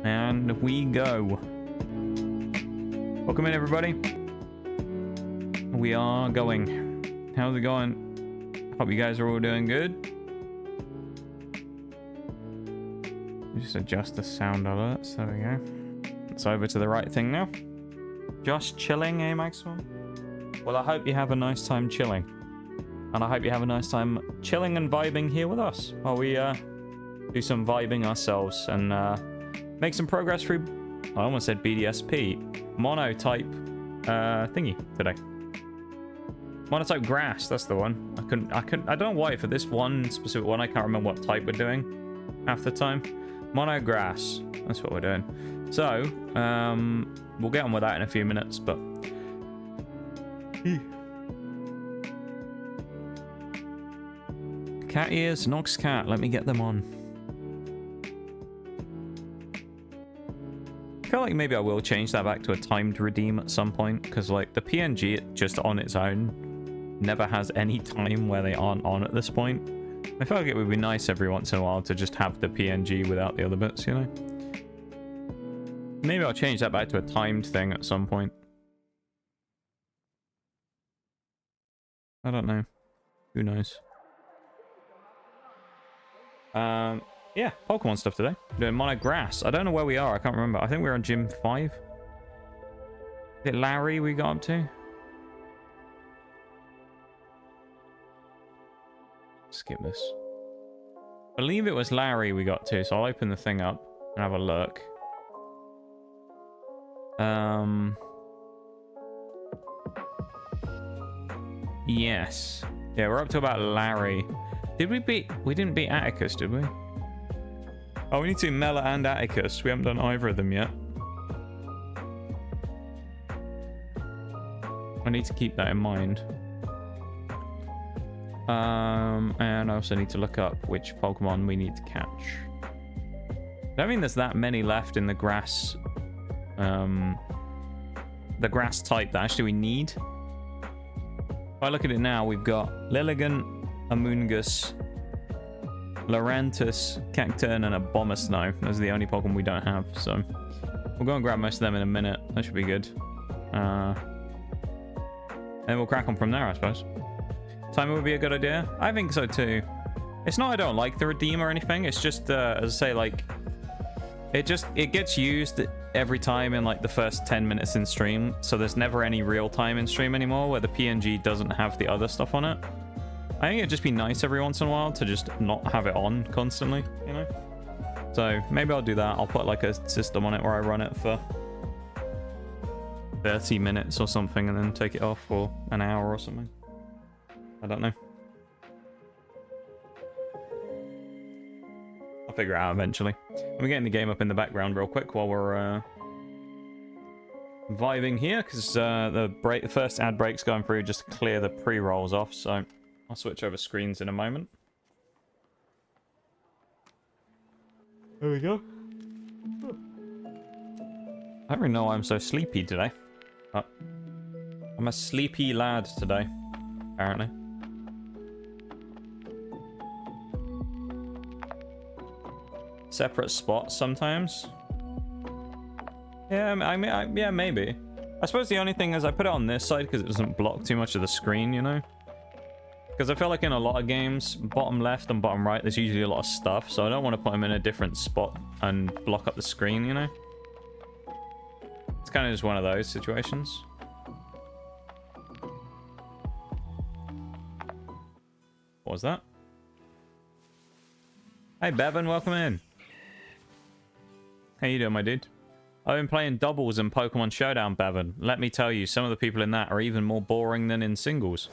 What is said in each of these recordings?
And we go. Welcome in, everybody. We are going. How's it going? Hope you guys are all doing good. Just adjust the sound alerts. There we go. It's over to the right thing now. Just chilling, eh, Maxwell? Well, I hope you have a nice time chilling. And I hope you have a nice time chilling and vibing here with us while we do some vibing ourselves and make some progress through, I almost said BDSP, Monotype thingy today. Monotype grass, that's the one. I don't know why for this one specific one I can't remember what type we're doing half the time. Monograss, that's what we're doing. So, we'll get on with that in a few minutes, but... Cat ears, Nox cat, let me get them on. I feel like maybe I will change that back to a timed redeem at some point, because like the PNG just on its own never has any time where they aren't on at this point. I feel like it would be nice every once in a while to just have the PNG without the other bits, you know? Maybe I'll change that back to a timed thing at some point. I don't know. Who knows? Yeah, Pokemon stuff today. We're doing Monograss. I don't know where we are. I can't remember. I think we're on Gym 5. Is it Larry we got up to? Skip this. I believe it was Larry we got to, so I'll open the thing up and have a look. Yes. Yeah, we're up to about Larry. Did we beat... We didn't beat Atticus, did we? Oh, we need to do Mela and Atticus. We haven't done either of them yet. I need to keep that in mind. And I also need to look up which Pokemon we need to catch. I don't think there's that many left in the grass... the grass type that actually we need. If I look at it now, we've got Lilligant, Amoonguss, Lurantis, Cacturn, and a Abomasnow. Those are the only Pokemon we don't have, so we'll go and grab most of them in a minute. That should be good. And we'll crack on from there, I suppose. Timer would be a good idea. I think so too. It's not I don't like the redeem or anything. It's just, as I say, like, it gets used every time in like the first 10 minutes in stream. So there's never any real time in stream anymore where the PNG doesn't have the other stuff on it. I think it'd just be nice every once in a while to just not have it on constantly, you know? So maybe I'll do that. I'll put like a system on it where I run it for 30 minutes or something and then take it off for an hour or something. I don't know. I'll figure it out eventually. I'm getting the game up in the background real quick while we're vibing here, because the first ad break's going through just to clear the pre-rolls off, so I'll switch over screens in a moment. There we go. I don't really know why I'm so sleepy today. But I'm a sleepy lad today, apparently. Separate spots sometimes. Yeah, I mean, yeah, maybe. I suppose the only thing is I put it on this side because it doesn't block too much of the screen, you know? Because I feel like in a lot of games, bottom left and bottom right, there's usually a lot of stuff, so I don't want to put them in a different spot and block up the screen, you know? It's kind of just one of those situations. What was that? Hey, Bevan, welcome in. How you doing, my dude? I've been playing doubles in Pokemon Showdown, Bevan. Let me tell you, some of the people in that are even more boring than in singles.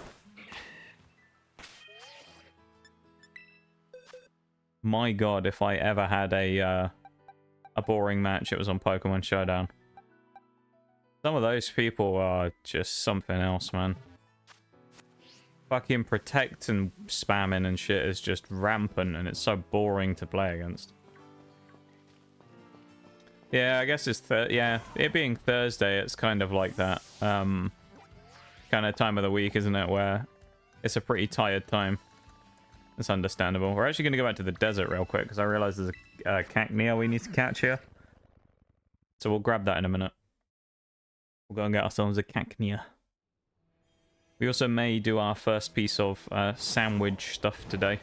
My god, if I ever had a boring match, it was on Pokemon Showdown. Some of those people are just something else, man. Fucking protect and spamming and shit is just rampant, and it's so boring to play against. Yeah, I guess it's yeah, it being Thursday, it's kind of like that kind of time of the week, isn't it, where it's a pretty tired time. It's understandable. We're actually going to go back to the desert real quick because I realize there's a cacnea we need to catch here. So we'll grab that in a minute. We'll go and get ourselves a cacnea. We also may do our first piece of sandwich stuff today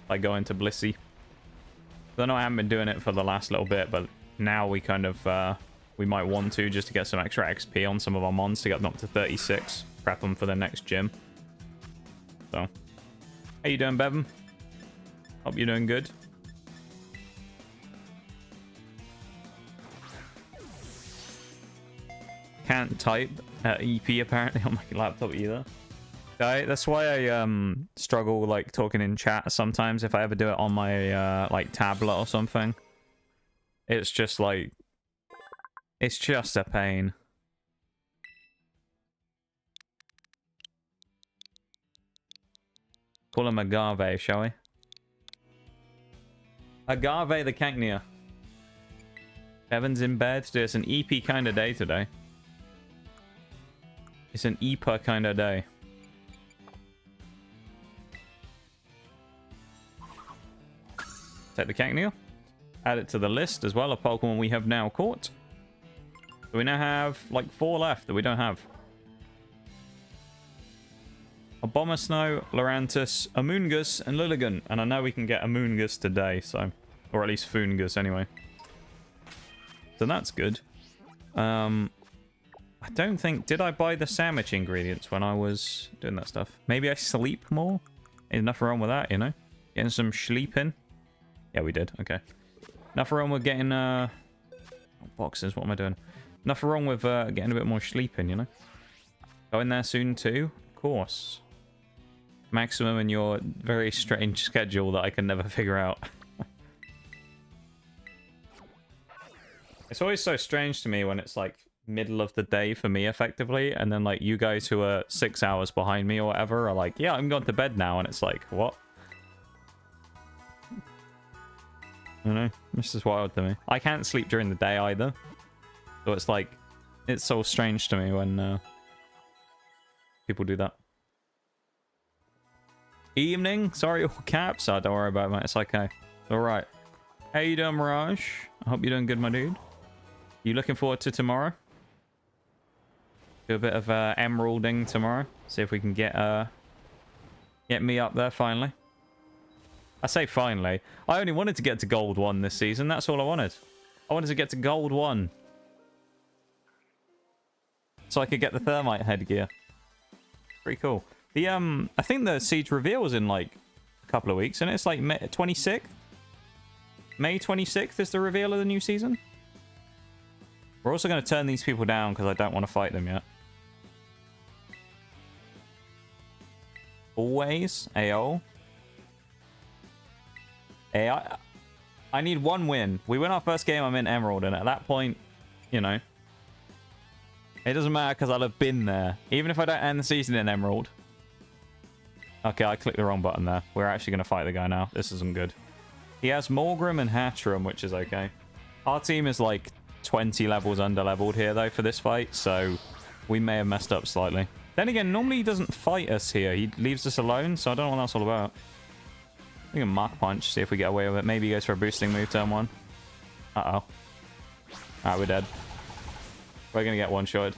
by going to Blissey. I know I haven't been doing it for the last little bit, but now we kind of we might want to just to get some extra XP on some of our mons to get them up to 36. Prep them for the next gym. So, how you doing, Bevan? Hope you're doing good. Can't type EP apparently on my laptop either. That's why I struggle like talking in chat sometimes if I ever do it on my like tablet or something. It's just like, it's just a pain. Call him Agave, shall we? Agave the cacnea. Evan's in bed. Dude, it's an EP kind of day today. It's an EPA kind of day. Take the cacnea. Add it to the list as well of Pokemon we have now caught. So we now have like 4 left that we don't have. Abomasnow, Lurantis, Amoonguss, and Lilligant. And I know we can get Amoonguss today, so... Or at least Foongus, anyway. So that's good. I don't think... Did I buy the sandwich ingredients when I was doing that stuff? Maybe I sleep more? Ain't nothing wrong with that, you know? Getting some sleep in. Yeah, we did. Okay. Nothing wrong with getting... boxes, what am I doing? Nothing wrong with getting a bit more sleep in, you know? Go in there soon too? Of course. Maximum in your very strange schedule that I can never figure out. It's always so strange to me when it's like middle of the day for me effectively, and then like you guys who are 6 hours behind me or whatever are like, yeah, I'm going to bed now, and it's like, what? I don't know, this is wild to me. I can't sleep during the day either, so it's like, it's so strange to me when people do that. Evening, sorry, all caps. Oh, don't worry about it, mate. It's okay. All right. How you doing, Mirage? I hope you're doing good, my dude. You looking forward to tomorrow? Do a bit of emeralding tomorrow. See if we can get me up there finally. I say finally. I only wanted to get to Gold 1 this season. That's all I wanted. I wanted to get to Gold 1. So I could get the Thermite headgear. Pretty cool. The I think the Siege reveal was in like a couple of weeks, and it's like May 26th. May 26th is the reveal of the new season. We're also going to turn these people down because I don't want to fight them yet. Always. AO. AI. I need one win. We win our first game, I'm in Emerald, and at that point, you know, it doesn't matter because I'll have been there. Even if I don't end the season in Emerald. Okay, I clicked the wrong button there. We're actually going to fight the guy now. This isn't good. He has Morgrim and Hatterum, which is okay. Our team is like 20 levels under-leveled here, though, for this fight, so we may have messed up slightly. Then again, normally he doesn't fight us here. He leaves us alone, so I don't know what that's all about. We can Mach Punch, see if we get away with it. Maybe he goes for a boosting move turn 1. Uh-oh. Alright, we're dead. We're going to get one-shotted.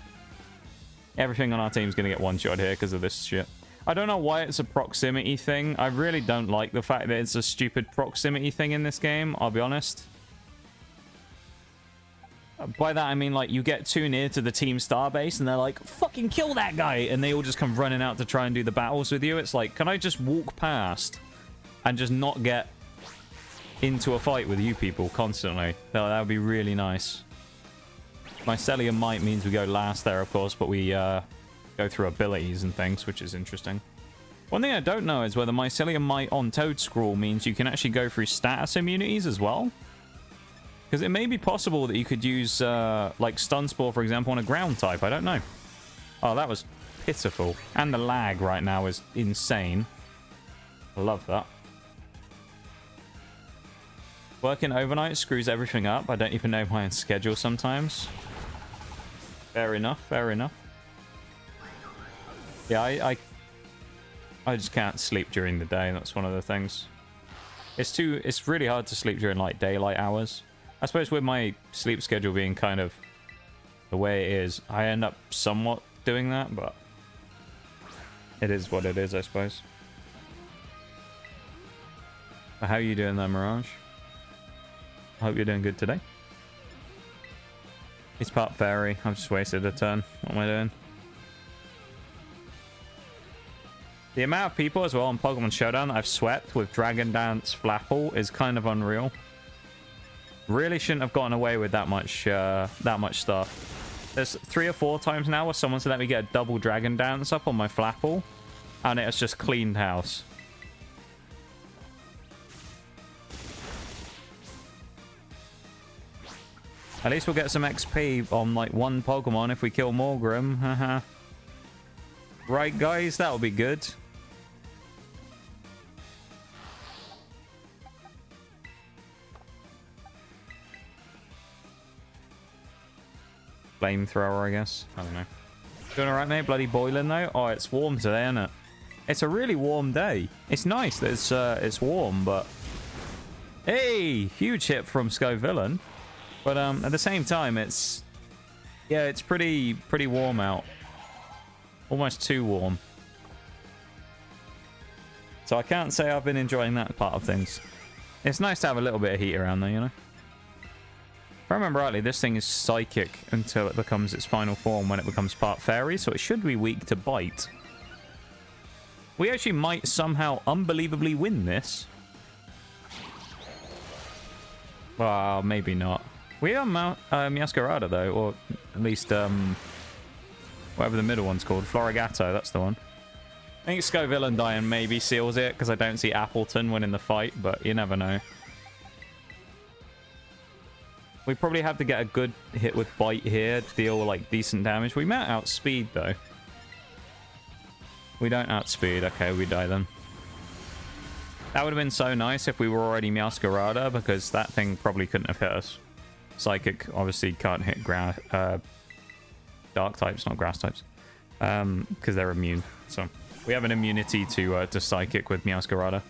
Everything on our team's going to get one-shot here because of this shit. I don't know why it's a proximity thing. I really don't like the fact that it's a stupid proximity thing in this game, I'll be honest. By that, I mean, like, you get too near to the team starbase and they're like, fucking kill that guy! And they all just come running out to try and do the battles with you. It's like, can I just walk past and just not get into a fight with you people constantly? That would be really nice. Mycelium Might means we go last there, of course, but we go through abilities and things, which is interesting. One thing I don't know is whether Mycelium Might on Toedscool means you can actually go through status immunities as well. Because it may be possible that you could use, like, Stun Spore, for example, on a ground type. I don't know. Oh, that was pitiful. And the lag right now is insane. I love that. Working overnight screws everything up. I don't even know my own schedule sometimes. Fair enough, fair enough. Yeah, I just can't sleep during the day. That's one of the things. It's really hard to sleep during, like, daylight hours. I suppose with my sleep schedule being kind of the way it is, I end up somewhat doing that, but it is what it is, I suppose. But how are you doing there, Mirage? I hope you're doing good today. He's part fairy. I've just wasted a turn. What am I doing? The amount of people as well on Pokemon Showdown that I've swept with Dragon Dance Flapple is kind of unreal. Really shouldn't have gotten away with that much stuff. There's 3 or 4 times now where someone's let me get a double Dragon Dance up on my Flapple, and it has just cleaned house. At least we'll get some XP on, like, one Pokemon if we kill Morgrim. Haha. Right, guys? That'll be good. Flamethrower, I guess. I don't know. Doing alright, mate? Bloody boiling, though? Oh, it's warm today, isn't it? It's a really warm day. It's nice that it's warm, but... Hey! Huge hit from Scovillain. But at the same time, it's... Yeah, it's pretty warm out. Almost too warm. So I can't say I've been enjoying that part of things. It's nice to have a little bit of heat around there, you know? If I remember rightly, this thing is psychic until it becomes its final form when it becomes part fairy, so it should be weak to bite. We actually might somehow unbelievably win this. Well, maybe not. We are Masquerada, though, or at least whatever the middle one's called. Floragato, that's the one. I think Scovillain dying maybe seals it, because I don't see Appleton winning the fight, but you never know. We probably have to get a good hit with Bite here to deal, like, decent damage. We might outspeed, though. We don't outspeed. Okay, we die then. That would have been so nice if we were already Masquerada, because that thing probably couldn't have hit us. Psychic obviously can't hit dark types, not grass types, because they're immune. So we have an immunity to Psychic with Masquerada.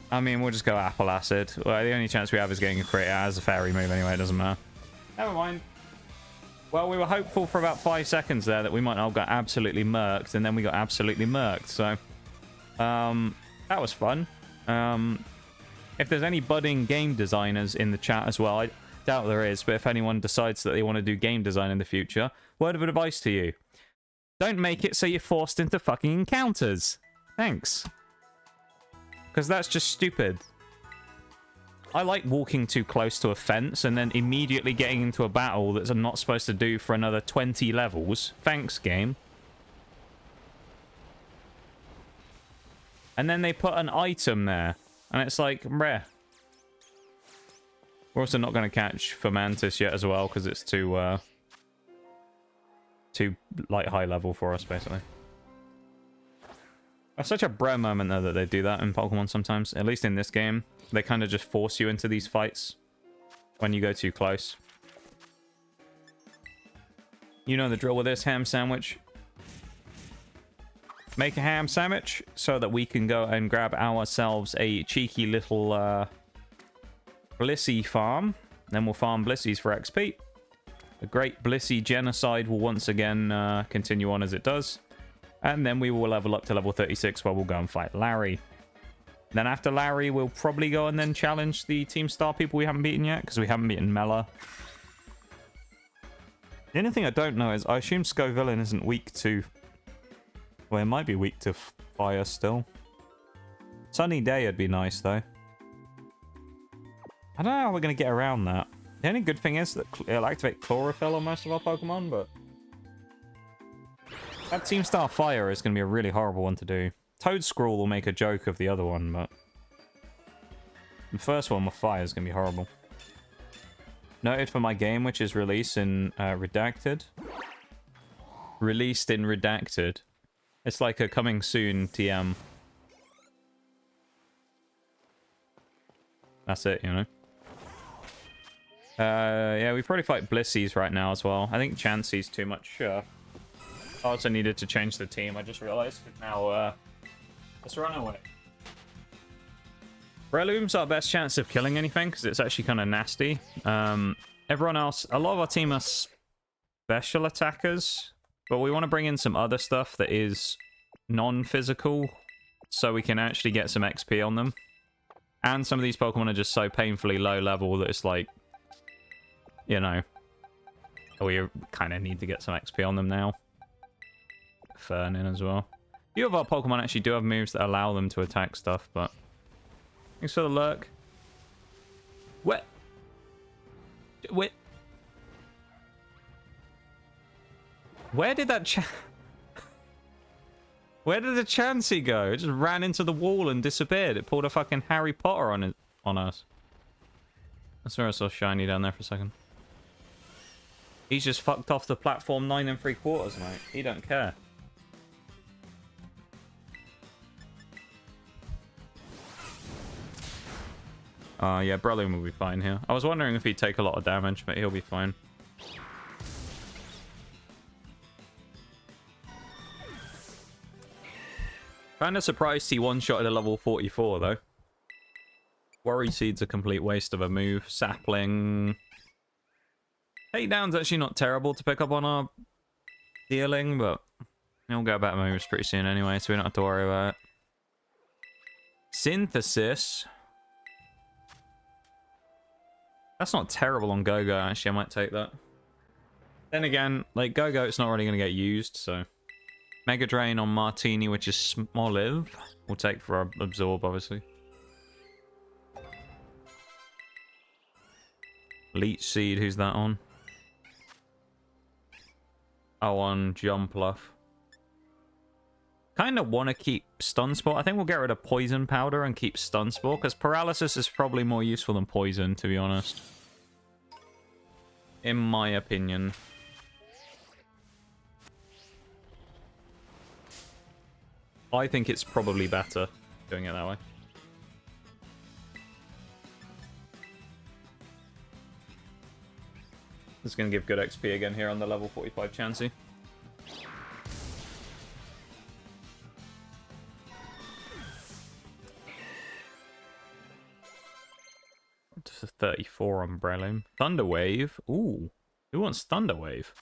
I mean, we'll just go Apple Acid. Well, the only chance we have is getting a crit as a fairy move anyway. It doesn't matter. Never mind. Well, we were hopeful for about 5 seconds there that we might not have got absolutely murked, and then we got absolutely murked. So that was fun. If there's any budding game designers in the chat as well, I doubt there is, but if anyone decides that they want to do game design in the future, word of advice to you. Don't make it so you're forced into fucking encounters. Thanks. Because that's just stupid. I like walking too close to a fence and then immediately getting into a battle that I'm not supposed to do for another 20 levels. Thanks, game. And then they put an item there. And it's like, rare. We're also not going to catch Fomantis yet as well, because it's too like, high level for us, basically. It's such a Brett moment, though, that they do that in Pokemon sometimes. At least in this game. They kind of just force you into these fights when you go too close. You know the drill with this ham sandwich. Make a ham sandwich so that we can go and grab ourselves a cheeky little Blissey farm. Then we'll farm Blissies for XP. The great Blissey genocide will once again continue on as it does. And then we will level up to level 36 where we'll go and fight Larry. Then after Larry, we'll probably go and then challenge the Team Star people we haven't beaten yet, because we haven't beaten Mela. The only thing I don't know is, I assume Scovillain isn't weak to... Well, it might be weak to fire still. Sunny Day would be nice, though. I don't know how we're going to get around that. The only good thing is that it'll activate Chlorophyll on most of our Pokemon, but... That Team Star Fire is going to be a really horrible one to do. Toedscool will make a joke of the other one, but... The first one with Fire is going to be horrible. Noted for my game, which is released in Redacted. Released in Redacted. It's like a coming soon TM. That's it, you know. Yeah, we probably fight Blissies right now as well. I think Chansey's too much. I also needed to change the team. I just realized. Now, let's run away. Breloom's our best chance of killing anything because it's actually kind of nasty. Everyone else, a lot of our team are special attackers, but we want to bring in some other stuff that is non-physical so we can actually get some XP on them. And some of these Pokemon are just so painfully low level that it's like, you know, we kind of need to get some XP on them now. Fern in as well. A few of our Pokemon actually do have moves that allow them to attack stuff, but... Thanks for the lurk. What? Wait. Where did that Where did the Chansey go? It just ran into the wall and disappeared. It pulled a fucking Harry Potter on us. I swear I saw Shiny down there for a second. He's just fucked off the platform 9 3/4, mate. He don't care. Yeah, Breloom will be fine here. I was wondering if he'd take a lot of damage, but he'll be fine. Kinda surprised he one-shotted a level 44, though. Worry Seed's a complete waste of a move. Sapling. Takedown's actually not terrible to pick up on our Deerling, but he'll get better moves pretty soon anyway, so we don't have to worry about it. Synthesis. That's not terrible on Go-Go, actually. I might take that. Then again, like, Go-Go, it's not really going to get used, so... Mega Drain on Martini, which is Smoliv. We'll take for our Absorb, obviously. Leech Seed, who's that on? Oh, on Jumpluff. Kind of want to keep Stun Spore. I think we'll get rid of Poison Powder and keep Stun Spore, because Paralysis is probably more useful than Poison, to be honest. In my opinion. I think it's probably better doing it that way. This is going to give good XP again here on the level 45 Chansey. Just a 34 on Breloom. Thunder Wave. Ooh. Who wants Thunder Wave?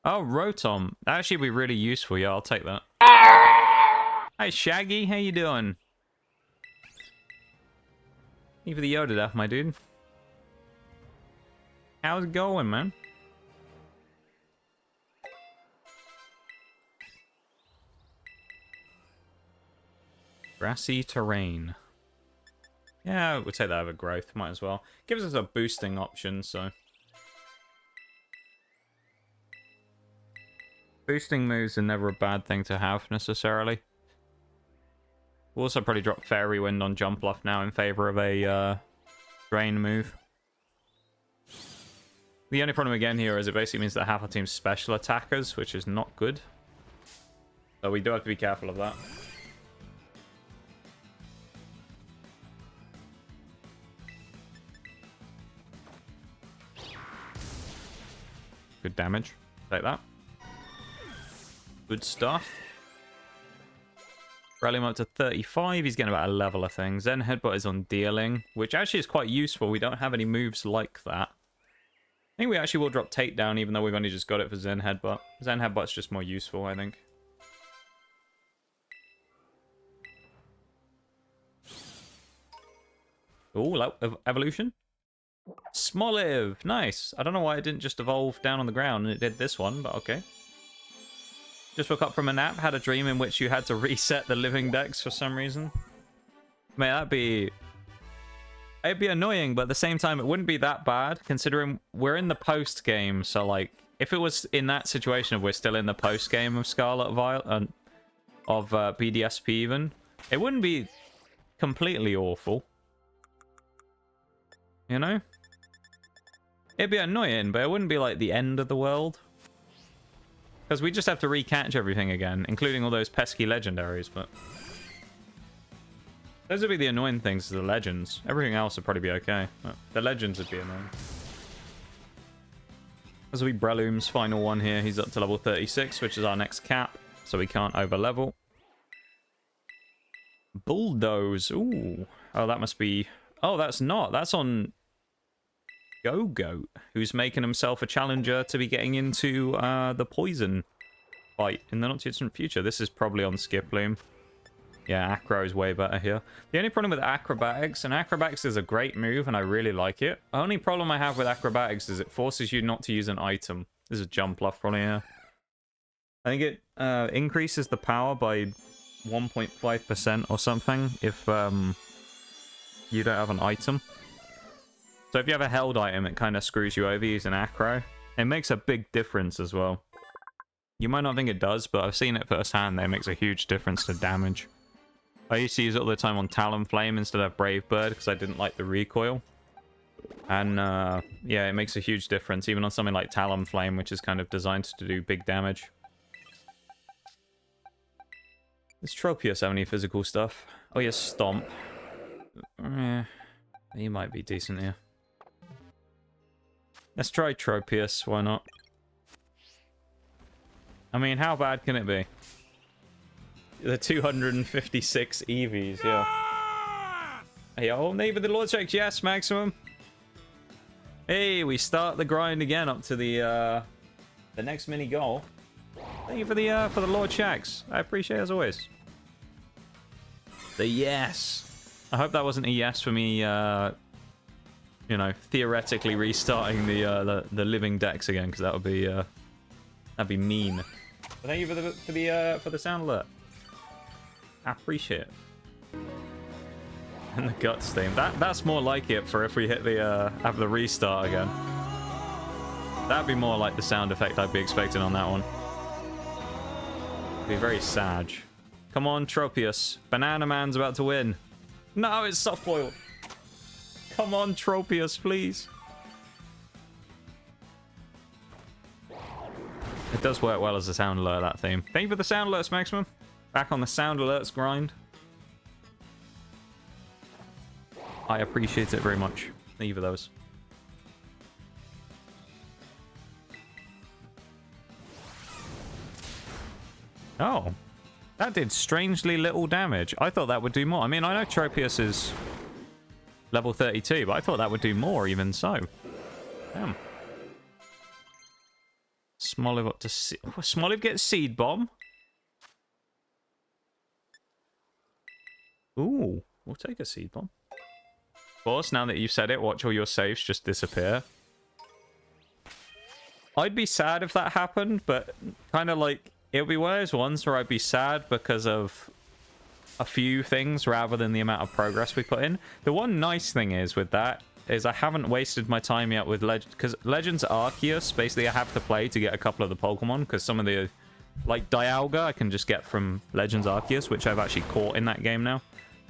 Oh, Rotom. That actually would be really useful. Yeah, I'll take that. Hey, Shaggy. How you doing? You for the Yoda death, my dude. How's it going, man? Grassy terrain. Yeah, we'll take that over growth. Might as well. Gives us a boosting option, so. Boosting moves are never a bad thing to have, necessarily. We'll also probably drop Fairy Wind on Jumpluff now in favor of a Drain move. The only problem again here is it basically means that half our team's special attackers, which is not good. So we do have to be careful of that. Good damage. Take that. Good stuff. Breloom up to 35. He's getting about a level of things. Zen Headbutt is on Deerling, which actually is quite useful. We don't have any moves like that. I think we actually will drop Takedown, even though we've only just got it for Zen Headbutt. Zen Headbutt's just more useful, I think. Oh, evolution. Smoliv, nice. I don't know why it didn't just evolve down on the ground and it did this one, but okay. Just woke up from a nap, had a dream in which you had to reset the living dex for some reason. Man, it'd be annoying, but at the same time, it wouldn't be that bad, considering we're in the post game. So, like, if it was in that situation, if we're still in the post game of Scarlet and Violet, of BDSP even, it wouldn't be completely awful. You know? It'd be annoying, but it wouldn't be like the end of the world. Because we just have to recatch everything again, including all those pesky legendaries, but... Those would be the annoying things, the legends. Everything else would probably be okay, but the legends would be annoying. This will be Breloom's final one here. He's up to level 36, which is our next cap, so we can't over-level. Bulldoze, ooh. Oh, that must be... Oh, that's not. That's on... Go-Goat, who's making himself a challenger to be getting into the poison fight in the not-too-distant future. This is probably on Skiploom. Yeah, Acro is way better here. The only problem with Acrobatics, and Acrobatics is a great move, and I really like it. The only problem I have with Acrobatics is it forces you not to use an item. This is Jumpluff probably, yeah. I think it increases the power by 1.5% or something if you don't have an item. So if you have a held item, it kind of screws you over using Acro. It makes a big difference as well. You might not think it does, but I've seen it firsthand. It makes a huge difference to damage. I used to use it all the time on Talonflame instead of Brave Bird because I didn't like the recoil. And yeah, it makes a huge difference, even on something like Talonflame, which is kind of designed to do big damage. Does Tropius have any physical stuff? Oh, yes, Stomp. Yeah, he might be decent here. Let's try Tropius, why not? I mean, how bad can it be? The 256 EVs, yeah. Hey, oh, neighbor, the Lord checks, yes, maximum. Hey, we start the grind again up to the next mini goal. Thank you for the Lord checks. I appreciate it as always. The yes. I hope that wasn't a yes for me. You know, theoretically restarting the living decks again, because that'd be mean. But thank you for the sound alert. I appreciate it. And the guts theme. That's more like it for if we hit the have the restart again. That'd be more like the sound effect I'd be expecting on that one. Be very sad. Come on, Tropius. Banana Man's about to win. No, it's soft boiled. Come on, Tropius, please. It does work well as a sound alert, that theme. Thank you for the sound alerts, Maximum. Back on the sound alerts grind. I appreciate it very much. Thank you for those. Oh. That did strangely little damage. I thought that would do more. I mean, I know Tropius is level 32, but I thought that would do more even so. Damn. Smoliv up to... Smoliv gets Seed Bomb? Ooh, we'll take a Seed Bomb. Of course, now that you've said it, watch all your saves just disappear. I'd be sad if that happened, but kind of like... It would be one of those ones where I'd be sad because of a few things rather than the amount of progress we put in. The one nice thing is with that is I haven't wasted my time yet with Legends, because Legends Arceus, basically I have to play to get a couple of the Pokemon, because some of the, like Dialga, I can just get from Legends Arceus, which I've actually caught in that game now.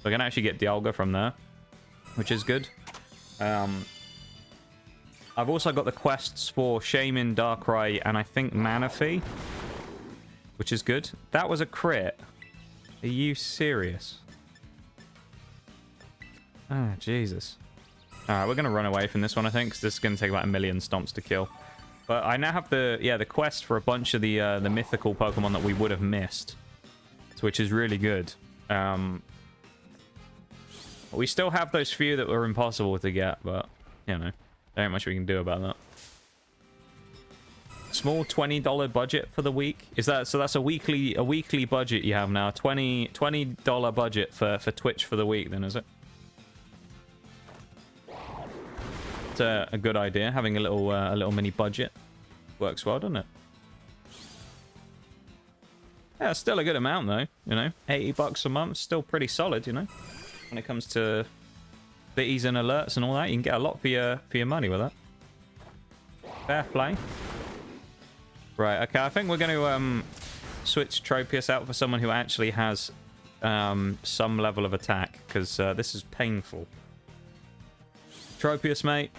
So I can actually get Dialga from there, which is good. I've also got the quests for Shaman, Darkrai, and I think Manaphy, which is good. That was a crit. Are you serious? Oh, Jesus. Alright, we're going to run away from this one, I think, because this is going to take about 1,000,000 stomps to kill. But I now have the quest for a bunch of the mythical Pokemon that we would have missed, which is really good. We still have those few that were impossible to get, but, you know, there ain't much we can do about that. Small $20 budget for the week. Is that so? That's a weekly budget you have now. $20 budget for Twitch for the week. Then is it? It's a good idea. Having a little mini budget works well, doesn't it? Yeah, still a good amount though. You know, $80 a month, still pretty solid. You know, when it comes to bitties and alerts and all that, you can get a lot for your money with that. Fair play. Right, okay, I think we're going to switch Tropius out for someone who actually has some level of attack, because this is painful. Tropius, mate,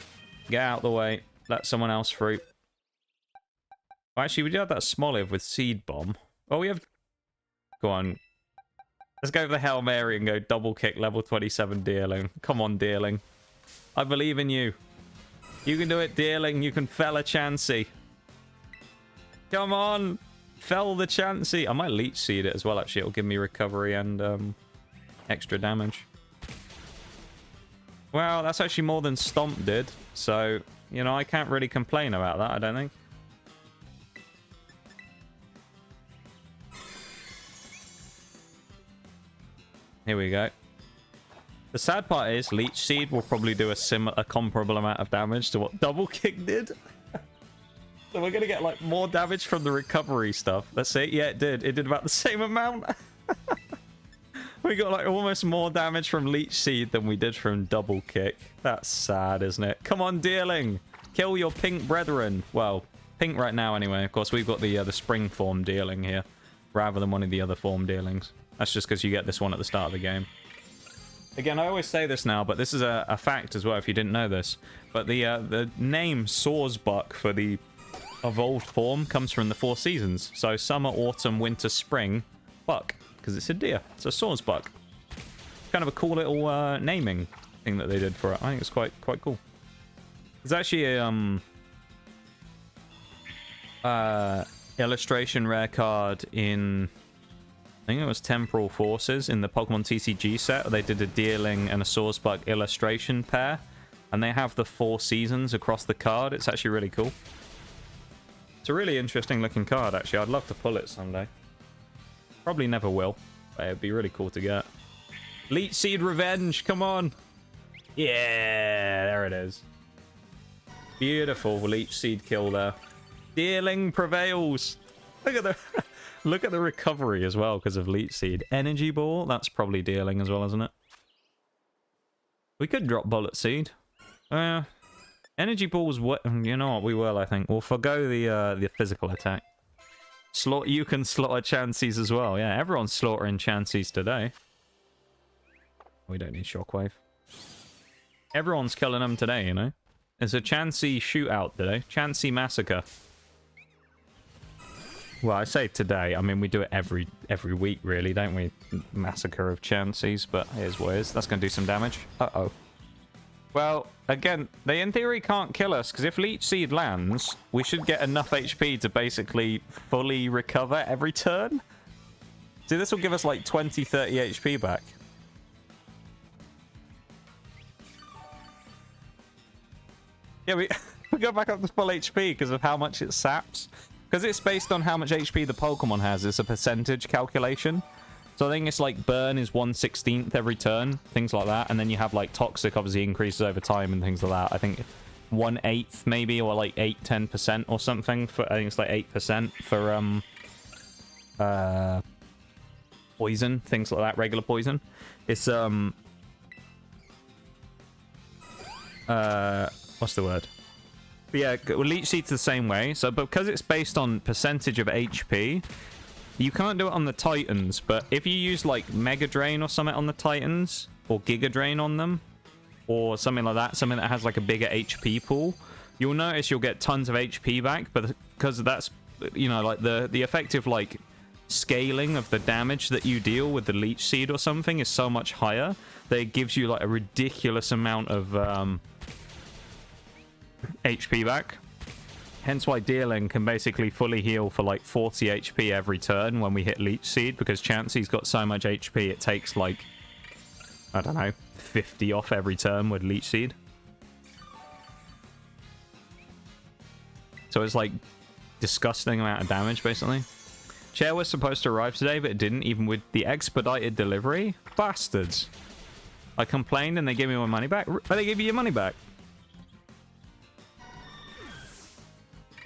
get out the way. Let someone else through. Oh, actually, we do have that Smoliv with Seed Bomb. Oh, we have... Go on. Let's go for the Hail Mary and go double kick level 27 Deerling. Come on, Deerling. I believe in you. You can do it, Deerling. You can fell a Chansey. Come on! Fell the Chansey. I might Leech Seed it as well, actually. It'll give me recovery and extra damage. Well, that's actually more than Stomp did. So, you know, I can't really complain about that, I don't think. Here we go. The sad part is Leech Seed will probably do a comparable amount of damage to what Double Kick did. So we're going to get, like, more damage from the recovery stuff. Let's see. Yeah, it did. It did about the same amount. We got, like, almost more damage from Leech Seed than we did from Double Kick. That's sad, isn't it? Come on, Deerling. Kill your pink brethren. Well, pink right now, anyway. Of course, we've got the spring form Deerling here, rather than one of the other form Deerlings. That's just because you get this one at the start of the game. Again, I always say this now, but this is a fact as well, if you didn't know this. But the name Sawsbuck for the evolved form comes from the 4 seasons. So summer, autumn, winter, spring, buck, because it's a deer. It's a Sawsbuck. Kind of a cool little naming thing that they did for it. I think it's quite cool. There's actually a illustration rare card in, I think it was Temporal Forces in the Pokemon TCG set. They did a Deerling and a Sawsbuck illustration pair, and they have the 4 seasons across the card. It's actually really cool. It's a really interesting looking card, actually. I'd love to pull it someday. Probably never will, but it'd be really cool to get. Leech Seed Revenge, come on! Yeah, there it is. Beautiful Leech Seed kill there. Deerling prevails! Look at the look at the recovery as well because of Leech Seed. Energy Ball, that's probably Deerling as well, isn't it? We could drop Bullet Seed. Energy Ball's what? You know what? We will, I think. We'll forgo the physical attack. You can slaughter Chanseys as well. Yeah, everyone's slaughtering Chanseys today. We don't need Shockwave. Everyone's killing them today, you know. It's a Chansey shootout today. Chansey massacre. Well, I say today. I mean, we do it every week, really, don't we? Massacre of Chanseys, but here's what it is. That's going to do some damage. Uh-oh. Well, again, they in theory can't kill us, because if Leech Seed lands, we should get enough HP to basically fully recover every turn. See, this will give us like 20, 30 HP back. Yeah, we go back up to full HP because of how much it saps. Because it's based on how much HP the Pokemon has. It's a percentage calculation. So I think it's like burn is 1/16 every turn, things like that. And then you have like toxic obviously increases over time and things like that. I think 1/8 maybe, or like 8-10% or something. I think it's like 8% for poison, things like that, regular poison. It's what's the word? But yeah, Leech Seed's the same way. So because it's based on percentage of HP, you can't do it on the Titans, but if you use like Mega Drain or something on the Titans, or Giga Drain on them, or something like that, something that has like a bigger HP pool, you'll notice you'll get tons of HP back, but because that's, you know, like the effective like scaling of the damage that you deal with the Leech Seed or something is so much higher that it gives you like a ridiculous amount of HP back. Hence why Deerling can basically fully heal for like 40 HP every turn when we hit Leech Seed, because Chansey's got so much HP it takes like, I don't know, 50 off every turn with Leech Seed. So it's like disgusting amount of damage basically. Chair was supposed to arrive today, but it didn't, even with the expedited delivery. Bastards. I complained and they gave me my money back. But they gave you your money back.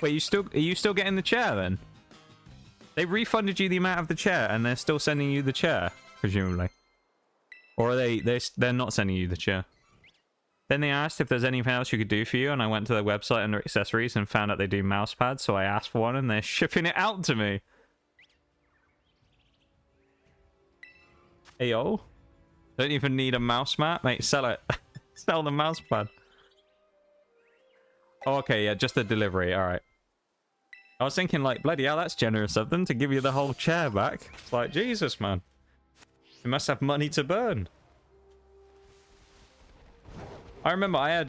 Wait, are you still getting the chair then? They refunded you the amount of the chair and they're still sending you the chair, presumably. Or are they're not sending you the chair? Then they asked if there's anything else you could do for you, and I went to their website under accessories and found out they do mouse pads, so I asked for one and they're shipping it out to me. Hey yo. Don't even need a mouse mat, mate. Sell it. Sell the mouse pad. Oh, okay, yeah, just the delivery. All right. I was thinking, like, bloody hell, that's generous of them to give you the whole chair back. It's like, Jesus, man. You must have money to burn. I remember I had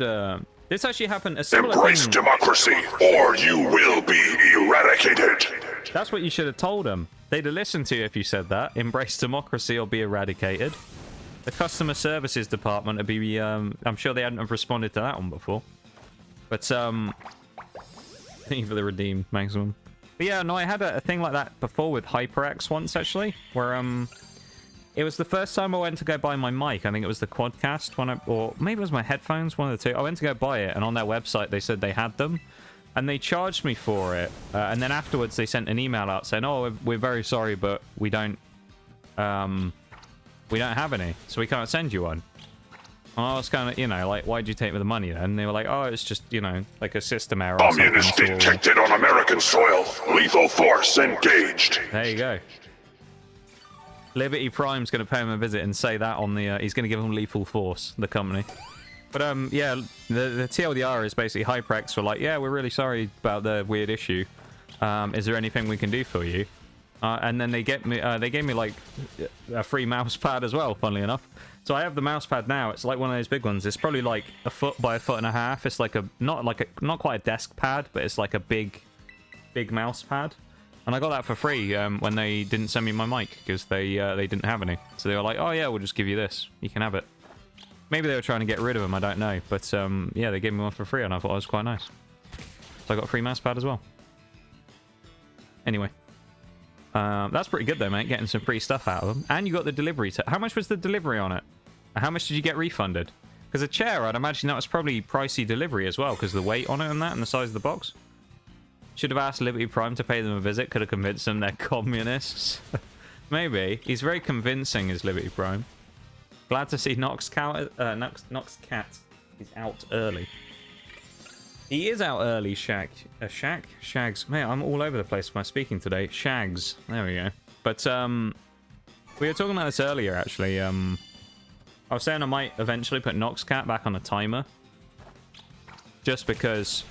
this actually happened. A similar Embrace thing. democracy, or you will be eradicated. That's what you should have told them. They'd have listened to you if you said that. Embrace democracy or be eradicated. The customer services department would be. I'm sure they hadn't have responded to that one before. But thank you for the redeem maximum. But yeah, no, I had a thing like that before with HyperX once actually, where it was the first time I went to go buy my mic. I think it was the Quadcast when or maybe it was my headphones, one of the two. I went to go buy it, and on their website they said they had them, and they charged me for it. And then afterwards they sent an email out saying, "Oh, we're very sorry, but we don't have any, so we can't send you one." And I was kind of, you know, like, why'd you take me the money then? And they were like, "Oh, it's just, you know, like a system error." Communist detected on American soil. Lethal force engaged. There you go. Liberty Prime's going to pay him a visit and say that on the... he's going to give him lethal force, the company. But, yeah, the TLDR is basically HyperX were like, yeah, we're really sorry about the weird issue. Is there anything we can do for you? And then they gave me, like, a free mouse pad as well, funnily enough. So I have the mouse pad now. It's like one of those big ones. It's probably like a foot by a foot and a half. It's like not quite a desk pad, but it's like a big mouse pad. And I got that for free when they didn't send me my mic, because they didn't have any. So they were like, "Oh yeah, we'll just give you this. You can have it." Maybe they were trying to get rid of them. I don't know. But yeah, they gave me one for free, and I thought it was quite nice. So I got a free mouse pad as well. Anyway, that's pretty good though, mate. Getting some free stuff out of them, and you got the delivery. How much was the delivery on it? And how much did you get refunded? Because a chair, I'd imagine that was probably pricey delivery as well, because the weight on it and that, and the size of the box. Should have asked Liberty Prime to pay them a visit. Could have convinced them they're communists. Maybe. He's very convincing, is Liberty Prime. Glad to see Nox Cat is out early. He is out early, Shags. Man, I'm all over the place with my speaking today. Shags. There we go. But we were talking about this earlier, actually. I was saying I might eventually put Nox Cat back on a timer. Just because...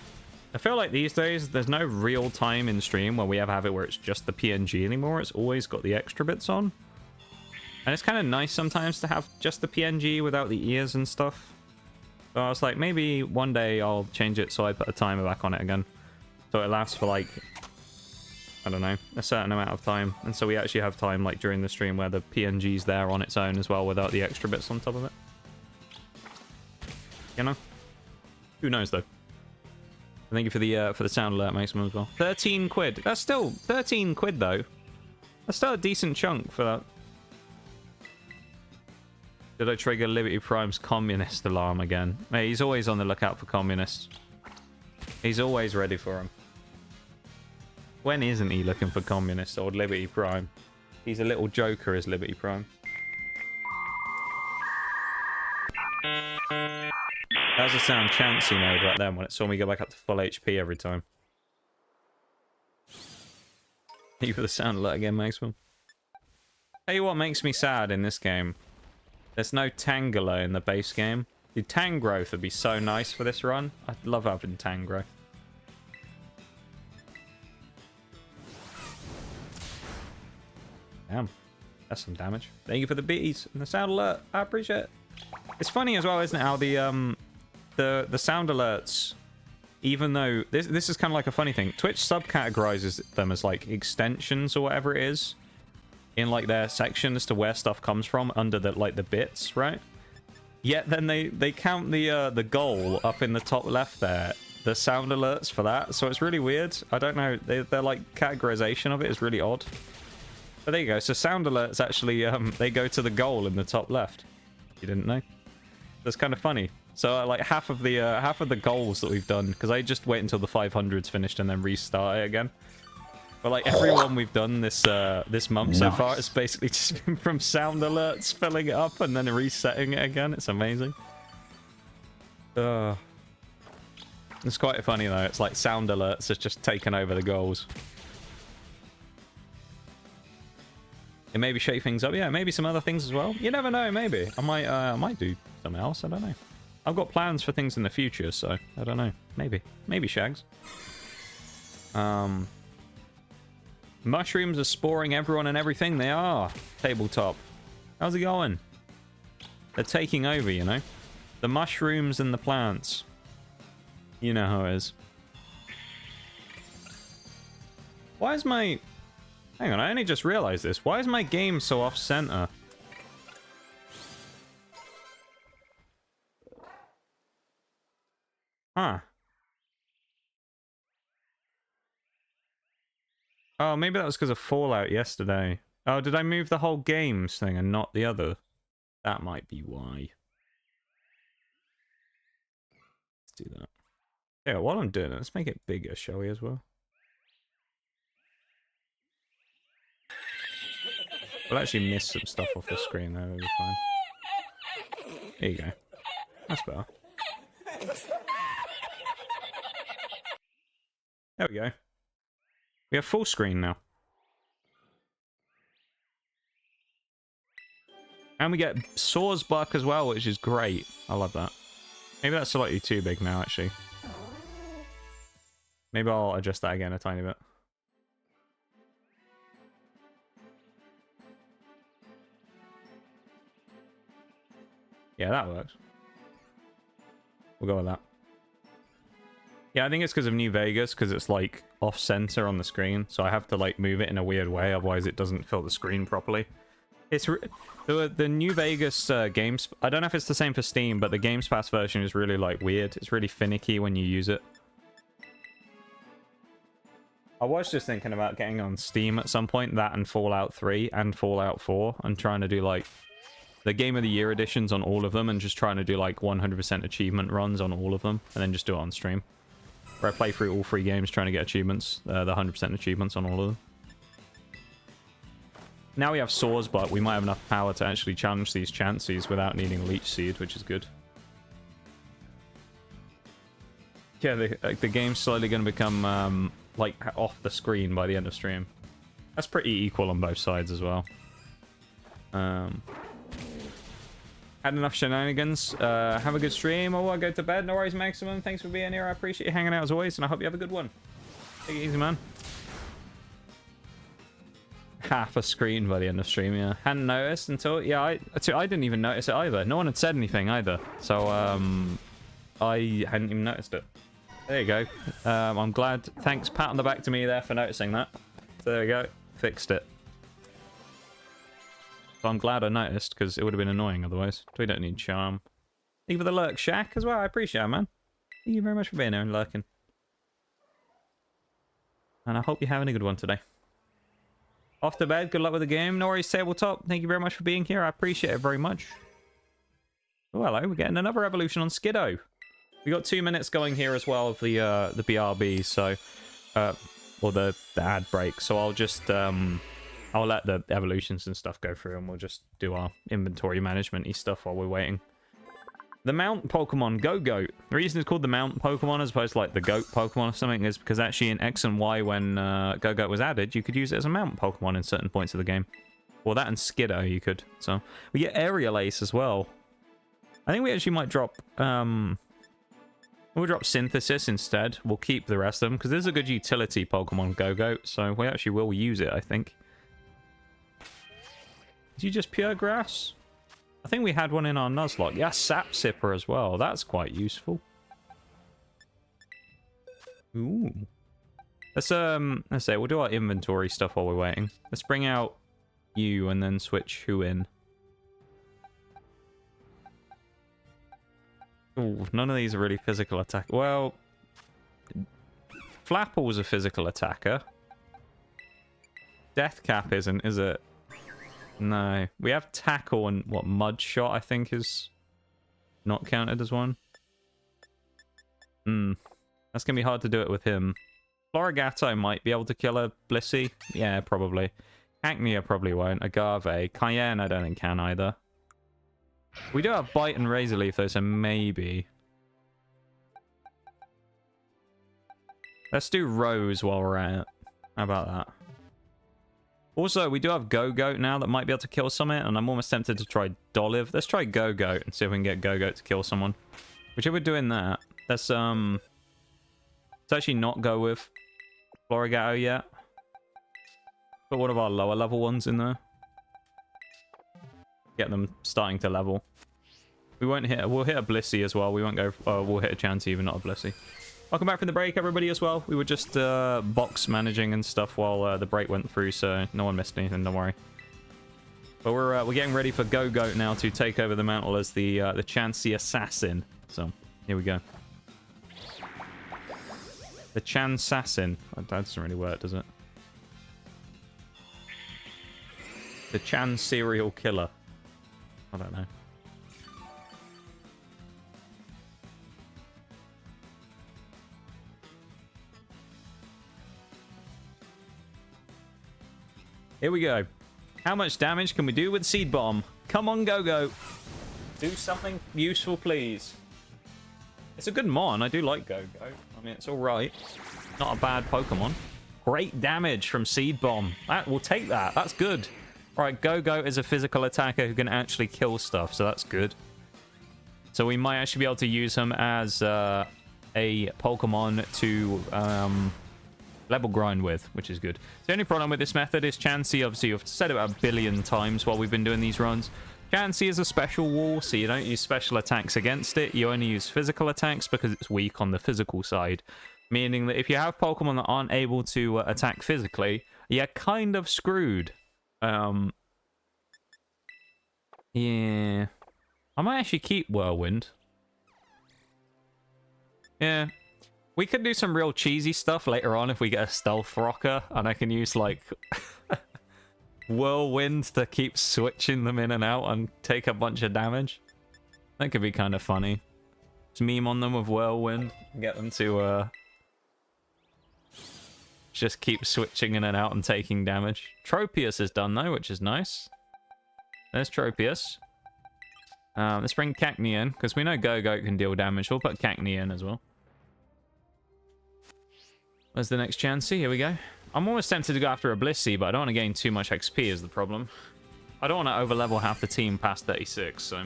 I feel like these days, there's no real time in stream where we ever have it where it's just the PNG anymore. It's always got the extra bits on. And it's kind of nice sometimes to have just the PNG without the ears and stuff. So I was like, maybe one day I'll change it so I put a timer back on it again. So it lasts for like, I don't know, a certain amount of time. And so we actually have time like during the stream where the PNG's there on its own as well without the extra bits on top of it. You know? Who knows though? Thank you for the sound alert, Maximum, as well. 13 quid. That's still 13 quid, though. That's still a decent chunk for that. Did I trigger Liberty Prime's communist alarm again? Mate, he's always on the lookout for communists. He's always ready for them. When isn't he looking for communists or Liberty Prime? He's a little joker, is Liberty Prime. That was the sound Chansey made right then when it saw me go back up to full HP every time. Thank you for the sound alert again, Maxwell. Tell you what makes me sad in this game. There's no Tangela in the base game. The Tangrowth would be so nice for this run. I'd love having Tangrowth. Damn. That's some damage. Thank you for the beaties and the sound alert. I appreciate it. It's funny as well, isn't it, how the sound alerts, even though this is kind of like a funny thing. Twitch subcategorizes them as like extensions or whatever it is in like their section as to where stuff comes from under the like the bits, right? Yet then they count the goal up in the top left there, the sound alerts for that. So it's really weird. I don't know. They're like categorization of it is really odd. But there you go. So sound alerts actually they go to the goal in the top left. You didn't know? That's kind of funny. So like half of the goals that we've done, because I just wait until the 500's finished and then restart it again. But like every one we've done this month so far, it's basically just been from sound alerts filling it up and then resetting it again. It's amazing. It's quite funny though. It's like sound alerts has just taken over the goals. It maybe shake things up. Yeah, maybe some other things as well. You never know. Maybe I might do something else. I don't know. I've got plans for things in the future, so I don't know. Maybe Shags. Mushrooms are sporing everyone and everything. They are. Tabletop. How's it going? They're taking over, you know. The mushrooms and the plants. You know how it is. Why is my... Hang on, I only just realized this. Why is my game so off-center? Huh. Oh, maybe that was because of Fallout yesterday. Oh, did I move the whole games thing and not the other? That might be why. Let's do that. Yeah, while I'm doing it, let's make it bigger, shall we, as well? We'll actually miss some stuff off the screen, though. It'll be fine. There you go. That's better. There we go. We have full screen now. And we get Saw's Buck as well, which is great. I love that. Maybe that's slightly too big now, actually. Maybe I'll adjust that again a tiny bit. Yeah, that works. We'll go with that. Yeah, I think it's because of New Vegas, because it's like off-center on the screen, so I have to like move it in a weird way, otherwise it doesn't fill the screen properly. It's the New Vegas games. I don't know if it's the same for Steam, but the Games Pass version is really like weird. It's really finicky when you use it. I was just thinking about getting on Steam at some point, that and Fallout 3 and Fallout 4, and trying to do like the Game of the Year editions on all of them, and just trying to do like 100% achievement runs on all of them, and then just do it on stream. Where I play through all 3 games trying to get achievements, the 100% achievements on all of them. Now we have Saw's Butt, we might have enough power to actually challenge these Chanseys without needing Leech Seed, which is good. Yeah, the game's slowly going to become like off the screen by the end of stream. That's pretty equal on both sides as well. Had enough shenanigans. Have a good stream. Oh, I'll go to bed. No worries, Maximum. Thanks for being here. I appreciate you hanging out as always, and I hope you have a good one. Take it easy, man. Half a screen by the end of stream, yeah. Hadn't noticed until... Yeah, I didn't even notice it either. No one had said anything either. So, I hadn't even noticed it. There you go. I'm glad. Thanks, pat on the back to me there for noticing that. So there we go. Fixed it. So I'm glad I noticed, because it would have been annoying otherwise. We don't need charm. Thank you for the lurk, Shaq, as well. I appreciate it, man. Thank you very much for being here and lurking. And I hope you're having a good one today. Off to bed. Good luck with the game. No worries, Tabletop. Thank you very much for being here. I appreciate it very much. Oh, hello. We're getting another evolution on Skiddo. We got 2 minutes going here as well of the BRB, so... or the ad break. So I'll just I'll let the evolutions and stuff go through, and we'll just do our inventory management-y stuff while we're waiting. The Mount Pokemon Go-Goat. The reason it's called the Mount Pokemon as opposed to like the Goat Pokemon or something is because actually in X and Y when Go-Goat was added, you could use it as a Mount Pokemon in certain points of the game. Well, that and Skiddo you could. So we get Aerial Ace as well. I think we actually might drop... we'll drop Synthesis instead. We'll keep the rest of them because this is a good utility Pokemon Go-Goat. So we actually will use it, I think. Is he just pure grass? I think we had one in our Nuzlocke. Yeah, Sap Sipper as well. That's quite useful. Ooh. Let's say we'll do our inventory stuff while we're waiting. Let's bring out you and then switch who in. Ooh, none of these are really physical attack. Well, Flapple was a physical attacker. Deathcap isn't, is it? No. We have Tackle and, what, Mud Shot, I think, is not counted as one. That's going to be hard to do it with him. Floragato might be able to kill a Blissey. Yeah, probably. Acnea probably won't. Agave. Cayenne I don't think can either. We do have Bite and Razor Leaf, though, so maybe. Let's do Rose while we're at it. How about that? Also, we do have Go-Goat now that might be able to kill something, and I'm almost tempted to try Dolive. Let's try Go-Goat and see if we can get Go-Goat to kill someone. Which if we're doing that, let's actually not go with Floragato yet. Put one of our lower level ones in there. Get them starting to level. We won't hit. We'll hit a Blissey as well. We won't go. We'll hit a Chansey, even not a Blissey. Welcome back from the break, everybody, as well. We were just box managing and stuff while the break went through, so no one missed anything. Don't worry. But we're getting ready for Go-Goat now to take over the mantle as the Chansey assassin. So here we go. The Chansassin. That doesn't really work, does it? The Chan serial killer. I don't know. Here we go. How much damage can we do with Seed Bomb? Come on, Go-Go. Do something useful, please. It's a good mon. I do like Go-Go. I mean, it's all right. Not a bad Pokemon. Great damage from Seed Bomb. We'll take that. That's good. Right, Go-Go is a physical attacker who can actually kill stuff, so that's good. So we might actually be able to use him as a Pokemon to level grind with, which is good. The only problem with this method is Chansey. Obviously, I've said it about 1 billion times while we've been doing these runs. Chansey is a special wall, so you don't use special attacks against it. You only use physical attacks because it's weak on the physical side. Meaning that if you have Pokemon that aren't able to attack physically, you're kind of screwed. Yeah. I might actually keep Whirlwind. Yeah. We could do some real cheesy stuff later on if we get a Stealth Rocker, and I can use, like, Whirlwind to keep switching them in and out and take a bunch of damage. That could be kind of funny. Just meme on them with Whirlwind, get them to, just keep switching in and out and taking damage. Tropius is done, though, which is nice. There's Tropius. Let's bring Cacnea in, because we know Go-Goat can deal damage. We'll put Cacnea in as well. There's the next Chansey. Here we go. I'm almost tempted to go after a Blissey, but I don't want to gain too much XP is the problem. I don't want to overlevel half the team past 36, so...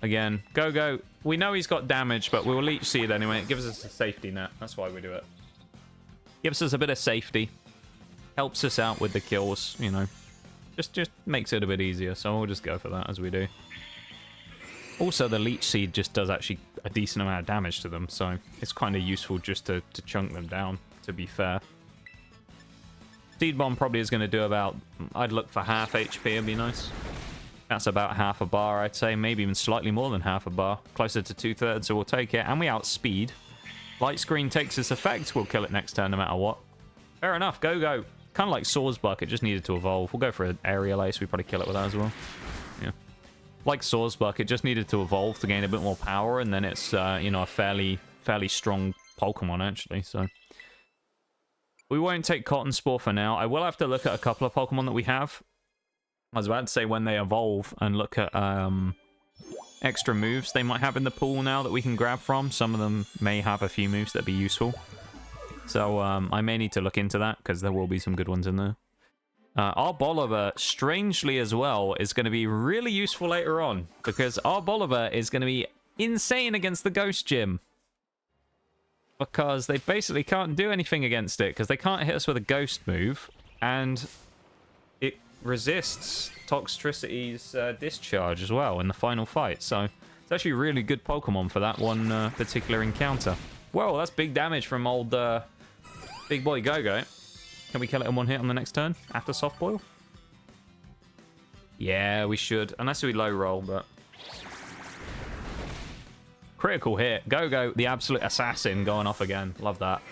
Again, Go-Goat. We know he's got damage, but we'll Leech Seed anyway. It gives us a safety net. That's why we do it. Gives us a bit of safety. Helps us out with the kills, you know. Just makes it a bit easier, so we'll just go for that as we do. Also, the Leech Seed just does actually a decent amount of damage to them, so it's kind of useful just to chunk them down, to be fair. Seed Bomb probably is going to do about... I'd look for half HP, it'd be nice. That's about half a bar, I'd say. Maybe even slightly more than half a bar. Closer to 2/3, so we'll take it. And we outspeed. Light Screen takes its effect. We'll kill it next turn no matter what. Fair enough. Go-Go. Kind of like Swordsbuck. It just needed to evolve. We'll go for an Aerial Ace. We probably kill it with that as well. Yeah. Like Swordsbuck, it just needed to evolve to gain a bit more power. And then it's, you know, a fairly strong Pokemon, actually. So We won't take Cotton Spore for now. I will have to look at a couple of Pokemon that we have. I was about to say when they evolve and look at extra moves they might have in the pool now that we can grab from. Some of them may have a few moves that'd be useful. So I may need to look into that because there will be some good ones in there. Our Bolivar, strangely as well, is going to be really useful later on because our Bolivar is going to be insane against the Ghost Gym. Because they basically can't do anything against it because they can't hit us with a Ghost move and it resists Toxtricity's discharge as well in the final fight. So it's actually a really good Pokemon for that one particular encounter. Whoa, that's big damage from old big boy Go-Go. Can we kill it in one hit on the next turn after Soft Boil? Yeah, we should. Unless we low roll, but... Critical hit. Go-Go, the absolute assassin, going off again. Love that.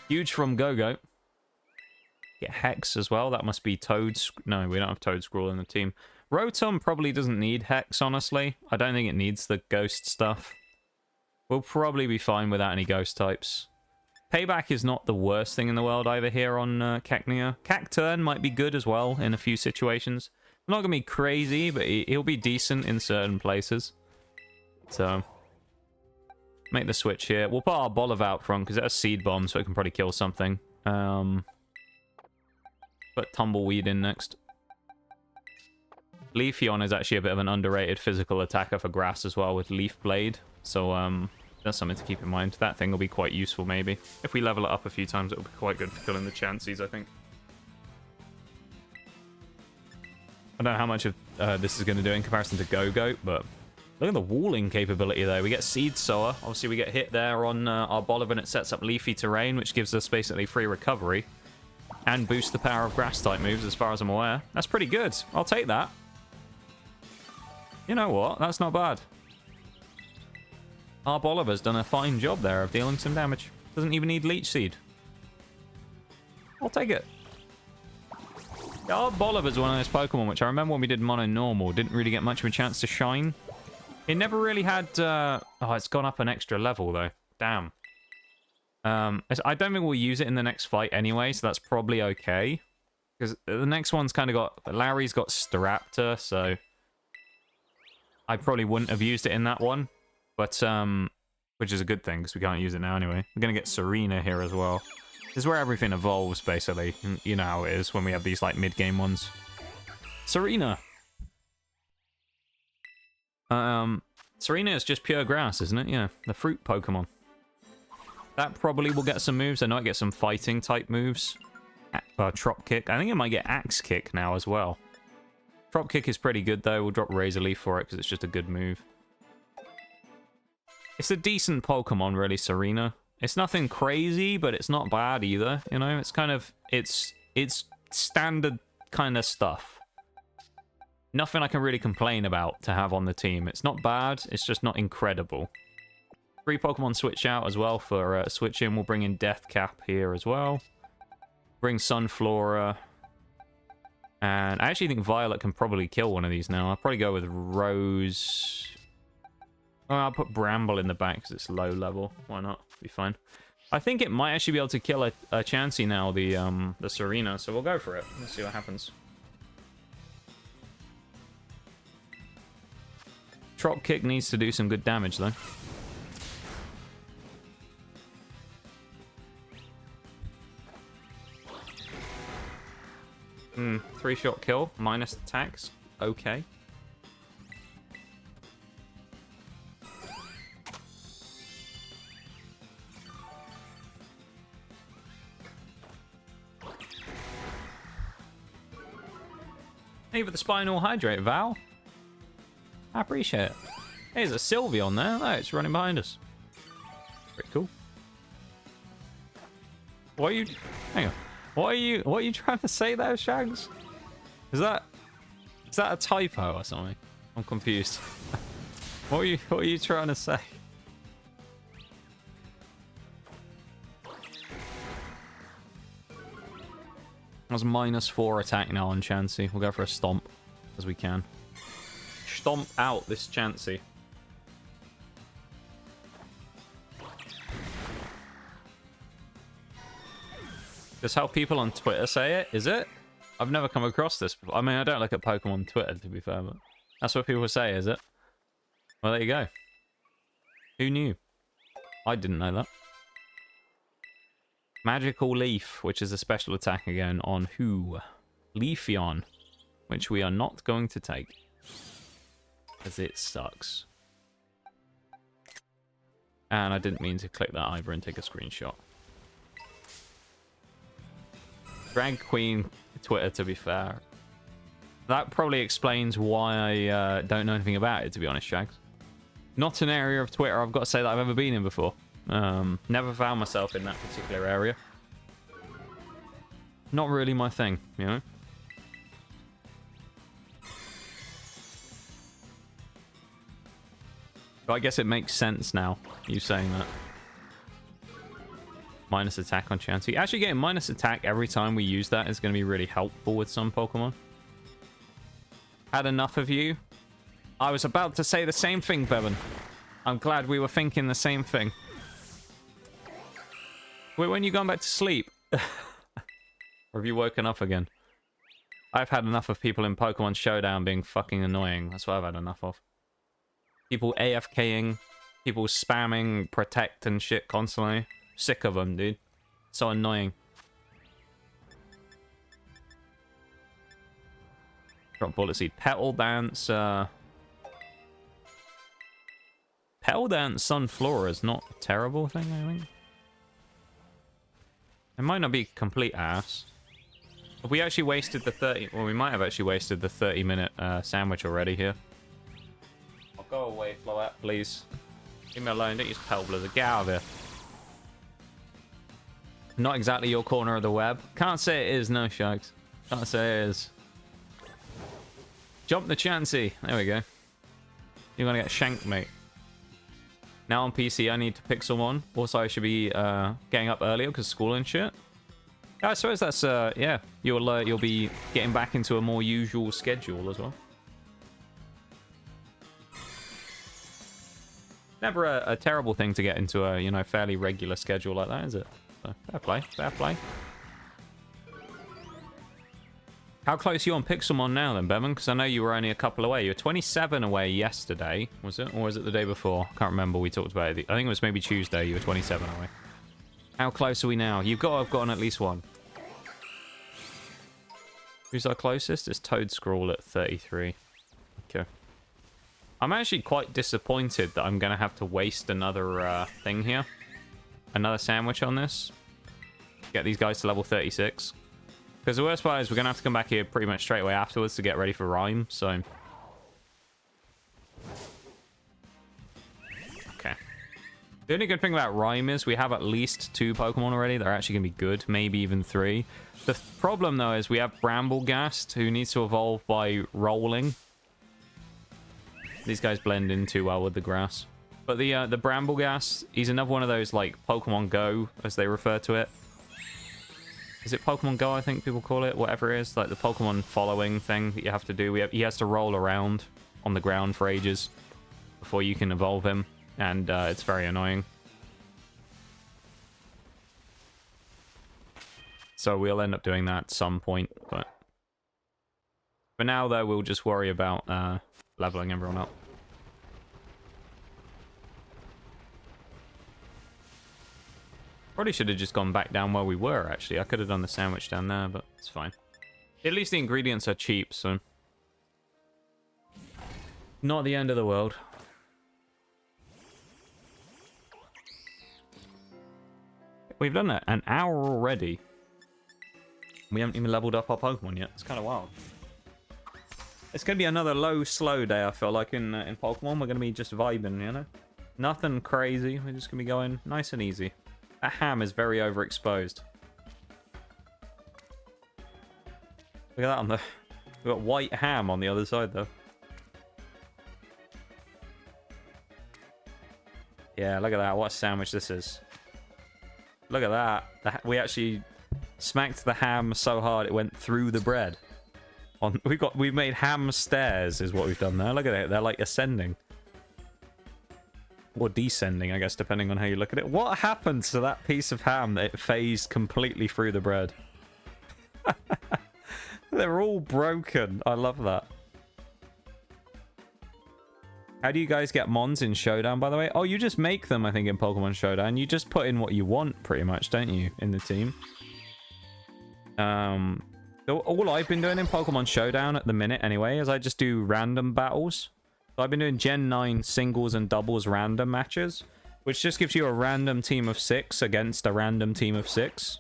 Huge from Go-Go. Get Hex as well. That must be Toads. No, we don't have Toedscool in the team. Rotom probably doesn't need Hex, honestly. I don't think it needs the Ghost stuff. We'll probably be fine without any Ghost types. Payback is not the worst thing in the world either here on Cacnea. Cacturn might be good as well in a few situations. Not going to be crazy, but he'll be decent in certain places. So, make the switch here. We'll put our Bolivar out front because it has Seed Bomb, so it can probably kill something. Put Tumbleweed in next. Leafeon is actually a bit of an underrated physical attacker for grass as well with Leaf Blade. So, that's something to keep in mind. That thing will be quite useful, maybe. If we level it up a few times, it'll be quite good for killing the Chanseys, I think. I don't know how much of this is going to do in comparison to Go-Goat, but look at the walling capability there. We get Seed Sower. Obviously, we get hit there on our Bolivar, and it sets up Leafy Terrain, which gives us basically free recovery. And boosts the power of Grass-type moves, as far as I'm aware. That's pretty good. I'll take that. You know what? That's not bad. Our Bolivar's done a fine job there of dealing some damage. Doesn't even need Leech Seed. I'll take it. Yeah, our Bolivar's one of those Pokemon which I remember when we did Mono Normal, didn't really get much of a chance to shine. It never really had... oh, it's gone up an extra level, though. Damn. I don't think we'll use it in the next fight anyway, so that's probably okay. Because the next one's kind of got... Larry's got Staraptor, so... I probably wouldn't have used it in that one. But, which is a good thing, because we can't use it now anyway. We're going to get Serena here as well. This is where everything evolves, basically. You know how it is when we have these, like, mid-game ones. Serena! Serena is just pure grass, isn't it? Yeah, the fruit Pokemon. That probably will get some moves. I know it gets some fighting-type moves. Trop Kick. I think it might get Axe Kick now as well. Trop Kick is pretty good, though. We'll drop Razor Leaf for it, because it's just a good move. It's a decent Pokemon, really, Serena. It's nothing crazy, but it's not bad either, you know? It's kind of... It's standard kind of stuff. Nothing I can really complain about to have on the team. It's not bad, it's just not incredible. 3 Pokemon switch out as well for switch in. We'll bring in Death Cap here as well. Bring Sunflora. And I actually think Violet can probably kill one of these now. I'll probably go with Rose... Oh, I'll put Bramble in the back because it's low level. Why not? Be fine. I think it might actually be able to kill a Chansey now, the Serena, so we'll go for it. Let's see what happens. Trop Kick needs to do some good damage, though. Hmm, 3-shot kill, minus attacks. Okay. Hey, for the Spinal Hydrate, Val. I appreciate it. Hey, there's a Sylveon there. Oh, it's running behind us. Pretty cool. What are you... Hang on. What are you trying to say there, Shags? Is that a typo or something? I'm confused. What are you trying to say? That's -4 attack now on Chansey. We'll go for a Stomp as we can. Stomp out this Chansey. That's how people on Twitter say it, is it? I've never come across this before. I mean, I don't look at Pokemon Twitter, to be fair, but that's what people say, is it? Well, there you go. Who knew? I didn't know that. Magical Leaf, which is a special attack again on who? Leafeon, which we are not going to take. Because it sucks. And I didn't mean to click that either and take a screenshot. Drag Queen Twitter, to be fair. That probably explains why I don't know anything about it, to be honest, Shags. Not an area of Twitter, I've got to say, that I've ever been in before. Never found myself in that particular area. Not really my thing, you know? But I guess it makes sense now, you saying that. Minus attack on Chansey. Actually, getting minus attack every time we use that is going to be really helpful with some Pokemon. Had enough of you? I was about to say the same thing, Bevan. I'm glad we were thinking the same thing. Wait, when you gone back to sleep? Or have you woken up again? I've had enough of people in Pokemon Showdown being fucking annoying. That's what I've had enough of. People AFKing, people spamming protect and shit constantly. Sick of them, dude. So annoying. Drop Bullet Seed. Petal Dance, Petal Dance Sunflora is not a terrible thing, I think. It might not be complete ass. Have we actually wasted the 30... Well, we might have actually wasted the 30-minute sandwich already here. I'll go away, Floette, please. Leave me alone. Don't use Petal Blizzard. Get out of here. Not exactly your corner of the web. Can't say it is, no, Shags. Can't say it is. Jump the Chansey. There we go. You're going to get shanked, mate. Now on PC, I need to pick someone. Also, I should be getting up earlier because school and shit. I suppose that's, yeah. You'll be getting back into a more usual schedule as well. Never a terrible thing to get into a, you know, fairly regular schedule like that, is it? So, fair play, fair play. How close are you on Pixelmon now then, Bevan? Because I know you were only a couple away. You were 27 away yesterday, was it? Or was it the day before? I can't remember. We talked about it. I think it was maybe Tuesday. You were 27 away. How close are we now? You've got to have gotten at least one. Who's our closest? It's Toedscool at 33. Okay. I'm actually quite disappointed that I'm going to have to waste another thing here. Another sandwich on this. Get these guys to level 36. Because the worst part is we're going to have to come back here pretty much straight away afterwards to get ready for Rhyme, so... Okay. The only good thing about Rhyme is we have at least 2 Pokemon already. They're actually going to be good, maybe even 3. The problem, though, is we have Bramblegast, who needs to evolve by rolling. These guys blend in too well with the grass. But the Bramblegast, he's another one of those, like, Pokemon Go, as they refer to it. Is it Pokemon Go, I think people call it? Whatever it is. Like the Pokemon following thing that you have to do. He has to roll around on the ground for ages before you can evolve him. And it's very annoying. So we'll end up doing that at some point. But for now, though, we'll just worry about leveling everyone up. Probably should have just gone back down where we were, actually. I could have done the sandwich down there, but it's fine. At least the ingredients are cheap, so... Not the end of the world. We've done that an hour already. We haven't even leveled up our Pokemon yet. It's kind of wild. It's going to be another low, slow day, I feel like, in Pokemon. We're going to be just vibing, you know? Nothing crazy. We're just going to be going nice and easy. That ham is very overexposed. Look at that on the... We've got white ham on the other side, though. Yeah, look at that. What a sandwich this is. Look at that. We actually smacked the ham so hard it went through the bread. We've made ham stairs, is what we've done there. Look at it. They're like ascending. Or descending, I guess, depending on how you look at it. What happened to that piece of ham that it phased completely through the bread? They're all broken. I love that. How do you guys get mons in Showdown, by the way? Oh, you just make them, I think, in Pokemon Showdown. You just put in what you want, pretty much, don't you, in the team? All I've been doing in Pokemon Showdown at the minute, anyway, is I just do random battles. So I've been doing Gen 9 singles and doubles random matches, which just gives you a random team of 6 against a random team of 6.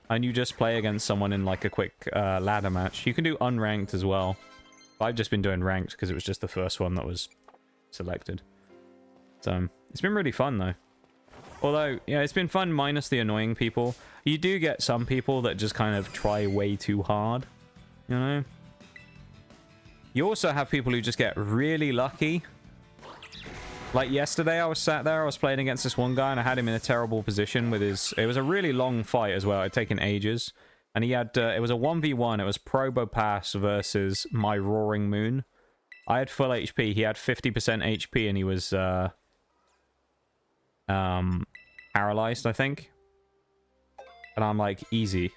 And you just play against someone in, like, a quick ladder match. You can do unranked as well. I've just been doing ranked because it was just the first one that was selected. So it's been really fun, though. Although, yeah, it's been fun minus the annoying people. You do get some people that just kind of try way too hard, you know? You also have people who just get really lucky. Like yesterday, I was sat there, I was playing against this one guy, and I had him in a terrible position with his... It was a really long fight as well, it had taken ages. And he had... it was a 1v1, it was Probopass versus my Roaring Moon. I had full HP, he had 50% HP, and he was... paralyzed, I think. And I'm like, easy.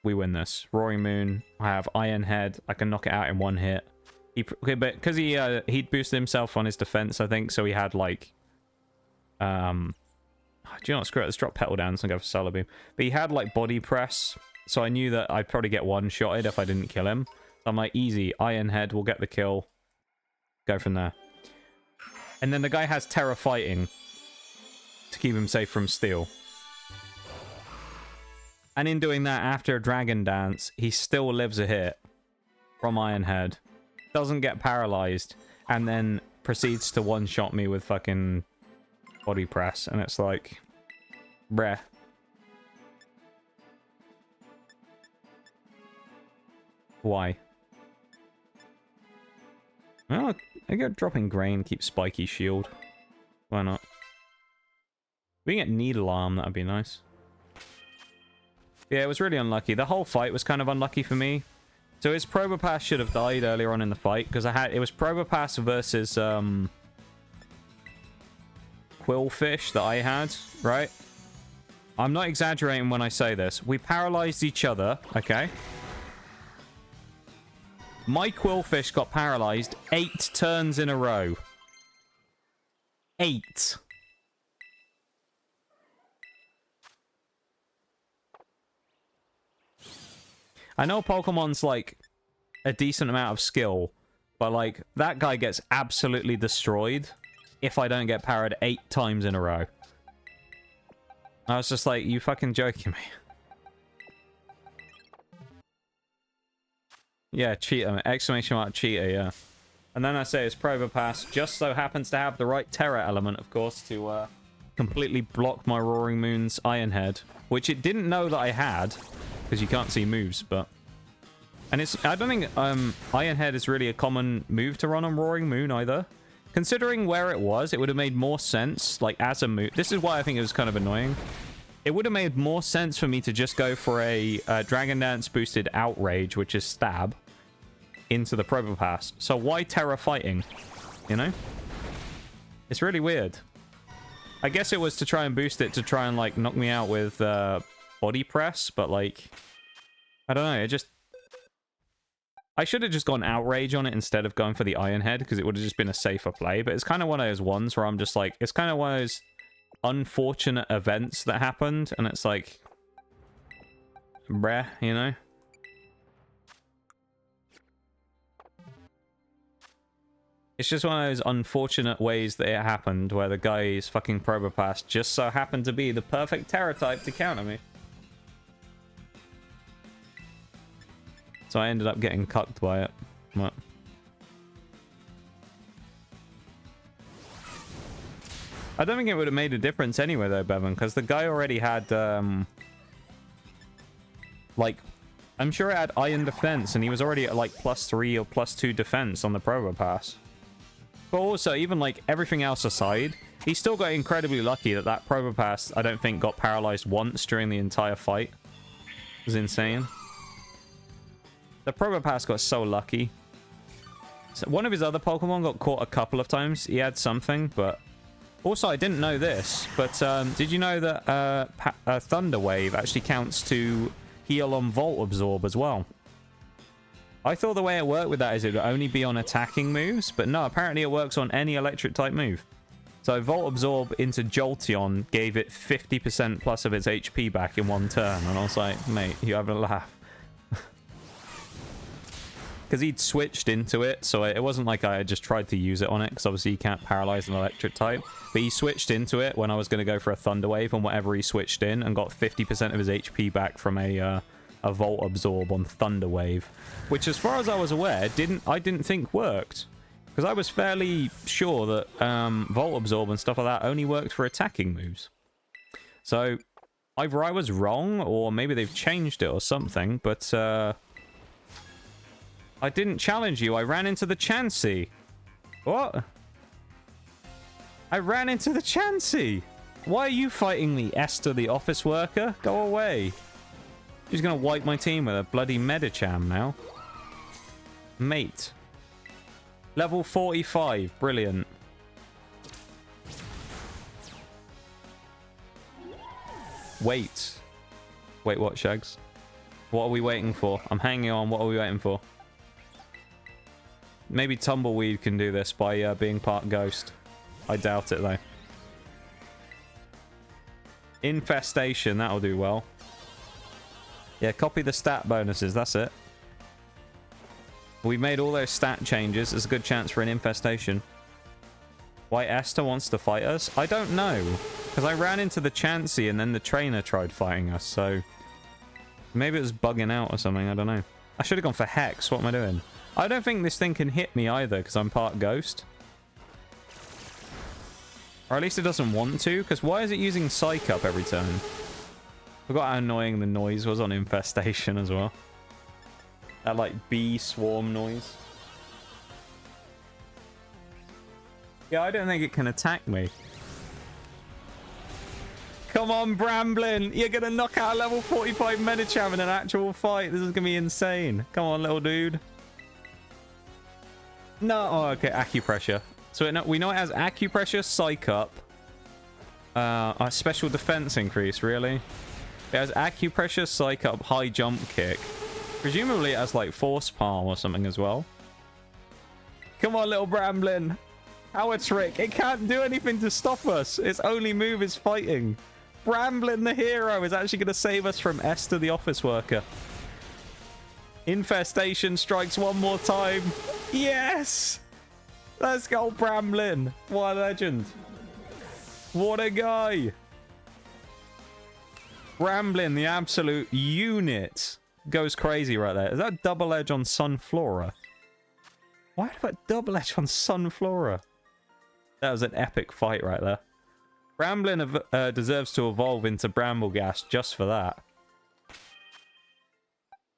We win this. Roaring Moon, I have Iron Head, I can knock it out in one hit. Okay, but because he'd boosted himself on his defense, I think, so he had like do you know what, screw it, let's drop Petal down and go for Solar Beam. But he had like body press, so I knew that I'd probably get one-shotted if I didn't kill him. So I'm like, easy, Iron Head, we'll get the kill. Go from there. And then the guy has Terra Fighting to keep him safe from Steel. And in doing that, after a Dragon Dance, he still lives a hit from Iron Head. Doesn't get paralyzed, and then proceeds to one-shot me with fucking body press, and it's like, bruh. Why? Well, I go dropping grain, keep spiky shield. Why not? We can get Needle Arm, that'd be nice. Yeah, it was really unlucky. The whole fight was kind of unlucky for me. So his Probopass should have died earlier on in the fight, because it was Probopass versus Quillfish that I had, right? I'm not exaggerating when I say this. We paralyzed each other, okay? My Quillfish got paralyzed 8 turns in a row. 8. I know Pokemon's, like, a decent amount of skill, but, like, that guy gets absolutely destroyed if I don't get parried 8 times in a row. I was just like, you fucking joking me. Yeah, cheater. Exclamation mark cheater, yeah. And then I say his Probopass just so happens to have the right Terra element, of course, to completely block my Roaring Moon's Iron Head, which it didn't know that I had. Because you can't see moves, but... And it's... I don't think Iron Head is really a common move to run on Roaring Moon, either. Considering where it was, it would have made more sense, like, as a move... This is why I think it was kind of annoying. It would have made more sense for me to just go for a Dragon Dance boosted Outrage, which is Stab, into the Probopass. So why Terra Fighting? You know? It's really weird. I guess it was to try and boost it to try and, like, knock me out with... body press, but like I don't know, it just I should have just gone Outrage on it instead of going for the Iron Head, because it would have just been a safer play. But it's kind of one of those ones where I'm just like, it's kind of one of those unfortunate events that happened, and it's like, bruh, you know? It's just one of those unfortunate ways that it happened, where the guy's fucking Probopass just so happened to be the perfect Terra type to counter me. So I ended up getting cucked by it. What? I don't think it would have made a difference anyway, though, Bevan, because the guy already had, like, I'm sure it had Iron Defense, and he was already at, like, +3 or +2 defense on the Probopass. But also, even, like, everything else aside, he still got incredibly lucky that that Probopass, I don't think, got paralyzed once during the entire fight. It was insane. The Probopass got so lucky. So one of his other Pokemon got caught a couple of times. He had something, but Also, I didn't know this, but did you know that Thunder Wave actually counts to heal on Volt Absorb as well? I thought the way it worked with that is it would only be on attacking moves, but no, apparently it works on any electric type move. So Volt Absorb into Jolteon gave it 50% plus of its HP back in one turn, and I was like, mate, you having a laugh? Because he'd switched into it, so it wasn't like I had just tried to use it on it, because obviously you can't paralyze an electric type. But he switched into it when I was going to go for a Thunder Wave, and whatever he switched in, and got 50% of his HP back from a Volt Absorb on Thunder Wave. Which, as far as I was aware, I didn't think worked. Because I was fairly sure that Volt Absorb and stuff like that only worked for attacking moves. So, either I was wrong, or maybe they've changed it or something, but I didn't challenge you. I ran into the Chansey. What? I ran into the Chansey. Why are you fighting me, Esther the office worker? Go away. She's going to wipe my team with a bloody Medicham now. Mate. Level 45. Brilliant. Wait. Wait, what, Shags? What are we waiting for? I'm hanging on. What are we waiting for? Maybe Tumbleweed can do this by being part ghost. I doubt it, though. Infestation. That'll do well. Yeah, copy the stat bonuses. That's it. We made all those stat changes. There's a good chance for an infestation. Why Esther wants to fight us? I don't know. Because I ran into the Chansey and then the trainer tried fighting us, so... Maybe it was bugging out or something. I don't know. I should have gone for Hex. What am I doing? I don't think this thing can hit me either because I'm part ghost. Or at least it doesn't want to. Because why is it using Psych Up every turn? Forgot how annoying the noise was on Infestation as well. That, like, bee swarm noise. Yeah, I don't think it can attack me. Come on, Bramblin! You're gonna knock out a level 45 Medicham in an actual fight. This is gonna be insane. Come on, little dude. No. Oh, okay. Acupressure. So we know it has Acupressure, Psych Up. A special defense increase, really? It has Acupressure, Psych Up, High Jump Kick. Presumably it has, like, Force Palm or something as well. Come on, little Bramblin. Power Trick. It can't do anything to stop us. Its only move is fighting. Bramblin, the hero, is actually going to save us from Esther, the office worker. Infestation strikes one more time. Yes! Let's go, Bramblin. What a legend. What a guy. Bramblin, the absolute unit. Goes crazy right there. Is that double edge on Sunflora? Why did I put double edge on Sunflora? That was an epic fight right there. Bramblin deserves to evolve into Brambleghast just for that.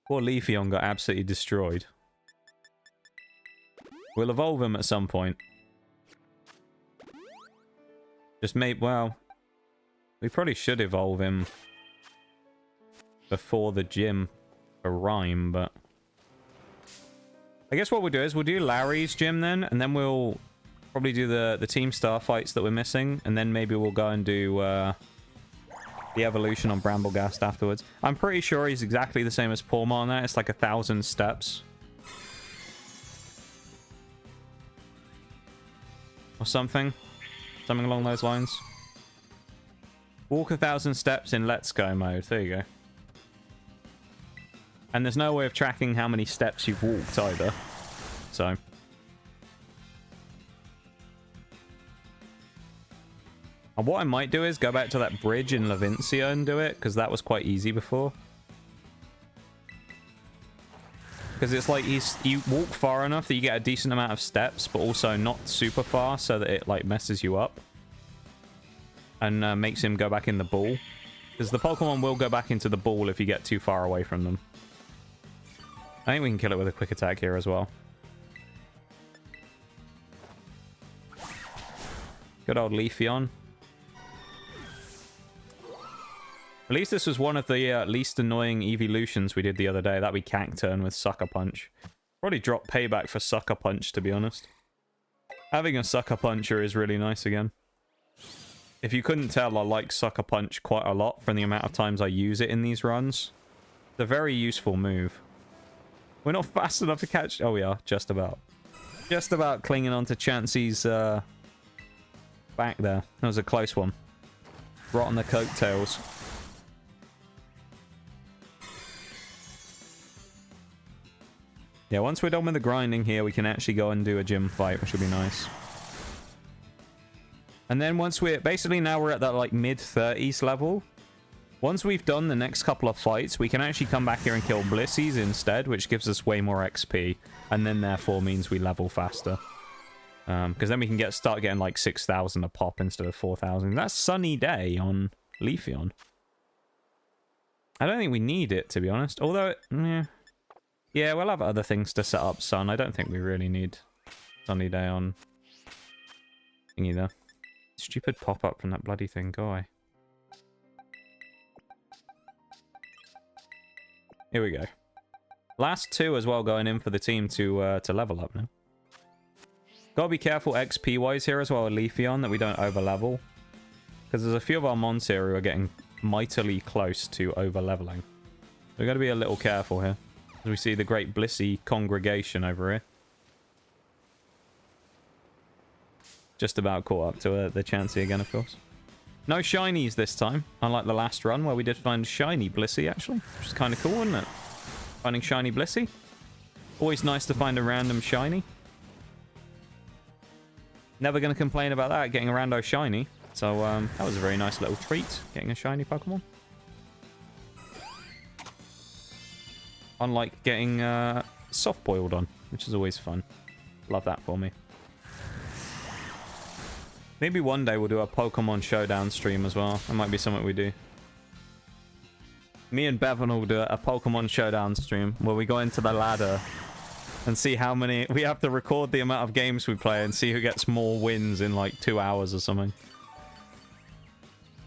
Poor Leafeon got absolutely destroyed. We'll evolve him at some point. Just well, we probably should evolve him before the gym for Rhyme, but I guess what we'll do is we'll do Larry's gym then, and then we'll probably do the Team Star fights that we're missing, and then maybe we'll go and do the evolution on Brambleghast afterwards. I'm pretty sure he's exactly the same as Palma on that. It's like 1,000 steps. Or something. Something along those lines. Walk 1,000 steps in Let's Go mode. There you go. And there's no way of tracking how many steps you've walked either. So. And what I might do is go back to that bridge in Levincia and do it, because that was quite easy before. Because it's like you walk far enough that you get a decent amount of steps, but also not super far, so that it like messes you up. And makes him go back in the ball. Because the Pokemon will go back into the ball if you get too far away from them. I think we can kill it with a quick attack here as well. Good old Leafeon. At least this was one of the least annoying evolutions we did the other day. That'd be Cacturn with Sucker Punch. Probably drop payback for Sucker Punch, to be honest. Having a Sucker Puncher is really nice again. If you couldn't tell, I like Sucker Punch quite a lot from the amount of times I use it in these runs. It's a very useful move. We're not fast enough to catch... Oh, we are. Just about. Just about clinging onto Chansey's back there. That was a close one. Right on the coattails. Yeah, once we're done with the grinding here, we can actually go and do a gym fight, which will be nice. And then once we're... Basically, now we're at that, like, mid-30s level. Once we've done the next couple of fights, we can actually come back here and kill Blissies instead, which gives us way more XP. And then, therefore, means we level faster. Because then we can start getting, like, 6,000 a pop instead of 4,000. That's Sunny Day on Leafeon. I don't think we need it, to be honest. Although, yeah, we'll have other things to set up Sun. I don't think we really need Sunny Day on thingy, though. Stupid pop-up from that bloody thing. Go away. Here we go. Last two as well going in for the team to level up now. Gotta be careful XP-wise here as well with Leafeon that we don't over-level. Because there's a few of our mons here who are getting mightily close to over-leveling. We've got to be a little careful here. As we see the great Blissey congregation over here. Just about caught up to the Chansey again, of course. No shinies this time, unlike the last run where we did find shiny Blissey, actually. Which is kind of cool, isn't it? Finding shiny Blissey. Always nice to find a random shiny. Never going to complain about that, getting a rando shiny. So, that was a very nice little treat, getting a shiny Pokemon. Unlike getting soft-boiled on, which is always fun. Love that for me. Maybe one day we'll do a Pokemon Showdown stream as well. That might be something we do. Me and Bevan will do a Pokemon Showdown stream where we go into the ladder and see how many... We have to record the amount of games we play and see who gets more wins in like 2 hours or something.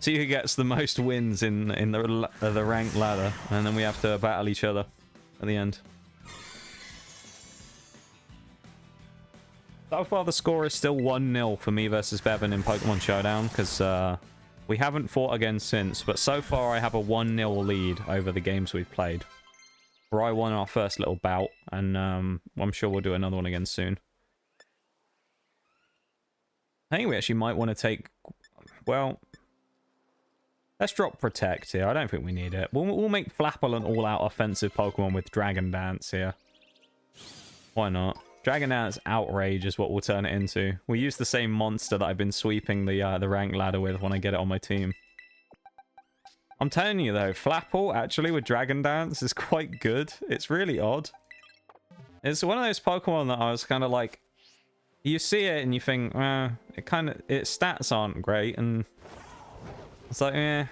See who gets the most wins in the ranked ladder, and then we have to battle each other at the end. So far, the score is still 1-0 for me versus Bevan in Pokemon Showdown, because we haven't fought again since, but so far I have a 1-0 lead over the games we've played. Where I won our first little bout, and I'm sure we'll do another one again soon. I think we actually might want to take... Well... Let's drop Protect here. I don't think we need it. We'll make Flapple an all-out offensive Pokemon with Dragon Dance here. Why not? Dragon Dance Outrage is what we'll turn it into. We'll use the same monster that I've been sweeping the rank ladder with when I get it on my team. I'm telling you though, Flapple actually with Dragon Dance is quite good. It's really odd. It's one of those Pokemon that I was kind of like... You see it and you think, its stats aren't great, and... It's like,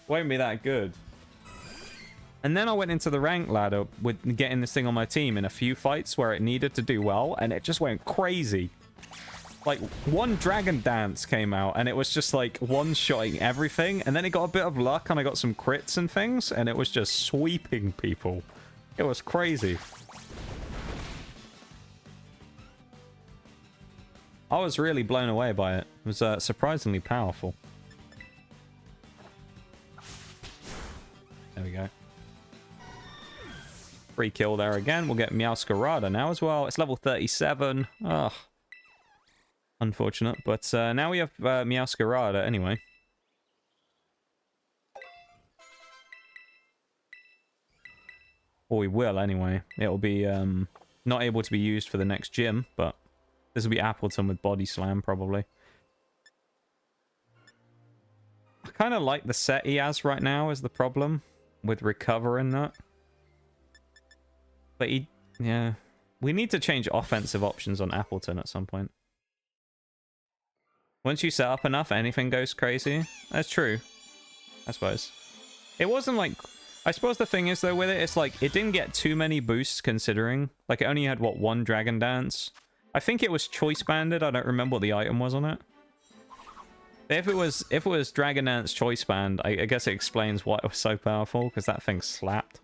won't be that good. And then I went into the rank ladder with getting this thing on my team in a few fights where it needed to do well, and it just went crazy. Like, one Dragon Dance came out, and it was just like one-shotting everything, and then it got a bit of luck, and I got some crits and things, and it was just sweeping people. It was crazy. I was really blown away by it. It was surprisingly powerful. There we go. Free kill there again. We'll get Meowscarada now as well. It's level 37. Ugh. Unfortunate. But now we have Meowscarada anyway. Or we will anyway. It'll be not able to be used for the next gym, but this will be Appleton with Body Slam probably. I kind of like the set he has right now is the problem. With recovering that. But yeah. We need to change offensive options on Appleton at some point. Once you set up enough, anything goes crazy. That's true. I suppose. It wasn't like... I suppose the thing is, though, with it, it's like, it didn't get too many boosts considering. Like, it only had, what, one Dragon Dance? I think it was Choice Banded. I don't remember what the item was on it. If it was Dragon Dance Choice Band, I guess it explains why it was so powerful, because that thing slapped.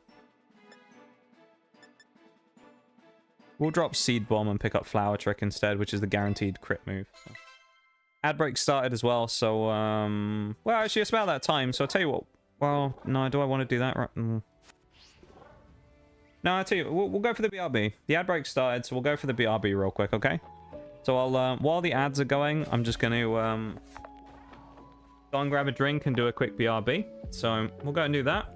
We'll drop Seed Bomb and pick up Flower Trick instead, which is the guaranteed crit move. So. ad break started as well, so well, actually it's about that time, so I'll tell you what. Well, no, do I want to do that? Right. No, I'll tell you, we'll go for the BRB. The ad break started, so we'll go for the BRB real quick, okay? So I'll while the ads are going, I'm just going to go and grab a drink and do a quick BRB. So we'll go and do that.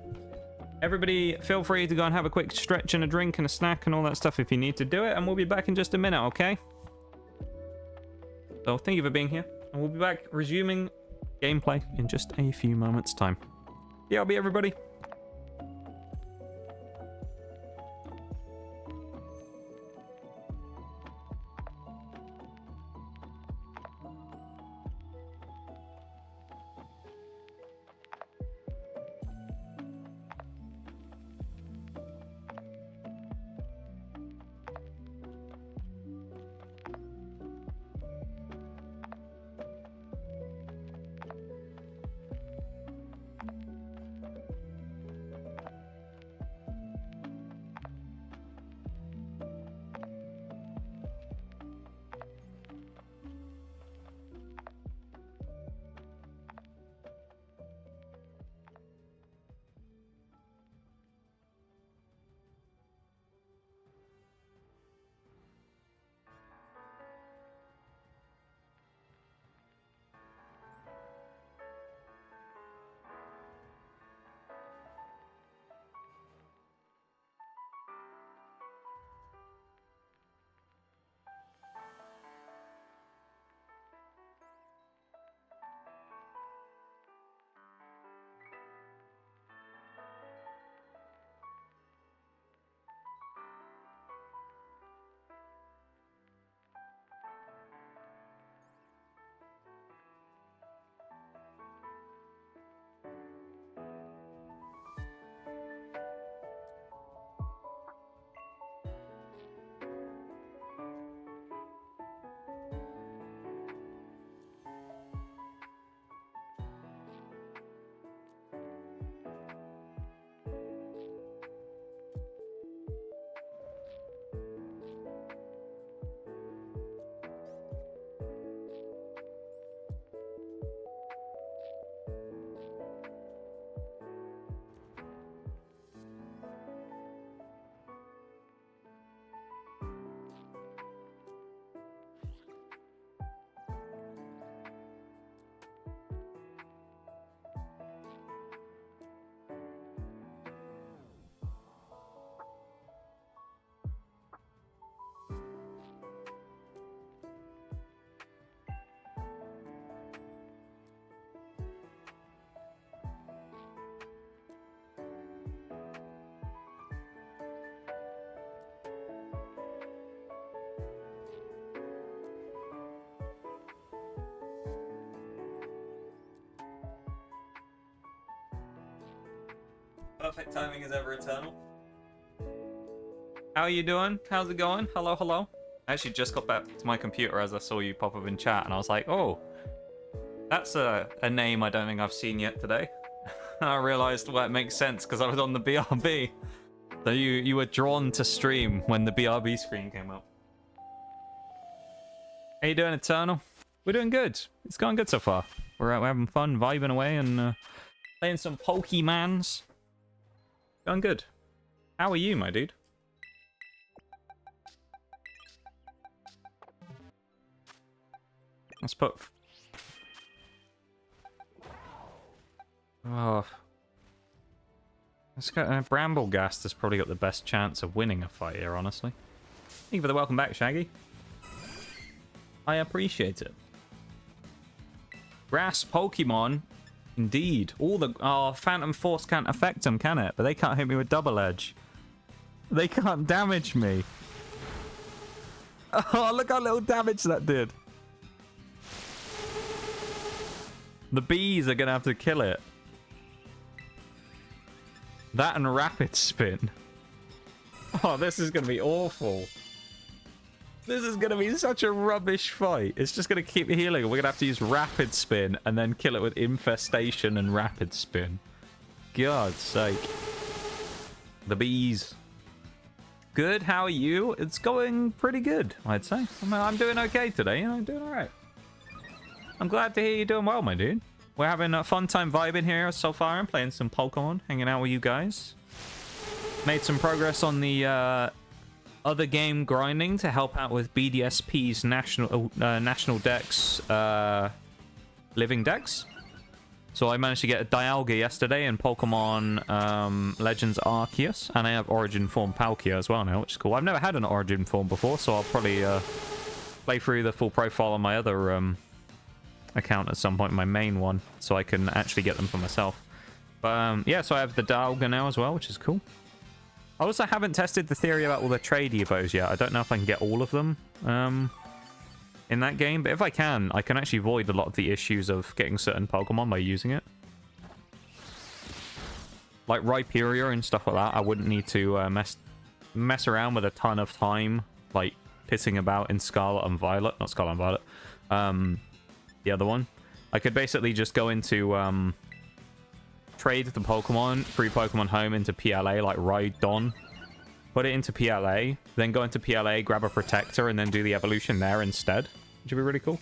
Everybody feel free to go and have a quick stretch and a drink and a snack and all that stuff if you need to do it, and we'll be back in just a minute, okay? So thank you for being here, and we'll be back resuming gameplay in just a few moments' time. BRB, everybody. Perfect timing is ever eternal. How are you doing? How's it going? Hello, hello. I actually just got back to my computer as I saw you pop up in chat, and I was like, oh, that's a name I don't think I've seen yet today. And I realized, well, it makes sense because I was on the BRB. So you were drawn to stream when the BRB screen came up. How you doing, Eternal? We're doing good. It's going good so far. We're having fun, vibing away, and playing some Pokemons. Going good. How are you, my dude? Let's put... Oh. Let's go... Bramblegast has probably got the best chance of winning a fight here, honestly. Thank you for the welcome back, Shaggy. I appreciate it. Grass Pokemon... Indeed. All the... Oh, Phantom Force can't affect them, can it? But they can't hit me with Double Edge. They can't damage me. Oh, look how little damage that did. The bees are going to have to kill it. That and Rapid Spin. Oh, this is going to be awful. This is going to be such a rubbish fight. It's just going to keep healing. We're going to have to use Rapid Spin and then kill it with Infestation and Rapid Spin. God's sake. The bees. Good, how are you? It's going pretty good, I'd say. I'm doing okay today. I'm doing alright. I'm glad to hear you're doing well, my dude. We're having a fun time vibing here so far and playing some Pokemon, hanging out with you guys. Made some progress on the other game grinding to help out with BDSP's national dex, living dex. So I managed to get a Dialga yesterday in Pokemon Legends Arceus, and I have Origin Form Palkia as well now, which is cool. I've never had an Origin Form before, so I'll probably play through the full profile on my other account at some point, my main one, so I can actually get them for myself. But yeah, so I have the Dialga now as well, which is cool. I also haven't tested the theory about all the trade evos yet. I don't know if I can get all of them in that game, but if I can actually avoid a lot of the issues of getting certain Pokemon by using it. Like Rhyperior and stuff like that, I wouldn't need to mess around with a ton of time, like pissing about in Scarlet and Violet. Not Scarlet and Violet. The other one. I could basically just go into trade the Pokemon, free Pokemon home into PLA, like Rhydon. Put it into PLA, then go into PLA, grab a Protector, and then do the evolution there instead. Which would be really cool.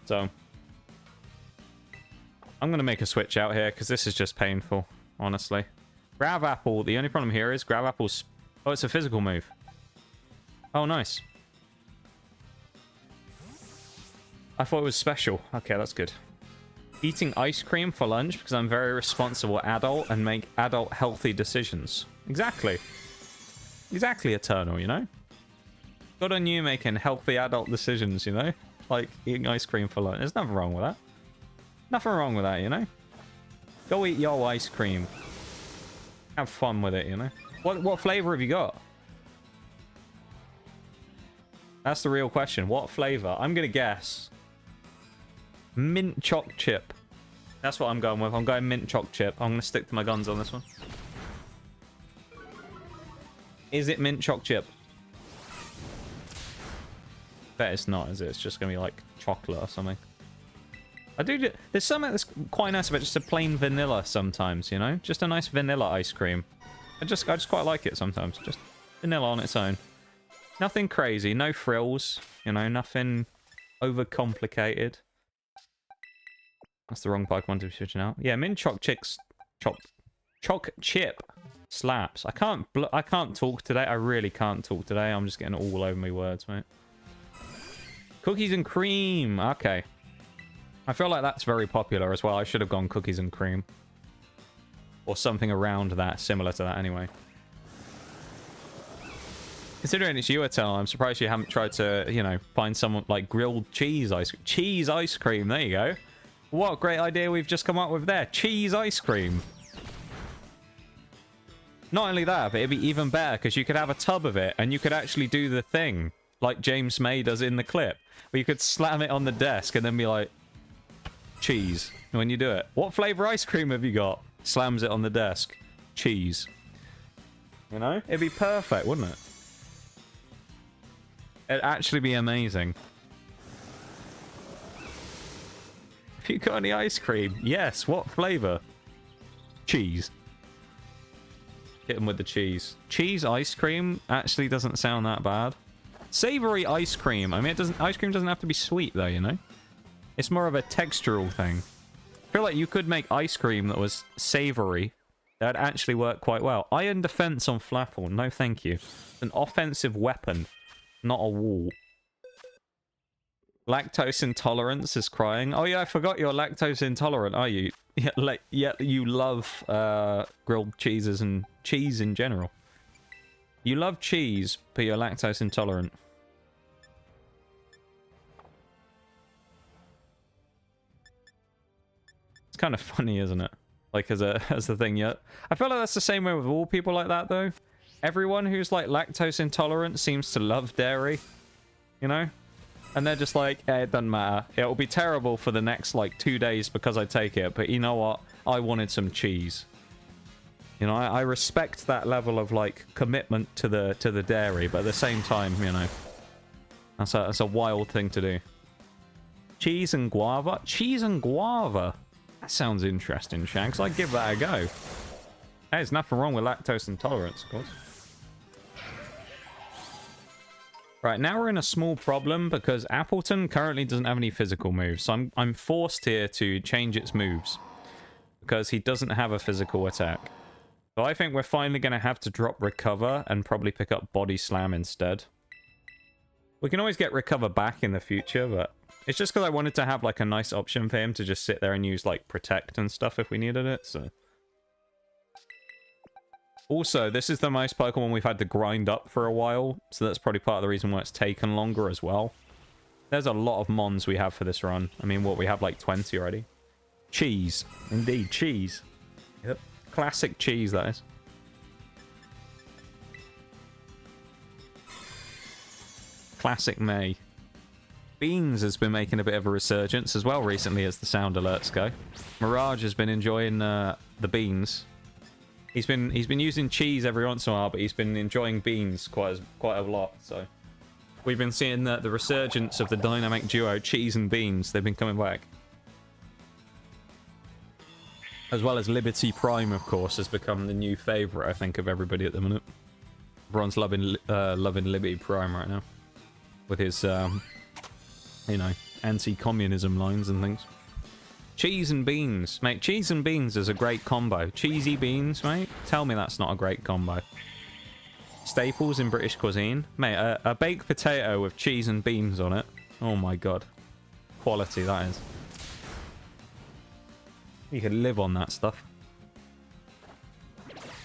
So, I'm going to make a switch out here, because this is just painful, honestly. Grav Apple, the only problem here is Grav Apple's... Oh, it's a physical move. Oh, nice. I thought it was special. Okay, that's good. Eating ice cream for lunch because I'm a very responsible adult and make adult healthy decisions. Exactly. Exactly, Eternal, you know? Good on you making healthy adult decisions, you know? Like eating ice cream for lunch. There's nothing wrong with that. Nothing wrong with that, you know? Go eat your ice cream. Have fun with it, you know? What flavor have you got? That's the real question. What flavor? I'm going to guess. Mint choc chip. That's what I'm going with. I'm going mint choc chip. I'm going to stick to my guns on this one. Is it mint choc chip? Bet it's not, is it? It's just going to be like chocolate or something. There's something that's quite nice about just a plain vanilla sometimes, you know? Just a nice vanilla ice cream. I just quite like it sometimes. Just vanilla on its own. Nothing crazy. No frills. You know, nothing overcomplicated. That's the wrong Pokemon to be switching out. Yeah, mint choc chip slaps. I can't talk today. I really can't talk today. I'm just getting all over my words, mate. Cookies and cream. Okay. I feel like that's very popular as well. I should have gone cookies and cream. Or something around that, similar to that anyway. Considering it's you, Eternal, I'm surprised you haven't tried to, you know, find someone like grilled cheese ice cream. Cheese ice cream, there you go. What a great idea we've just come up with there. Cheese ice cream. Not only that, but it'd be even better because you could have a tub of it and you could actually do the thing like James May does in the clip. Where you could slam it on the desk and then be like, cheese, when you do it. What flavor ice cream have you got? Slams it on the desk. Cheese. You know? It'd be perfect, wouldn't it? It'd actually be amazing. Have you got any ice cream? Yes. What flavor? Cheese. Hit him with the cheese. Cheese ice cream actually doesn't sound that bad. Savory ice cream. I mean, ice cream doesn't have to be sweet, though, you know? It's more of a textural thing. I feel like you could make ice cream that was savory. That'd actually work quite well. Iron defense on Flapple. No, thank you. An offensive weapon. Not a wall. Lactose intolerance is crying. Oh yeah, I forgot you're lactose intolerant, are you? Yeah, you love grilled cheeses and cheese in general. You love cheese, but you're lactose intolerant. It's kind of funny, isn't it? Like as a thing, yeah. I feel like that's the same way with all people like that, though. Everyone who's like lactose intolerant seems to love dairy, you know? And they're just like, it doesn't matter. It'll be terrible for the next like 2 days because I take it, but you know what? I wanted some cheese. You know, I respect that level of like commitment to the dairy, but at the same time, you know, that's a wild thing to do. Cheese and guava? Cheese and guava? That sounds interesting, Shanks. I'd give that a go. Hey, there's nothing wrong with lactose intolerance, of course. Right, now we're in a small problem because Appleton currently doesn't have any physical moves. So I'm forced here to change its moves because he doesn't have a physical attack. So I think we're finally going to have to drop Recover and probably pick up Body Slam instead. We can always get Recover back in the future, but it's just because I wanted to have like a nice option for him to just sit there and use like Protect and stuff if we needed it, so... Also, this is the most Pokemon we've had to grind up for a while, so that's probably part of the reason why it's taken longer as well. There's a lot of Mons we have for this run. I mean, what, we have like 20 already? Cheese. Indeed, cheese. Yep. Classic cheese, that is. Classic May. Beans has been making a bit of a resurgence as well recently as the sound alerts go. Mirage has been enjoying the beans. He's been using cheese every once in a while, but he's been enjoying beans quite a lot. So we've been seeing the resurgence of the dynamic duo cheese and beans. They've been coming back, as well as Liberty Prime, of course, has become the new favorite, I think, of everybody at the minute. Everyone's loving Liberty Prime right now with his you know, anti-communism lines and things. Cheese and beans. Mate, cheese and beans is a great combo. Cheesy beans, mate? Tell me that's not a great combo. Staples in British cuisine. Mate, a baked potato with cheese and beans on it. Oh my god. Quality, that is. You could live on that stuff.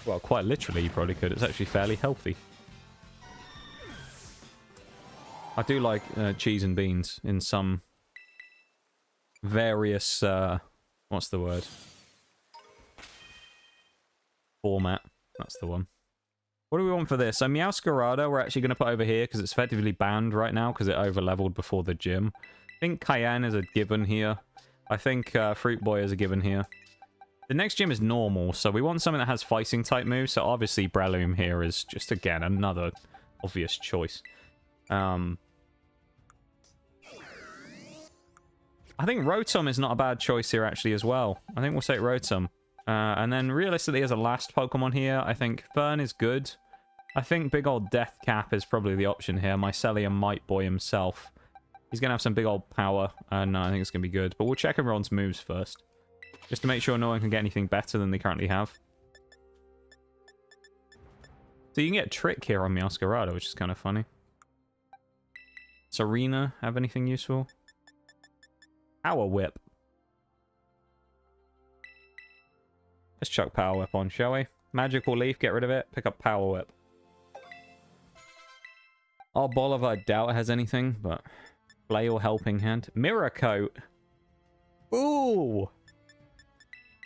Well, quite literally you probably could. It's actually fairly healthy. I do like cheese and beans in some... various what's the word, format. That's the one. What do we want for this? So Meowscarada we're actually going to put over here because it's effectively banned right now because it over leveled before the gym. I think Cayenne is a given here. I think Fruit Boy is a given here. The next gym is normal, so we want something that has fighting type moves. So obviously Breloom here is just, again, another obvious choice. I think Rotom is not a bad choice here, actually, as well. I think we'll take Rotom. And then, realistically, as a last Pokemon here, I think Fern is good. I think big old Death Cap is probably the option here. Mycelium Might Boy himself. He's going to have some big old power, and I think it's going to be good. But we'll check everyone's moves first, just to make sure no one can get anything better than they currently have. So you can get a Trick here on Meowscarada, which is kind of funny. Serena have anything useful? Power Whip. Let's chuck Power Whip on, shall we? Magical Leaf, get rid of it. Pick up Power Whip. Oh, Bolivar, I doubt it has anything, but... Flail Helping Hand. Mirror Coat. Ooh!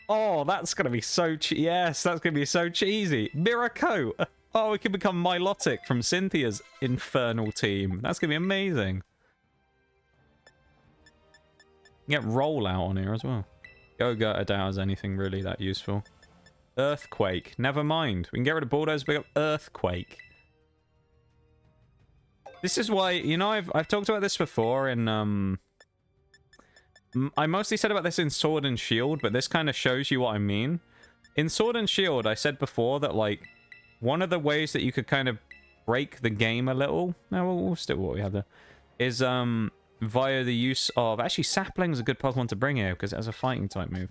Oh, that's going to be so... Yes, that's going to be so cheesy. Mirror Coat! Oh, we can become Milotic from Cynthia's Infernal team. That's going to be amazing. Get Rollout on here as well. Go-Gurt, I doubt has anything really that useful. Earthquake. Never mind. We can get rid of Bulldoze, pick up Earthquake. This is why, you know, I've talked about this before in, I mostly said about this in Sword and Shield, but this kind of shows you what I mean. In Sword and Shield, I said before that, like, one of the ways that you could kind of break the game a little... No, we'll stick with what we have there. Is, via the use of... Actually, Sapling's a good Pokemon to bring here, because it has a fighting type move.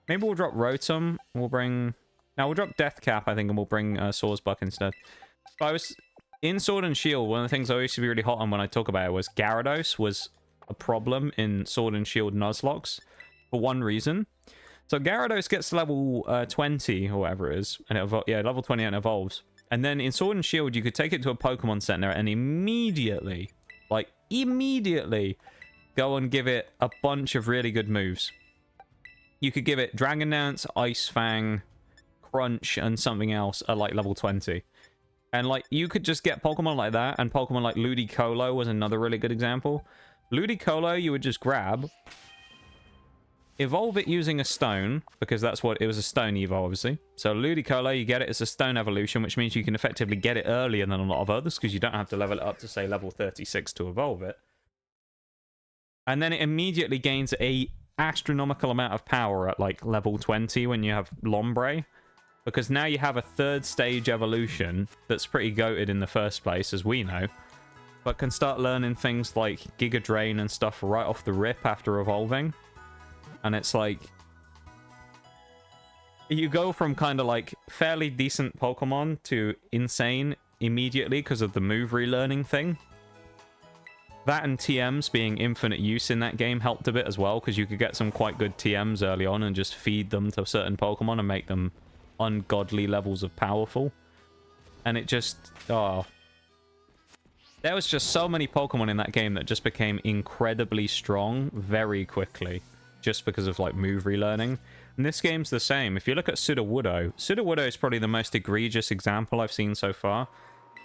Maybe we'll drop Rotom. We'll bring... Now, we'll drop Death Cap, I think, and we'll bring Sawsbuck instead. But I was... In Sword and Shield, one of the things I used to be really hot on when I talk about it was Gyarados was a problem in Sword and Shield Nuzlocks for one reason. So Gyarados gets to level 20, or whatever it is, and it level 20 and evolves. And then in Sword and Shield, you could take it to a Pokemon Center and immediately, like, immediately go and give it a bunch of really good moves. You could give it Dragon Dance, Ice Fang, Crunch, and something else at, like, level 20. And, like, you could just get Pokemon like that, and Pokemon like Ludicolo was another really good example. Ludicolo, you would just grab, evolve it using a stone, because that's what it was, a stone evo, obviously. So Ludicolo, you get it as a stone evolution, which means you can effectively get it earlier than a lot of others, because you don't have to level it up to, say, level 36 to evolve it. And then it immediately gains a astronomical amount of power at, like, level 20 when you have Lombre. Because now you have a third stage evolution that's pretty goated in the first place, as we know. but can start learning things like Giga Drain and stuff right off the rip after evolving. And it's like, you go from kind of like fairly decent Pokemon to insane immediately because of the move relearning thing. That and TMs being infinite use in that game helped a bit as well, because you could get some quite good TMs early on and just feed them to certain Pokemon and make them ungodly levels of powerful. And it just... oh. There was just so many Pokemon in that game that just became incredibly strong very quickly, just because of like move relearning. And this game's the same. If you look at Sudowoodo is probably the most egregious example I've seen so far.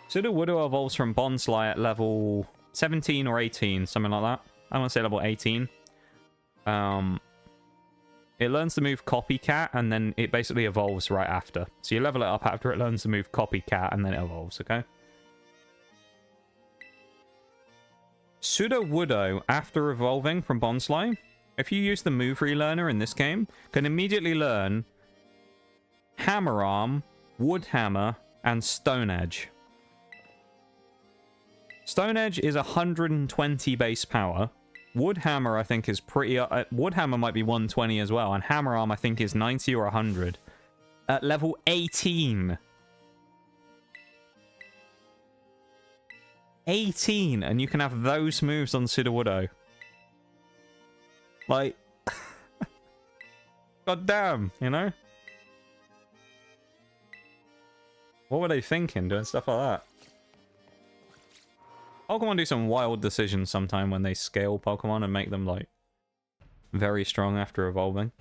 Sudowoodo evolves from Bonsly at level 17 or 18, something like that. I want to say level 18. It learns the move Copycat, and then it basically evolves right after. So you level it up after it learns the move Copycat, and then it evolves, okay? Sudowoodo, after evolving from Bonsly, if you use the move relearner in this game, can immediately learn Hammer Arm, Wood Hammer, and Stone Edge. Stone Edge is 120 base power. Wood Hammer, I think, is pretty... Wood Hammer might be 120 as well. And Hammer Arm, I think, is 90 or 100. At level 18. 18! And you can have those moves on Sudowoodo. Like... God damn, you know? What were they thinking, doing stuff like that? Pokemon do some wild decisions sometime when they scale Pokemon and make them, like, very strong after evolving.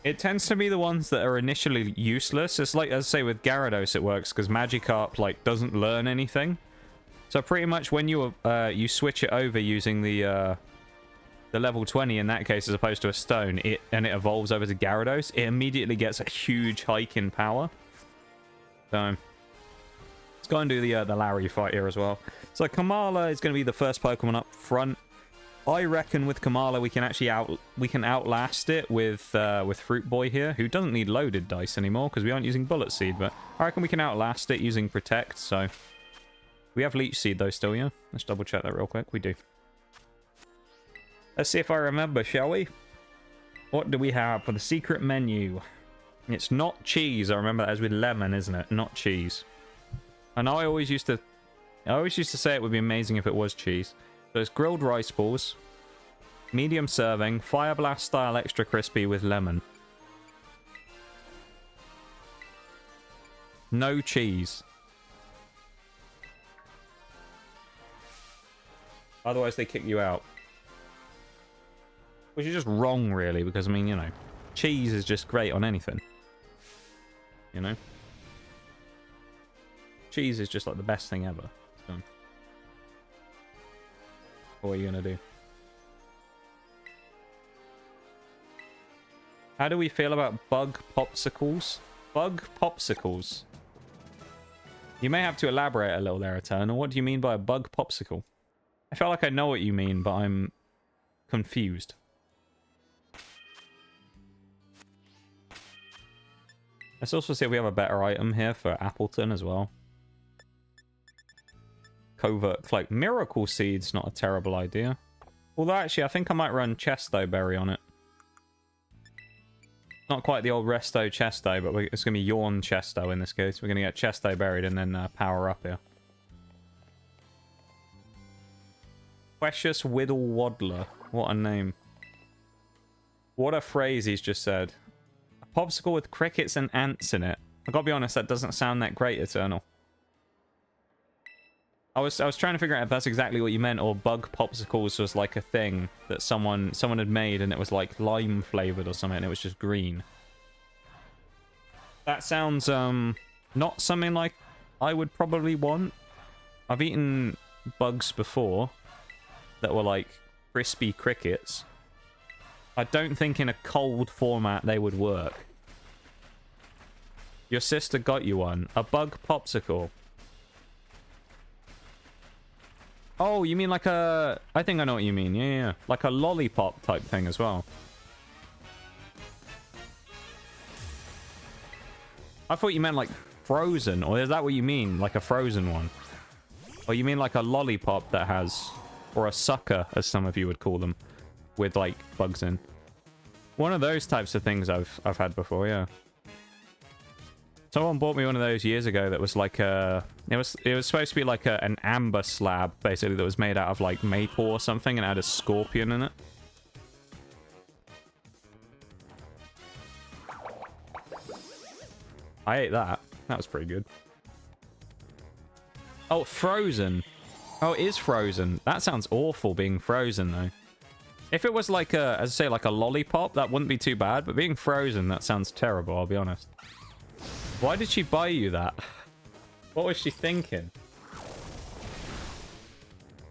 It tends to be the ones that are initially useless. It's like, as I say, with Gyarados it works, because Magikarp, like, doesn't learn anything. So pretty much when you switch it over using the level 20, in that case, as opposed to a stone, and it evolves over to Gyarados, it immediately gets a huge hike in power. So... let's go and do the Larry fight here as well. So Kamala is going to be the first Pokemon up front. I reckon with Kamala we can actually outlast it with Fruit Boy here, who doesn't need loaded dice anymore because we aren't using Bullet Seed. But I reckon we can outlast it using Protect. So we have Leech Seed though still, yeah. Let's double check that real quick. We do. Let's see if I remember, shall we? What do we have for the secret menu? It's not cheese. I remember that as with lemon, isn't it? Not cheese. I know I always used to say it would be amazing if it was cheese. So it's grilled rice balls, medium serving, Fire Blast style extra crispy with lemon. No cheese. Otherwise they kick you out. Which is just wrong, really, because, I mean, you know, cheese is just great on anything. You know? Cheese is just like the best thing ever. So, what are you gonna do? How do we feel about bug popsicles? Bug popsicles. You may have to elaborate a little there, Eternal. What do you mean by a bug popsicle? I feel like I know what you mean, but I'm confused. Let's also see if we have a better item here for Appleton as well. Covert like Miracle Seed's not a terrible idea. Although actually I think I might run Chesto Berry on it. Not quite the old Resto Chesto, but it's going to be Yawn Chesto in this case. We're going to get Chesto buried and then power up here. Precious Whittle Waddler. What a name. What a phrase he's just said. A popsicle with crickets and ants in it. I gotta be honest, that doesn't sound that great, Eternal. I was trying to figure out if that's exactly what you meant, or bug popsicles was like a thing that someone had made and it was like lime flavored or something and it was just green. That sounds not something like I would probably want. I've eaten bugs before that were like crispy crickets. I don't think in a cold format they would work. Your sister got you one. A bug popsicle. Oh, you mean like a... I think I know what you mean. Yeah. Like a lollipop type thing as well. I thought you meant like frozen. Or is that what you mean? Like a frozen one? Oh, you mean like a lollipop that has... Or a sucker, as some of you would call them. With, like, bugs in. One of those types of things I've had before, yeah. Someone bought me one of those years ago that was like a... It was supposed to be like an amber slab, basically, that was made out of, like, maple or something, and it had a scorpion in it. I ate that. That was pretty good. Oh, frozen. Oh, it is frozen. That sounds awful, being frozen, though. If it was like a, as I say, like a lollipop, that wouldn't be too bad. But being frozen, that sounds terrible, I'll be honest. Why did she buy you that? What was she thinking?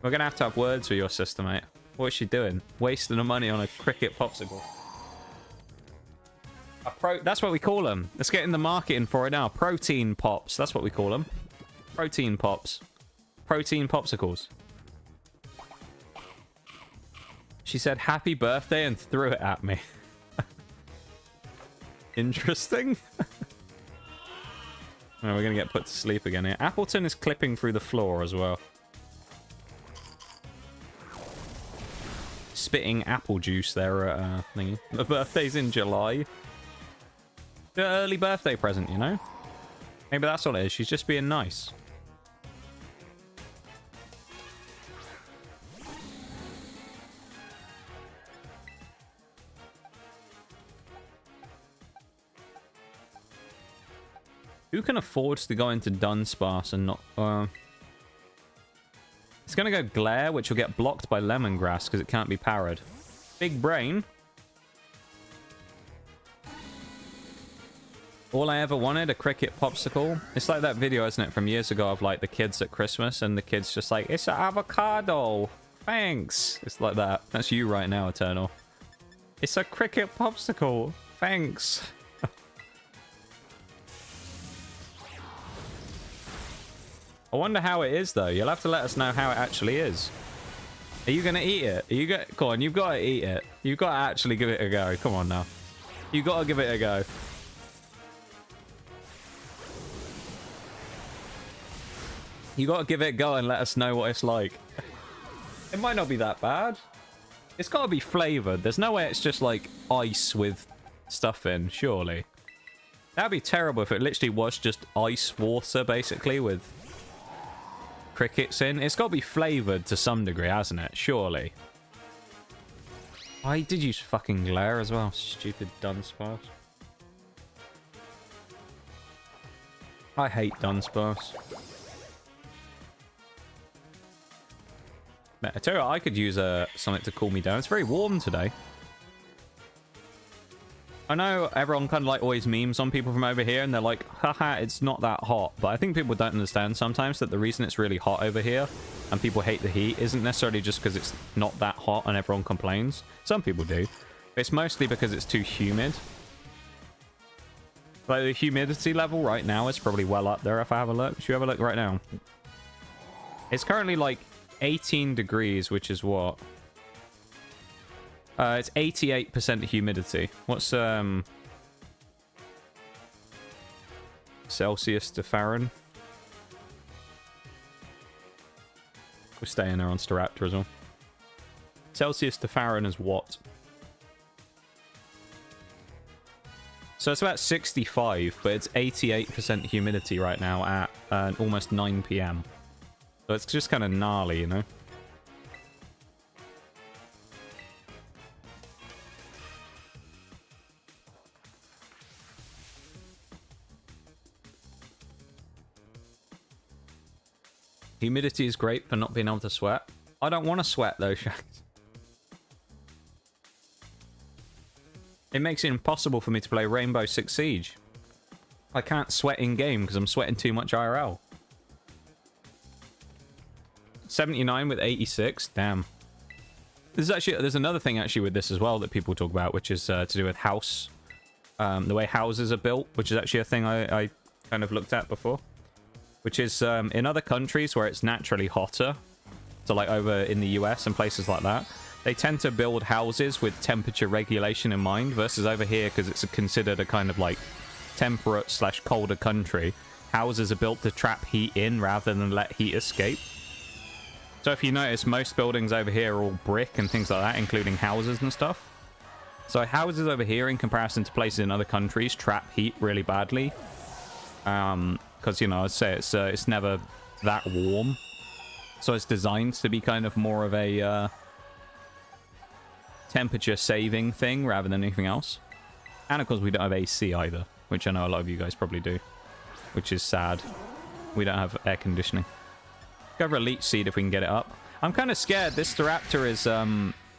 We're going to have words with your sister, mate. What is she doing? Wasting her money on a cricket popsicle. That's what we call them. Let's get in the marketing for it now. Protein pops. That's what we call them. Protein pops. Protein popsicles. She said happy birthday and threw it at me. Interesting. Oh, we're going to get put to sleep again here. Appleton is clipping through the floor as well. Spitting apple juice there at thingy. The birthday's in July. The early birthday present, you know? Maybe that's all it is. She's just being nice. Who can afford to go into Dunsparce and not... It's going to go Glare, which will get blocked by Lemongrass because it can't be parried. Big brain. All I ever wanted, a cricket popsicle. It's like that video, isn't it, from years ago of like the kids at Christmas and the kids just like, it's an avocado. Thanks. It's like that. That's you right now, Eternal. It's a cricket popsicle. Thanks. I wonder how it is, though. You'll have to let us know how it actually is. Are you going to eat it? Are you go Come on, you've got to eat it. You've got to actually give it a go. Come on now. You've got to give it a go. You got to give it a go and let us know what it's like. It might not be that bad. It's got to be flavored. There's no way it's just like ice with stuff in, surely. That'd be terrible if it literally was just ice water, basically, with crickets in. It's got to be flavored to some degree, hasn't it? Surely. Why did you fucking glare as well? Stupid Dunsparce. I hate Dunsparce. I tell you what, I could use something to cool me down. It's very warm today. I know everyone kind of like always memes on people from over here and they're like, haha, it's not that hot. But I think people don't understand sometimes that the reason it's really hot over here and people hate the heat isn't necessarily just because it's not that hot and everyone complains. Some people do. It's mostly because it's too humid. Like the humidity level right now is probably well up there if I have a look. Should you have a look right now? It's currently like 18 degrees, which is what? It's 88% humidity. What's Celsius to Fahrenheit? We're staying there on Staraptor as well. Celsius to Fahrenheit is what? So it's about 65, but it's 88% humidity right now at almost 9 PM. So it's just kind of gnarly, you know? Humidity is great for not being able to sweat. I don't want to sweat though, Shax. It makes it impossible for me to play Rainbow Six Siege. I can't sweat in game because I'm sweating too much IRL. 79 with 86. Damn. There's another thing actually with this as well that people talk about, which is to do with house. The way houses are built, which is actually a thing I kind of looked at before. Which is in other countries where it's naturally hotter, so like over in the US and places like that, they tend to build houses with temperature regulation in mind, versus over here, because it's considered a kind of like temperate / colder country, houses are built to trap heat in rather than let heat escape. So if you notice, most buildings over here are all brick and things like that, including houses and stuff. So houses over here, in comparison to places in other countries, trap heat really badly. Because, you know, I'd say it's never that warm. So it's designed to be kind of more of a temperature-saving thing rather than anything else. And, of course, we don't have AC either, which I know a lot of you guys probably do, which is sad. We don't have air conditioning. Go for a leech seed if we can get it up. I'm kind of scared. This Staraptor is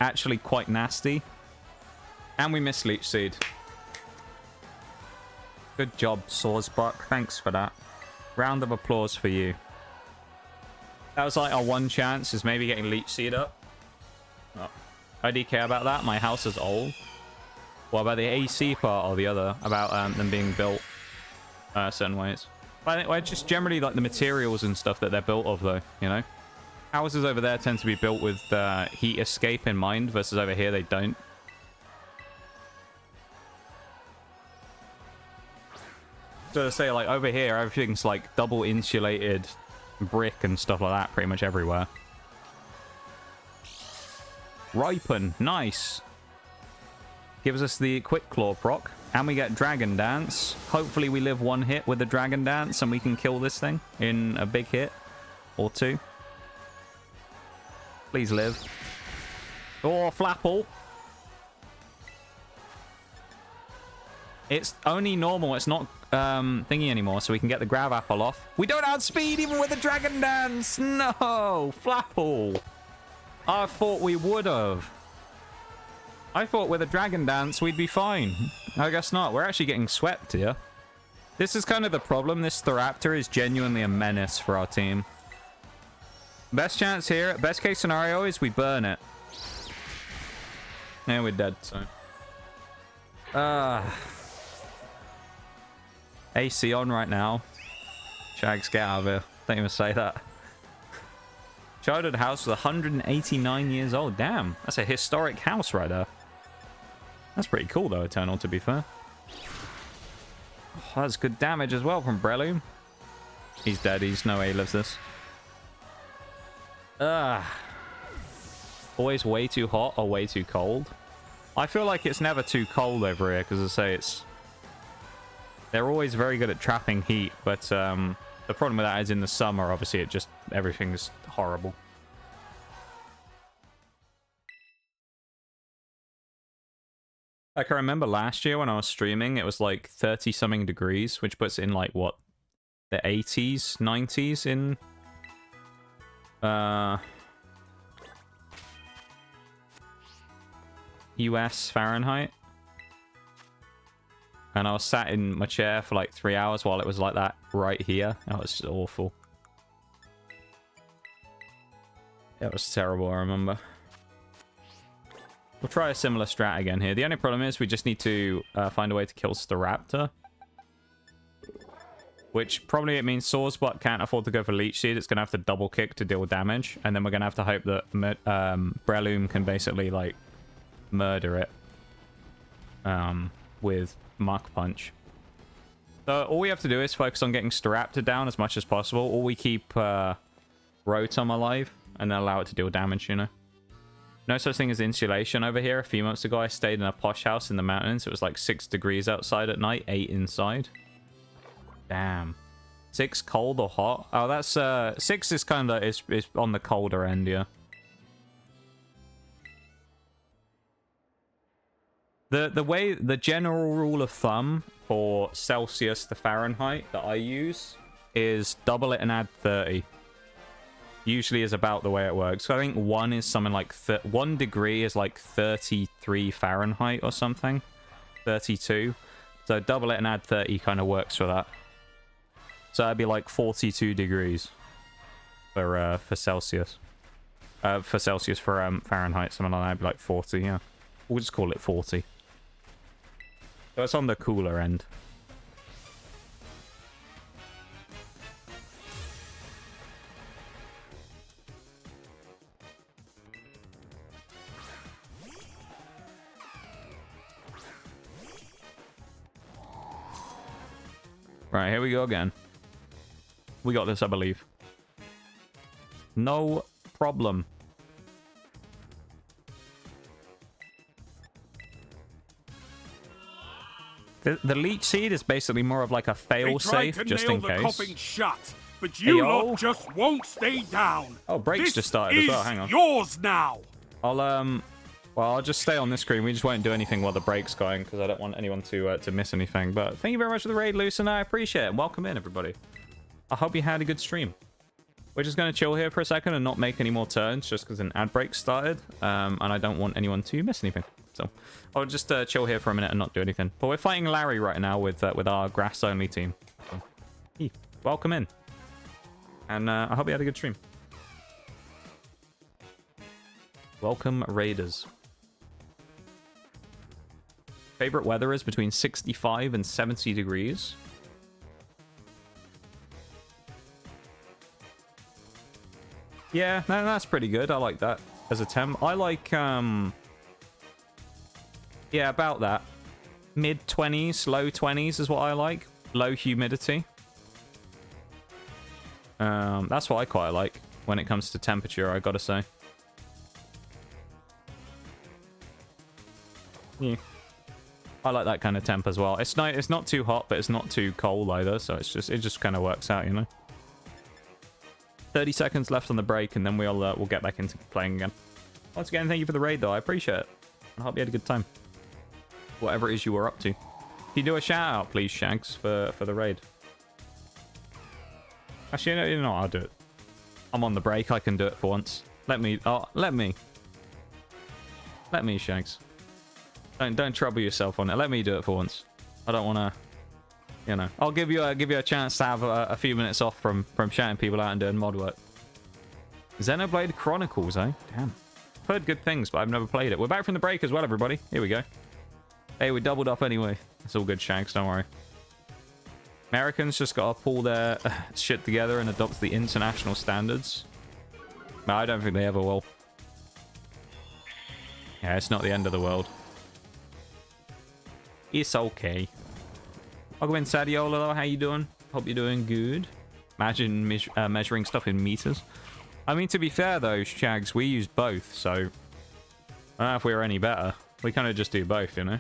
actually quite nasty. And we missed leech seed. Good job, Sawsbuck. Thanks for that. Round of applause for you. That was like our one chance, is maybe getting leech seed up. Oh. I do care about that. My house is old. What about the AC part or the other? About them being built certain ways. I just generally like the materials and stuff that they're built of, though, you know? Houses over there tend to be built with heat escape in mind, versus over here they don't. So to say, like, over here, everything's, like, double insulated brick and stuff like that pretty much everywhere. Ripen. Nice. Gives us the Quick Claw proc. And we get Dragon Dance. Hopefully we live one hit with the Dragon Dance and we can kill this thing in a big hit. Or two. Please live. Oh, Flapple. It's only normal. It's not thingy anymore, so we can get the Grav Apple off. We don't outspeed even with the Dragon Dance. No, Flapple. I thought we would have. I thought with a Dragon Dance we'd be fine. I guess not. We're actually getting swept here. This is kind of the problem. This Staraptor is genuinely a menace for our team. Best chance here, best case scenario, is we burn it. And we're dead, so. AC on right now. Shags, get out of here. Don't even say that. Childhood house was 189 years old. Damn, that's a historic house right there. That's pretty cool, though, Eternal, to be fair. Oh, that's good damage as well from Breloom. He's dead. He's no way he lives this. Always way too hot or way too cold. I feel like it's never too cold over here, because I say it's... They're always very good at trapping heat, but the problem with that is in the summer, obviously, it just... everything's horrible. Like, I remember last year when I was streaming, it was like 30-something degrees, which puts it in, like, what? The 80s, 90s in... US Fahrenheit. And I was sat in my chair for like 3 hours while it was like that right here. That was just awful. It was terrible, I remember. We'll try a similar strat again here. The only problem is we just need to find a way to kill Staraptor. Which probably it means Sawsbuck can't afford to go for Leech Seed. It's going to have to double kick to deal damage. And then we're going to have to hope that Breloom can basically, like, murder it with Mach Punch. So all we have to do is focus on getting Staraptor down as much as possible. Or we keep Rotom alive and then allow it to deal damage, you know. No such thing as insulation over here. A few months ago, I stayed in a posh house in the mountains. It was like 6 degrees outside at night, 8 inside. Damn. 6 cold or hot? Oh, that's 6 is kind of is on the colder end, yeah. The general rule of thumb for Celsius to Fahrenheit that I use is double it and add 30. Usually is about the way it works. So I think 1 is something like 1 degree is like 33 Fahrenheit or something. 32. So double it and add 30 kind of works for that. So that'd be like 42 degrees for Celsius. For Celsius, for Fahrenheit, something like that. It'd be like 40, yeah. We'll just call it 40. So it's on the cooler end. Right, here we go again. We got this, I believe. No problem. The leech seed is basically more of like a fail-safe, just in case. Coffin shut, but you lot just won't stay down. Oh, breaks just started as well. Hang on. Yours now. I'll just stay on this screen. We just won't do anything while the break's going because I don't want anyone to miss anything. But thank you very much for the raid, Lucen. I appreciate it. Welcome in, everybody. I hope you had a good stream. We're just going to chill here for a second and not make any more turns just because an ad break started. And I don't want anyone to miss anything. So I'll just chill here for a minute and not do anything. But we're fighting Larry right now with our grass-only team. So, hey, welcome in. And I hope you had a good stream. Welcome, Raiders. Favorite weather is between 65 and 70 degrees. Yeah, no, that's pretty good. I like that as a temp. I like, yeah, about that. Mid-20s, low 20s is what I like. Low humidity. That's what I quite like when it comes to temperature, I gotta say. Yeah. I like that kind of temp as well. It's not too hot, but it's not too cold either, so it just kind of works out, you know. 30 seconds left on the break, and then we'll get back into playing again. Once again, thank you for the raid, though. I appreciate it. I hope you had a good time. Whatever it is you were up to. Can you do a shout out, please, Shags, for the raid? Actually, you know, I'll do it. I'm on the break. I can do it for once. Let me, Shags. Don't trouble yourself on it. Let me do it for once. I don't want to, you know. I'll give you a chance to have a few minutes off from shouting people out and doing mod work. Xenoblade Chronicles, eh? Damn. I've heard good things, but I've never played it. We're back from the break as well, everybody. Here we go. Hey, we doubled up anyway. It's all good, Shags. Don't worry. Americans just got to pull their shit together and adopt the international standards. No, I don't think they ever will. Yeah, it's not the end of the world. It's okay. Welcome in, Sadiola, though. How you doing? Hope you're doing good. Imagine measuring stuff in meters. I mean, to be fair, though, Shags, we use both, so I don't know if we were any better. We kind of just do both, you know?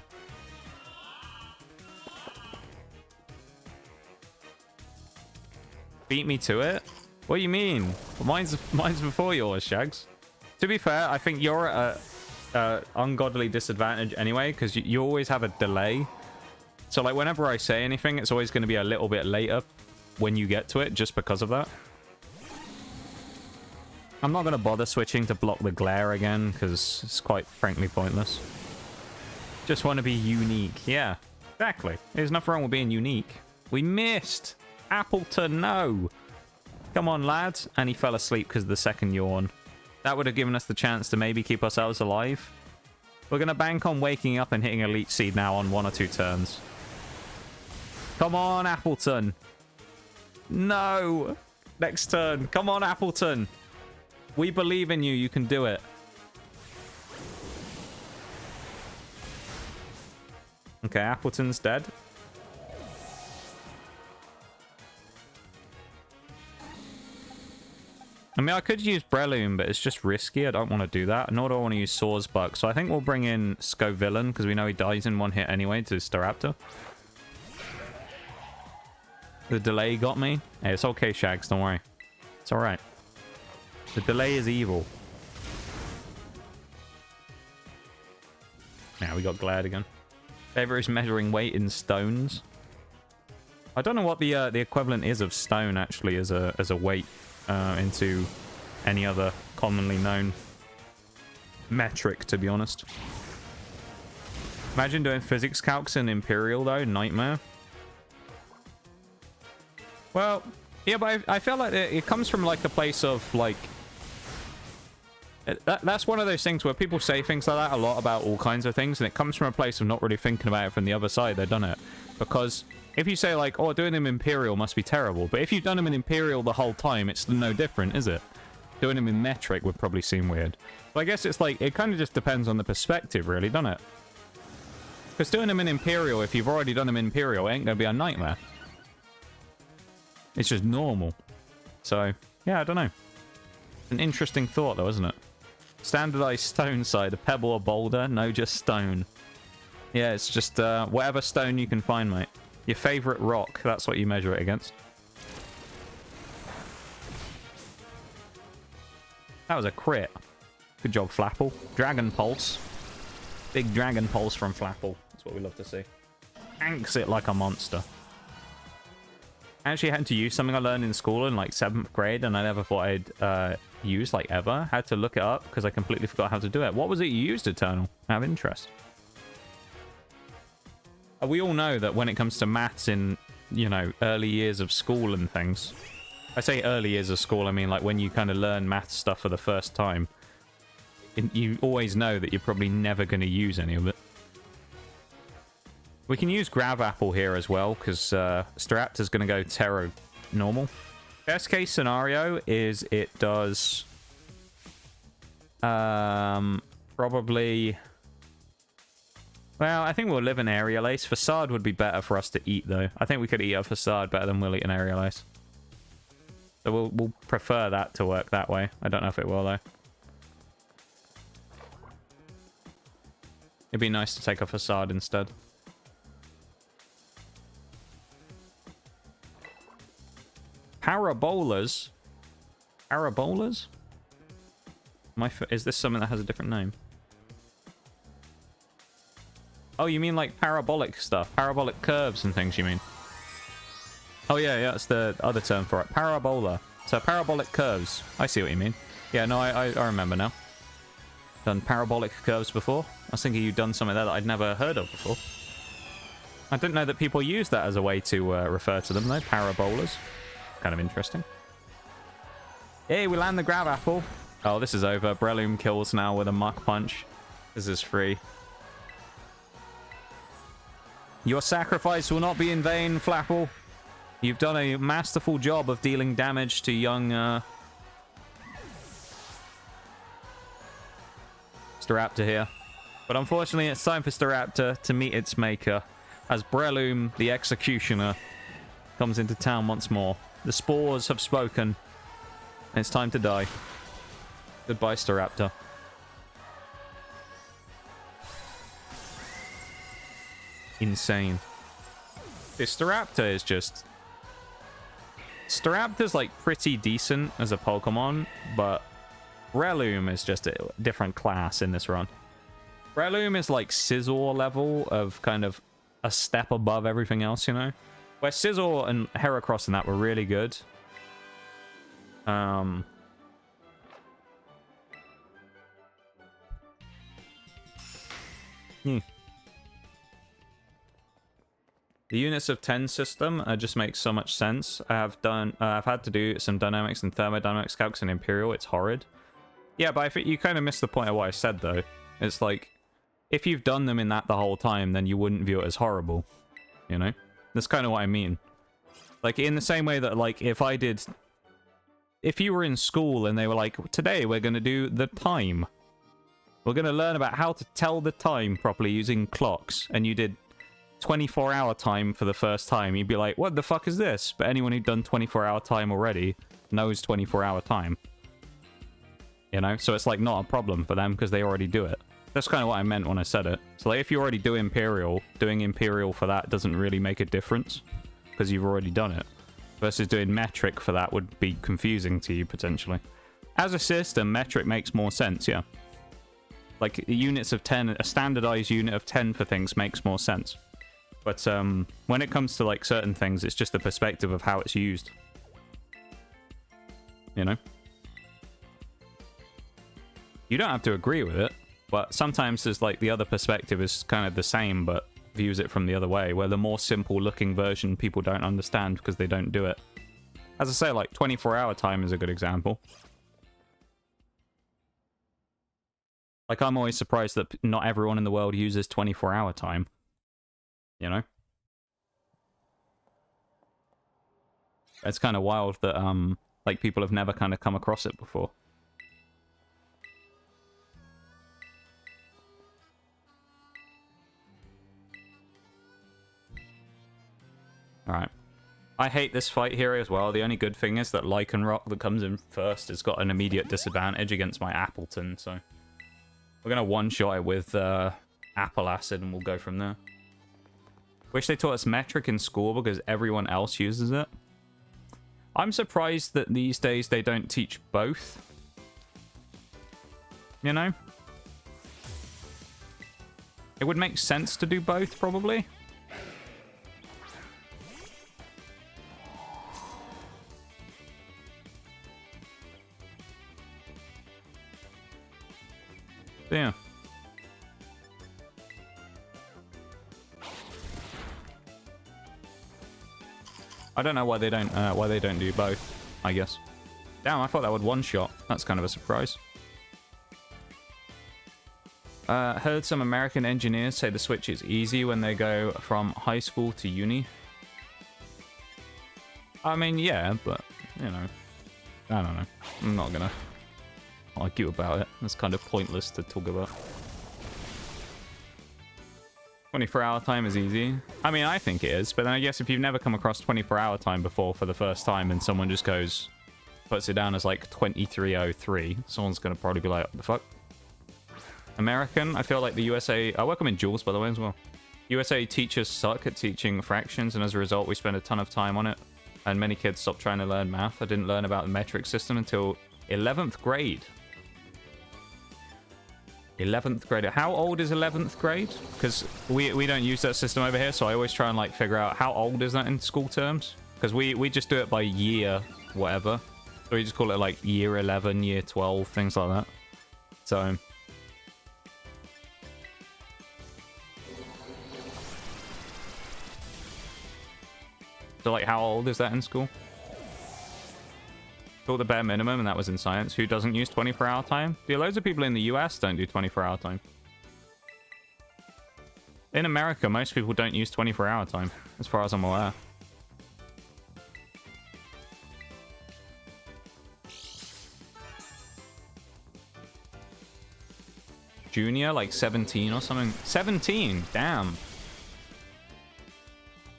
Beat me to it? What do you mean? Mine's before yours, Shags. To be fair, I think you're at a ungodly disadvantage anyway, because you always have a delay. So, like, whenever I say anything, it's always going to be a little bit later when you get to it, just because of that. I'm not going to bother switching to block the glare again, because it's quite frankly pointless. Just want to be unique. Yeah, exactly. There's nothing wrong with being unique. We missed! Appleton, no! Come on, lads. And he fell asleep because of the second yawn. That would have given us the chance to maybe keep ourselves alive. We're going to bank on waking up and hitting a leech seed now on 1 or 2 turns. Come on, Appleton. No! Next turn. Come on, Appleton. We believe in you. You can do it. Okay, Appleton's dead. I mean, I could use Breloom, but it's just risky. I don't want to do that. Nor do I want to use Sawsbuck. So I think we'll bring in Scovillain, because we know he dies in 1 hit anyway to Staraptor. The delay got me. Hey, it's okay, Shags. Don't worry. It's alright. The delay is evil. Now we got Glad again. Favorite is measuring weight in stones. I don't know what the equivalent is of stone, actually, as a weight. Into any other commonly known metric, to be honest. Imagine doing physics calcs in Imperial, though. Nightmare. Well, yeah, but I feel like it comes from, like, a place of, like... That's one of those things where people say things like that a lot about all kinds of things, and it comes from a place of not really thinking about it from the other side they've done it. Because... if you say, like, oh, doing them Imperial must be terrible, but if you've done them in Imperial the whole time, it's no different, is it? Doing them in Metric would probably seem weird. But I guess it's like, it kind of just depends on the perspective, really, doesn't it? Because doing them in Imperial, if you've already done them in Imperial, ain't going to be a nightmare. It's just normal. So, yeah, I don't know. An interesting thought, though, isn't it? Standardized stone side, a pebble or boulder? No, just stone. Yeah, it's just whatever stone you can find, mate. Your favorite rock, that's what you measure it against. That was a crit. Good job, Flapple. Dragon Pulse. Big Dragon Pulse from Flapple. That's what we love to see. Anks it like a monster. I actually had to use something I learned in school in like 7th grade, and I never thought I'd use like ever. Had to look it up because I completely forgot how to do it. What was it you used, Eternal? I have interest. We all know that when it comes to maths in, you know, early years of school and things. I say early years of school, I mean like when you kind of learn maths stuff for the first time. You always know that you're probably never going to use any of it. We can use Grav Apple here as well, because Staraptor's going to go Terra normal. Best case scenario is it does... probably... Well, I think we'll live in Aerial Ace. Facade would be better for us to eat, though. I think we could eat a Facade better than we'll eat an Aerial Ace. So we'll prefer that to work that way. I don't know if it will, though. It'd be nice to take a Facade instead. Parabolas? Parabolas? Is this something that has a different name? Oh, you mean like parabolic stuff? Parabolic curves and things, you mean? Oh, yeah, that's the other term for it. Parabola. So parabolic curves. I see what you mean. Yeah, no, I remember now. Done parabolic curves before. I was thinking you'd done something there that I'd never heard of before. I didn't know that people use that as a way to refer to them, though. Parabolas. Kind of interesting. Hey, we land the Grav Apple. Oh, this is over. Breloom kills now with a Muck Punch. This is free. Your sacrifice will not be in vain, Flapple. You've done a masterful job of dealing damage to young Staraptor here. But unfortunately, it's time for Staraptor to meet its maker as Breloom, the Executioner, comes into town once more. The spores have spoken. And it's time to die. Goodbye, Staraptor. Insane. This Staraptor is just... Staraptor's like pretty decent as a Pokemon, but Breloom is just a different class in this run. Breloom is like Scizor level of kind of a step above everything else, you know? Where Scizor and Heracross and that were really good. The units of 10 system just makes so much sense. I've had to do some dynamics and thermodynamics calcs in Imperial. It's horrid. Yeah, but I think you kind of missed the point of what I said, though. It's like, if you've done them in that the whole time, then you wouldn't view it as horrible. You know? That's kind of what I mean. Like, in the same way that, like, if you were in school and they were like, today we're going to do the time. We're going to learn about how to tell the time properly using clocks. And you did 24-hour time for the first time. You'd be like, what the fuck is this? But anyone who'd done 24-hour time already knows 24-hour time. You know? So it's like not a problem for them because they already do it. That's kind of what I meant when I said it. So like if you already do Imperial, doing Imperial for that doesn't really make a difference because you've already done it. Versus doing metric for that would be confusing to you potentially. As a system, metric makes more sense, yeah. Like units of 10, a standardized unit of 10 for things makes more sense. But when it comes to like certain things, it's just the perspective of how it's used. You know? You don't have to agree with it, but sometimes there's like the other perspective is kind of the same, but views it from the other way, where the more simple looking version people don't understand because they don't do it. As I say, like 24-hour time is a good example. Like I'm always surprised that not everyone in the world uses 24-hour time. You know? It's kind of wild that like people have never kind of come across it before. Alright. I hate this fight here as well. The only good thing is that Lycanroc that comes in first has got an immediate disadvantage against my Appleton, so we're gonna one-shot it with Apple Acid and we'll go from there. Wish they taught us metric in school because everyone else uses it. I'm surprised that these days they don't teach both. You know? It would make sense to do both, probably. Yeah. I don't know why they don't do both, I guess. Damn, I thought that would one-shot. That's kind of a surprise. Heard some American engineers say the Switch is easy when they go from high school to uni. I mean, yeah, but, you know, I don't know. I'm not gonna argue about it. It's kind of pointless to talk about. 24-hour time is easy. I mean, I think it is, but then I guess if you've never come across 24-hour time before for the first time and someone just goes, puts it down as like 2303, someone's gonna probably be like, what the fuck? American, I feel like the USA... I welcome in Jules, by the way, as well. USA teachers suck at teaching fractions, and as a result, we spend a ton of time on it. And many kids stop trying to learn math. I didn't learn about the metric system until 11th grade. 11th grade. How old is 11th grade? Because we don't use that system over here, so I always try and like figure out how old is that in school terms. Because we just do it by year, whatever. So we just call it like year 11, year 12, things like that. So... So, like, how old is that in school? Thought the bare minimum, and that was in science. Who doesn't use 24-hour time? Yeah, loads of people in the US don't do 24-hour time. In America, most people don't use 24-hour time, as far as I'm aware. Junior, like 17 or something. 17? Damn.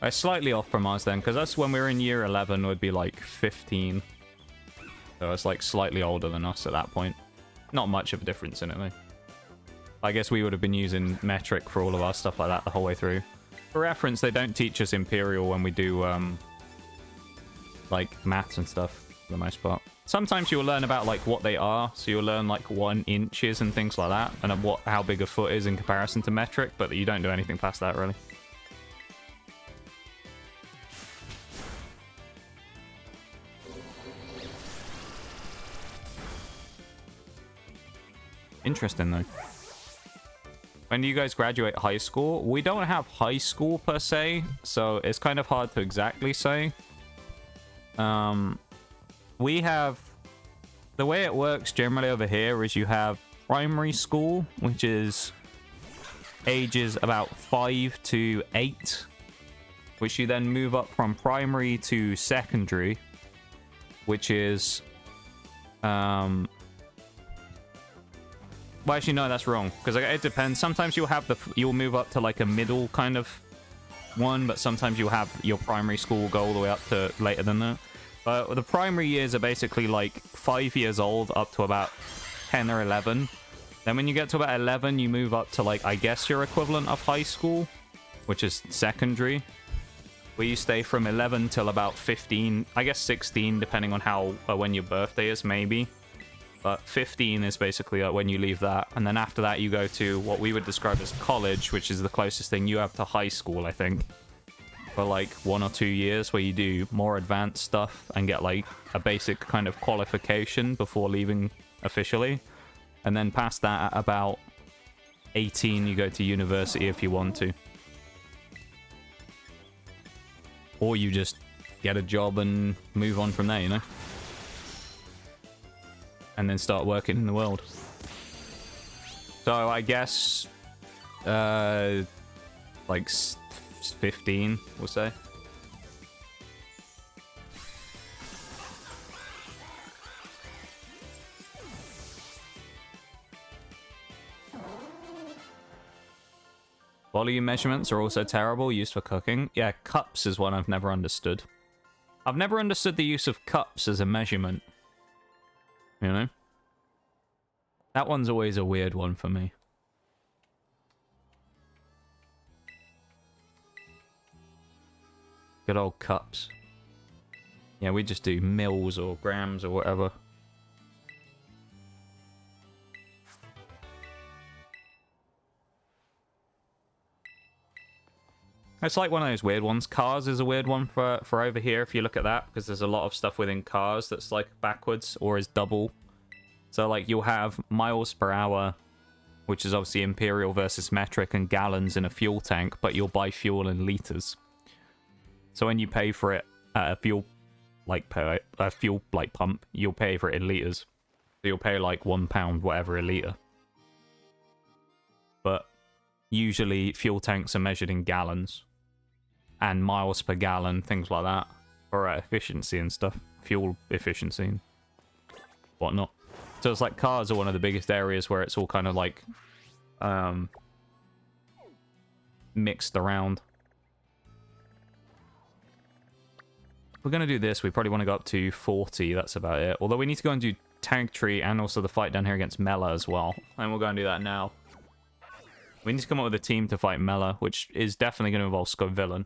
I slightly off from us then, because that's when we were in year 11, would be like 15. So it's like slightly older than us at that point. Not much of a difference in it, though. I guess we would have been using metric for all of our stuff like that the whole way through. For reference, they don't teach us Imperial when we do, like, maths and stuff, for the most part. Sometimes you'll learn about, like, what they are. So you'll learn, like, 1 inches and things like that. And how big a foot is in comparison to metric. But you don't do anything past that, really. Interesting, though. When do you guys graduate high school? We don't have high school, per se, so it's kind of hard to exactly say. We have... The way it works generally over here is you have primary school, which is ages about 5 to 8, which you then move up from primary to secondary, which is... Well, actually, no, that's wrong. Because it depends. Sometimes you'll move up to like a middle kind of one, but sometimes you'll have your primary school go all the way up to later than that. But the primary years are basically like 5 years old up to about 10 or 11. Then when you get to about 11, you move up to like, I guess your equivalent of high school, which is secondary. Where you stay from 11 till about 15, I guess 16, depending on when your birthday is, maybe. But 15 is basically when you leave that. And then after that, you go to what we would describe as college, which is the closest thing you have to high school, I think. For like 1 or 2 years, where you do more advanced stuff and get like a basic kind of qualification before leaving officially. And then past that, at about 18, you go to university if you want to. Or you just get a job and move on from there, you know? And then start working in the world. So I guess, like 15, we'll say. Volume measurements are also terrible, used for cooking. Yeah, cups is one I've never understood. I've never understood the use of cups as a measurement. You know? That one's always a weird one for me. Good old cups. Yeah, we just do mils or grams or whatever. It's like one of those weird ones. Cars is a weird one for over here if you look at that, because there's a lot of stuff within cars that's like backwards or is double. So like you'll have miles per hour, which is obviously imperial versus metric, and gallons in a fuel tank, but you'll buy fuel in liters. So when you pay for it at a fuel pump, you'll pay for it in liters. So you'll pay like £1 whatever a liter. But usually fuel tanks are measured in gallons and miles per gallon, things like that, for efficiency and stuff, fuel efficiency and whatnot. So it's like cars are one of the biggest areas where it's all kind of like mixed around. If we're going to do this, we probably want to go up to 40, that's about it. Although we need to go and do Tank Tree and also the fight down here against Mela as well. And we'll go and do that now. We need to come up with a team to fight Mela, which is definitely going to involve Scovillain.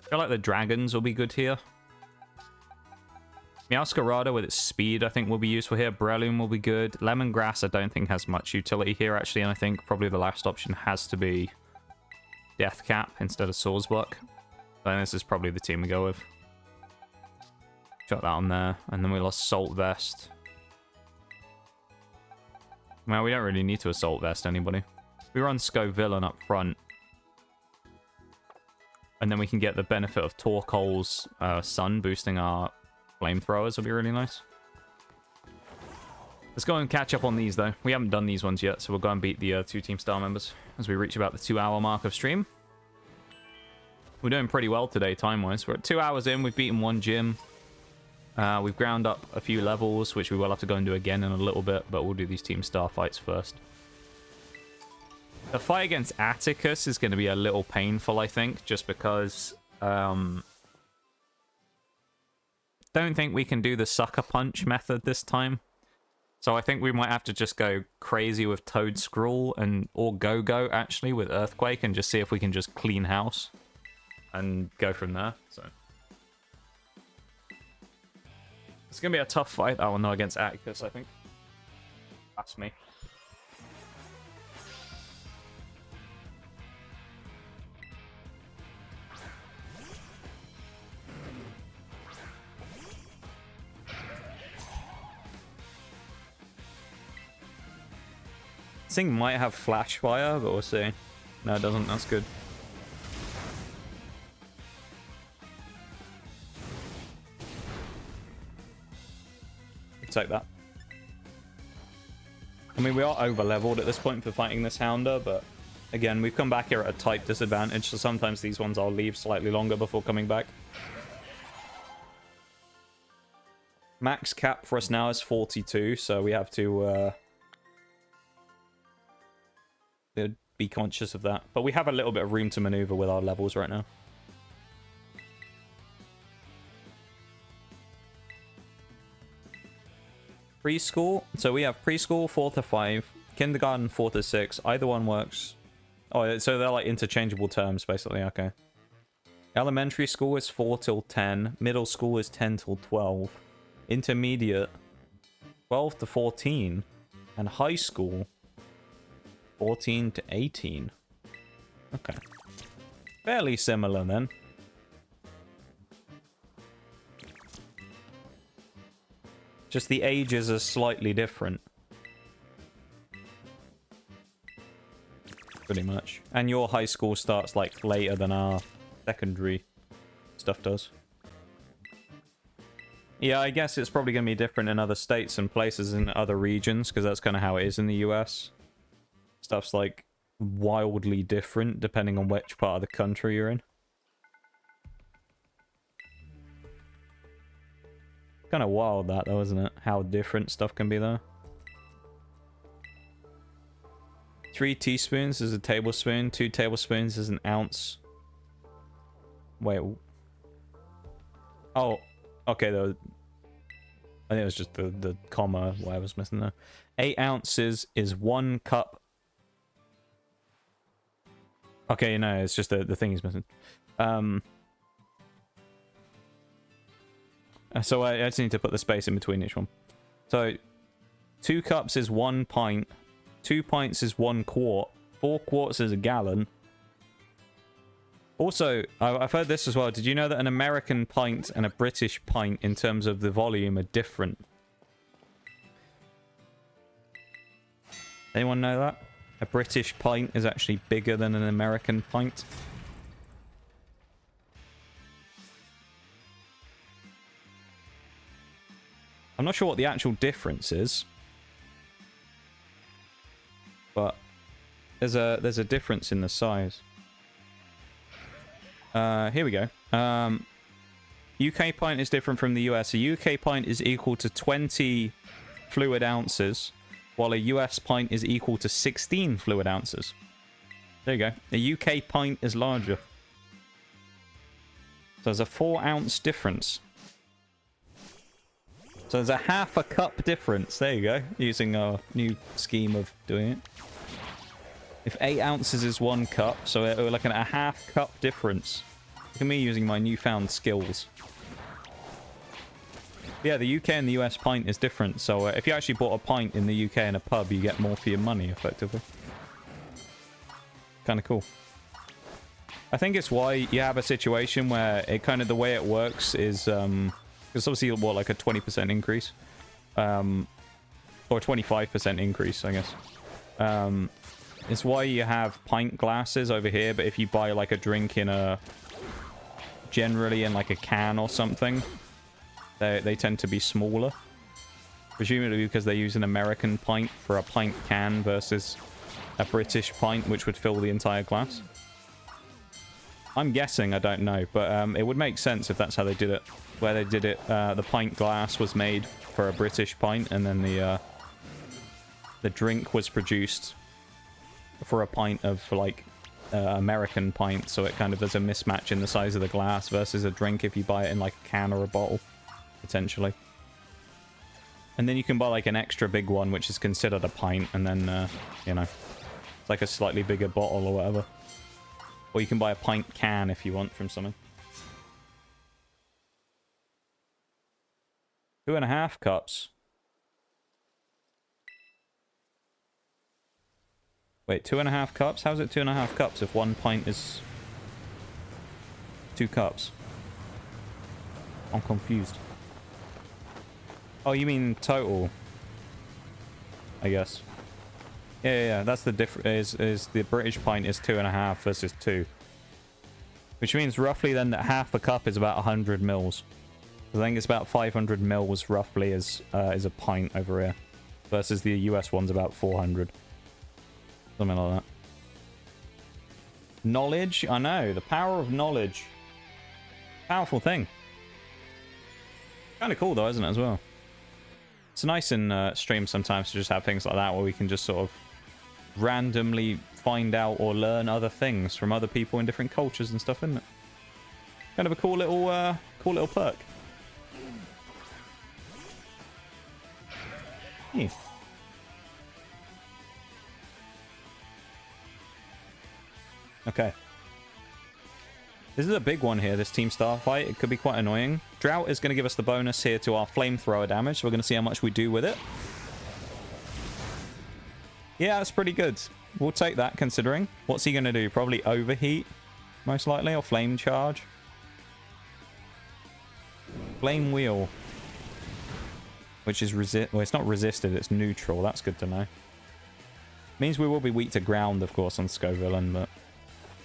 I feel like the dragons will be good here. Meowscarada with its speed, I think, will be useful here. Breloom will be good. Lemongrass, I don't think has much utility here, actually. And I think probably the last option has to be Deathcap instead of Swordsbuck. So this is probably the team we go with. Shut that on there. And then we'll Assault Vest. Well, we don't really need to Assault Vest anybody. We run Scovillain up front. And then we can get the benefit of Torkoal's sun boosting our flamethrowers. Will be really nice. Let's go and catch up on these, though. We haven't done these ones yet, so we'll go and beat the 2 Team Star members as we reach about the 2-hour mark of stream. We're doing pretty well today, time-wise. We're at 2 hours in. We've beaten 1 gym. We've ground up a few levels, which we will have to go and do again in a little bit, but we'll do these Team Star fights first. The fight against Atticus is going to be a little painful, I think, just because... don't think we can do the Sucker Punch method this time. So I think we might have to just go crazy with Toedscool or Go-Go, actually, with Earthquake, and just see if we can just clean house and go from there. So it's going to be a tough fight. Oh, no, against Atticus, I think. That's me. This thing might have Flash Fire, but we'll see. No, it doesn't. That's good. Take that. I mean, we are over-leveled at this point for fighting this Hounder, but again, we've come back here at a type disadvantage, so sometimes these ones I'll leave slightly longer before coming back. Max cap for us now is 42, so we have to be conscious of that. But we have a little bit of room to maneuver with our levels right now. Preschool. So we have preschool 4 to 5, kindergarten 4 to 6. Either one works. Oh, so they're like interchangeable terms, basically. Okay. Elementary school is 4 till 10. Middle school is 10 till 12. Intermediate 12 to 14. And high school 14 to 18. Okay. Fairly similar then. Just the ages are slightly different. Pretty much. And your high school starts like later than our secondary stuff does. Yeah, I guess it's probably going to be different in other states and places in other regions, because that's kind of how it is in the US. Stuff's like wildly different depending on which part of the country you're in. Kind of wild that though, isn't it? How different stuff can be there. 3 teaspoons is a tablespoon. 2 tablespoons is an ounce. Wait. Oh, okay. Though I think it was just the comma. Why I was missing there. 8 ounces is 1 cup. Okay, no, it's just the thing he's missing. So I just need to put the space in between each one. So 2 cups is 1 pint. 2 pints is 1 quart. 4 quarts is a gallon. Also, I've heard this as well. Did you know that an American pint and a British pint in terms of the volume are different? Anyone know that? A British pint is actually bigger than an American pint. I'm not sure what the actual difference is, but there's a difference in the size. Here we go. UK pint is different from the US. A UK pint is equal to 20 fluid ounces, while a US pint is equal to 16 fluid ounces. There you go. A UK pint is larger. So there's a 4-ounce difference. So there's a half a cup difference. There you go. Using our new scheme of doing it. If 8 ounces is 1 cup, so we're looking at a half cup difference. Look at me using my newfound skills. Yeah, the UK and the US pint is different. So if you actually bought a pint in the UK in a pub, you get more for your money, effectively. Kind of cool. I think it's why you have a situation where it kind of, the way it works is... it's obviously, what, like a 20% increase? Or 25% increase, I guess. It's why you have pint glasses over here, but if you buy, like, a drink in a... generally in, like, a can or something, they tend to be smaller. Presumably because they use an American pint for a pint can versus a British pint, which would fill the entire glass. I'm guessing, I don't know, but it would make sense if that's how they did it. Where they did it, the pint glass was made for a British pint, and then the drink was produced for a pint of, like, American pint, so it kind of there's a mismatch in the size of the glass versus a drink if you buy it in, like, a can or a bottle, potentially. And then you can buy, like, an extra big one, which is considered a pint, and then, you know, it's like a slightly bigger bottle or whatever. Or you can buy a pint can if you want from something. 2.5 cups. Wait, 2.5 cups? How's it 2.5 cups if 1 pint is 2 cups? I'm confused. Oh, you mean total? I guess. Yeah. That's the difference. Is the British pint is 2.5 versus 2, which means roughly then that half a cup is about 100 mils. I think it's about 500 mils roughly is a pint over here, versus the US one's about 400, something like that. Knowledge, I know, the power of knowledge, powerful thing. Kind of cool though, isn't it, as well? It's nice in streams sometimes to just have things like that where we can just sort of randomly find out or learn other things from other people in different cultures and stuff, isn't it? Kind of a cool little perk. Yeah. Okay. This is a big one here, this Team Star fight. It could be quite annoying. Drought is going to give us the bonus here to our flamethrower damage, so we're going to see how much we do with it. Yeah, that's pretty good. We'll take that, considering. What's he going to do? Probably overheat, most likely, or flame charge. Flame wheel. Which is well, it's not resisted, it's neutral. That's good to know. Means we will be weak to ground, of course, on Scovillain, but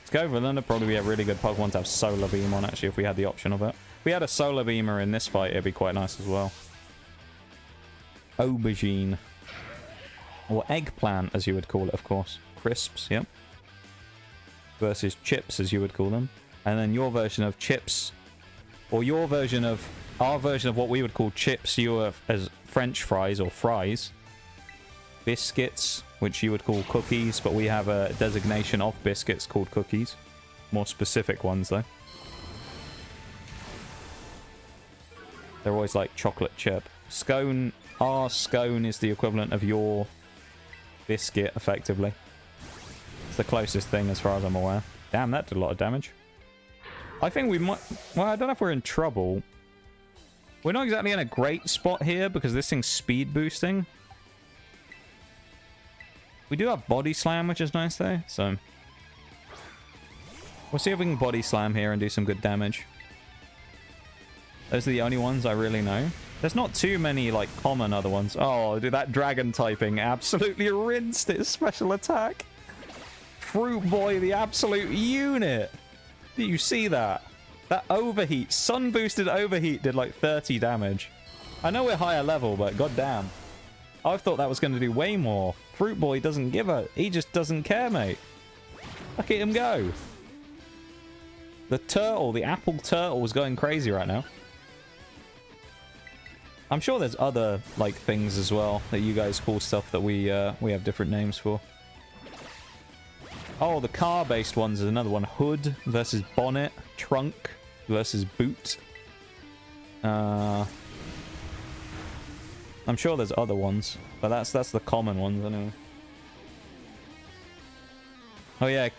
Scovillain would probably be a really good Pokemon to have Solar Beam on, actually, if we had the option of it. If we had a Solar Beamer in this fight, it'd be quite nice as well. Aubergine. Or eggplant, as you would call it, of course. Crisps, yep. Versus chips, as you would call them. And then your version of chips, or your version of, our version of what we would call chips, you have as French fries or fries. biscuits, which you would call cookies, but we have a designation of biscuits called cookies. More specific ones, though. They're always like chocolate chip. Scone, our scone is the equivalent of your biscuit, effectively. It's the closest thing as far as I'm aware. Damn, that did a lot of damage. I think we might... Well, I don't know if we're in trouble. We're not exactly in a great spot here because this thing's speed boosting. We do have Body Slam, which is nice, though, so... We'll see if we can Body Slam here and do some good damage. Those are the only ones I really know. There's not too many, like, common other ones. Oh, dude, that dragon typing absolutely rinsed its special attack. Fruit Boy, the absolute unit. Did you see that? That overheat, sun-boosted overheat did like 30 damage. I know we're higher level, but goddamn. I thought that was going to do way more. Fruit Boy doesn't give a... He just doesn't care, mate. Look at him go. The turtle, the apple turtle is going crazy right now. I'm sure there's other, like, things as well that you guys call stuff that we have different names for. Oh, the car-based ones is another one. Hood versus bonnet. Trunk versus boot. I'm sure there's other ones, but that's the common ones anyway. Oh yeah,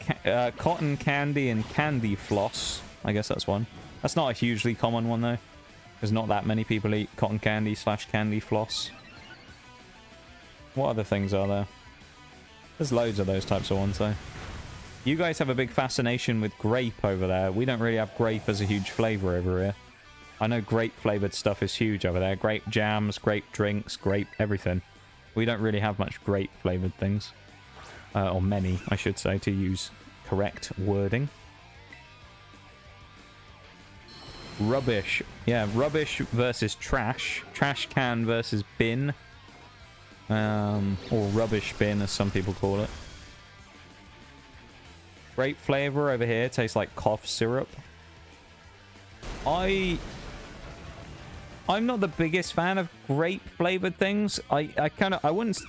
cotton candy and candy floss. I guess that's one. That's not a hugely common one though. There's not that many people eat cotton candy / candy floss. What other things are there? There's loads of those types of ones though. You guys have a big fascination with grape over there. We don't really have grape as a huge flavor over here. I know grape flavored stuff is huge over there. Grape jams, grape drinks, grape everything. We don't really have much grape flavored things. Or many, I should say, to use correct wording. Rubbish. Yeah, rubbish versus trash. Trash can versus bin. Or rubbish bin, as some people call it. Grape flavor over here tastes like cough syrup. I'm not the biggest fan of grape flavored things. I wouldn't...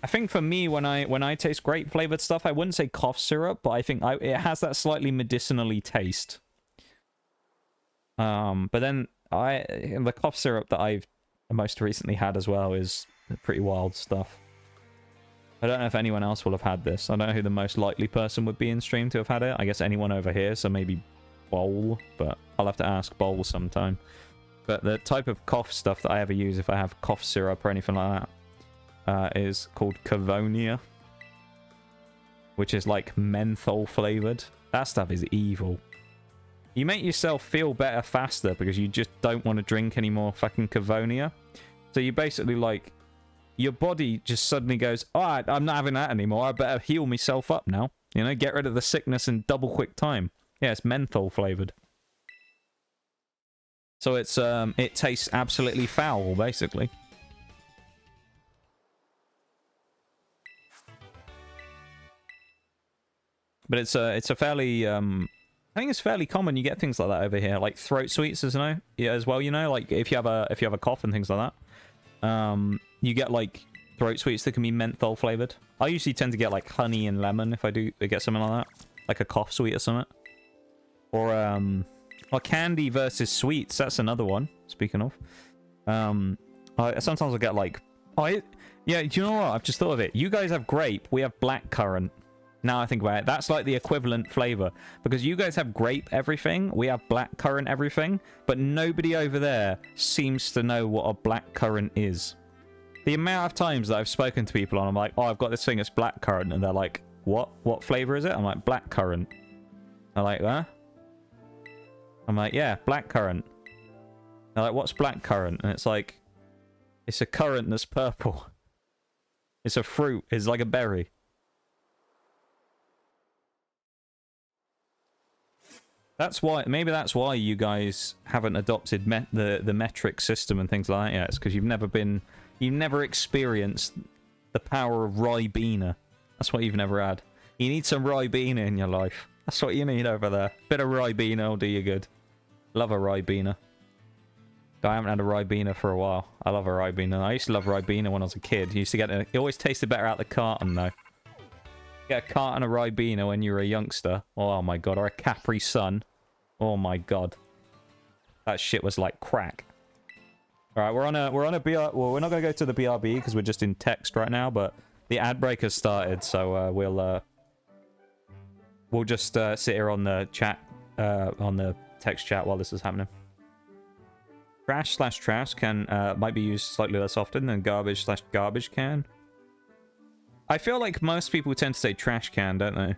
I think for me, when I taste grape flavored stuff, I wouldn't say cough syrup, but I think it has that slightly medicinally taste. But then the cough syrup that I've most recently had as well is pretty wild stuff. I don't know if anyone else will have had this. I don't know who the most likely person would be in stream to have had it. I guess anyone over here, so maybe Bowl, but I'll have to ask Bowl sometime. But the type of cough stuff that I ever use if I have cough syrup or anything like that is called Cavonia, which is like menthol flavored. That stuff is evil. You make yourself feel better faster because you just don't want to drink any more fucking Cavonia. So you basically like... Your body just suddenly goes, alright, I'm not having that anymore. I better heal myself up now. You know, get rid of the sickness in double quick time. Yeah, it's menthol flavored. So it's it tastes absolutely foul, basically. But it's a fairly I think it's fairly common. You get things like that over here, like throat sweets, as well. You know, like if you have a cough and things like that. You get like throat sweets that can be menthol flavored. I usually tend to get like honey and lemon if I do get something like that, like a cough sweet or something. Or candy versus sweets. That's another one. Speaking of, sometimes I get like, yeah. Do you know what? I've just thought of it. You guys have grape. We have blackcurrant. Now I think about it, that's like the equivalent flavor because you guys have grape everything. We have blackcurrant everything, but nobody over there seems to know what a blackcurrant is. The amount of times that I've spoken to people and I'm like, oh, I've got this thing that's blackcurrant, and they're like, what? What flavor is it? I'm like, blackcurrant. They're like, huh? I'm like, yeah, blackcurrant. They're like, what's blackcurrant? And it's like, it's a currant that's purple. It's a fruit. It's like a berry. That's why, maybe that's why you guys haven't adopted the metric system and things like that yet. It's because you've never experienced the power of Ribena. That's what you've never had. You need some Ribena in your life. That's what you need over there. Bit of Ribena will do you good. Love a Ribena. I haven't had a Ribena for a while. I love a Ribena. I used to love Ribena when I was a kid. You used to get it always tasted better out the carton, though. Get a carton of Ribena when you were a youngster. Oh my god. Or a Capri Sun. Oh my god. That shit was like crack. Alright, we're on a BR... Well, we're not going to go to the BRB because we're just in text right now, but the ad break has started, so we'll just sit here on the chat, on the text chat while this is happening. Trash/trash can might be used slightly less often than garbage/garbage can. I feel like most people tend to say trash can, don't they?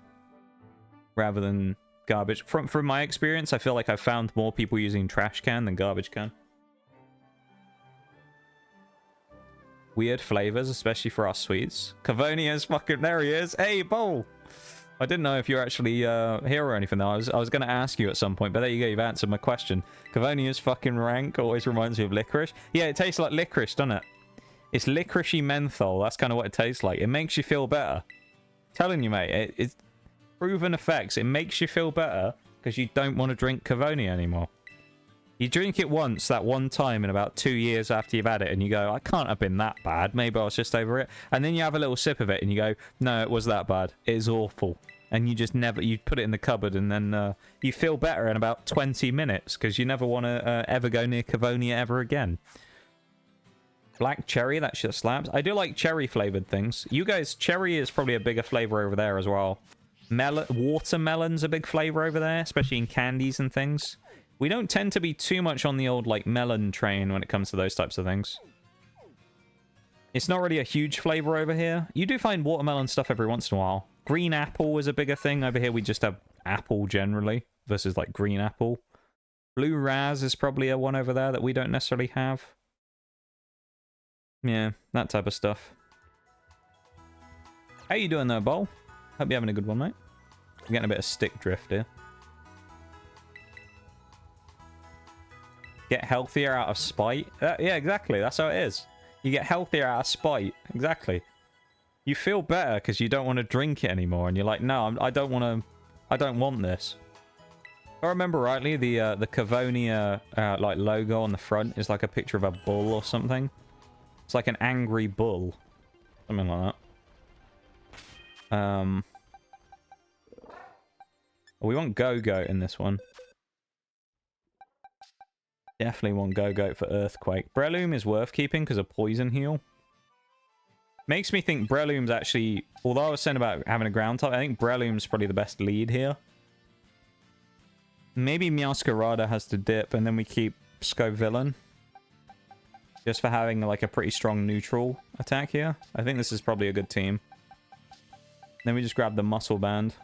Rather than garbage. From my experience, I feel like I've found more people using trash can than garbage can. Weird flavors, especially for our sweets. Cavonia's fucking... There he is. Hey, Bowl! I didn't know if you're actually here or anything, though. I was going to ask you at some point, but there you go. You've answered my question. Cavonia's fucking rank always reminds me of licorice. Yeah, it tastes like licorice, doesn't it? It's licoricey menthol. That's kind of what it tastes like. It makes you feel better. Telling you, mate. It's proven effects. It makes you feel better because you don't want to drink Cavonia anymore. You drink it once, that one time in about 2 years after you've had it, and you go, I can't have been that bad. Maybe I was just over it. And then you have a little sip of it, and you go, no, it was that bad. It is awful. And you just never... You put it in the cupboard, and then you feel better in about 20 minutes, because you never want to ever go near Cavonia ever again. Black cherry, that shit slaps. I do like cherry-flavored things. You guys, cherry is probably a bigger flavor over there as well. Watermelon's a big flavor over there, especially in candies and things. We don't tend to be too much on the old, like, melon train when it comes to those types of things. It's not really a huge flavor over here. You do find watermelon stuff every once in a while. Green apple is a bigger thing. Over here, we just have apple generally versus, like, green apple. Blue raz is probably a one over there that we don't necessarily have. Yeah, that type of stuff. How you doing there, Bowl? Hope you're having a good one, mate. I'm getting a bit of stick drift here. Get healthier out of spite. Yeah, exactly. That's how it is. You get healthier out of spite. Exactly. You feel better because you don't want to drink it anymore, and you're like, no, I don't want this. If I remember rightly, the Cavonia like logo on the front is like a picture of a bull or something. It's like an angry bull, something like that. We want Go-Goat in this one. Definitely want Go-Goat for Earthquake. Breloom is worth keeping because of Poison Heal. Makes me think Breloom's actually... Although I was saying about having a ground type, I think Breloom's probably the best lead here. Maybe Meowscarada has to dip, and then we keep Scovillain. Just for having, like, a pretty strong neutral attack here. I think this is probably a good team. Then we just grab the Muscle Band.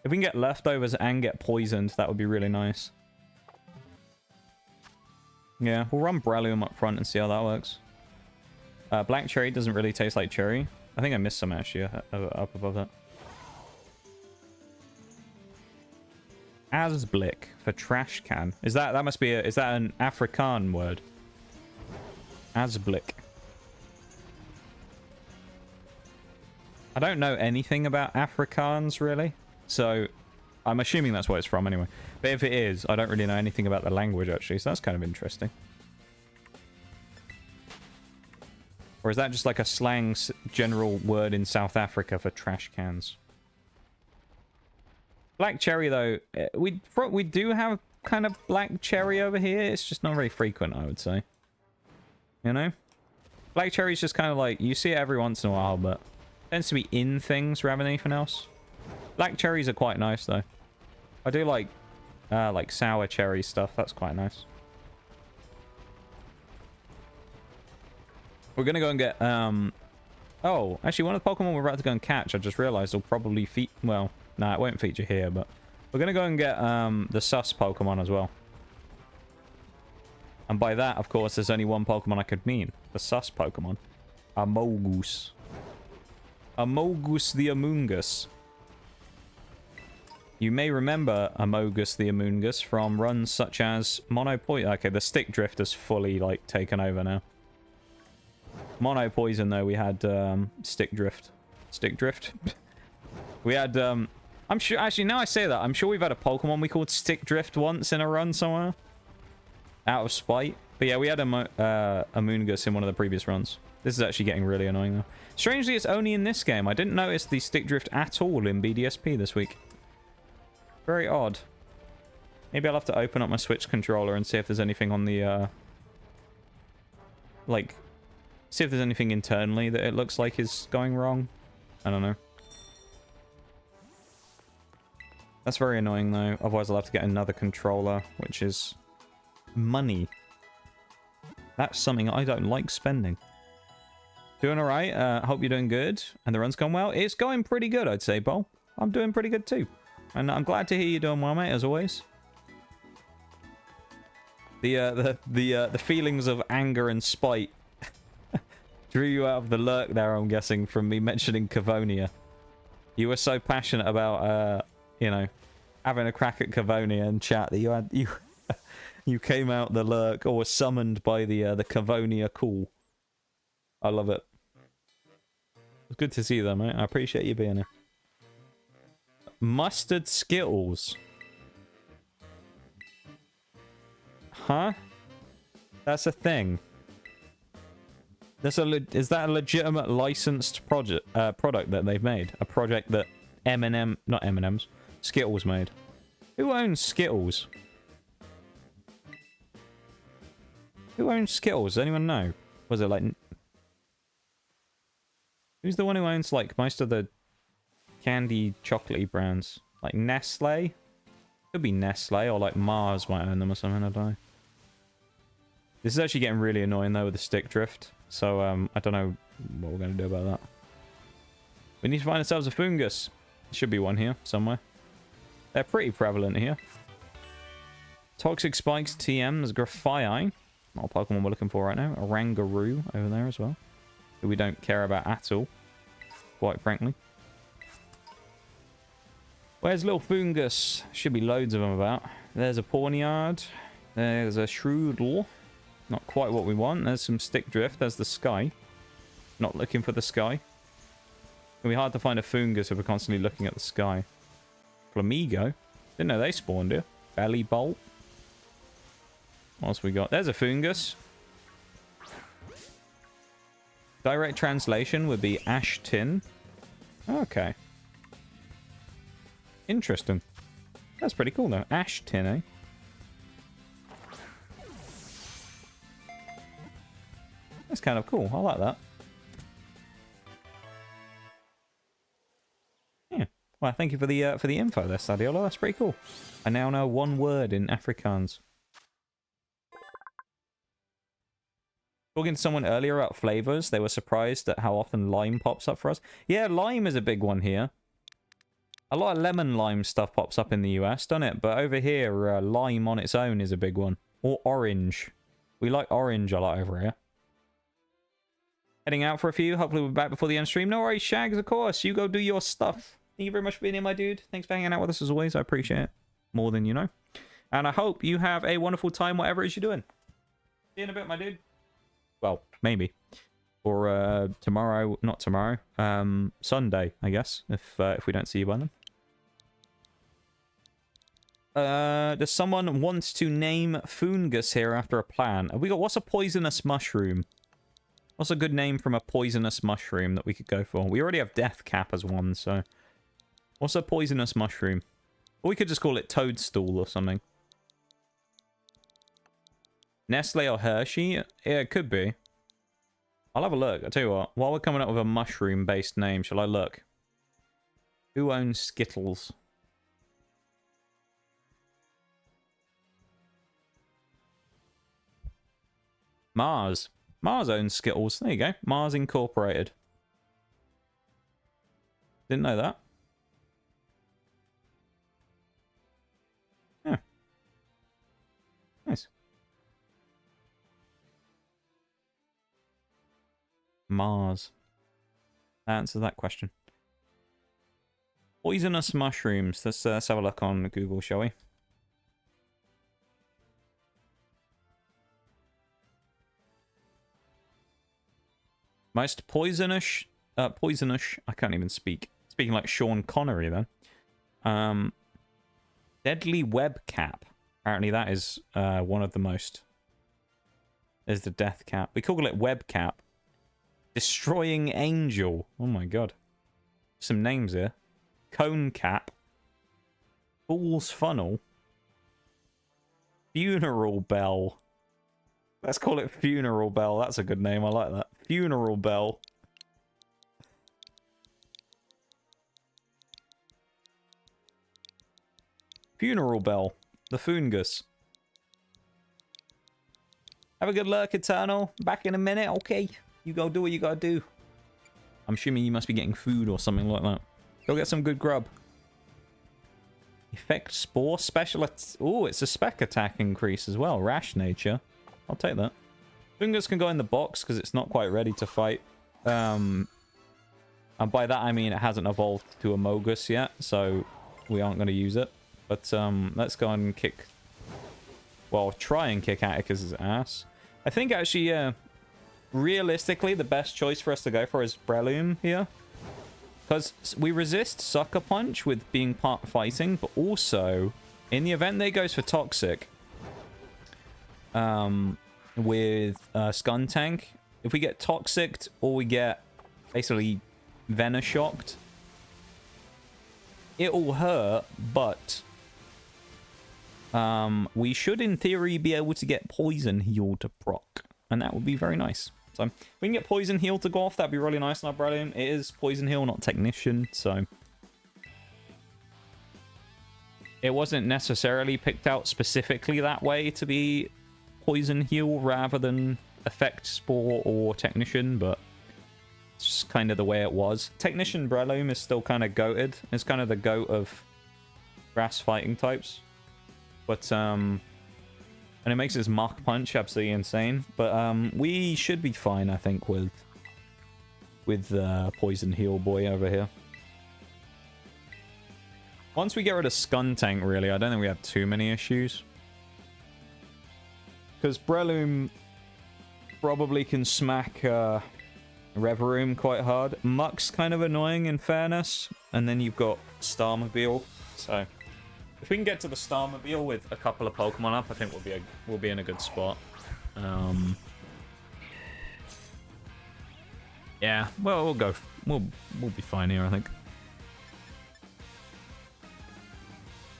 If we can get leftovers and get poisoned, that would be really nice. Yeah, we'll run Breloom up front and see how that works. Black cherry doesn't really taste like cherry. I think I missed some actually up above that. Asblick for trash can. Is that must be is that an Afrikaan word? Asblick. I don't know anything about Afrikaans really, so I'm assuming that's where it's from anyway. But if it is, I don't really know anything about the language actually, so that's kind of interesting. Or is that just like a slang general word in South Africa for trash cans? Black cherry though, we do have kind of black cherry over here. It's just not very frequent, I would say. You know? Black cherry is just kind of like, you see it every once in a while, but it tends to be in things rather than anything else. Black cherries are quite nice though. I do like sour cherry stuff. That's quite nice. We're gonna go and get oh, actually one of the Pokemon we're about to go and catch, I just realized will probably well, nah, it won't feature here, but we're gonna go and get the sus Pokemon as well. And by that, of course, there's only one Pokemon I could mean. The sus Pokemon. Amogus. Amogus the Amoongus. You may remember Amogus the Amoongus from runs such as Monopoison. Okay, the Stick Drift has fully, like, taken over now. Monopoison, though, we had Stick Drift. Stick Drift? We had, I'm sure, actually, now I say that, I'm sure we've had a Pokemon we called Stick Drift once in a run somewhere. out of spite. But yeah, we had a Moongus in one of the previous runs. This is actually getting really annoying though. Strangely, it's only in this game. I didn't notice the stick drift at all in BDSP this week. Very odd. Maybe I'll have to open up my Switch controller and see if there's anything on the, like, see if there's anything internally that it looks like is going wrong. I don't know. That's very annoying though. Otherwise I'll have to get another controller, which is money. That's something I don't like spending. Doing alright. Hope you're doing good. And the run's gone well. It's going pretty good, I'd say, Bol. I'm doing pretty good too. And I'm glad to hear you're doing well, mate, as always. The feelings of anger and spite drew you out of the lurk there, I'm guessing, from me mentioning Cavonia. You were so passionate about, you know, having a crack at Cavonia and chat that you came out the lurk, or were summoned by the Cavonia call. I love it. It's good to see you though, mate. I appreciate you being here. Mustard Skittles. Huh? That's a thing. Is that a legitimate licensed product that they've made? A project that not M&M's, Skittles made. Who owns Skittles? Who owns Skittles? Does anyone know? Was it like... Who's the one who owns like most of the candy chocolatey brands? Like Nestle? Could be Nestle, or like Mars might own them or something, I don't know. This is actually getting really annoying though with the stick drift. So I don't know what we're going to do about that. We need to find ourselves a fungus. There should be one here somewhere. They're pretty prevalent here. Toxic Spikes, TMs, Graphii. Not a Pokemon we're looking for right now. Orangaroo over there as well, who we don't care about at all, quite frankly. Where's little fungus? Should be loads of them about. There's a Pawniard. There's a Shroodle. Not quite what we want. There's some stick drift. There's the sky. Not looking for the sky. It's gonna be hard to find a fungus if we're constantly looking at the sky. Flamigo. Didn't know they spawned here. Belly Bolt. What else we got? There's a fungus. Direct translation would be ash tin. Okay. Interesting. That's pretty cool though. Ash tin, eh? That's kind of cool. I like that. Yeah. Well, thank you for the info there, Sadiola. That's pretty cool. I now know one word in Afrikaans. Talking to someone earlier about flavors, they were surprised at how often lime pops up for us. Yeah, lime is a big one here. A lot of lemon lime stuff pops up in the US, doesn't it? But over here, lime on its own is a big one. Or orange. We like orange a lot over here. Heading out for a few. Hopefully we'll be back before the end stream. No worries, Shags, of course. You go do your stuff. Thank you very much for being here, my dude. Thanks for hanging out with us as always. I appreciate it. More than you know. And I hope you have a wonderful time, whatever it is you're doing. See you in a bit, my dude. Well, maybe. Or tomorrow. Not tomorrow. Sunday, I guess. If we don't see you by then. Does someone want to name fungus here after a plan? Have we got... What's a poisonous mushroom? What's a good name from a poisonous mushroom that we could go for? We already have Death Cap as one, so... What's a poisonous mushroom? Or we could just call it Toadstool or something. Nestle or Hershey? Yeah, it could be. I'll have a look. I'll tell you what. While we're coming up with a mushroom-based name, shall I look? Who owns Skittles? Mars. Mars owns Skittles. There you go. Mars Incorporated. Didn't know that. Yeah. Nice. Mars. Answer that question. Poisonous mushrooms. Let's have a look on Google, shall we? Most poisonous, I can't even speak. Speaking like Sean Connery then. Deadly web cap. Apparently that is one of the most There's the death cap. We call it web cap. Destroying angel. Oh my god. Some names here. Cone cap. Fool's funnel. Funeral bell. Let's call it funeral bell. That's a good name. I like that. Funeral bell. Funeral bell. The fungus. Have a good lurk, Eternal. Back in a minute. Okay. You go do what you gotta do. I'm assuming you must be getting food or something like that. Go get some good grub. Effect spore special. Oh, it's a spec attack increase as well. Rash nature. I'll take that. Fungus can go in the box because it's not quite ready to fight. And by that I mean it hasn't evolved to a Mogus yet, so we aren't going to use it. But let's go and kick. Well, try and kick Atticus's ass. I think actually, realistically, the best choice for us to go for is Breloom here. Because we resist Sucker Punch with being part fighting, but also, in the event that it goes for Toxic, with Skuntank, if we get Toxiced or we get basically Venoshocked, it'll hurt, but we should, in theory, be able to get Poison Heal to proc, and that would be very nice. So, if we can get Poison Heal to go off, that'd be really nice on our Breloom. It is Poison Heal, not Technician, so it wasn't necessarily picked out specifically that way to be Poison Heal rather than Effect Spore or Technician, but it's just kind of the way it was. Technician Breloom is still kind of goated. It's kind of the goat of grass fighting types. But, and it makes his Mach Punch absolutely insane. But we should be fine, I think, with Poison Heal Boy over here. Once we get rid of Skuntank, really, I don't think we have too many issues. Because Breloom probably can smack Reveroom quite hard. Muck's kind of annoying, in fairness. And then you've got Starmobile. So if we can get to the Starmobile with a couple of Pokemon up, I think we'll be in a good spot. Yeah, well, we'll be fine here, I think.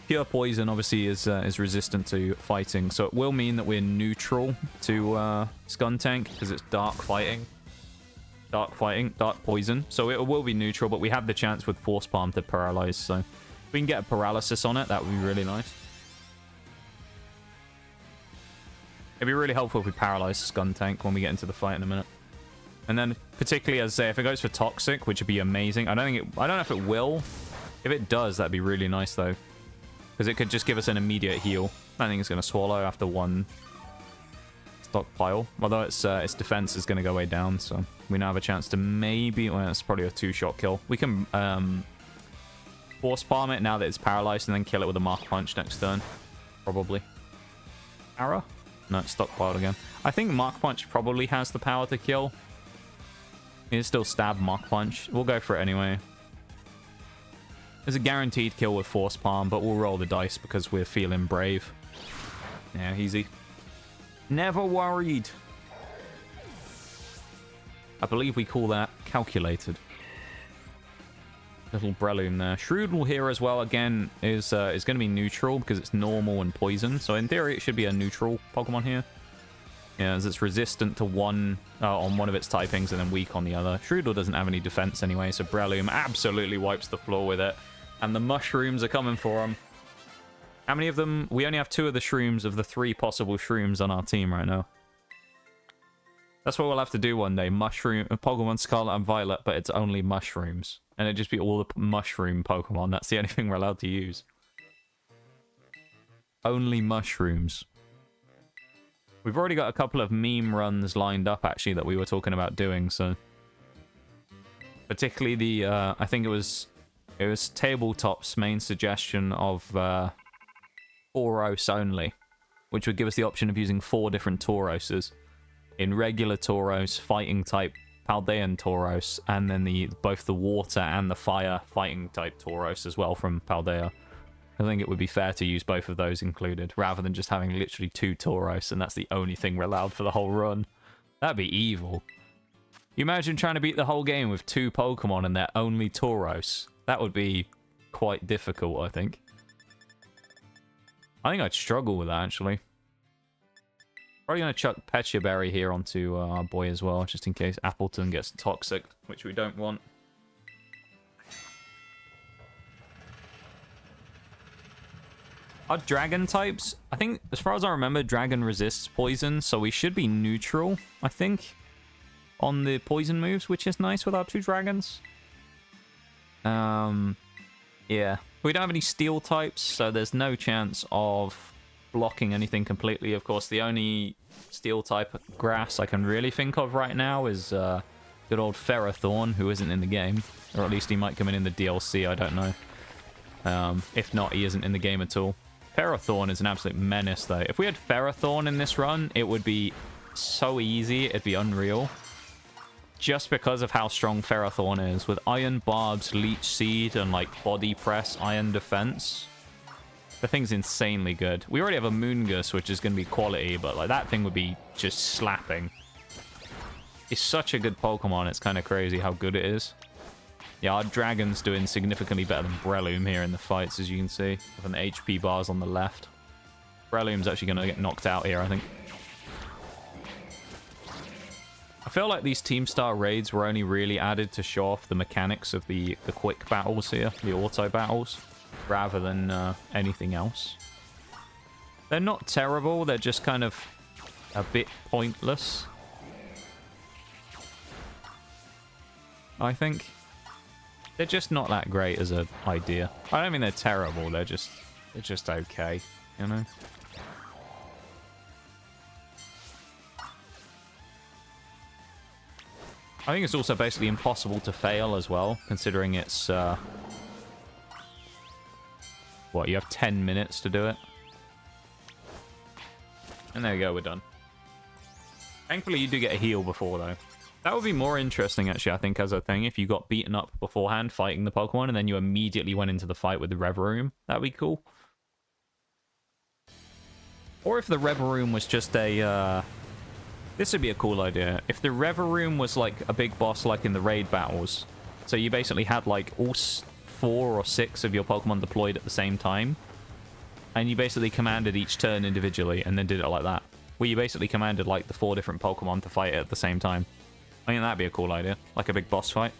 Pure Poison obviously is resistant to fighting, so it will mean that we're neutral to Skuntank because it's dark fighting. Dark poison. So it will be neutral, but we have the chance with Force Palm to paralyze, so if we can get a paralysis on it, that would be really nice. It'd be really helpful if we paralyze Skuntank when we get into the fight in a minute. And then, particularly, as I say, if it goes for Toxic, which would be amazing. I don't know if it will. If it does, that'd be really nice, though. Because it could just give us an immediate heal. I think it's going to swallow after one stockpile. Although its defense is going to go way down, so we now have a chance to maybe... Well, it's probably a two-shot kill. We can Force Palm it now that it's paralyzed and then kill it with a Mach Punch next turn. Probably. Arrow? No, it's stockpiled again. I think Mach Punch probably has the power to kill. It's still stab Mach Punch. We'll go for it anyway. There's a guaranteed kill with Force Palm, but we'll roll the dice because we're feeling brave. Yeah, easy. Never worried. I believe we call that calculated. Little Breloom there. Shroodle here as well, again, is going to be neutral because it's normal and poison. So in theory, it should be a neutral Pokemon here. Yeah, as it's resistant to one on one of its typings and then weak on the other. Shroodle doesn't have any defense anyway, so Breloom absolutely wipes the floor with it. And the mushrooms are coming for him. How many of them? We only have 2 of the shrooms of the 3 possible shrooms on our team right now. That's what we'll have to do one day. Pokemon Scarlet and Violet, but it's only mushrooms. And it'd just be all the mushroom Pokemon. That's the only thing we're allowed to use. Only mushrooms. We've already got a couple of meme runs lined up, actually, that we were talking about doing, so... Particularly the, I think it was Tabletop's main suggestion of Tauros only, which would give us the option of using 4 different Tauroses. In regular Tauros, fighting type Paldean Tauros, and then both the water and the fire fighting type Tauros as well from Paldea. I think it would be fair to use both of those included, rather than just having literally 2 Tauros, and that's the only thing we're allowed for the whole run. That'd be evil. You imagine trying to beat the whole game with 2 Pokemon and they're only Tauros. That would be quite difficult, I think. I think I'd struggle with that, actually. Probably going to chuck Pecha Berry here onto our boy as well, just in case Appleton gets toxic, which we don't want. Our dragon types, I think, as far as I remember, dragon resists poison, so we should be neutral, I think, on the poison moves, which is nice with our 2 dragons. Yeah. We don't have any steel types, so there's no chance of blocking anything completely. Of course, the only steel type grass I can really think of right now is good old Ferrothorn, who isn't in the game. Or at least he might come in the DLC, I don't know. If not, he isn't in the game at all. Ferrothorn is an absolute menace, though. If we had Ferrothorn in this run, it would be so easy. It'd be unreal. Just because of how strong Ferrothorn is. With Iron Barbs, Leech Seed, and, like, Body Press, Iron Defense. The thing's insanely good. We already have a Moongus, which is going to be quality, but, like, that thing would be just slapping. It's such a good Pokemon, it's kind of crazy how good it is. Yeah, our Dragon's doing significantly better than Breloom here in the fights, as you can see. With an HP bars on the left. Breloom's actually going to get knocked out here, I think. I feel like these Team Star raids were only really added to show off the mechanics of the quick battles here. The auto battles. Rather than anything else. They're not terrible, they're just kind of a bit pointless. I think. They're just not that great as an idea. I don't mean they're terrible, they're just okay, you know? I think it's also basically impossible to fail as well, considering it's, what, you have 10 minutes to do it? And there you go, we're done. Thankfully, you do get a heal before, though. That would be more interesting, actually, I think, as a thing, if you got beaten up beforehand fighting the Pokemon, and then you immediately went into the fight with the Reveroom. That'd be cool. Or if the Reveroom was just a, this would be a cool idea. If the Reveroom was, like, a big boss, like in the raid battles, so you basically had, like, all 4 or 6 of your Pokemon deployed at the same time, and you basically commanded each turn individually, and then did it like that. Where you basically commanded, like, the 4 different Pokemon to fight it at the same time. I think that'd be a cool idea. Like a big boss fight.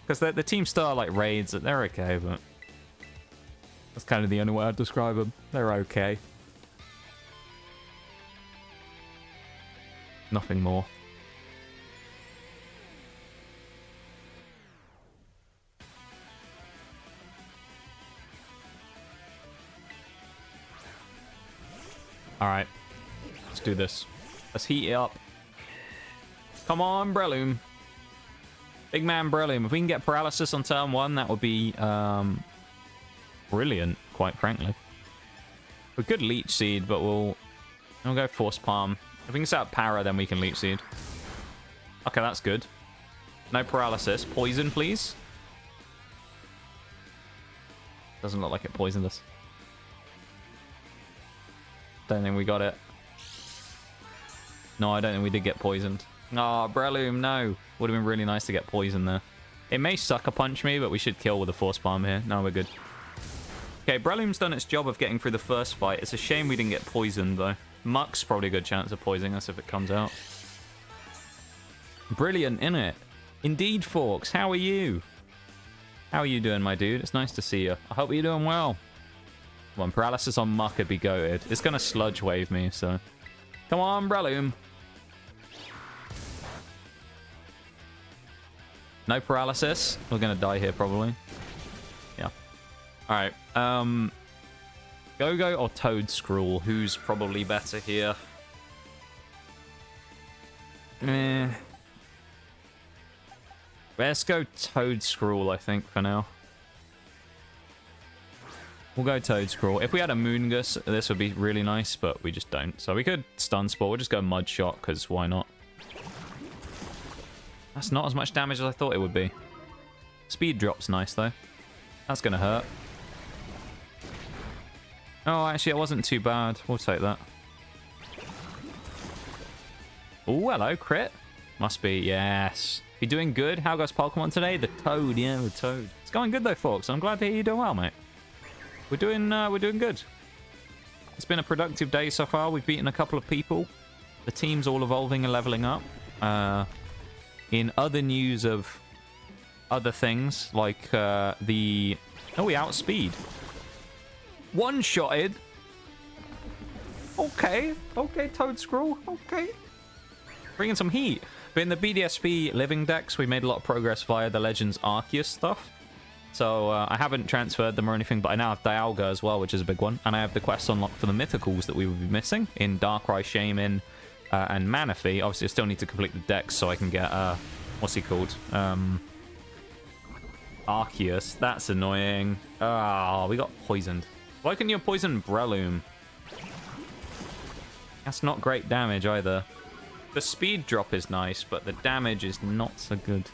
Because the Team Star, like, raids, they're okay, but... that's kind of the only way I'd describe them. They're okay. Nothing more. Alright. Let's do this. Let's heat it up. Come on, Breloom. Big man Breloom. If we can get paralysis on turn 1, that would be brilliant, quite frankly. We could Leech Seed, but we'll go Force Palm. If we can set up Para, then we can Leech Seed. Okay, that's good. No paralysis. Poison, please. Doesn't look like it poisoned us. Don't think we got it. No, I don't think we did get poisoned. Oh, Breloom, no. Would have been really nice to get poisoned there. It may Sucker Punch me, but we should kill with a Force Palm here. No, we're good. Okay, Breloom's done its job of getting through the first fight. It's a shame we didn't get poisoned, though. Muck's probably a good chance of poisoning us if it comes out. Brilliant, innit? Indeed, Forks. How are you? How are you doing, my dude? It's nice to see you. I hope you're doing well. Come on, paralysis on Muck would be goated. It's going to Sludge Wave me, so... come on, Breloom. No paralysis. We're going to die here, probably. Yeah. Alright. Go-Go or Toedscool? Who's probably better here? Let's go Toedscool, I think, for now. We'll go Toedscool. If we had a Moongus, this would be really nice, but we just don't. So we could Stun Spore. We'll just go Mud Shot, because why not? That's not as much damage as I thought it would be. Speed drop's nice, though. That's going to hurt. Oh, actually, it wasn't too bad. We'll take that. Oh, hello, crit. Must be, yes. You doing good? How goes Pokemon today? The Toad, yeah, the Toad. It's going good though, folks. I'm glad to hear you're doing well, mate. We're doing good. It's been a productive day so far. We've beaten a couple of people. The team's all evolving and leveling up. In other news of other things, like the... Oh, we outspeed. One-shotted. Okay, Toedscool. Okay. Bringing some heat. But in the BDSP living decks, we made a lot of progress via the Legends Arceus stuff. So I haven't transferred them or anything, but I now have Dialga as well, which is a big one. And I have the quests unlocked for the Mythicals that we will be missing in Darkrai, Shaman, and Manaphy. Obviously, I still need to complete the decks so I can get, what's he called? Arceus. That's annoying. Ah, we got poisoned. Why couldn't you poison Breloom? That's not great damage either. The speed drop is nice, but the damage is not so good.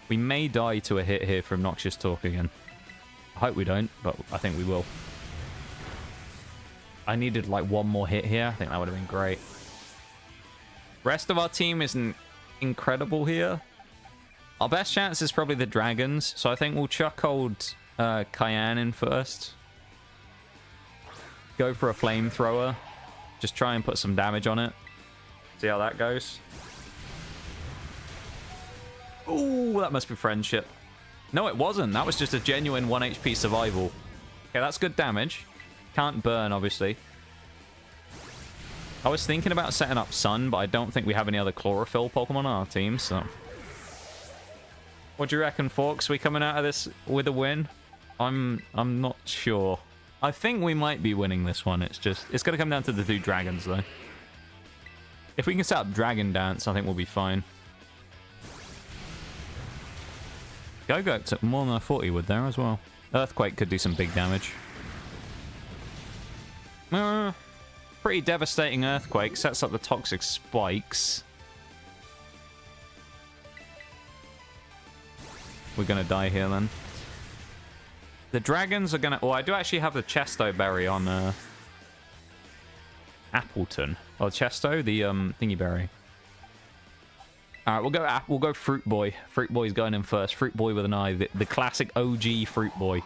We may die to a hit here from Noxious Talk again. I hope we don't, but I think we will. I needed like one more hit here. I think that would have been great. Rest of our team isn't incredible here. Our best chance is probably the dragons, so I think we'll chuck old Cayenne in first. Go for a flamethrower. Just try and put some damage on it. See how that goes. Ooh, that must be friendship. No, it wasn't. That was just a genuine 1 HP survival. Okay, that's good damage. Can't burn, obviously. I was thinking about setting up Sun, but I don't think we have any other Chlorophyll Pokemon on our team, so... What do you reckon, Forks? We coming out of this with a win? I'm not sure. I think we might be winning this one. It's going to come down to the 2 dragons, though. If we can set up Dragon Dance, I think we'll be fine. Go-Go took more than a 40 would there as well. Earthquake could do some big damage. Pretty devastating Earthquake. Sets up the Toxic Spikes. We're going to die here then. The dragons are going to... Oh, I do actually have the Chesto Berry on Appleton. Oh, Chesto, the thingy berry. All right, we'll go Fruit Boy. Fruit Boy's going in first. Fruit Boy with an eye. The classic OG Fruit Boy.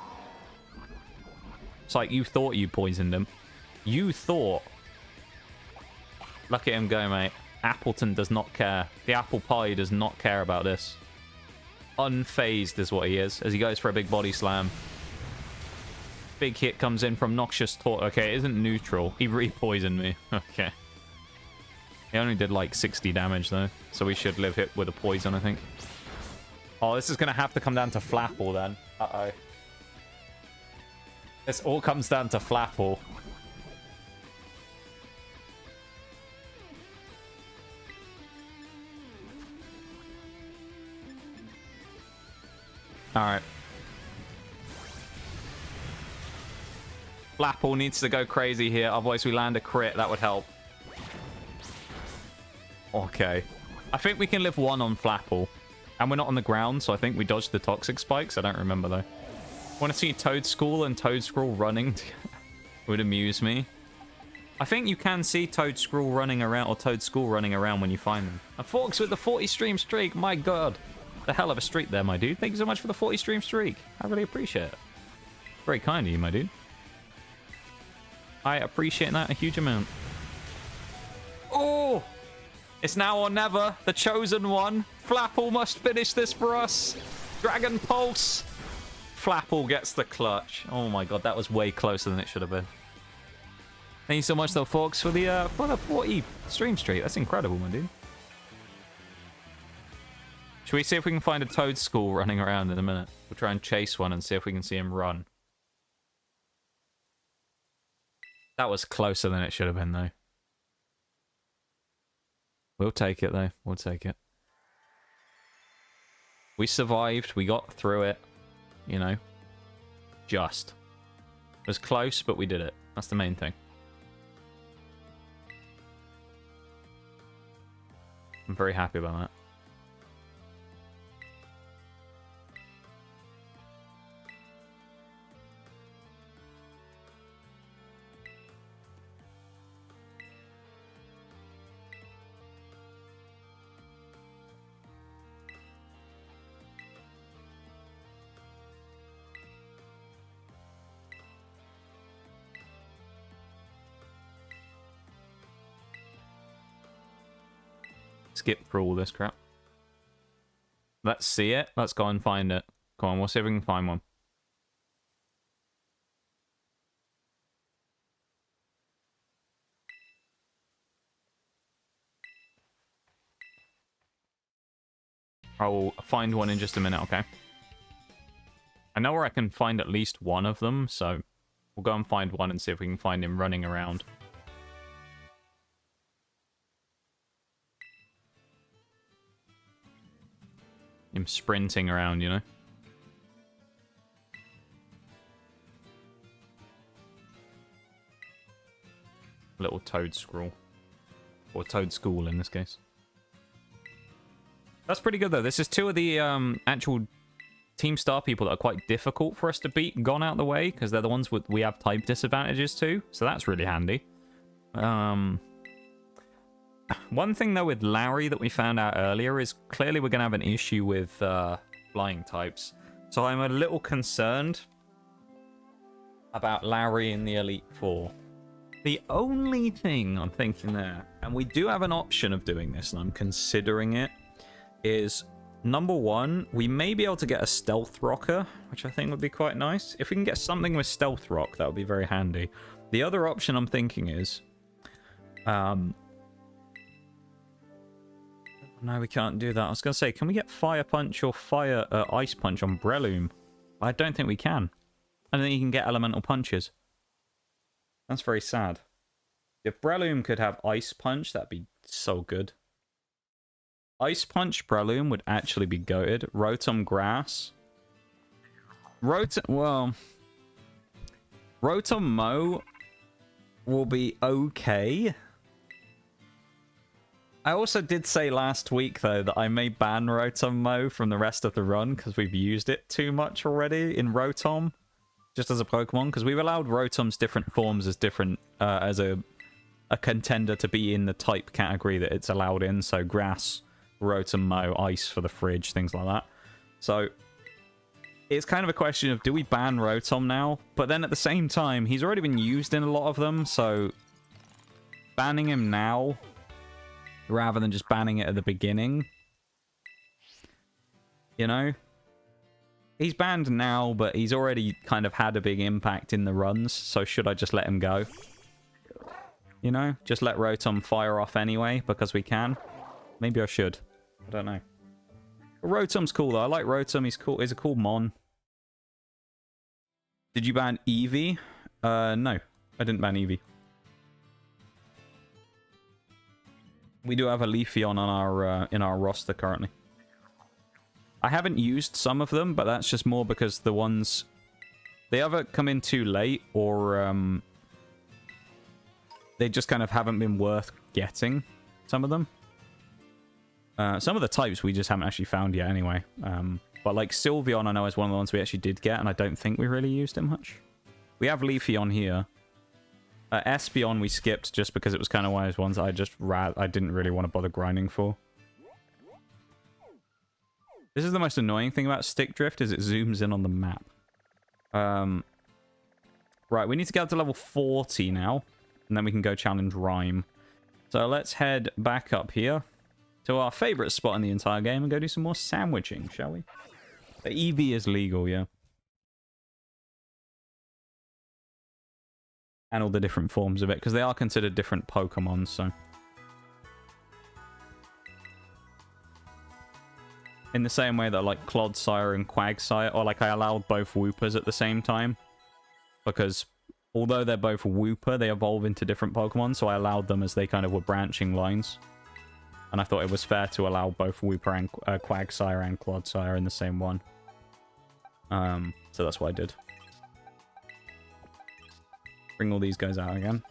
It's like you thought you poisoned him. You thought. Look at him go, mate. Appleton does not care. The apple pie does not care about this. Unfazed is what he is, as he goes for a big body slam. Big hit comes in from Noxious Talk. Okay, it isn't neutral. He re-poisoned me. Okay. He only did like 60 damage, though. So we should live hit with a poison, I think. Oh, this is going to have to come down to Flapple, then. Uh-oh. This all comes down to Flapple. Alright. Flapple needs to go crazy here, otherwise we land a crit. That would help. Okay. I think we can live 1 on Flapple. And we're not on the ground, so I think we dodged the Toxic Spikes. I don't remember, though. Want to see Toedscool and Toedscool running? Would amuse me. I think you can see Toedscool running around, or Toedscool running around when you find them. And Forks with the 40 stream streak. My god. The hell of a streak there, my dude. Thank you so much for the 40 stream streak. I really appreciate it. Very kind of you, my dude. I appreciate that a huge amount. Oh! It's now or never. The chosen one. Flapple must finish this for us. Dragon Pulse. Flapple gets the clutch. Oh my god, that was way closer than it should have been. Thank you so much, though, folks, for the 40 stream streak. That's incredible, my dude. Should we see if we can find a Toedscool running around in a minute? We'll try and chase one and see if we can see him run. That was closer than it should have been, though. We'll take it, though. We'll take it. We survived. We got through it. You know. Just. It was close, but we did it. That's the main thing. I'm very happy about that. skip through all this crap. Let's see it. Let's go and find it. Come on, we'll see if we can find one. I will find one in just a minute, okay? I know where I can find at least one of them, so we'll go and find one and see if we can find him running around. Him sprinting around, you know? Little Toedscool. Or Toedscool in this case. That's pretty good, though. This is two of the actual Team Star people that are quite difficult for us to beat gone out the way, because they're the ones we have type disadvantages to, so that's really handy. One thing, though, with Larry that we found out earlier is clearly we're going to have an issue with flying types. So I'm a little concerned about Larry in the Elite Four. The only thing I'm thinking there, and we do have an option of doing this, and I'm considering it, is number one, we may be able to get a stealth rocker, which I think would be quite nice. If we can get something with stealth rock, that would be very handy. The other option I'm thinking is, no, we can't do that. I was gonna say, can we get fire punch or ice punch on Breloom? I don't think we can. I don't think you can get elemental punches. That's very sad. If Breloom could have ice punch, that'd be so good. Ice Punch Breloom would actually be goated. Rotom Grass. Rotom Mow will be okay. I also did say last week, though, that I may ban Rotom Mow from the rest of the run because we've used it too much already in Rotom, just as a Pokemon, because we've allowed Rotom's different forms as different, as a contender to be in the type category that it's allowed in, so Grass, Rotom Mow, Ice for the fridge, things like that. So it's kind of a question of, do we ban Rotom now? But then at the same time, he's already been used in a lot of them, so banning him now rather than just banning it at the beginning, you know? He's banned now, but he's already kind of had a big impact in the runs, so should I just let him go? You know? Just let Rotom fire off anyway, because we can. Maybe I should. I don't know. But Rotom's cool, though. I like Rotom. He's cool. He's a cool mon. Did you ban Eevee? No. I didn't ban Eevee. We do have a Leafeon on our in our roster currently. I haven't used some of them, but that's just more because the ones... They either come in too late, or they just kind of haven't been worth getting, some of them. Some of the types we just haven't actually found yet anyway. But like Sylveon I know is one of the ones we actually did get, and I don't think we really used it much. We have Leafeon here. Espeon we skipped just because it was kind of one of those ones I didn't really want to bother grinding for. This is the most annoying thing about Stick Drift, is it zooms in on the map. Right, we need to get up to level 40 now, and then we can go challenge Rhyme. So let's head back up here to our favorite spot in the entire game and go do some more sandwiching, shall we? The EV is legal, yeah. And all the different forms of it, because they are considered different Pokemon, so... In the same way that, like, Clodsire and Quagsire, or, like, I allowed both Woopers at the same time. Because, although they're both Wooper, they evolve into different Pokemon, so I allowed them as they kind of were branching lines. And I thought it was fair to allow both Wooper and Quagsire and Clodsire in the same one. So that's what I did. Bring all these guys out again.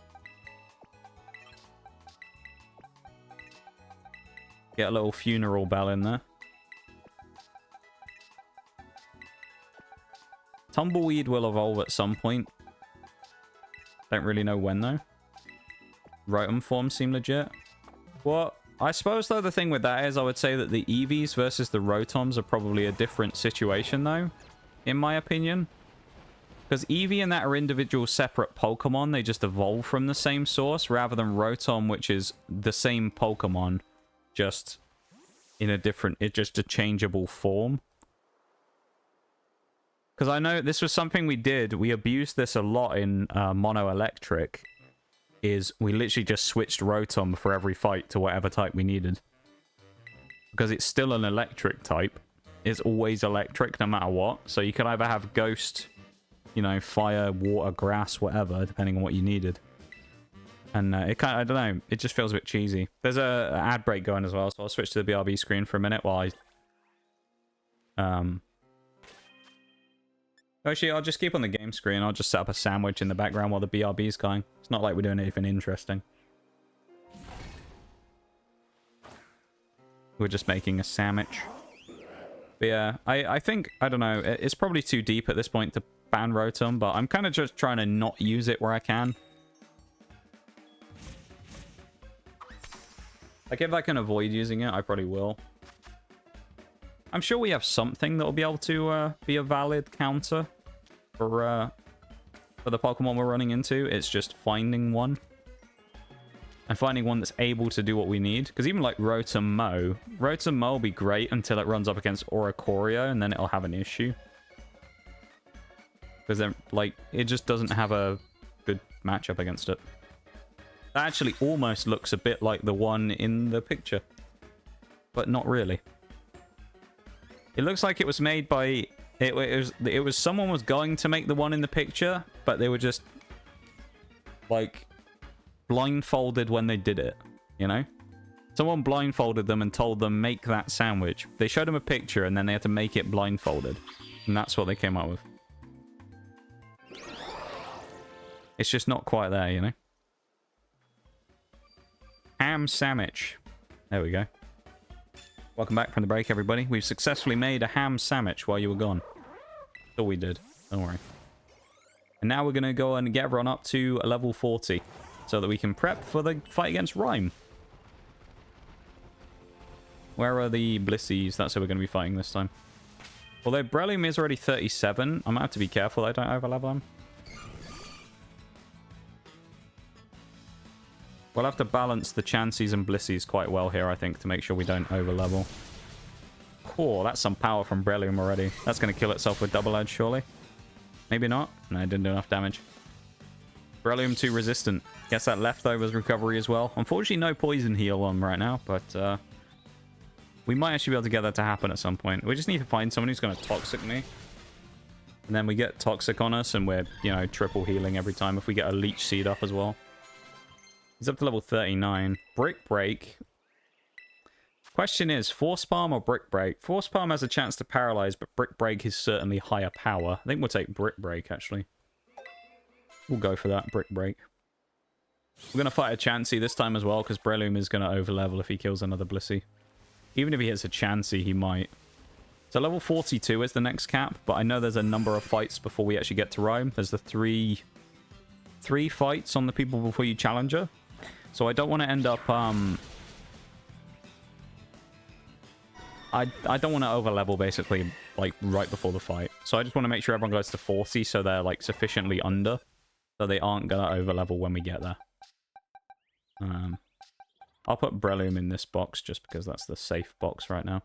Get a little funeral bell in there. Tumbleweed will evolve at some point. Don't really know when, though. Rotom forms seem legit. What? I suppose, though, the thing with that is I would say that the Eevees versus the Rotoms are probably a different situation, though, in my opinion. Because Eevee and that are individual separate Pokemon. They just evolve from the same source, rather than Rotom, which is the same Pokemon, just in a different, it's just a changeable form. Because I know this was something we did. We abused this a lot in Mono Electric. Is we literally just switched Rotom for every fight to whatever type we needed. Because it's still an electric type. It's always electric no matter what. So you could either have Ghost, you know, Fire, Water, Grass, whatever, depending on what you needed. And it kind of, I don't know, it just feels a bit cheesy. There's a ad break going as well, so I'll switch to the BRB screen for a minute while I... Actually, I'll just keep on the game screen. I'll just set up a sandwich in the background while the BRB is going. It's not like we're doing anything interesting. We're just making a sandwich. But yeah, I think, I don't know, it's probably too deep at this point to ban Rotom, but I'm kind of just trying to not use it where I can. Like, if I can avoid using it, I probably will. I'm sure we have something that will be able to be a valid counter for the Pokemon we're running into. It's just finding one. And finding one that's able to do what we need. Because even like Rotom will be great until it runs up against Oricorio, and then it'll have an issue. Because then, like, it just doesn't have a good matchup against it. That actually almost looks a bit like the one in the picture. But not really. It looks like it was made by... It was someone was going to make the one in the picture, but they were just, like, blindfolded when they did it, you know? Someone blindfolded them and told them, make that sandwich. They showed them a picture, and then they had to make it blindfolded. And that's what they came up with. It's just not quite there, you know? Ham sandwich. There we go. Welcome back from the break, everybody. We've successfully made a ham sandwich while you were gone. That's all we did. Don't worry. And now we're going to go and get everyone up to a level 40 so that we can prep for the fight against Rhyme. Where are the Blissies? That's who we're going to be fighting this time. Although Breloom is already 37, I might have to be careful I don't overlevel him. We'll have to balance the Chanseys and Blissies quite well here, I think, to make sure we don't overlevel. Cool, that's some power from Breloom already. That's going to kill itself with Double Edge, surely. Maybe not. No, it didn't do enough damage. Breloom too resistant. Guess that leftovers recovery as well. Unfortunately, no poison heal on right now, but we might actually be able to get that to happen at some point. We just need to find someone who's going to Toxic me. And then we get Toxic on us, and we're, you know, triple healing every time if we get a Leech Seed up as well. He's up to level 39. Brick Break. Question is, Force Palm or Brick Break? Force Palm has a chance to paralyze, but Brick Break is certainly higher power. I think we'll take Brick Break, actually. We'll go for that, Brick Break. We're going to fight a Chansey this time as well, because Breloom is going to overlevel if he kills another Blissey. Even if he hits a Chansey, he might. So level 42 is the next cap, but I know there's a number of fights before we actually get to Rhyme. There's the three fights on the people before you Challenger. So I don't want to end up, I don't want to overlevel, basically, like, right before the fight. So I just want to make sure everyone goes to 40, so they're, like, sufficiently under. So they aren't going to overlevel when we get there. I'll put Breloom in this box, just because that's the safe box right now.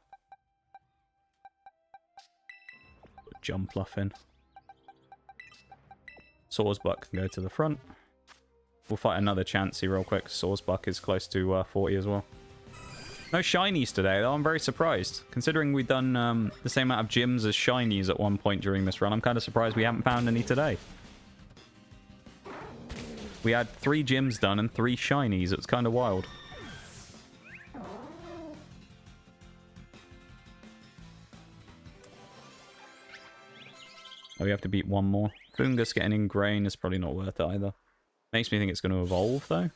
Put Jumpluff in. Sawsbuck can go to the front. We'll fight another Chansey real quick. Sawsbuck is close to 40 as well. No shinies today, though. I'm very surprised. Considering we've done the same amount of gyms as shinies at one point during this run, I'm kind of surprised we haven't found any today. We had 3 gyms done and 3 shinies. It was kind of wild. Oh, we have to beat one more. Fungus getting Ingrain is probably not worth it either. Makes me think it's going to evolve, though.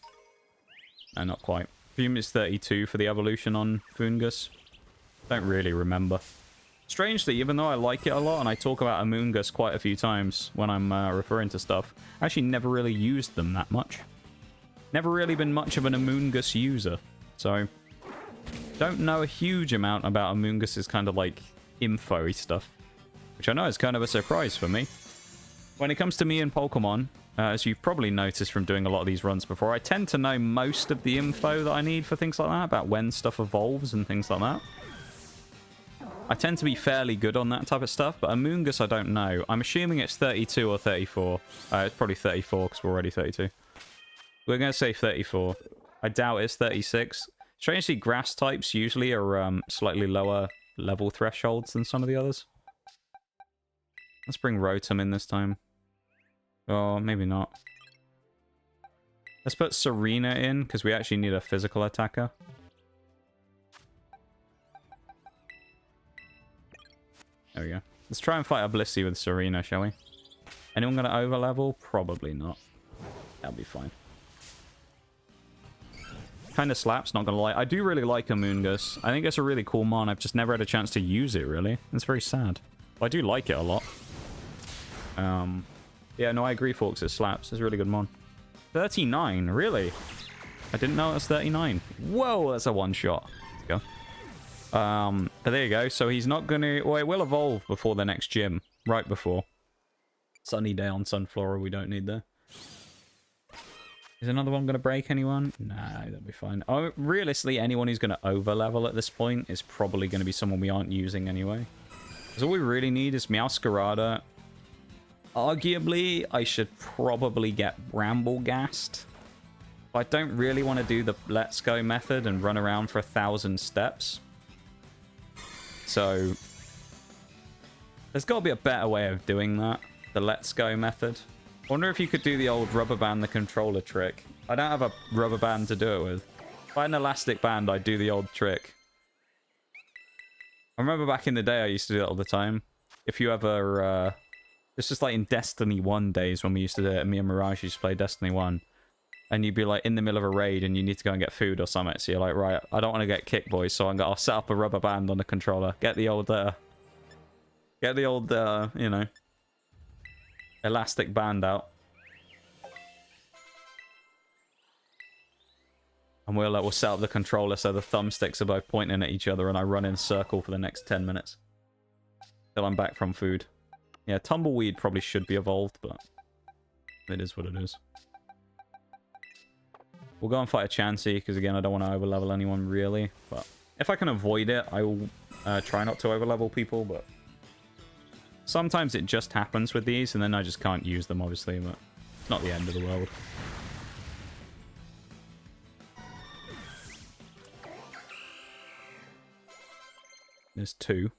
No, not quite. Fume is 32 for the evolution on Fungus. Don't really remember. Strangely, even though I like it a lot, and I talk about Amoongus quite a few times when I'm referring to stuff, I actually never really used them that much. Never really been much of an Amoongus user. So, don't know a huge amount about Amoongus's kind of, like, info-y stuff. Which I know is kind of a surprise for me. When it comes to me and Pokemon, As you've probably noticed from doing a lot of these runs before, I tend to know most of the info that I need for things like that, about when stuff evolves and things like that. I tend to be fairly good on that type of stuff, but Amoonguss I don't know. I'm assuming it's 32 or 34. It's probably 34 because we're already 32. We're going to say 34. I doubt it's 36. Strangely, grass types usually are slightly lower level thresholds than some of the others. Let's bring Rotom in this time. Oh, maybe not. Let's put Serena in, because we actually need a physical attacker. There we go. Let's try and fight a Blissey with Serena, shall we? Anyone going to overlevel? Probably not. That'll be fine. Kind of slaps, not going to lie. I do really like Amoonguss. I think it's a really cool mon. I've just never had a chance to use it, really. It's very sad. But I do like it a lot. Yeah, no, I agree, Forks. It slaps. It's a really good mon. 39, really? I didn't know it was 39. Whoa, that's a one-shot. Let's go. But there you go. So he's not going to... Well, it will evolve before the next gym. Right before. Sunny day on Sunflora. We don't need that. Is another one going to break anyone? No, that'll be fine. Oh, realistically, anyone who's going to over-level at this point is probably going to be someone we aren't using anyway. Because all we really need is Meowscarada. Arguably, I should probably get Brambleghast. But I don't really want to do the Let's Go method and run around for 1,000 steps. So, there's got to be a better way of doing that. The Let's Go method. I wonder if you could do the old rubber band the controller trick. I don't have a rubber band to do it with. If I had an elastic band, I'd do the old trick. I remember back in the day, I used to do that all the time. If you ever... It's just like in Destiny 1 days when we used to do it, and me and Mirage used to play Destiny 1. And you'd be like in the middle of a raid and you need to go and get food or something. So you're like, right, I don't want to get kicked, boys. So I'll set up a rubber band on the controller. Get the old, you know, elastic band out. And we'll set up the controller so the thumbsticks are both pointing at each other and I run in a circle for the next 10 minutes. Till I'm back from food. Yeah, Tumbleweed probably should be evolved, but it is what it is. We'll go and fight a Chansey, because again, I don't want to overlevel anyone really. But if I can avoid it, I will try not to overlevel people, but sometimes it just happens with these, and then I just can't use them, obviously, but it's not the end of the world. There's two.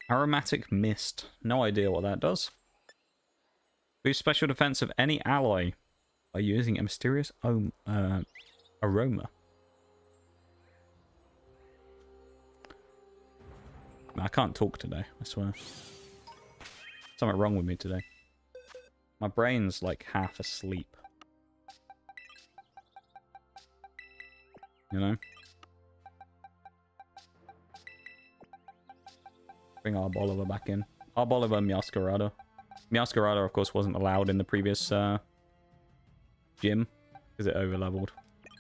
Aromatic Mist. No idea what that does. Boost special defense of any ally by using a mysterious aroma. I can't talk today, I swear. Something wrong with me today. My brain's like half asleep. You know? Bring Arboliver back in. Arboliver and Meowscarada. Meowscarada, of course, wasn't allowed in the previous gym because it overleveled.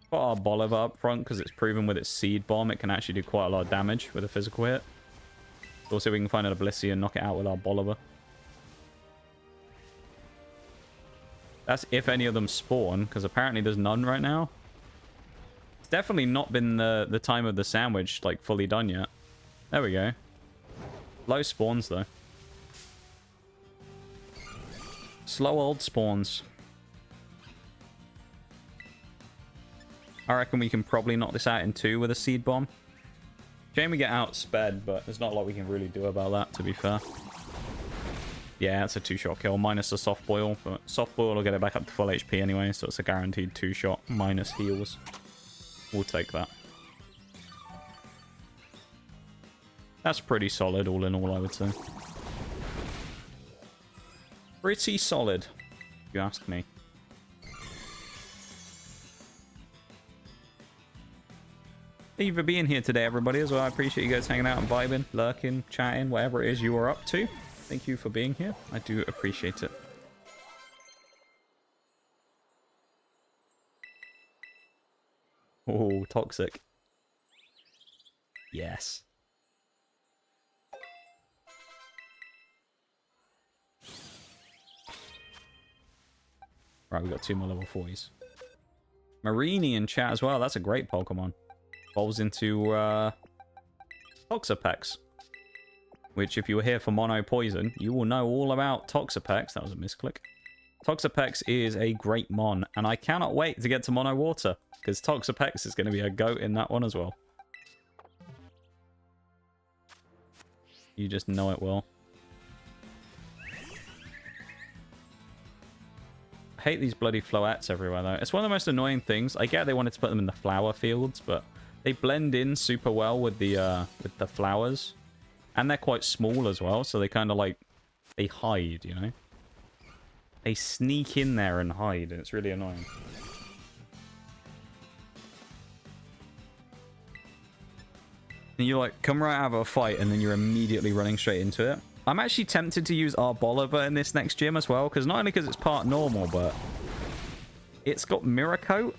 Put Arboliver up front because it's proven with its Seed Bomb it can actually do quite a lot of damage with a physical hit. Also, we can find a Blissey and knock it out with Arboliver. That's if any of them spawn, because apparently there's none right now. It's definitely not been the time of the sandwich, like, fully done yet. There we go. Low spawns, though. Slow old spawns. I reckon we can probably knock this out in 2 with a Seed Bomb. Shame we get outsped, but there's not a lot we can really do about that, to be fair. Yeah, it's a 2-shot kill, minus the Soft Boil. But Soft Boil will get it back up to full HP anyway, so it's a guaranteed 2-shot minus heals. We'll take that. That's pretty solid, all in all, I would say. Pretty solid, if you ask me. Thank you for being here today, everybody, as well. I appreciate you guys hanging out and vibing, lurking, chatting, whatever it is you are up to. Thank you for being here. I do appreciate it. Oh, toxic. Yes. Right, we got 2 more level 4s. Marini in chat as well. That's a great Pokemon. Evolves into Toxapex. Which, if you were here for Mono Poison, you will know all about Toxapex. That was a misclick. Toxapex is a great mon, and I cannot wait to get to Mono Water, because Toxapex is going to be a goat in that one as well. You just know it will. I hate these bloody floettes everywhere, though. It's one of the most annoying things. I get they wanted to put them in the flower fields, but they blend in super well with the flowers. And they're quite small as well, so they kind of like... They hide, you know? They sneak in there and hide, and it's really annoying. And you like come right out of a fight, and then you're immediately running straight into it. I'm actually tempted to use Arboliver in this next gym as well, because not only because it's part normal, but it's got Mirror Coat.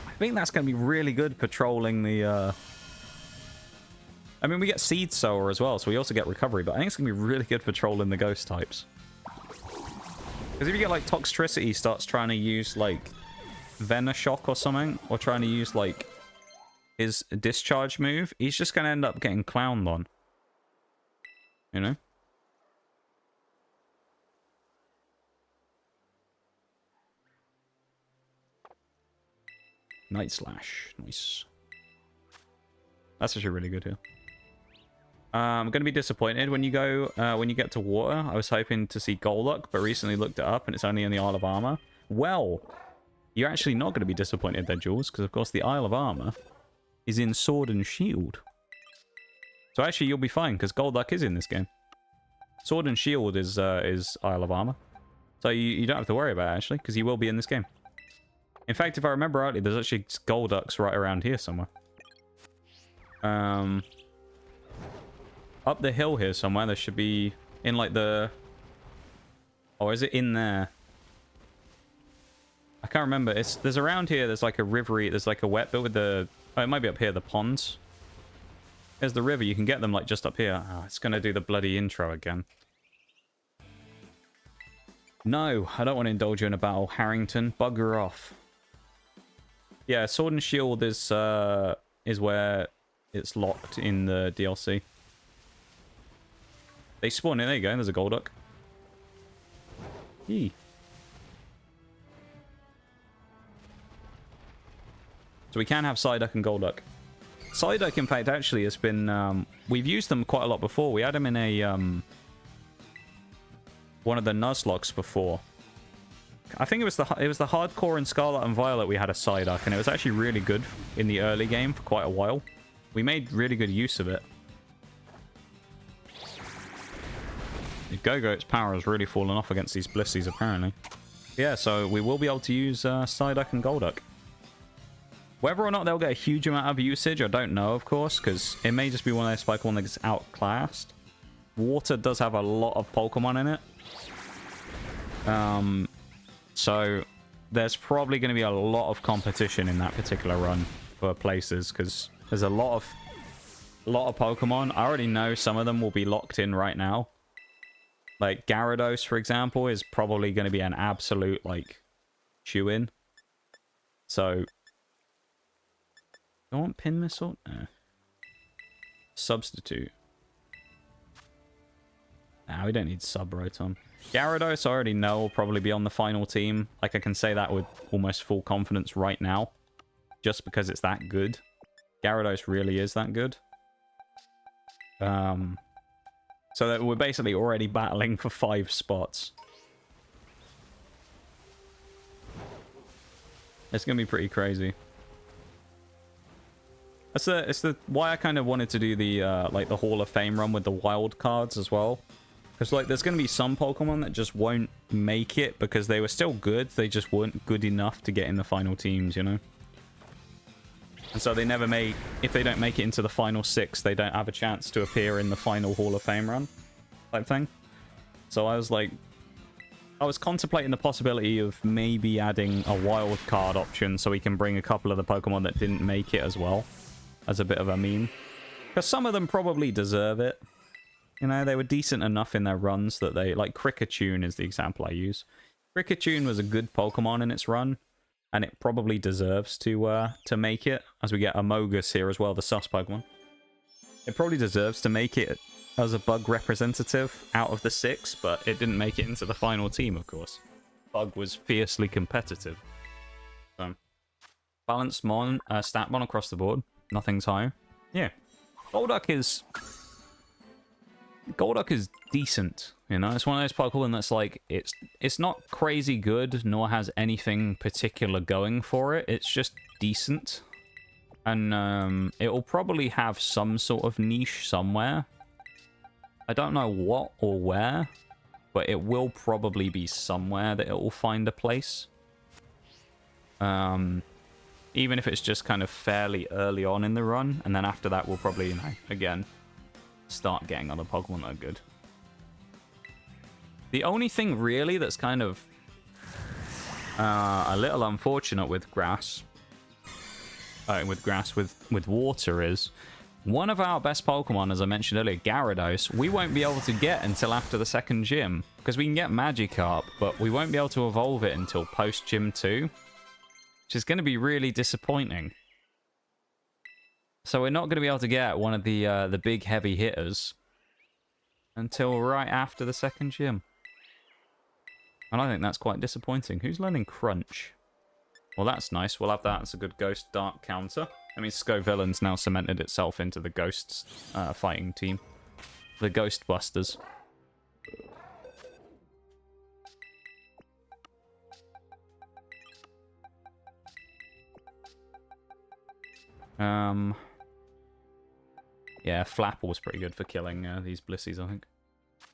I think that's going to be really good patrolling the... I mean, we get Seed Sower as well, so we also get Recovery, but I think it's going to be really good for trolling the ghost types. Because if you get, like, Toxtricity starts trying to use, like, Venoshock or something, or trying to use, like, his Discharge move, he's just going to end up getting clowned on. You know? Night Slash. Nice. That's actually really good here. I'm going to be disappointed when you go, when you get to water. I was hoping to see Golduck, but recently looked it up and it's only in the Isle of Armor. Well, you're actually not going to be disappointed there, Jules, because of course the Isle of Armor is in Sword and Shield. So actually you'll be fine, because Golduck is in this game. Sword and Shield is Isle of Armor. So you don't have to worry about it, actually, because he will be in this game. In fact, if I remember rightly, there's actually Golducks right around here somewhere. Up the hill here somewhere, there should be in like the... Oh, is it in there? I can't remember. There's around here, there's like a rivery, there's like a wet bit with the... Oh, it might be up here, the ponds. There's the river, you can get them like just up here. Oh, it's going to do the bloody intro again. No, I don't want to indulge you in a battle, Harrington. Bugger off. Yeah, Sword and Shield is where it's locked in the DLC. They spawn in. There you go. There's a Golduck. Yee. So we can have Psyduck and Golduck. Psyduck, in fact, actually has been... we've used them quite a lot before. We had them in a... one of the Nuzlocks before. I think it was the hardcore in Scarlet and Violet we had a Psyduck, and it was actually really good in the early game for quite a while. We made really good use of it. The Go-Goat's power has really fallen off against these Blissies, apparently. Yeah, so we will be able to use Psyduck and Golduck. Whether or not they'll get a huge amount of usage, I don't know, of course, because it may just be one of those Pokemon that gets outclassed. Water does have a lot of Pokemon in it. So there's probably going to be a lot of competition in that particular run for places, because there's a lot of Pokemon. I already know some of them will be locked in right now. Like Gyarados, for example, is probably going to be an absolute, like, chew-in. So... Do I want Pin Missile? No. Substitute. Nah, we don't need Sub-Rotom. Gyarados, I already know, will probably be on the final team. Like, I can say that with almost full confidence right now. Just because it's that good. Gyarados really is that good. So that we're basically already battling for 5 spots. It's going to be pretty crazy. It's the why I kind of wanted to do the like the Hall of Fame run with the wild cards as well. Because like there's going to be some Pokemon that just won't make it because they were still good. They just weren't good enough to get in the final teams, you know? And so they never make... If they don't make it into the final 6, they don't have a chance to appear in the final Hall of Fame run. Type thing. So I was like... I was contemplating the possibility of maybe adding a wild card option so we can bring a couple of the Pokemon that didn't make it as well. As a bit of a meme. Because some of them probably deserve it. You know, they were decent enough in their runs that they... Like, Kricketune is the example I use. Kricketune was a good Pokemon in its run, and it probably deserves to make it, as we get Amogus here as well, the sus Pokemon. It probably deserves to make it as a bug representative out of the 6, but it didn't make it into the final team, of course. Bug was fiercely competitive. So, balanced Statmon across the board. Nothing's higher. Yeah. Golduck is decent, you know? It's one of those Pokemon that's like, it's not crazy good, nor has anything particular going for it. It's just decent. And it will probably have some sort of niche somewhere. I don't know what or where, but it will probably be somewhere that it will find a place. Even if it's just kind of fairly early on in the run, and then after that we'll probably, you know, again, start getting other Pokemon that are good. The only thing really that's kind of a little unfortunate with grass, with water is one of our best Pokemon, as I mentioned earlier, Gyarados, we won't be able to get until after the second gym, because we can get Magikarp, but we won't be able to evolve it until post Gym 2, which is going to be really disappointing. So we're not going to be able to get one of the big heavy hitters until right after the second gym. And I think that's quite disappointing. Who's learning Crunch? Well, that's nice. We'll have that as a good Ghost Dark counter. I mean, Scovillain's now cemented itself into the Ghosts fighting team. The Ghostbusters. Yeah, Flapple was pretty good for killing these Blissies, I think.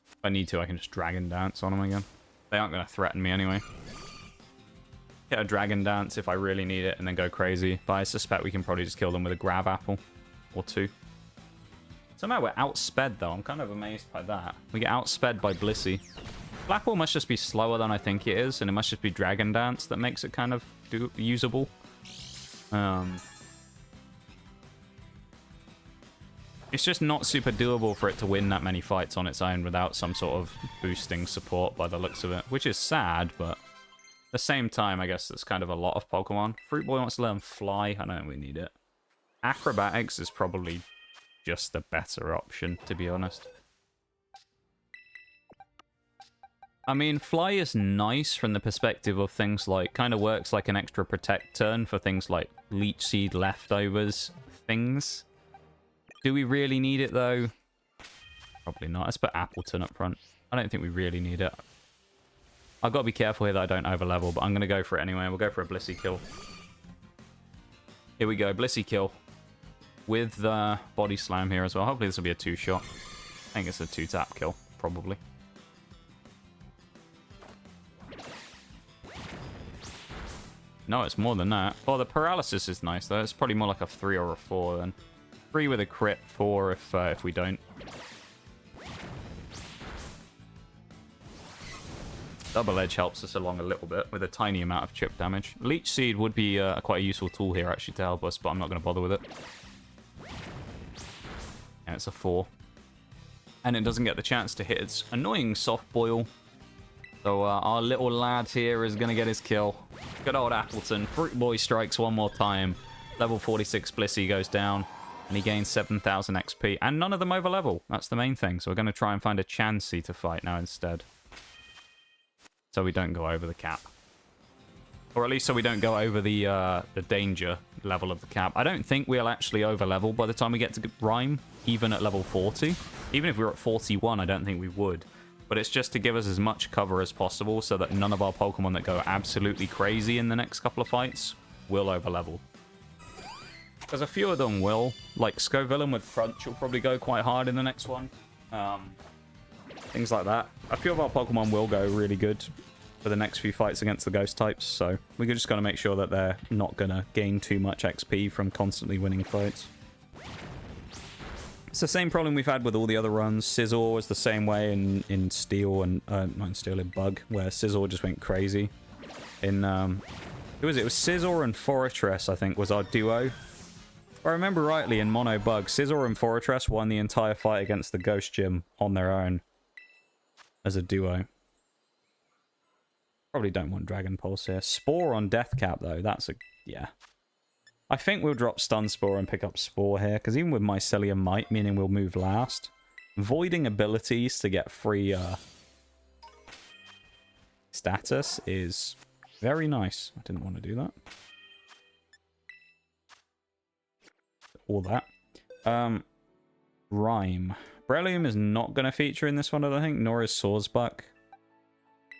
If I need to, I can just Dragon Dance on them again. They aren't going to threaten me anyway. Get a Dragon Dance if I really need it, and then go crazy. But I suspect we can probably just kill them with a Grav Apple. Or 2. Somehow we're outsped, though. I'm kind of amazed by that. We get outsped by Blissey. Flapple must just be slower than I think it is, and it must just be Dragon Dance that makes it kind of usable. It's just not super doable for it to win that many fights on its own without some sort of boosting support by the looks of it, which is sad, but at the same time, I guess that's kind of a lot of Pokemon. Fruit Boy wants to learn Fly. I don't think we need it. Acrobatics is probably just the better option, to be honest. I mean, Fly is nice from the perspective of things like, kind of works like an extra Protect turn for things like Leech Seed leftovers things. Do we really need it, though? Probably not. Let's put Appleton up front. I don't think we really need it. I've got to be careful here that I don't overlevel, but I'm going to go for it anyway. We'll go for a Blissey kill. Here we go. Blissey kill. With the Body Slam here as well. Hopefully this will be a 2-shot. I think it's a 2-tap kill, probably. No, it's more than that. Oh, the paralysis is nice, though. It's probably more like a 3 or a 4, then. 3 with a crit, 4 if we don't. Double Edge helps us along a little bit with a tiny amount of chip damage. Leech Seed would be quite a useful tool here, actually, to help us, but I'm not going to bother with it. And it's a 4. And it doesn't get the chance to hit its annoying Soft Boil. So our little lad here is going to get his kill. Good old Appleton. Fruit Boy strikes one more time. Level 46 Blissey goes down. And he gains 7,000 XP. And none of them over level. That's the main thing. So we're going to try and find a Chansey to fight now instead. So we don't go over the cap. Or at least so we don't go over the danger level of the cap. I don't think we'll actually over level by the time we get to Rhyme. Even at level 40. Even if we were at 41, I don't think we would. But it's just to give us as much cover as possible so that none of our Pokemon that go absolutely crazy in the next couple of fights will over level. Because a few of them will. Like Scovillain with Crunch will probably go quite hard in the next one. Things like that. A few of our Pokemon will go really good for the next few fights against the Ghost types. So we're just going to make sure that they're not going to gain too much XP from constantly winning fights. It's the same problem we've had with all the other runs. Scizor was the same way in Steel and... not in Steel, in Bug, where Scizor just went crazy. In... who was it? It was Scizor and Fortress, I think, was our duo. If I remember rightly, in Mono Bug, Scizor and Fortress won the entire fight against the Ghost Gym on their own as a duo. Probably don't want Dragon Pulse here. Spore on Death Cap, though. That's a... yeah. I think we'll drop Stun Spore and pick up Spore here, because even with Mycelium Might, meaning we'll move last, voiding abilities to get free status is very nice. I didn't want to do that. All that. Rhyme. Breloom is not going to feature in this one, I don't think, nor is Sawsbuck.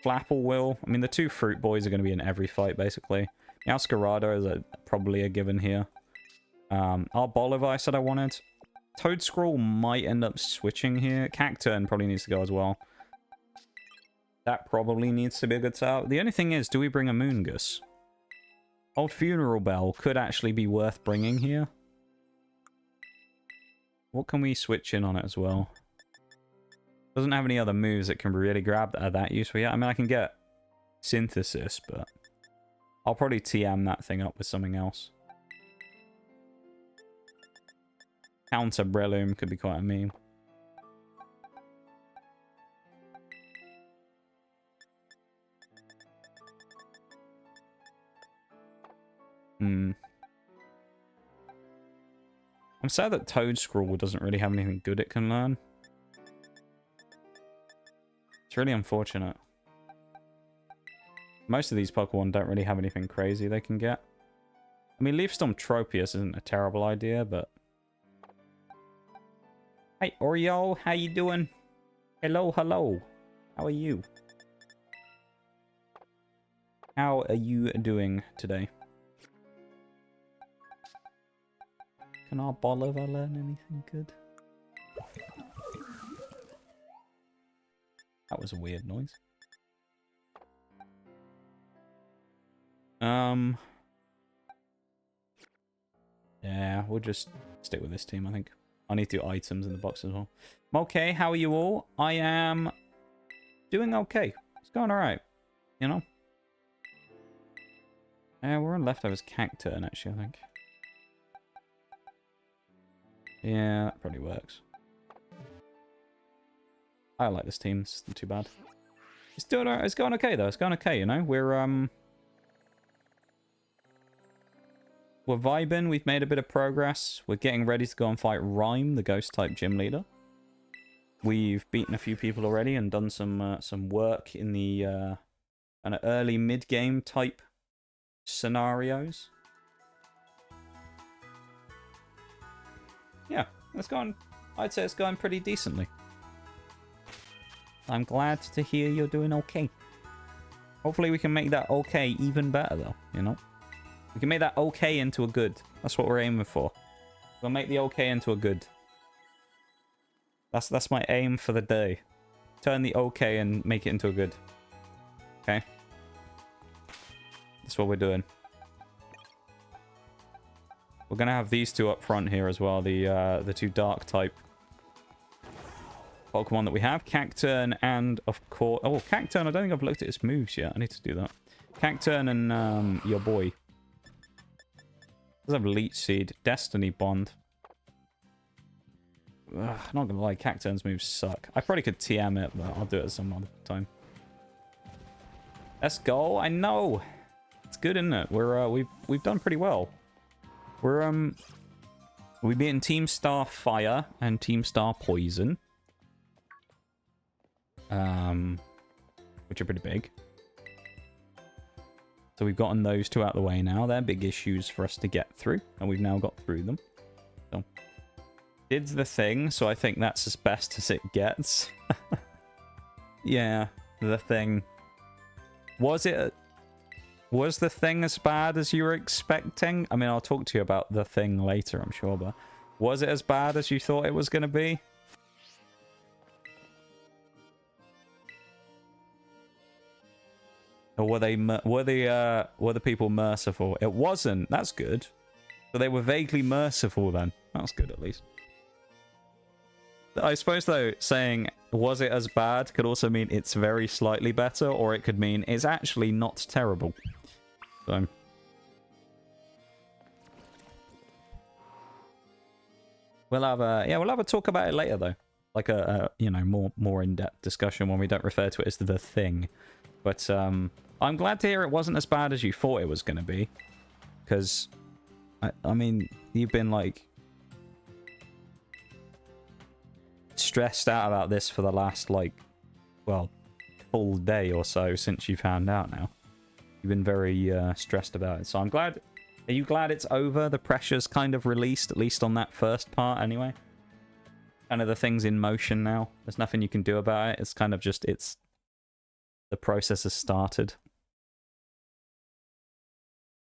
Flapple will. I mean, the two Fruit Boys are going to be in every fight, basically. Meowscarada is probably a given here. Arboliva I said I wanted. Toedscool might end up switching here. Cacturn probably needs to go as well. That probably needs to be a good setup. The only thing is, do we bring a Moongus? Old Funeral Bell could actually be worth bringing here. What can we switch in on it as well? Doesn't have any other moves that can be really grabbed that are that useful yet. I mean, I can get Synthesis, but I'll probably TM that thing up with something else. Counter Breloom could be quite a meme. I'm sad that Toedscool doesn't really have anything good it can learn. It's really unfortunate. Most of these Pokemon don't really have anything crazy they can get. I mean, Leaf Storm Tropius isn't a terrible idea, but... Hey, Oreo, how you doing? Hello, hello. How are you? How are you doing today? Can our Bolivar learn anything good? That was a weird noise. Yeah, we'll just stick with this team, I think. I need to do items in the box as well. Okay, how are you all? I am doing okay. It's going alright, you know? Yeah, we're on leftovers Cacturn, actually, I think. Yeah, that probably works. I like this team. It's not too bad. It's doing alright. It's going okay, though. It's going okay, you know? We're vibing. We've made a bit of progress. We're getting ready to go and fight Rhyme, the Ghost-type gym leader. We've beaten a few people already and done some work in the kind of early mid-game type scenarios. Yeah, it's going. I'd say it's going pretty decently. I'm glad to hear you're doing okay. Hopefully we can make that okay even better, though, you know? We can make that okay into a good. That's what we're aiming for. We'll make the okay into a good. That's my aim for the day. Turn the okay and make it into a good. Okay? That's what we're doing. We're going to have these two up front here as well. The two dark type Pokemon that we have. Cacturn and, of course... Oh, Cacturn, I don't think I've looked at its moves yet. I need to do that. Cacturn and your boy. Does have Leech Seed. Destiny Bond. Ugh, I'm not going to lie. Cacturn's moves suck. I probably could TM it, but I'll do it at some other time. Let's go. I know. It's good, isn't it? We've done pretty well. We've beaten Team Star Fire and Team Star Poison. Which are pretty big. So we've gotten those two out of the way now. They're big issues for us to get through, and we've now got through them. So, did the thing, so I think that's as best as it gets. Yeah, the thing. Was the thing as bad as you were expecting? I mean, I'll talk to you about the thing later, I'm sure, but was it as bad as you thought it was going to be? Or were the people merciful? It wasn't. That's good. So they were vaguely merciful then. That's good, at least. I suppose, though, saying, was it as bad, could also mean it's very slightly better, or it could mean it's actually not terrible. So... We'll have a we'll have a talk about it later though, like a you know, more in-depth discussion when we don't refer to it as the thing. But I'm glad to hear it wasn't as bad as you thought it was going to be, because I mean, you've been like stressed out about this for the last like, well, full day or so since you found out. Now you've been very stressed about it, so I'm glad. Are you glad it's over? The pressure's kind of released, at least on that first part anyway? Kind of the thing's in motion now. There's nothing you can do about it. It's kind of just, the process has started.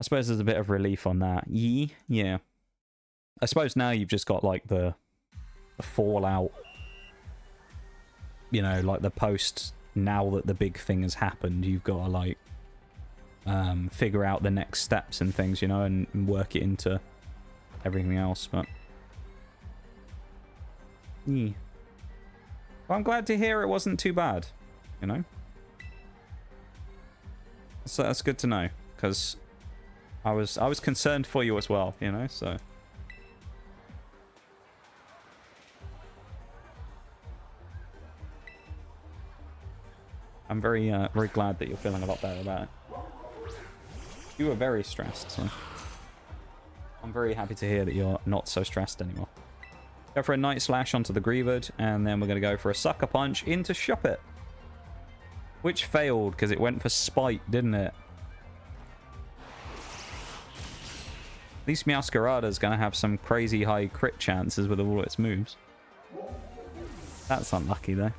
I suppose there's a bit of relief on that. Yeah. I suppose now you've just got like the fallout, you know, like the post, now that the big thing has happened, you've got to like figure out the next steps and things, you know, and work it into everything else. But yeah. Well, I'm glad to hear it wasn't too bad, you know. So that's good to know, because I was concerned for you as well, you know. So I'm very glad that you're feeling a lot better about it. You were very stressed, so I'm very happy to hear that you're not so stressed anymore. Go for a Night Slash onto the Greavard, and then we're going to go for a Sucker Punch into Shuppet. Which failed, because it went for Spite, didn't it? At least Meowscarada's going to have some crazy high crit chances with all its moves. That's unlucky, though.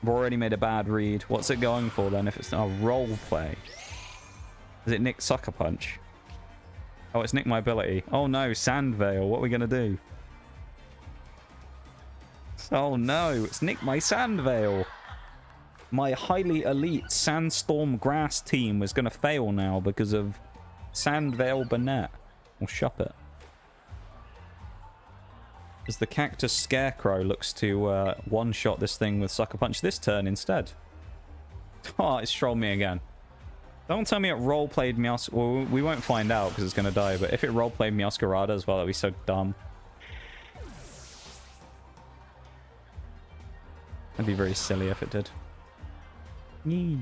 I've already made a bad read. What's it going for, then, if it's not a role play? Is it Nick Sucker Punch? Oh, it's Nick my ability. Oh no, Sand Veil. What are we going to do? Oh no, it's Nick my Sand Veil. My highly elite Sandstorm Grass team was going to fail now because of Sand Veil Burnett. Or Shuppet. As the Cactus Scarecrow looks to one-shot this thing with Sucker Punch this turn instead. Oh, it's trolled me again. Don't tell me it roleplayed Meowscarada. Well, we won't find out because it's going to die, but if it roleplayed Meowscarada as well, that'd be so dumb. That'd be very silly if it did. Yee.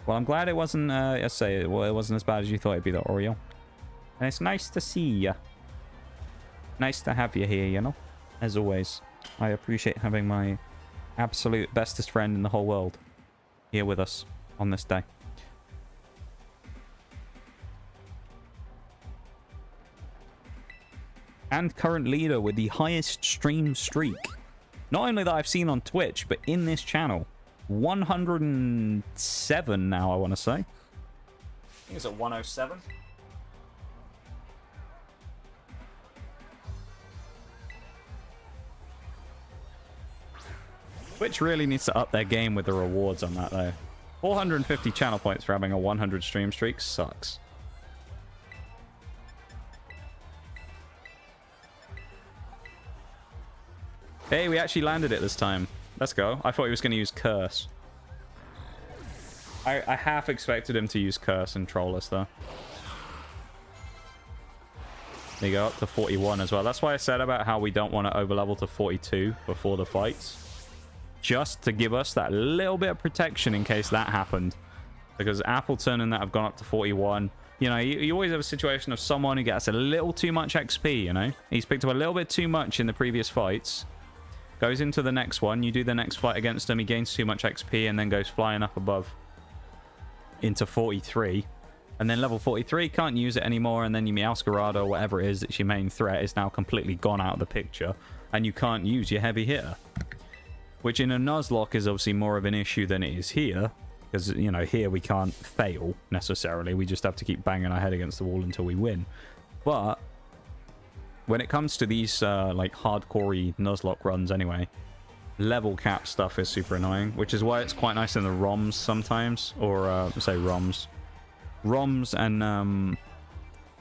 Well, I'm glad it wasn't, I say, well, it wasn't as bad as you thought it'd be, the Oriole. And it's nice to see you. Nice to have you here, you know? As always. I appreciate having my absolute bestest friend in the whole world here with us on this day. And current leader with the highest stream streak. Not only that I've seen on Twitch, but in this channel. 107 now, I want to say. I think it's at 107. Twitch really needs to up their game with the rewards on that, though. 450 channel points for having a 100 stream streak sucks. Hey, we actually landed it this time. Let's go. I thought he was going to use Curse. I half expected him to use Curse and troll us, though. There you go, up to 41 as well. That's why I said about how we don't want to overlevel to 42 before the fights. Just to give us that little bit of protection in case that happened. Because Appleton and that have gone up to 41. You know, you always have a situation of someone who gets a little too much XP, you know? He's picked up a little bit too much in the previous fights. Goes into the next one. You do the next fight against him. He gains too much XP and then goes flying up above into 43. And then level 43, can't use it anymore. And then your Meowscarada or whatever it is that's your main threat is now completely gone out of the picture. And you can't use your heavy hitter. Which in a Nuzlocke is obviously more of an issue than it is here. Because, you know, here we can't fail necessarily. We just have to keep banging our head against the wall until we win. But when it comes to these, like, hardcore-y Nuzlocke runs anyway, level cap stuff is super annoying, which is why it's quite nice in the ROMs sometimes, or, say ROMs. ROMs and,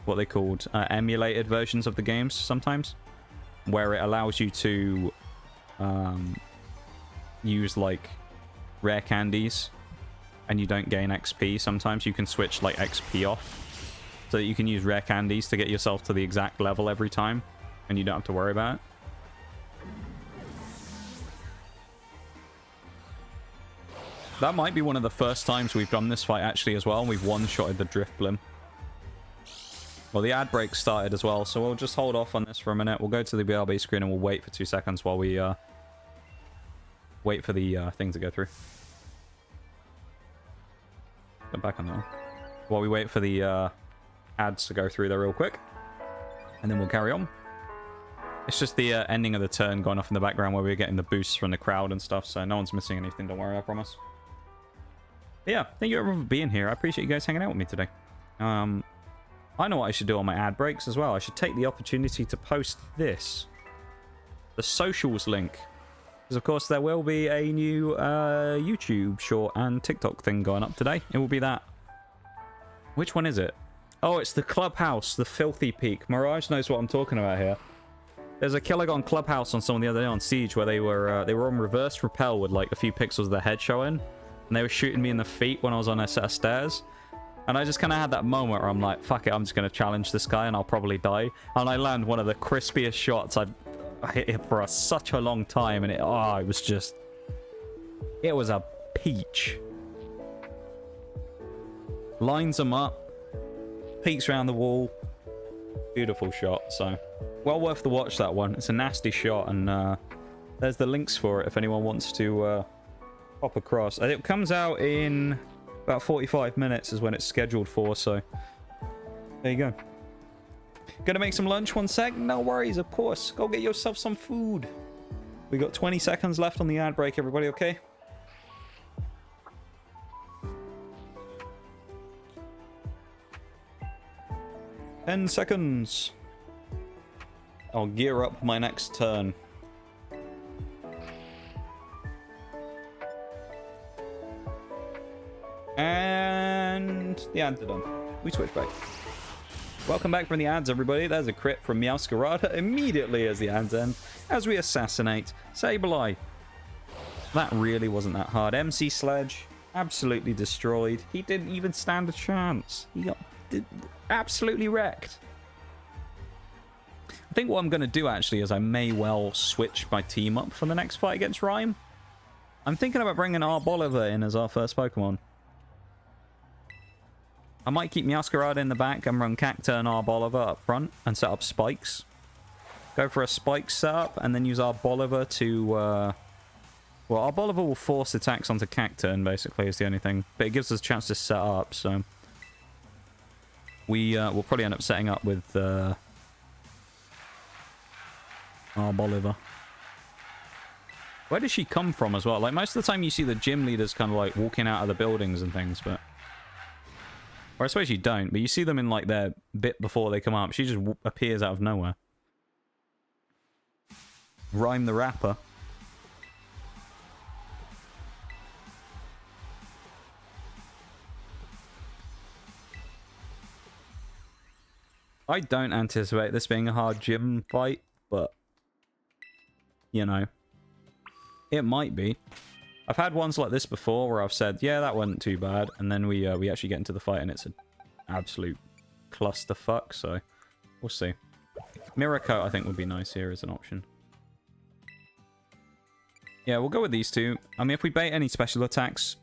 what they called, emulated versions of the games sometimes, where it allows you to, use, like, rare candies, and you don't gain XP. Sometimes you can switch, like, XP off, so that you can use rare candies to get yourself to the exact level every time. and you don't have to worry about it. That might be one of the first times we've done this fight actually as well, and we've one-shotted the Drifblim. Well, the ad break started as well, so we'll just hold off on this for a minute. We'll go to the BRB screen and we'll wait for 2 seconds while we wait for the thing to go through. Go back on that one. While we wait for the ads to go through there real quick. And then we'll carry on. It's just the ending of the turn going off in the background where we're getting the boosts from the crowd and stuff, so no one's missing anything, don't worry, I promise. But yeah, thank you everyone for being here. I appreciate you guys hanging out with me today. I know what I should do on my ad breaks as well. I should take the opportunity to post this. The socials link. Because of course there will be a new YouTube short and TikTok thing going up today. It will be that. Which one is it? Oh, it's the Clubhouse, the Filthy Peak. Mirage knows what I'm talking about here. There's a Killagon Clubhouse on someone the other day on Siege where they were on reverse rappel with like a few pixels of their head showing. And they were shooting me in the feet when I was on a set of stairs. And I just kind of had that moment where I'm like, fuck it, I'm just going to challenge this guy and I'll probably die. And I land one of the crispiest shots I hit it for such a long time. And it was just... It was a peach. Lines them up. Peeks around the wall. Beautiful shot, so... Well worth the watch, that one. It's a nasty shot, and there's the links for it if anyone wants to pop across. It comes out in about 45 minutes is when it's scheduled for, so there you go. Gonna make some lunch 1 sec? No worries, of course. Go get yourself some food. We got 20 seconds left on the ad break, everybody, okay? Ten seconds. I'll gear up my next turn. And the ads are done. We switch back. Welcome back from the ads, everybody. There's a crit from Meowscarada immediately as the ads end, as we assassinate Sableye. That really wasn't that hard. MC Sledge, absolutely destroyed. He didn't even stand a chance. He got absolutely wrecked. I think what I'm going to do, actually, is I may well switch my team up for the next fight against Rhyme. I'm thinking about bringing Arboliver in as our first Pokemon. I might keep Meowscarada in the back and run Cacturne and Arboliver up front and set up spikes. Go for a spike setup and then use Arboliver to... Well, Arboliver will force attacks onto Cacturne, basically, is the only thing. But it gives us a chance to set up, so... We'll probably end up setting up with... Arboliver. Where does she come from as well? Like, most of the time you see the gym leaders kind of like walking out of the buildings and things, but... Or I suppose you don't, but you see them in like their bit before they come up. She just appears out of nowhere. Rhyme the Rapper. I don't anticipate this being a hard gym fight, but... You know, it might be. I've had ones like this before where I've said, yeah, that wasn't too bad. And then we actually get into the fight and it's an absolute clusterfuck. So we'll see. Mirror Coat, I think, would be nice here as an option. Yeah, we'll go with these two. I mean, if we bait any special attacks,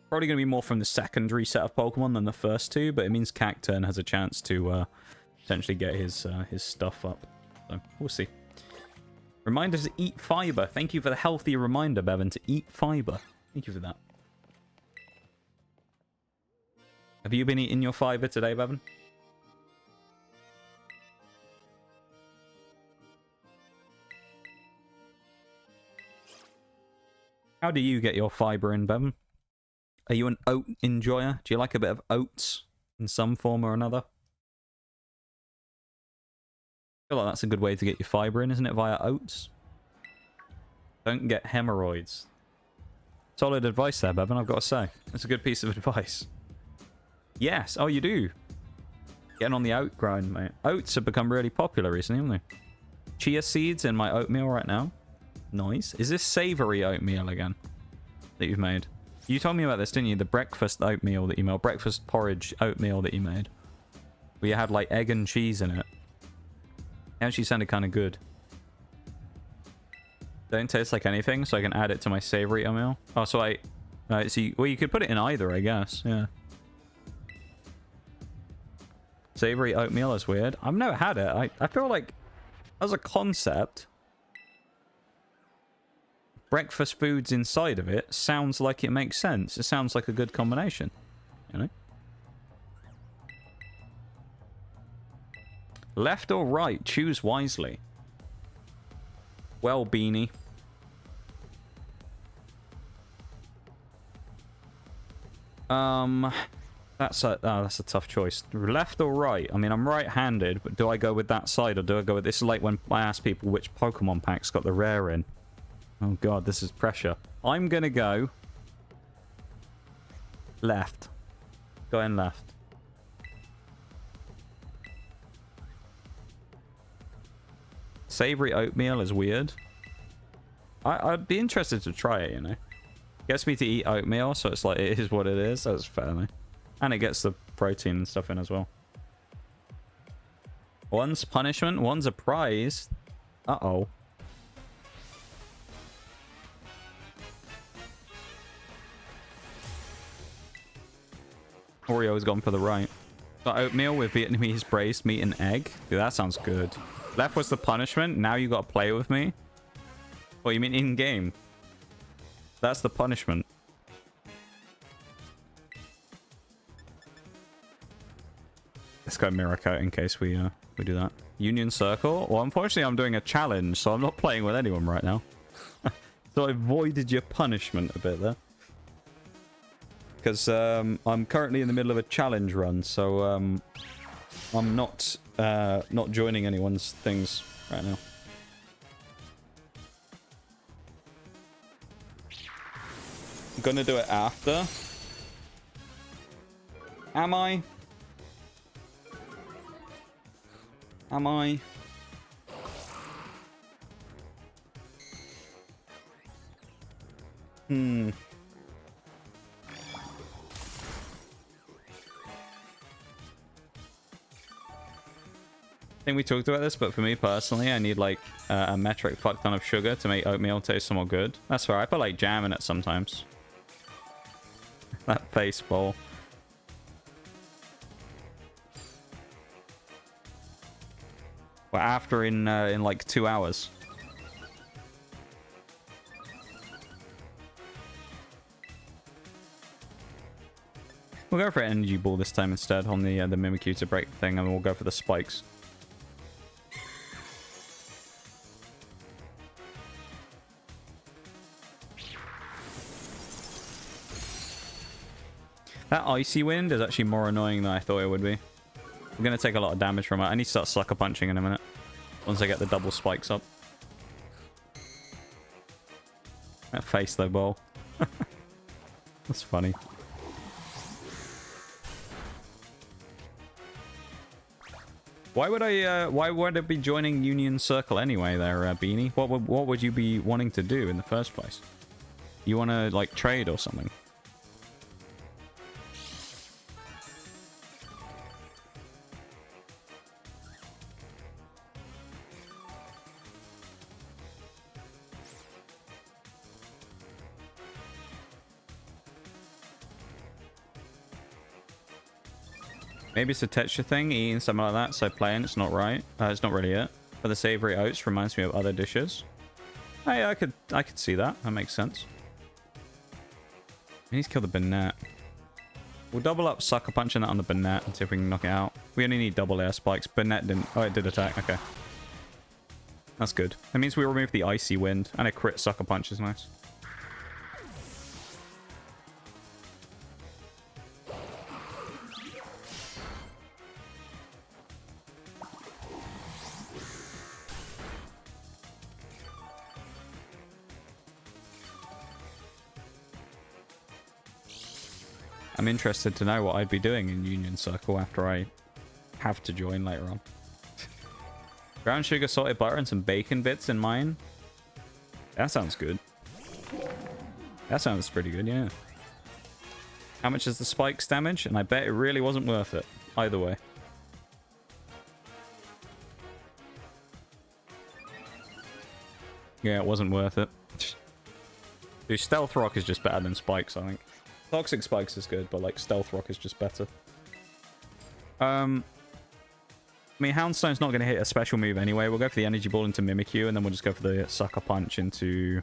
probably going to be more from the secondary set of Pokemon than the first two. But it means Cacturne has a chance to potentially get his stuff up. So we'll see. Reminder to eat fiber. Thank you for the healthy reminder, Bevan, to eat fiber. Thank you for that. Have you been eating your fiber today, Bevan? How do you get your fiber in, Bevan? Are you an oat enjoyer? Do you like a bit of oats in some form or another? I feel like that's a good way to get your fiber in, isn't it? Via oats. Don't get hemorrhoids. Solid advice there, Bevan, I've got to say. It's a good piece of advice. Yes. Oh, you do. Getting on the oat grind, mate. Oats have become really popular recently, haven't they? Chia seeds in my oatmeal right now. Nice. Is this savory oatmeal again that you've made? You told me about this, didn't you? The breakfast oatmeal that you made. Breakfast porridge oatmeal that you made. Where you had, like, egg and cheese in it. Actually sounded kind of good. Don't taste like anything, so I can add it to my savory oatmeal. Oh, so see, well, you could put it in either, I guess. Yeah. Savory oatmeal is weird. I've never had it. I feel like, as a concept, breakfast foods inside of it sounds like it makes sense. It sounds like a good combination, you know? Left or right? Choose wisely. Well, Beanie. That's a tough choice. Left or right? I mean, I'm right-handed, but do I go with that side or do I go with this? Is like when I ask people which Pokemon pack's got the rare in. Oh god, this is pressure. I'm gonna go left. Going left. Savory oatmeal is weird. I'd be interested to try it, you know. Gets me to eat oatmeal, so it's like, it is what it is. That's fair, though. And it gets the protein and stuff in as well. One's punishment, one's a prize. Uh-oh. Oreo's gone for the right. Got oatmeal with Vietnamese braised meat and egg. Dude, that sounds good. Left was the punishment. Now you got to play with me. What, you mean in-game? That's the punishment. Let's go mirror coat in case we do that. Union Circle? Well, unfortunately, I'm doing a challenge, so I'm not playing with anyone right now. So I avoided your punishment a bit there. Because I'm currently in the middle of a challenge run, so I'm not joining anyone's things right now. I'm gonna do it after. Am I? Am I? Hmm. I think we talked about this, but for me personally, I need like a metric fuck ton of sugar to make oatmeal taste some more good. That's fair. I put like jam in it sometimes. That face bowl. Well, after in like 2 hours. We'll go for an energy ball this time instead on the Mimikyu to break the thing, and we'll go for the spikes. That icy wind is actually more annoying than I thought it would be. I'm going to take a lot of damage from it. I need to start sucker punching in a minute. Once I get the double spikes up. That face though, ball. That's funny. Why would I be joining Union Circle anyway there, Beanie? What would you be wanting to do in the first place? You want to, like, trade or something? Maybe it's a texture thing, eating something like that, so playing it's not right. It's not really it. But the savory oats reminds me of other dishes. Hey, I could see that. That makes sense. I need to kill the Banette. We'll double up sucker punching that on the Banette and see if we can knock it out. We only need double air spikes. Banette didn't. Oh, it did attack. Okay. That's good. That means we remove the icy wind, and a crit sucker punch is nice. I'm interested to know what I'd be doing in Union Circle after I have to join later on. Brown sugar, salted butter, and some bacon bits in mine. That sounds good. That sounds pretty good, yeah. How much is the spikes damage? And I bet it really wasn't worth it. Either way. Yeah, it wasn't worth it. Dude, Stealth Rock is just better than Spikes, I think. Toxic Spikes is good, but like Stealth Rock is just better. I mean, Houndstone's not going to hit a special move anyway. We'll go for the Energy Ball into Mimikyu, and then we'll just go for the Sucker Punch into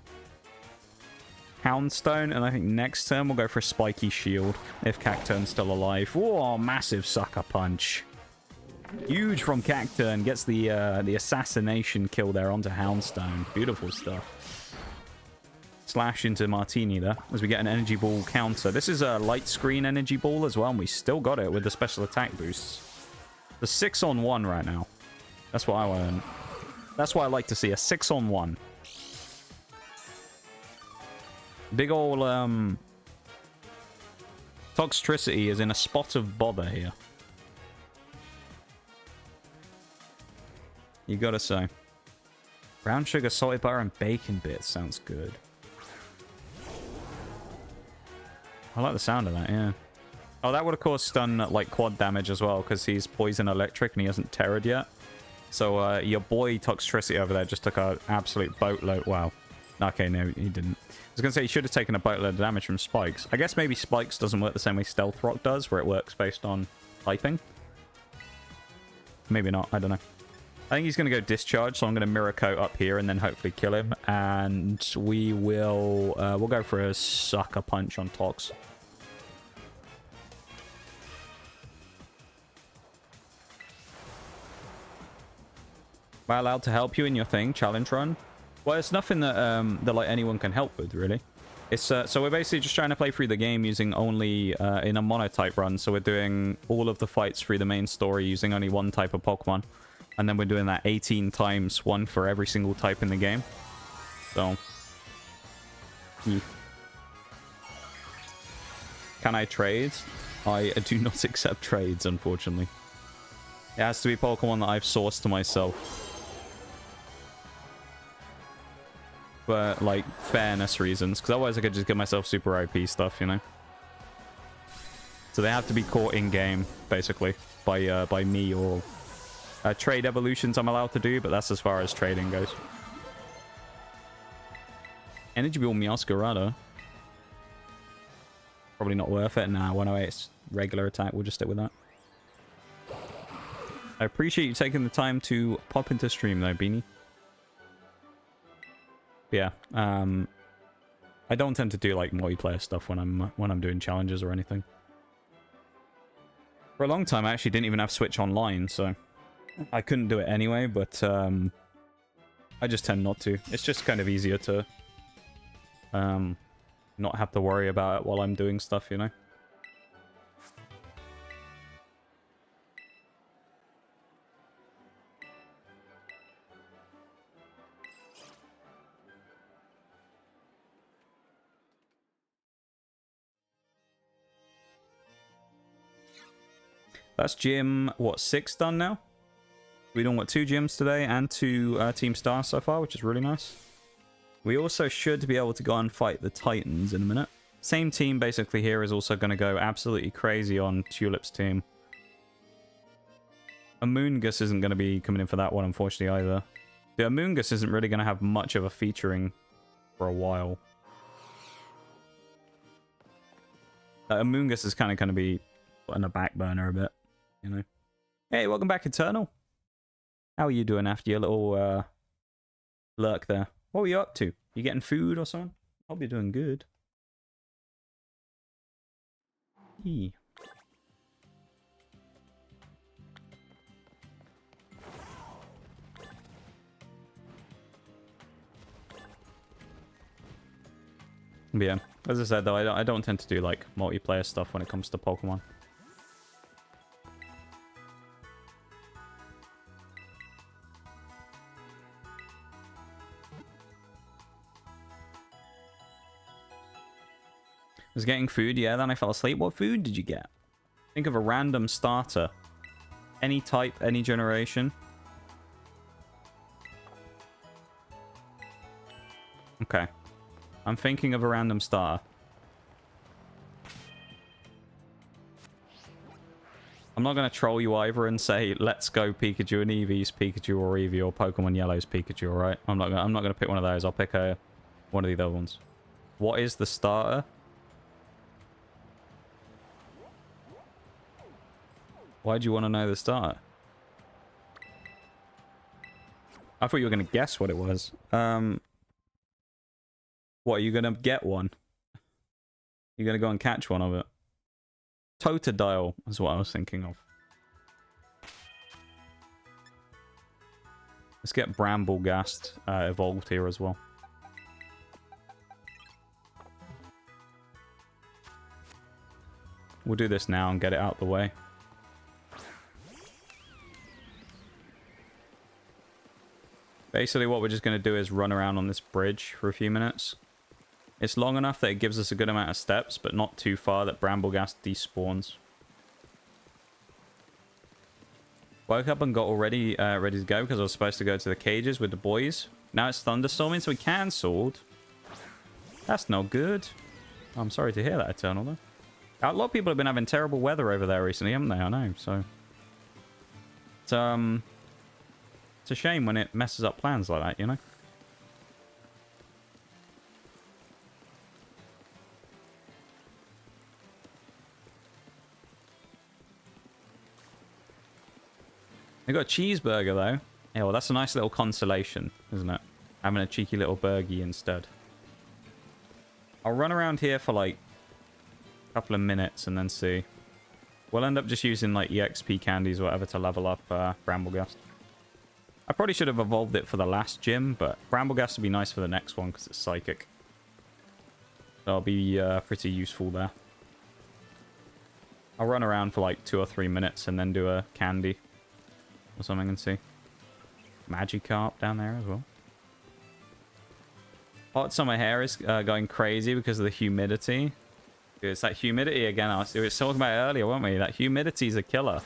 Houndstone. And I think next turn we'll go for a Spiky Shield, if Cacturn's still alive. Whoa, massive Sucker Punch. Huge from Cacturn. Gets the assassination kill there onto Houndstone. Beautiful stuff. Slash into Martini there, as we get an Energy Ball counter. This is a Light Screen Energy Ball as well, and we still got it with the special attack boosts. The 6-on-1 right now. That's what I want. That's what I like to see, a 6-on-1. Big ol' Toxtricity is in a spot of bother here. You gotta say. Brown sugar, salted butter, and bacon bits sounds good. I like the sound of that, yeah. Oh, that would of course stun like quad damage as well, because he's poison electric and he hasn't terrored yet. So your boy Toxtricity over there just took an absolute boatload. Wow. Okay, no, he didn't. I was going to say he should have taken a boatload of damage from Spikes. I guess maybe Spikes doesn't work the same way Stealth Rock does, where it works based on typing. Maybe not, I don't know. I think he's going to go Discharge, so I'm going to Mirror Coat up here and then hopefully kill him. And we will... we'll go for a Sucker Punch on Tox. Am I allowed to help you in your thing, challenge run? Well, it's nothing that that like anyone can help with, really. It's so we're basically just trying to play through the game using only in a monotype run. So we're doing all of the fights through the main story using only one type of Pokemon, and then we're doing that 18 times, one for every single type in the game. So, can I trade? I do not accept trades, unfortunately. It has to be Pokemon that I've sourced to myself. For, like, fairness reasons. Because otherwise I could just get myself super OP stuff, you know? So they have to be caught in-game, basically. By me or... trade evolutions I'm allowed to do, but that's as far as trading goes. Energy Ball Meowscarada. Probably not worth it. Nah, 108's regular attack. We'll just stick with that. I appreciate you taking the time to pop into stream, though, Beanie. Yeah, I don't tend to do like multiplayer stuff when I'm doing challenges or anything. For a long time, I actually didn't even have Switch Online, so I couldn't do it anyway. But I just tend not to. It's just kind of easier to not have to worry about it while I'm doing stuff, you know. That's gym, what, 6 done now? We've done, what, 2 gyms today and 2 Team Stars so far, which is really nice. We also should be able to go and fight the Titans in a minute. Same team, basically, here is also going to go absolutely crazy on Tulip's team. Amoonguss isn't going to be coming in for that one, unfortunately, either. The Amoonguss isn't really going to have much of a featuring for a while. Amoonguss is kind of going to be on the back burner a bit. You know. Hey, welcome back, Eternal. How are you doing after your little lurk there? What were you up to? You getting food or something? Hope you're doing good. Yeah. But yeah, as I said though, I don't tend to do like multiplayer stuff when it comes to Pokemon. Was getting food, yeah, then I fell asleep. What food did you get? Think of a random starter. Any type, any generation. Okay. I'm thinking of a random starter. I'm not going to troll you either and say, let's go Pikachu and Eevee's Pikachu or Eevee or Pokemon Yellow's Pikachu, alright? I'm not going to pick one of those. I'll pick one of the other ones. What is the starter? Why do you want to know the starter? I thought you were going to guess what it was. What, are you going to get one? You're going to go and catch one of it? Totodile is what I was thinking of. Let's get Bramblegast evolved here as well. We'll do this now and get it out the way. Basically what we're just going to do is run around on this bridge for a few minutes. It's long enough that it gives us a good amount of steps, but not too far that Bramblegast despawns. Woke up and got already ready to go because I was supposed to go to the cages with the boys. Now it's thunderstorming, so we cancelled. That's not good. I'm sorry to hear that, Eternal, though. A lot of people have been having terrible weather over there recently, haven't they? I know, so... It's a shame when it messes up plans like that, you know? They got a cheeseburger, though. Yeah, well, that's a nice little consolation, isn't it? Having a cheeky little burgie instead. I'll run around here for, like, a couple of minutes and then see. We'll end up just using, like, EXP candies or whatever to level up Bramblegast. I probably should have evolved it for the last gym, but Bramblegast would be nice for the next one because it's psychic. That'll be pretty useful there. I'll run around for, like, 2 or 3 minutes and then do a candy or something and see. Magikarp down there as well. Hot summer hair is going crazy because of the humidity. It's that humidity again. We were talking about it earlier, weren't we? That humidity's a killer.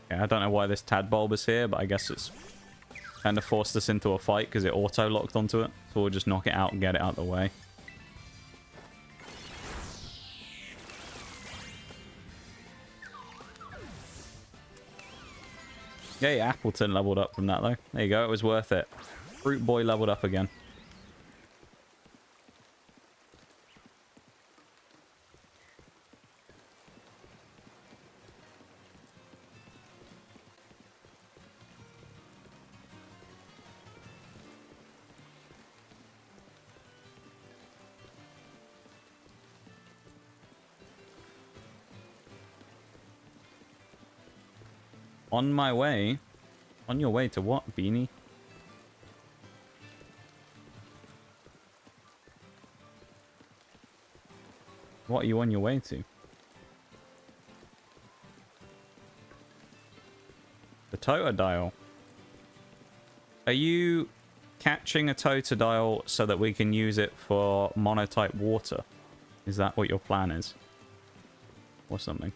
Yeah, I don't know why this Tadbulb is here, but I guess it's kind of forced us into a fight because it auto-locked onto it. So we'll just knock it out and get it out of the way. Yay, Appleton leveled up from that, though. There you go, it was worth it. Fruit Boy leveled up again. On my way? On your way to what, Beanie? What are you on your way to? The Totodile. Are you catching a Totodile so that we can use it for Monotype water? Is that what your plan is? Or something?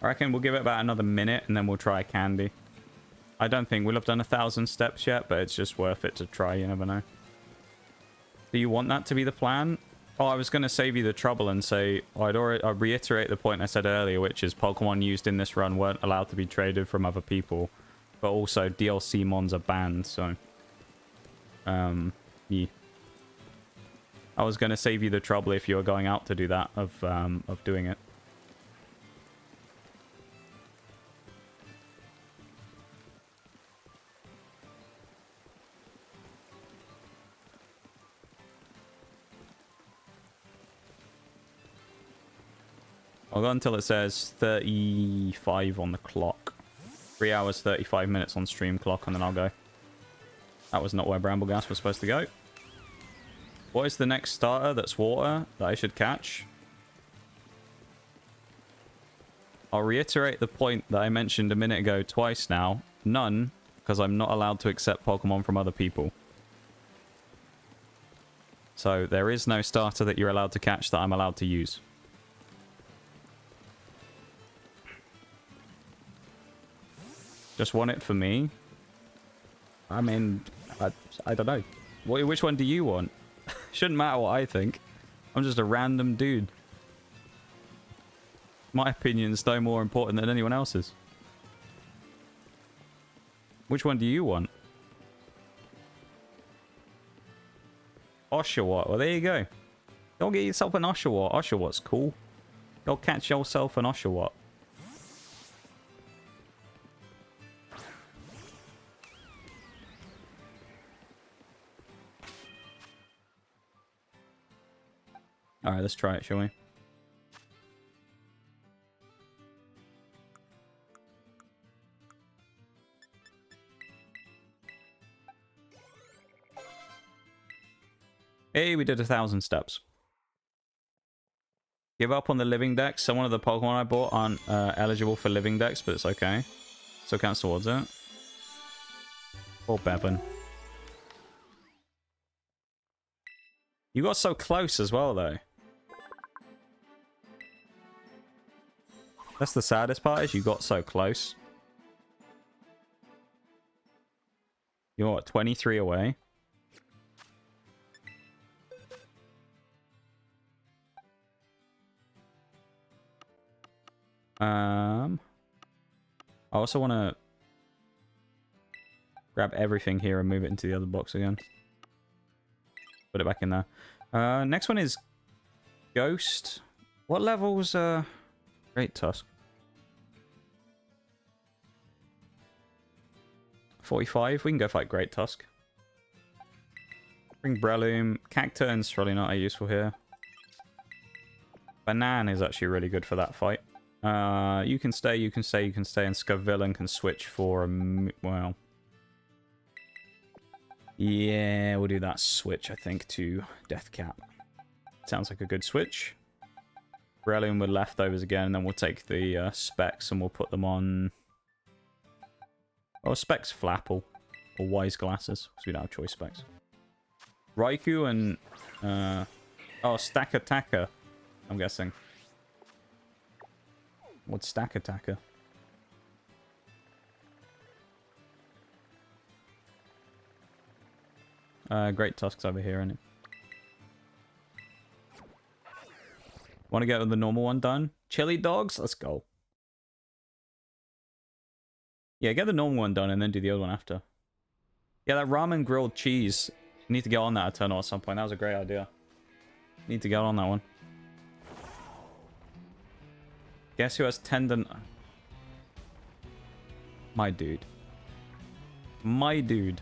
I reckon we'll give it about another minute and then we'll try a candy. I don't think we'll have done 1,000 steps yet, but it's just worth it to try. You never know. Do you want that to be the plan? Oh, I was going to save you the trouble and say, I'd reiterate the point I said earlier, which is Pokemon used in this run weren't allowed to be traded from other people. But also DLC mons are banned, so... yeah. I was going to save you the trouble if you were going out to do that, of doing it. I'll go until it says 35 on the clock. 3 hours, 35 minutes on stream clock, and then I'll go. That was not where Bramblegast was supposed to go. What is the next starter that's water that I should catch? I'll reiterate the point that I mentioned a minute ago twice now. None, because I'm not allowed to accept Pokemon from other people. So there is no starter that you're allowed to catch that I'm allowed to use. Just want it for me. I mean, I don't know. Which one do you want? Shouldn't matter what I think. I'm just a random dude. My opinion's no more important than anyone else's. Which one do you want? Oshawott. Well, there you go. Go get yourself an Oshawott. Oshawott's cool. Go catch yourself an Oshawott. Alright, let's try it, shall we? Hey, we did 1,000 steps. Give up on the living decks. Some of the Pokemon I bought aren't eligible for living decks, but it's okay. Still counts towards it. Poor Bevan. You got so close as well, though. That's the saddest part, is you got so close. You're what, 23 away? I also want to grab everything here and move it into the other box again. Put it back in there. Next one is Ghost. What level's Great Tusk? 45. We can go fight Great Tusk. Bring Breloom. Cacturn's probably not useful here. Banana is actually really good for that fight. You can stay, you can stay, you can stay, and Scovillain can switch for a... well... yeah, we'll do that switch, I think, to Deathcap. Sounds like a good switch. Breloom with leftovers again, and then we'll take the specs and we'll put them on... oh, specs Flapple. Or Wise Glasses, because we don't have choice specs. Raikou and... oh, Stack Attacker, I'm guessing. What's Stack Attacker? Great Tusk's over here, isn't it? Want to get the normal one done? Chili dogs? Let's go. Yeah, get the normal one done and then do the other one after. Yeah, that ramen grilled cheese. You need to get on that Eternal at some point. That was a great idea. Need to get on that one. Guess who has tendon... my dude. My dude.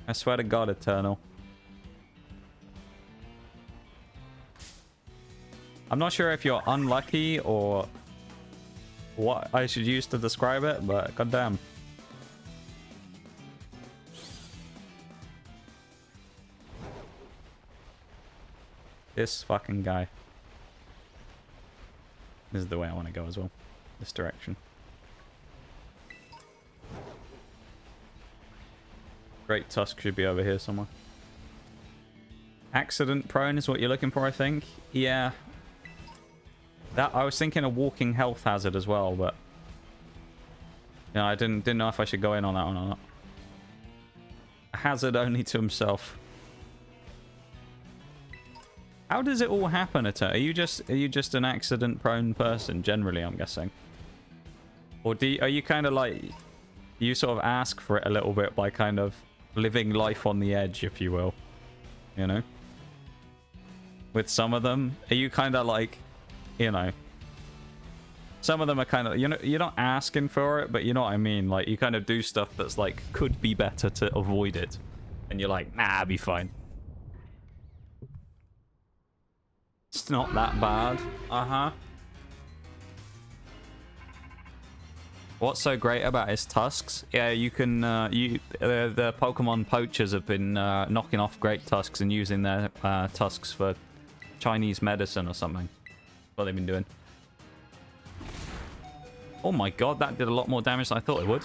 I swear to God, Eternal. I'm not sure if you're unlucky or what I should use to describe it, but goddamn. This fucking guy. This is the way I want to go as well. This direction. Great Tusk should be over here somewhere. Accident prone is what you're looking for, I think. Yeah. That I was thinking a walking health hazard as well, but yeah, I didn't know if I should go in on that one or not. A hazard only to himself. How does it all happen, Are you just an accident prone person generally, I'm guessing? Or are you kind of like, you sort of ask for it a little bit by kind of living life on the edge, if you will, you know? With some of them, are you kind of like, you know, some of them are kind of, you know, you're not asking for it, but you know what I mean? Like, you kind of do stuff that's like, could be better to avoid it. And you're like, nah, I'll be fine. It's not that bad. Uh-huh. What's so great about his tusks? Yeah, you can, the Pokemon poachers have been knocking off great tusks and using their tusks for Chinese medicine or something. What they've been doing. Oh my god, that did a lot more damage than I thought it would.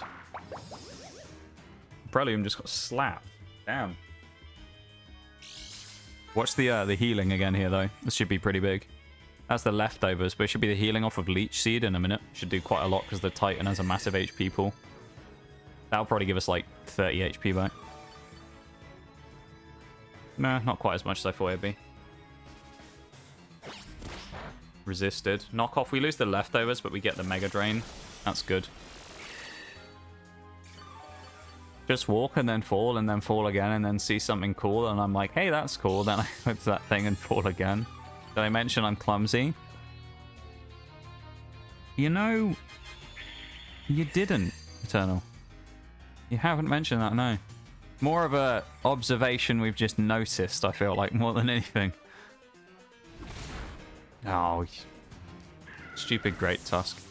Breloom just got slapped. Damn. Watch the healing again here, though. This should be pretty big. That's the leftovers, but it should be the healing off of Leech Seed in a minute. Should do quite a lot because the Titan has a massive HP pool. That'll probably give us like 30 HP back. Nah, not quite as much as I thought it'd be. Resisted. Knock off. We lose the leftovers, but we get the Mega Drain. That's good. Just walk and then fall again and then see something cool and I'm like, hey, that's cool. Then I go to that thing and fall again. Did I mention I'm clumsy? You know, you didn't, Eternal. You haven't mentioned that, no. More of a observation we've just noticed, I feel like, more than anything. Oh, stupid Great Tusk.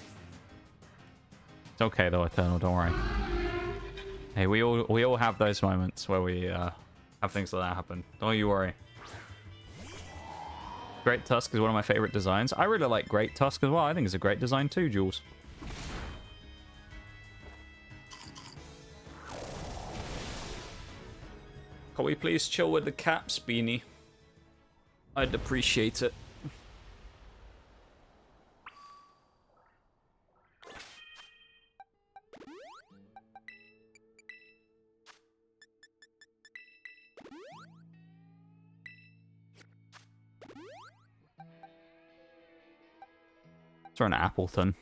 It's okay though, Eternal, don't worry. Hey, we all have those moments where we have things like that happen. Don't you worry. Great Tusk is one of my favorite designs. I really like Great Tusk as well. I think it's a great design too, Jules. Can we please chill with the caps, Beanie? I'd appreciate it. Throw an Appleton.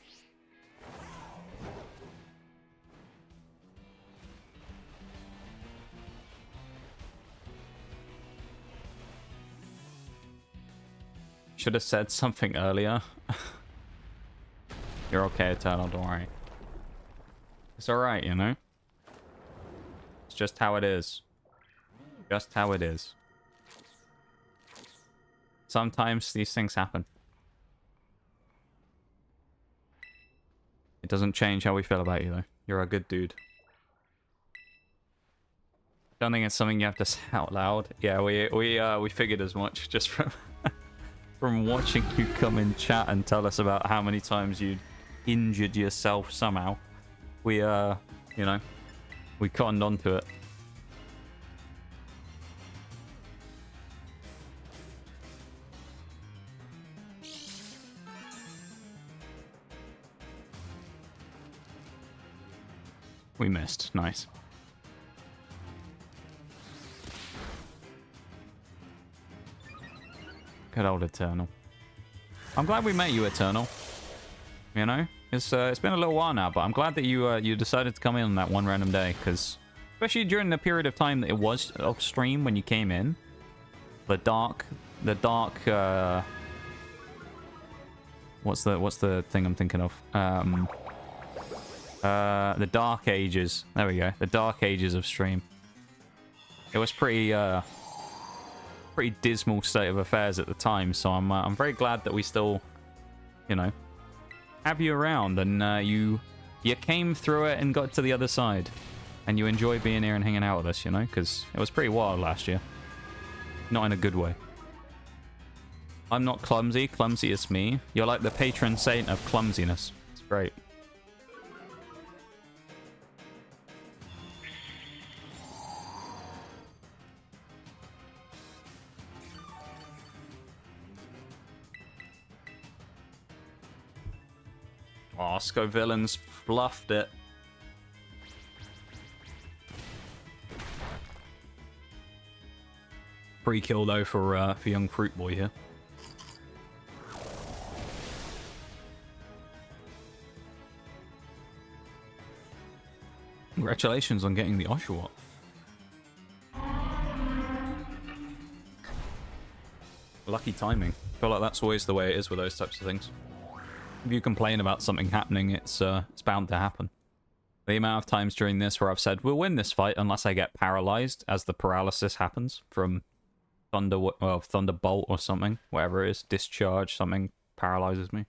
Should have said something earlier. You're okay, Eternal, don't worry. It's alright, you know? It's just how it is. Just how it is. Sometimes these things happen. It doesn't change how we feel about you, though. You're a good dude. Don't think it's something you have to say out loud. Yeah, we figured as much just from from watching you come in chat and tell us about how many times you injured yourself somehow. We you know, we cottoned onto it. We missed. Nice. Good old Eternal. I'm glad we met you, Eternal. You know? It's been a little while now, but I'm glad that you decided to come in on that one random day, because especially during the period of time that it was off stream when you came in. The dark what's the thing I'm thinking of? The Dark Ages. There we go. The Dark Ages of stream. It was pretty dismal state of affairs at the time, so I'm very glad that we still, you know, have you around, and you came through it and got to the other side, and you enjoy being here and hanging out with us, you know, because it was pretty wild last year. Not in a good way. I'm not clumsy. Clumsy is me. You're like the patron saint of clumsiness. It's great. Oh, Scovillain's fluffed it. Pre-kill though for young Fruit Boy here. Congratulations on getting the Oshawott. Lucky timing. I feel like that's always the way it is with those types of things. If you complain about something happening, it's bound to happen. The amount of times during this where I've said, we'll win this fight unless I get paralyzed as the paralysis happens from Thunderbolt or something, whatever it is, discharge, something paralyzes me.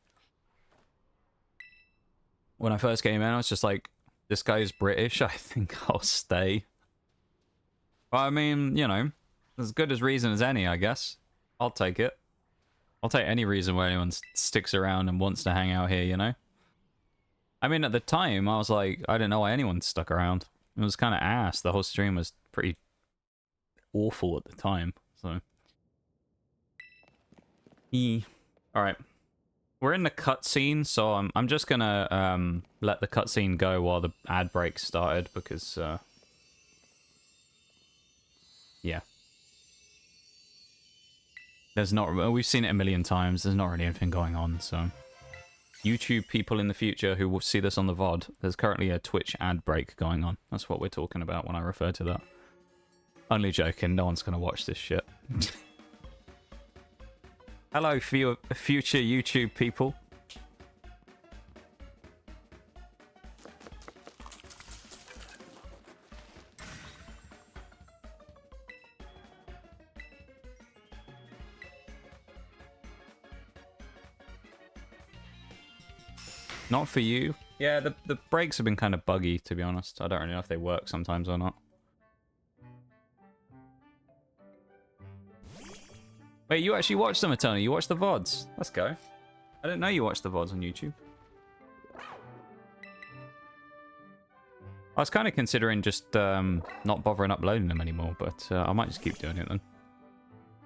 when I first came in, I was just like, this guy's British, I think I'll stay. But I mean, you know, as good as reason as any, I guess. I'll take it. I'll take any reason where anyone sticks around and wants to hang out here, you know? I mean, at the time, I was like, I didn't know why anyone stuck around. It was kind of ass. The whole stream was pretty awful at the time, so... Alright. We're in the cutscene, so I'm just gonna let the cutscene go while the ad break started, because, yeah. There's not... We've seen it a million times. There's not really anything going on, so... YouTube people in the future who will see this on the VOD, there's currently a Twitch ad break going on. That's what we're talking about when I refer to that. Only joking, no one's gonna watch this shit. Hello, future YouTube people. Not for you. Yeah, the brakes have been kind of buggy, to be honest. I don't really know if they work sometimes or not. Wait, you actually watched them, Eternal? You watched the VODs? Let's go. I didn't know you watched the VODs on YouTube. I was kind of considering just not bothering uploading them anymore, but I might just keep doing it then.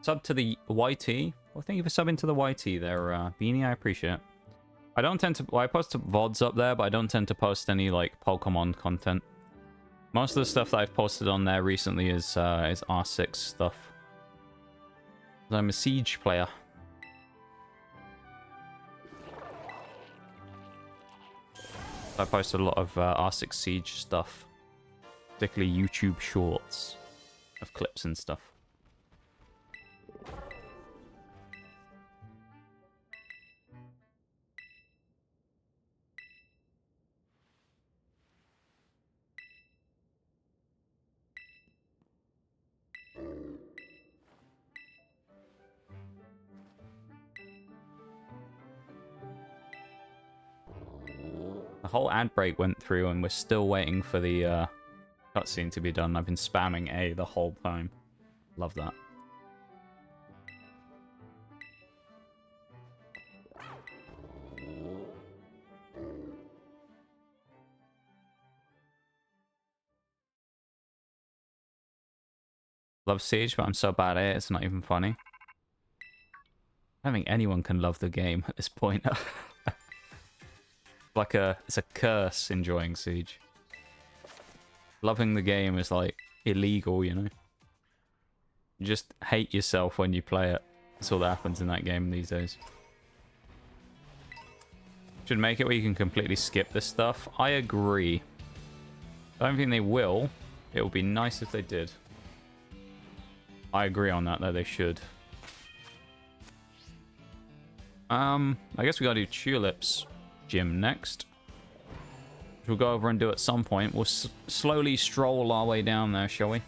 Sub to the YT. Well, thank you for subbing to the YT there, Beanie. I appreciate it. I don't tend to... Well, I post VODs up there, but I don't tend to post any, like, Pokemon content. Most of the stuff that I've posted on there recently is R6 stuff. I'm a Siege player. I post a lot of R6 Siege stuff. Particularly YouTube shorts of clips and stuff. The whole ad break went through and we're still waiting for the cutscene to be done. I've been spamming A the whole time. Love that. Love Siege, but I'm so bad at it, it's not even funny. I don't think anyone can love the game at this point. It's a curse enjoying Siege. Loving the game is like illegal, you know. You just hate yourself when you play it. That's all that happens in that game these days. Should make it where you can completely skip this stuff. I agree. I don't think they will. It would be nice if they did. I agree on that, though. They should. I guess we gotta do Tulip's gym next. Which we'll go over and do at some point. We'll slowly stroll our way down there, shall we?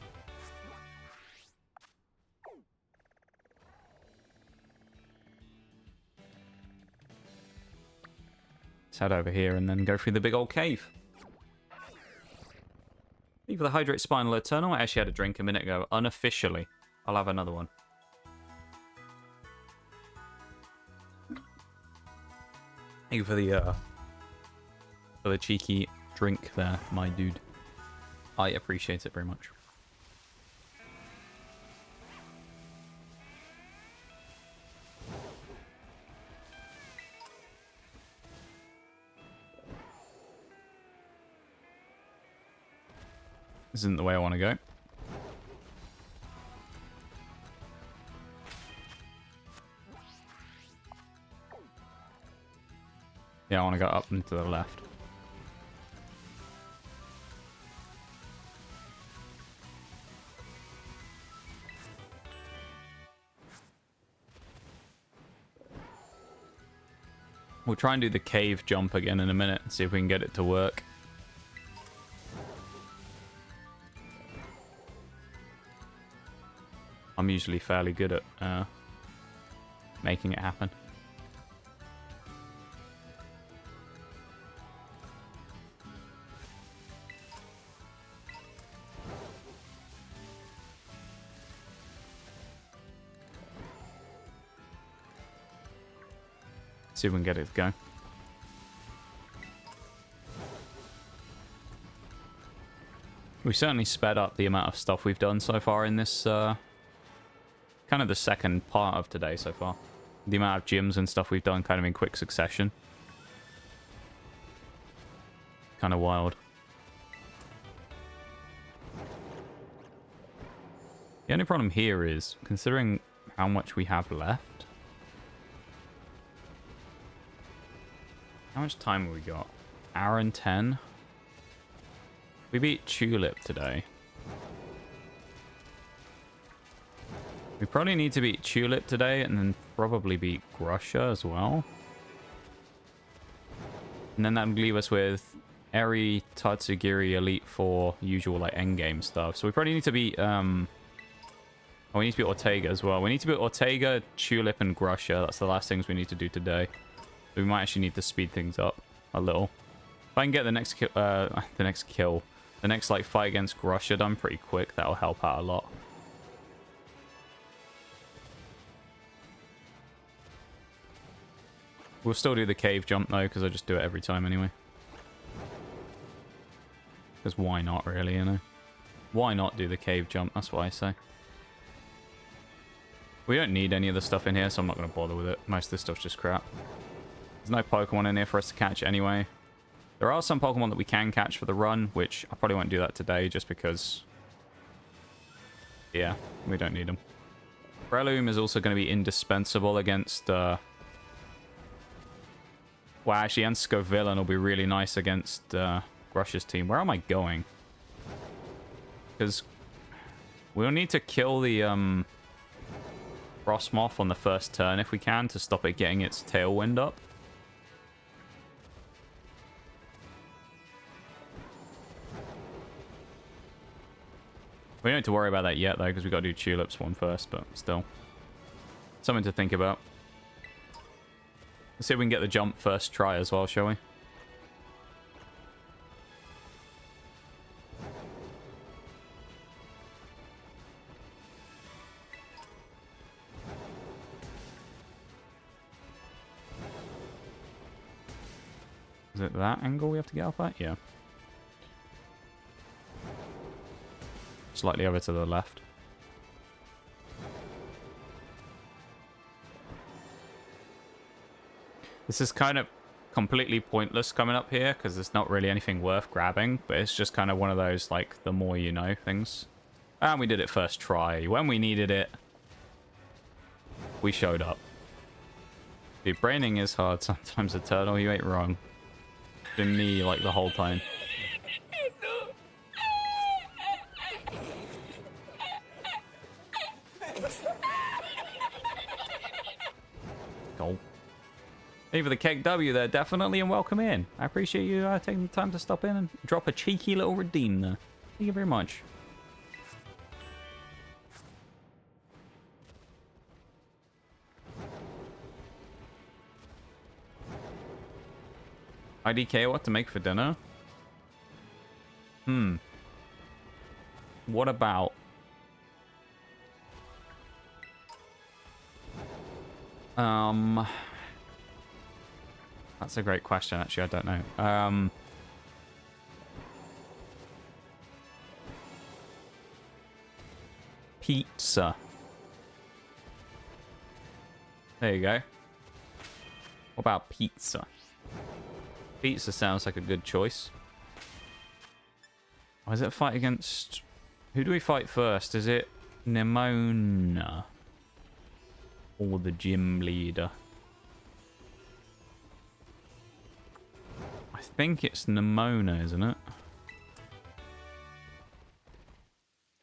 Let's head over here and then go through the big old cave. Thank you for the Hydrate Spinal Eternal. I actually had a drink a minute ago, unofficially. I'll have another one. Thank you for the cheeky drink there, my dude. I appreciate it very much. This isn't the way I want to go. Yeah, I want to go up and to the left. We'll try and do the cave jump again in a minute and see if we can get it to work. I'm usually fairly good at making it happen. See if we can get it to go. We've certainly sped up the amount of stuff we've done so far in this, kind of the second part of today so far. The amount of gyms and stuff we've done kind of in quick succession. Kind of wild. The only problem here is, considering how much we have left... How much time have we got? Hour and 10? We beat Tulip today. We probably need to beat Tulip today and then probably beat Grusha as well. And then that would leave us with Eri, Tatsugiri, Elite Four, usual like endgame stuff. So we probably need to beat oh, we need to beat Ortega as well. We need to beat Ortega, Tulip, and Grusha. That's the last things we need to do today. We might actually need to speed things up a little. If I can get the next the next like fight against Grusha done pretty quick, that'll help out a lot. We'll still do the cave jump though, because I just do it every time anyway. Because why not, really, you know? Why not do the cave jump? That's what I say. We don't need any of the stuff in here, so I'm not going to bother with it. Most of this stuff's just crap. There's no Pokemon in here for us to catch anyway. There are some Pokemon that we can catch for the run, which I probably won't do that today, just because... yeah, we don't need them. Breloom is also going to be indispensable against... well, actually, and Scovillain will be really nice against Grusha's team. Where am I going? Because we'll need to kill the Frostmoth on the first turn if we can to stop it getting its Tailwind up. We don't need to worry about that yet, though, because we've got to do Tulip's one first, but still. Something to think about. Let's see if we can get the jump first try as well, shall we? Is it that angle we have to get up at? Yeah. Slightly over to the left. This is kind of completely pointless coming up here because there's not really anything worth grabbing, but it's just kind of one of those, like, the more you know things. And we did it first try. When we needed it, we showed up. Dude, braining is hard sometimes, Eternal. You ain't wrong. Been me, like, the whole time. Cool. Hey for the Keg W there, definitely, and welcome in. I appreciate you taking the time to stop in and drop a cheeky little redeem there. Thank you very much. IDK, what to make for dinner? What about... That's a great question, actually. I don't know. Pizza. There you go. What about pizza? Pizza sounds like a good choice. Or is it a fight against... Who do we fight first? Is it Nemona? Or the gym leader? I think it's Nemona, isn't it?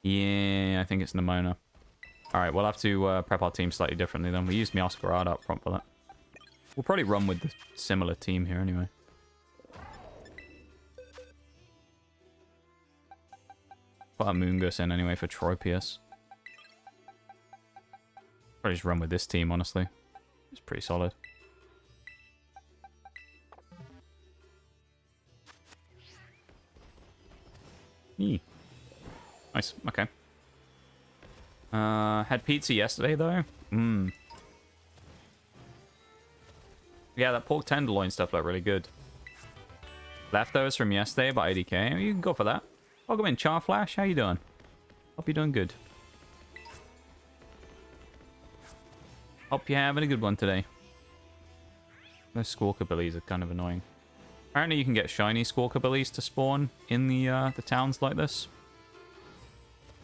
Yeah, I think it's Nemona. Alright, we'll have to prep our team slightly differently then. We used Meowscarada up front for that. We'll probably run with the similar team here anyway. Put a Moongus in anyway for Tropius. Probably just run with this team, honestly. It's pretty solid. Eee. Nice, okay. Had pizza yesterday, though? Yeah, that pork tenderloin stuff looked really good. Leftovers from yesterday by 80k. You can go for that. Welcome in, Charflash. How you doing? Hope you're doing good. Hope you're having a good one today. Those Squawkabillies are kind of annoying. Apparently you can get shiny Squawkabillies to spawn in the towns like this.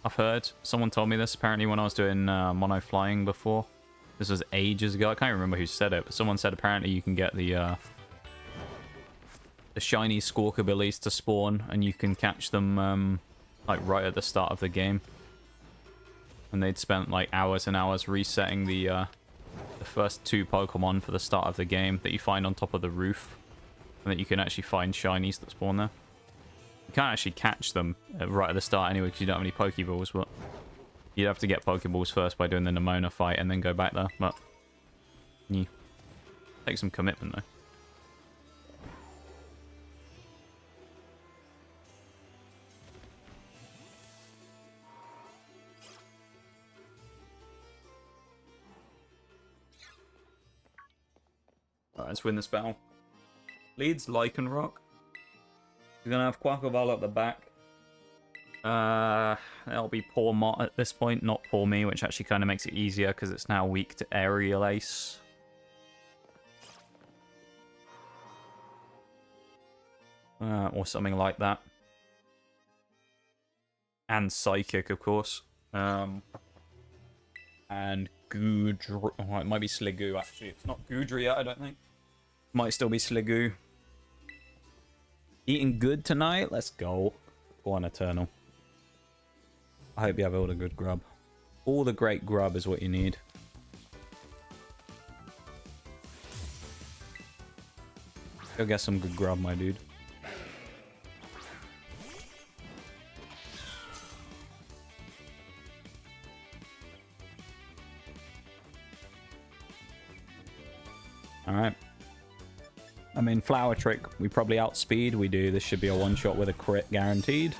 I've heard. Someone told me this apparently when I was doing mono flying before. This was ages ago. I can't remember who said it, but someone said apparently you can get the shiny Squawkabillies to spawn, and you can catch them like right at the start of the game. And they'd spent like hours and hours resetting the first 2 Pokemon for the start of the game that you find on top of the roof, and that you can actually find shinies that spawn there. You can't actually catch them right at the start anyway because you don't have any Pokeballs, but you'd have to get Pokeballs first by doing the Nemona fight and then go back there. But yeah, take some commitment though. Alright, let's win this battle. Leads Lycanroc. He's gonna have Quackleval at the back. That'll be poor Mott at this point, not poor me, which actually kind of makes it easier because it's now weak to Aerial Ace. Or something like that. And Psychic, of course. And Goodra. Oh, it might be Sliggoo, actually. It's not Goodra yet, I don't think. Might still be Sliggoo. Eating good tonight? Let's go. Go on, Eternal. I hope you have all the good grub. All the great grub is what you need. Go get some good grub, my dude. Alright. I mean, Flower Trick, we probably outspeed. We do. This should be a one-shot with a crit guaranteed.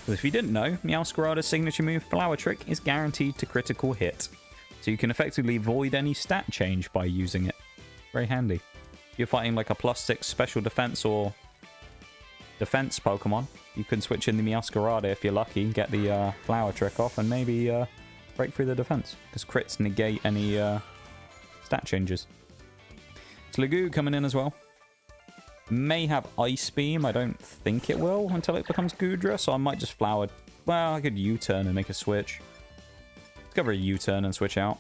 But if you didn't know, Meowscarada's signature move, Flower Trick, is guaranteed to critical hit. So you can effectively void any stat change by using it. Very handy. If you're fighting like a +6 special defense or defense Pokemon, you can switch in the Meowscarada if you're lucky, get the Flower Trick off, and maybe break through the defense. Because crits negate any stat changes. Sliggoo coming in as well. May have Ice Beam. I don't think it will until it becomes Goodra, so I might just Flower. Well, I could U-turn and make a switch. Let's go for a U-turn and switch out.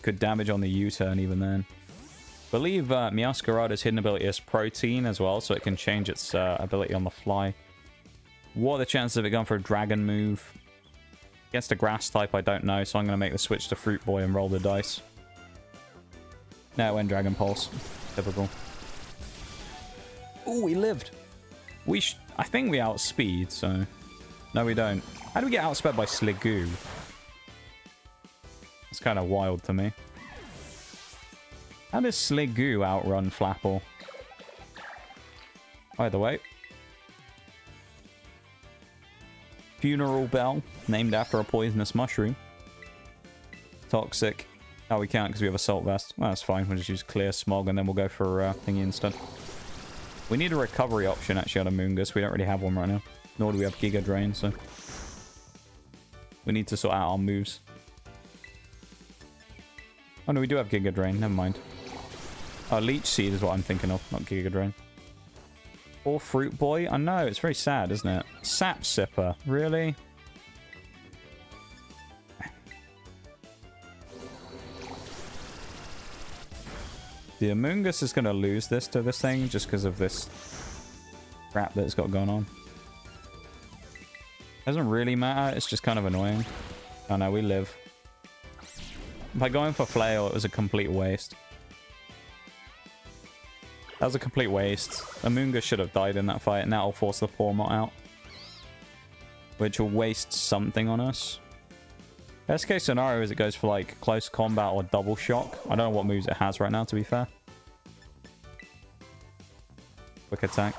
Good damage on the U-turn even then. I believe Meowscarada's hidden ability is Protein as well, so it can change its ability on the fly. What are the chances of it going for a Dragon move? Against a Grass type, I don't know, so I'm going to make the switch to Fruit Boy and roll the dice. No, it went Dragon Pulse. Typical. Oh, we lived. I think we outspeed, so... No, we don't. How do we get outsped by Sliggoo? It's kind of wild to me. How does Sliggoo outrun Flapple? Either way. Funeral Bell, named after a poisonous mushroom. Toxic. Oh, we can't because we have Assault Vest. Well, that's fine. We'll just use Clear Smog and then we'll go for Thingy instead. We need a recovery option actually on a Moongus. We don't really have one right now. Nor do we have Giga Drain, so... We need to sort out our moves. Oh no, we do have Giga Drain. Never mind. Oh, Leech Seed is what I'm thinking of, not Giga Drain. Or Fruit Boy. I know, it's very sad, isn't it? Sap Sipper. Really? The Amoongus is going to lose this to this thing just because of this crap that it's got going on. Doesn't really matter, it's just kind of annoying. Oh no, we live. By going for Flail, it was a complete waste. That was a complete waste. Amoongus should have died in that fight, and that'll force the Pawmot out. Which will waste something on us. Best case scenario is it goes for like close combat or double shock. I don't know what moves it has right now, to be fair. Quick attack.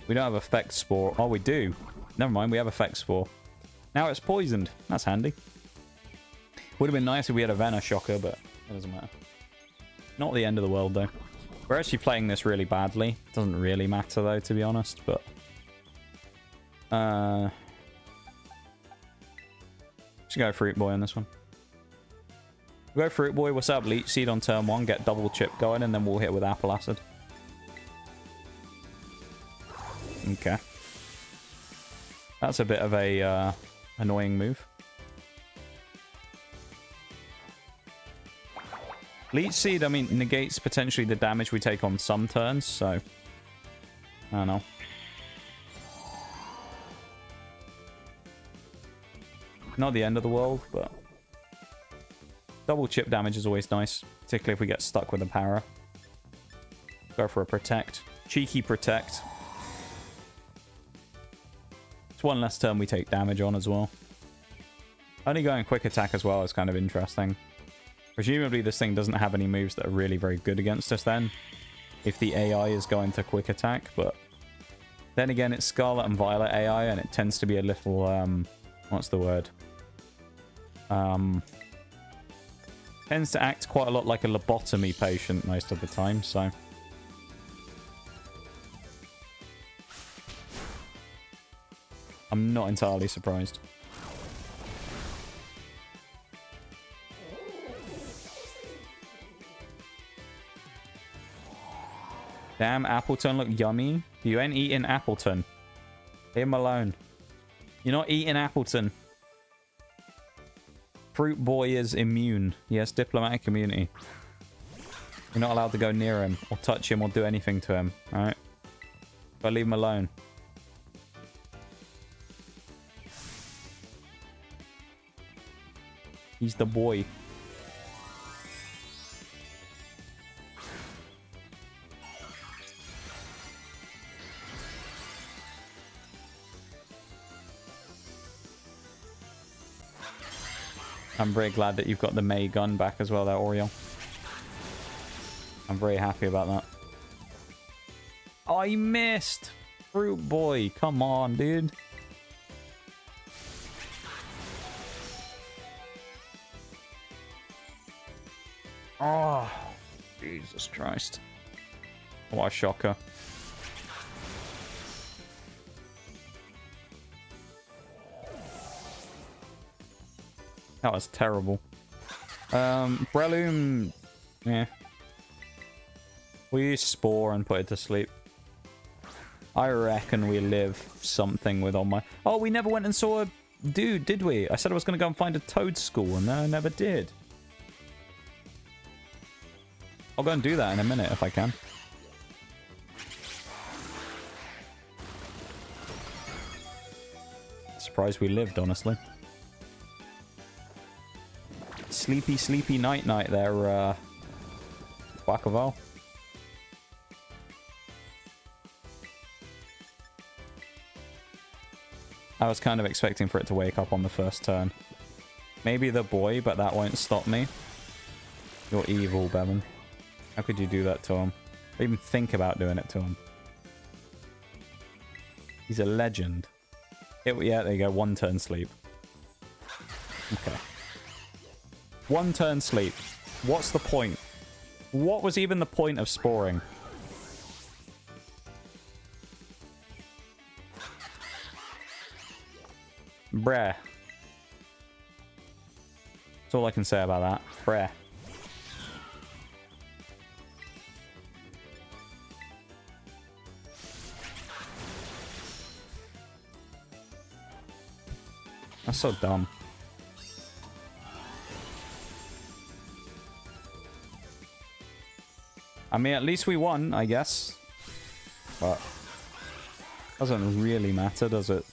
We don't have Effect Spore. Oh, we do. Never mind, we have Effect Spore. Now it's poisoned. That's handy. Would have been nice if we had a Venoshocker, but it doesn't matter. Not the end of the world, though. We're actually playing this really badly. Doesn't really matter, though, to be honest, but... Should go Fruit Boy on this one. We'll go Fruit Boy, we'll set up Leech Seed on turn 1, get double chip going, and then we'll hit with Apple Acid. Okay. That's a bit of a annoying move. Leech Seed, I mean, negates potentially the damage we take on some turns, so... I don't know. Not the end of the world, but... Double chip damage is always nice, particularly if we get stuck with a para. Go for a Protect. Cheeky Protect. It's one less turn we take damage on as well. Only going Quick Attack as well is kind of interesting. Presumably this thing doesn't have any moves that are really very good against us then, if the AI is going to Quick Attack, but then again it's Scarlet and Violet AI and it tends to be a little, what's the word? Tends to act quite a lot like a lobotomy patient most of the time, so... I'm not entirely surprised. Damn, Appleton look yummy. You ain't eating Appleton. Leave him alone. You're not eating Appleton. Fruit Boy is immune. He has diplomatic immunity. You're not allowed to go near him or touch him or do anything to him. Alright? But leave him alone. He's the boy. I'm very glad that you've got the May gun back as well there, Oriole. I'm very happy about that. Oh, I missed! Fruit Boy, come on, dude. Oh, Jesus Christ. What a shocker. That was terrible. Breloom, yeah. We use Spore and put it to sleep. I reckon we live something with on my... Oh, we never went and saw a dude, did we? I said I was going to go and find a Toedscool, and then I never did. I'll go and do that in a minute if I can. Surprised we lived, honestly. Sleepy, sleepy night-night there, Quackaval. I was kind of expecting for it to wake up on the first turn. Maybe the boy, but that won't stop me. You're evil, Bevan. How could you do that to him? Or even think about doing it to him? He's a legend. Yeah, there you go. One turn sleep. Okay. One turn sleep. What's the point? What was even the point of sporing? Breh. That's all I can say about that. Breh. That's so dumb. I mean, at least we won, I guess. But doesn't really matter, does it?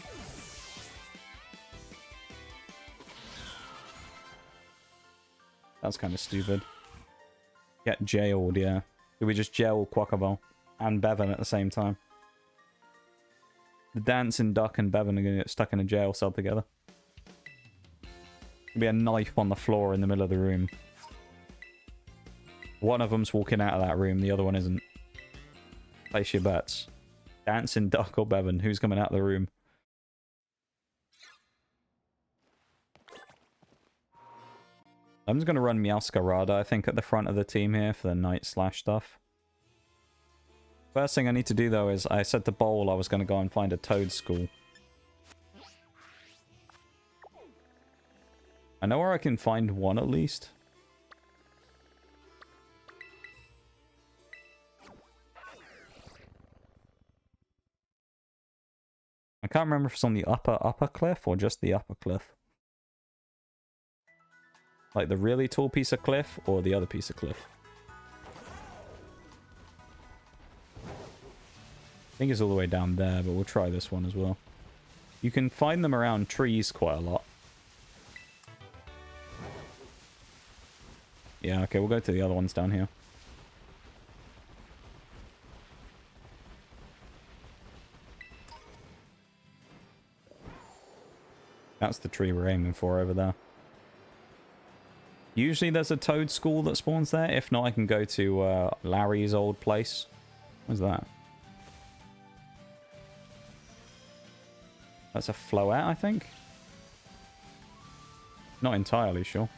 That's kind of stupid. Get jailed, yeah. Did we just jail Quackaval and Bevan at the same time? The dancing duck and Bevan are going to get stuck in a jail cell together. There'll be a knife on the floor in the middle of the room. One of them's walking out of that room, the other one isn't. Place your bets. Dancing duck or Bevan, who's coming out of the room? I'm just going to run Meowscarada, I think, at the front of the team here for the night slash stuff. First thing I need to do, though, is I said to Bowl I was going to go and find a Toedscool. I know where I can find one, at least. I can't remember if it's on the upper cliff or just the upper cliff. Like the really tall piece of cliff or the other piece of cliff. I think it's all the way down there, but we'll try this one as well. You can find them around trees quite a lot. Yeah, okay, we'll go to the other ones down here. That's the tree we're aiming for over there. Usually there's a Toedscool that spawns there. If not, I can go to Larry's old place. What's that? That's a Floette, I think? Not entirely sure.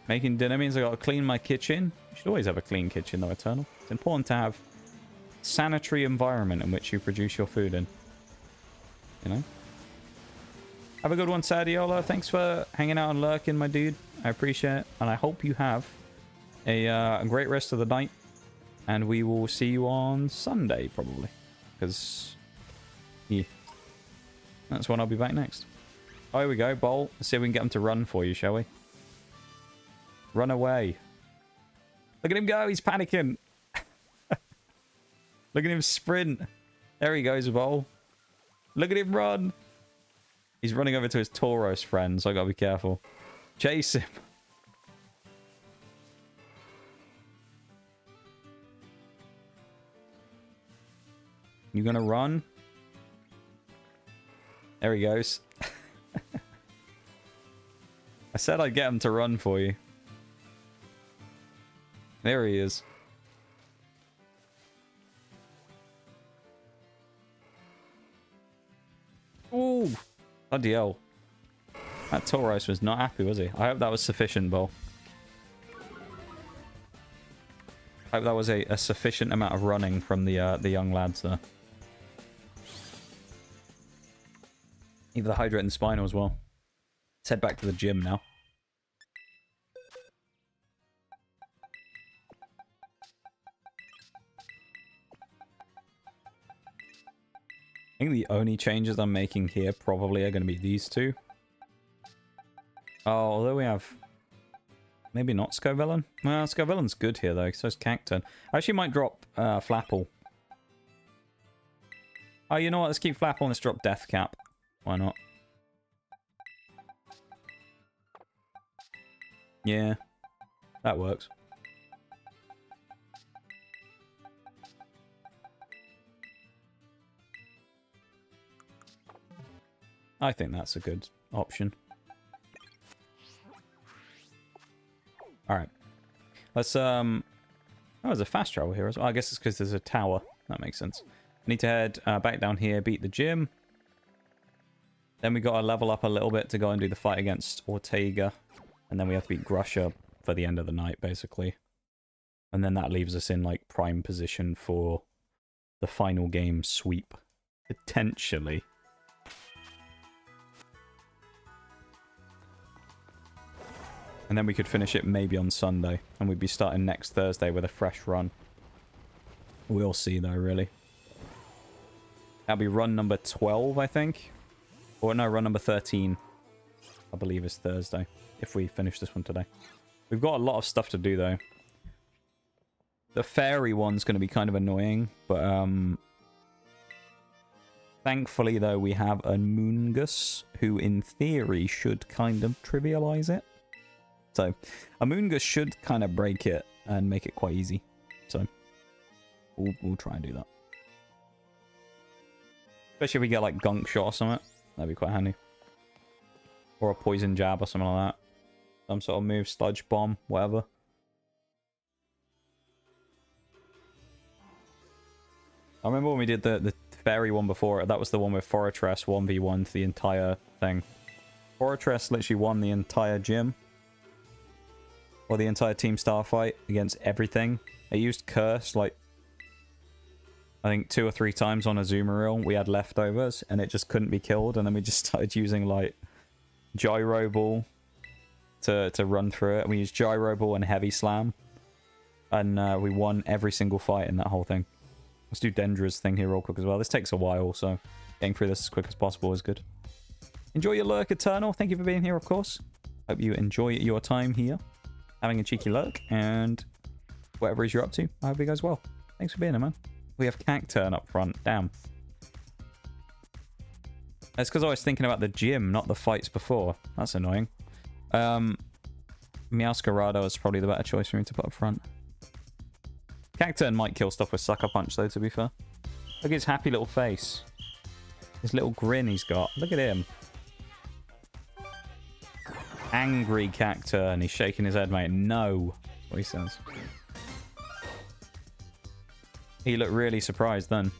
Making dinner means I gotta clean my kitchen. You should always have a clean kitchen though, Eternal. It's important to have a sanitary environment in which you produce your food in. You know? Have a good one, Sadiola. Thanks for hanging out and lurking, my dude. I appreciate it. And I hope you have a great rest of the night. And we will see you on Sunday, probably. Because, yeah. That's when I'll be back next. Oh, here we go, Bolt. Let's see if we can get him to run for you, shall we? Run away. Look at him go. He's panicking. Look at him sprint. There he goes, Bolt. Look at him run. He's running over to his Tauros friend, so I gotta be careful. Chase him. You gonna run? There he goes. I said I'd get him to run for you. There he is. Ooh! Bloody hell. That Tauros was not happy, was he? I hope that was sufficient, Bo. I hope that was a sufficient amount of running from the young lads there. Either the Hydrate and Spinal as well. Let's head back to the gym now. I think the only changes I'm making here probably are going to be these two. Oh, although we have... Maybe not Scovillain. Well, Scovillain's good here, though. So is Cacturn. I actually might drop Flapple. Oh, you know what? Let's keep Flapple and let's drop Deathcap. Why not? Yeah. That works. I think that's a good option. Alright. Let's, Oh, there's a fast travel here as well. I guess it's because there's a tower. That makes sense. I need to head back down here, beat the gym. Then we got to level up a little bit to go and do the fight against Ortega. And then we have to beat Grusha for the end of the night, basically. And then that leaves us in, like, prime position for the final game sweep. Potentially. And then we could finish it maybe on Sunday. And we'd be starting next Thursday with a fresh run. We'll see, though, really. That'll be run number 12, I think. Or no, run number 13. I believe is Thursday. If we finish this one today. We've got a lot of stuff to do, though. The fairy one's going to be kind of annoying. But, thankfully, though, we have a Moongus. Who, in theory, should kind of trivialize it. So, Amoongus should kind of break it and make it quite easy. So, we'll try and do that. Especially if we get like Gunk Shot or something. That'd be quite handy. Or a Poison Jab or something like that. Some sort of move, Sludge Bomb, whatever. I remember when we did the fairy one before. That was the one with Fortress 1v1 to the entire thing. Fortress literally won the entire gym. Or the entire team star fight against everything. It used Curse like I think 2 or 3 times on a Azumarill. We had leftovers and it just couldn't be killed. And then we just started using like Gyro Ball to run through it. We used Gyro Ball and Heavy Slam. And we won every single fight in that whole thing. Let's do Dendra's thing here real quick as well. This takes a while, so getting through this as quick as possible is good. Enjoy your lurk, Eternal. Thank you for being here, of course. Hope you enjoy your time here, having a cheeky lurk, and whatever it is you're up to, I hope it goes well. Thanks for being here, man. We have Cacturn up front. Damn. That's because I was thinking about the gym, not the fights before. That's annoying. Meowscarado is probably the better choice for me to put up front. Cacturn might kill stuff with Sucker Punch, though, to be fair. Look at his happy little face. His little grin he's got. Look at him. Angry Cacturn. He's shaking his head, mate. No. That's what he says. He looked really surprised then.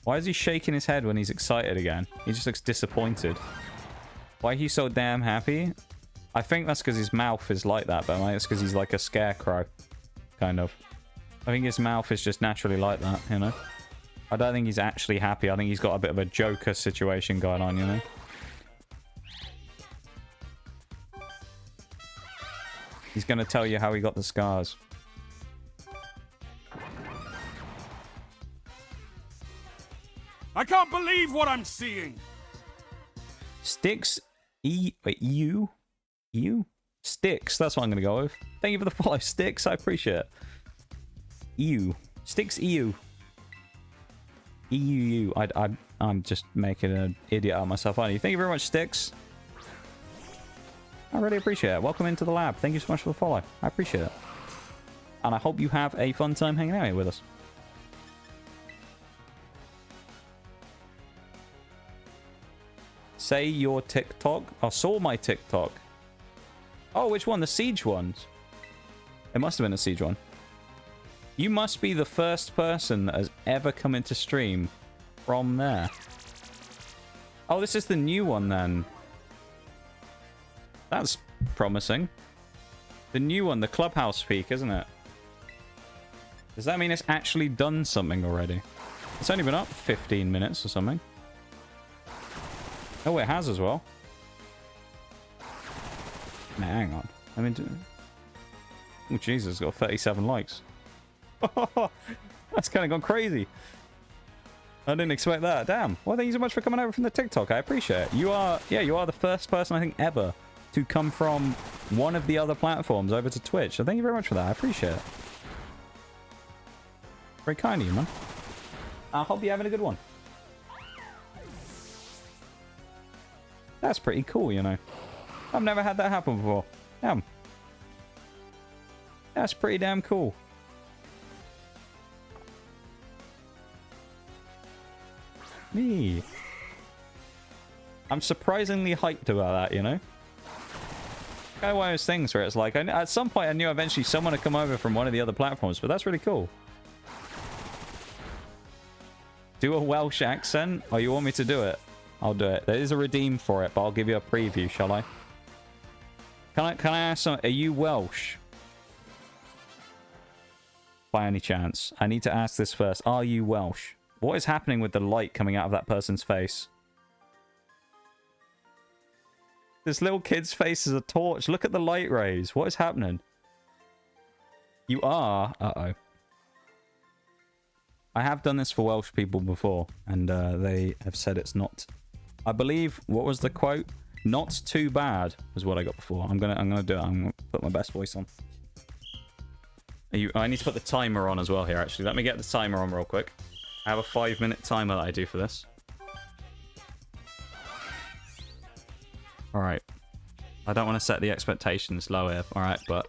Why is he shaking his head when he's excited again? He just looks disappointed. Why he's so damn happy? I think that's because his mouth is like that, but it's because he's like a scarecrow. Kind of. I think his mouth is just naturally like that, you know? I don't think he's actually happy. I think he's got a bit of a Joker situation going on, you know? He's going to tell you how he got the scars. I can't believe what I'm seeing. Sticks EU? Sticks, that's what I'm going to go with. Thank you for the follow, Sticks. I appreciate it. EU. Sticks EU. EU. I'm just making an idiot out of myself, aren't you? Thank you very much, Sticks. I really appreciate it. Welcome into the lab. Thank you so much for the follow. I appreciate it. And I hope you have a fun time hanging out here with us. Say your TikTok. I saw my TikTok. Oh, which one? The Siege ones. It must have been a Siege one. You must be the first person that has ever come into stream from there. Oh, this is the new one then. That's promising. The new one, the Clubhouse peak, isn't it? Does that mean it's actually done something already? It's only been up 15 minutes or something. Oh, it has as well. Nah, hang on. I mean, oh Jesus, it's got 37 likes. That's kind of gone crazy. I didn't expect that. Damn. Well, thank you so much for coming over from the TikTok. I appreciate it. You are the first person I think ever to come from one of the other platforms over to Twitch. So thank you very much for that. I appreciate it. Very kind of you, man. I hope you're having a good one. That's pretty cool, you know. I've never had that happen before. Damn. That's pretty damn cool. Me. I'm surprisingly hyped about that, you know. Kind of one of those things where it's like, at some point I knew eventually someone would come over from one of the other platforms, but that's really cool. Do a Welsh accent? Oh, you want me to do it? I'll do it. There is a redeem for it, but I'll give you a preview, shall I? Can I ask some? Are you Welsh? By any chance? I need to ask this first. Are you Welsh? What is happening with the light coming out of that person's face? This little kid's face is a torch. Look at the light rays. What is happening? You are... Uh-oh. I have done this for Welsh people before, and they have said it's not... I believe, what was the quote? Not too bad was what I got before. I'm gonna do it. I'm gonna put my best voice on. I need to put the timer on as well here, actually. Let me get the timer on real quick. I have a 5-minute timer that I do for this. Alright. I don't want to set the expectations low here, alright, but...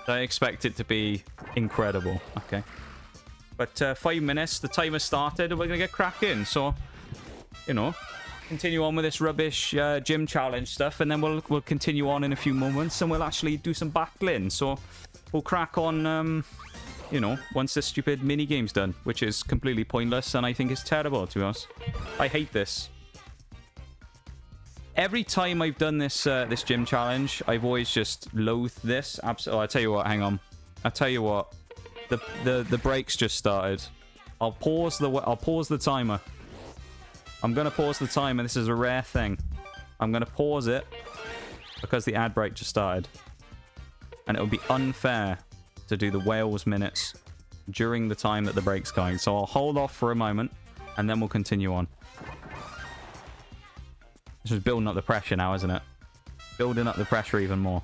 I expect it to be incredible. Okay. But 5 minutes, the timer started, and we're going to get cracking. So, you know, continue on with this rubbish gym challenge stuff, and then we'll continue on in a few moments, and we'll actually do some battling. So, we'll crack on you know, once this stupid mini-game's done, which is completely pointless, and I think it's terrible, to be honest. I hate this. Every time I've done this this gym challenge, I've always just loathed this. Oh, I tell you what, hang on. I tell you what, the breaks just started. I'll pause the timer. I'm gonna pause the timer. This is a rare thing. I'm gonna pause it because the ad break just started, and it would be unfair to do the Wales minutes during the time that the break's going. So I'll hold off for a moment, and then we'll continue on. This is building up the pressure now, isn't it? Building up the pressure even more.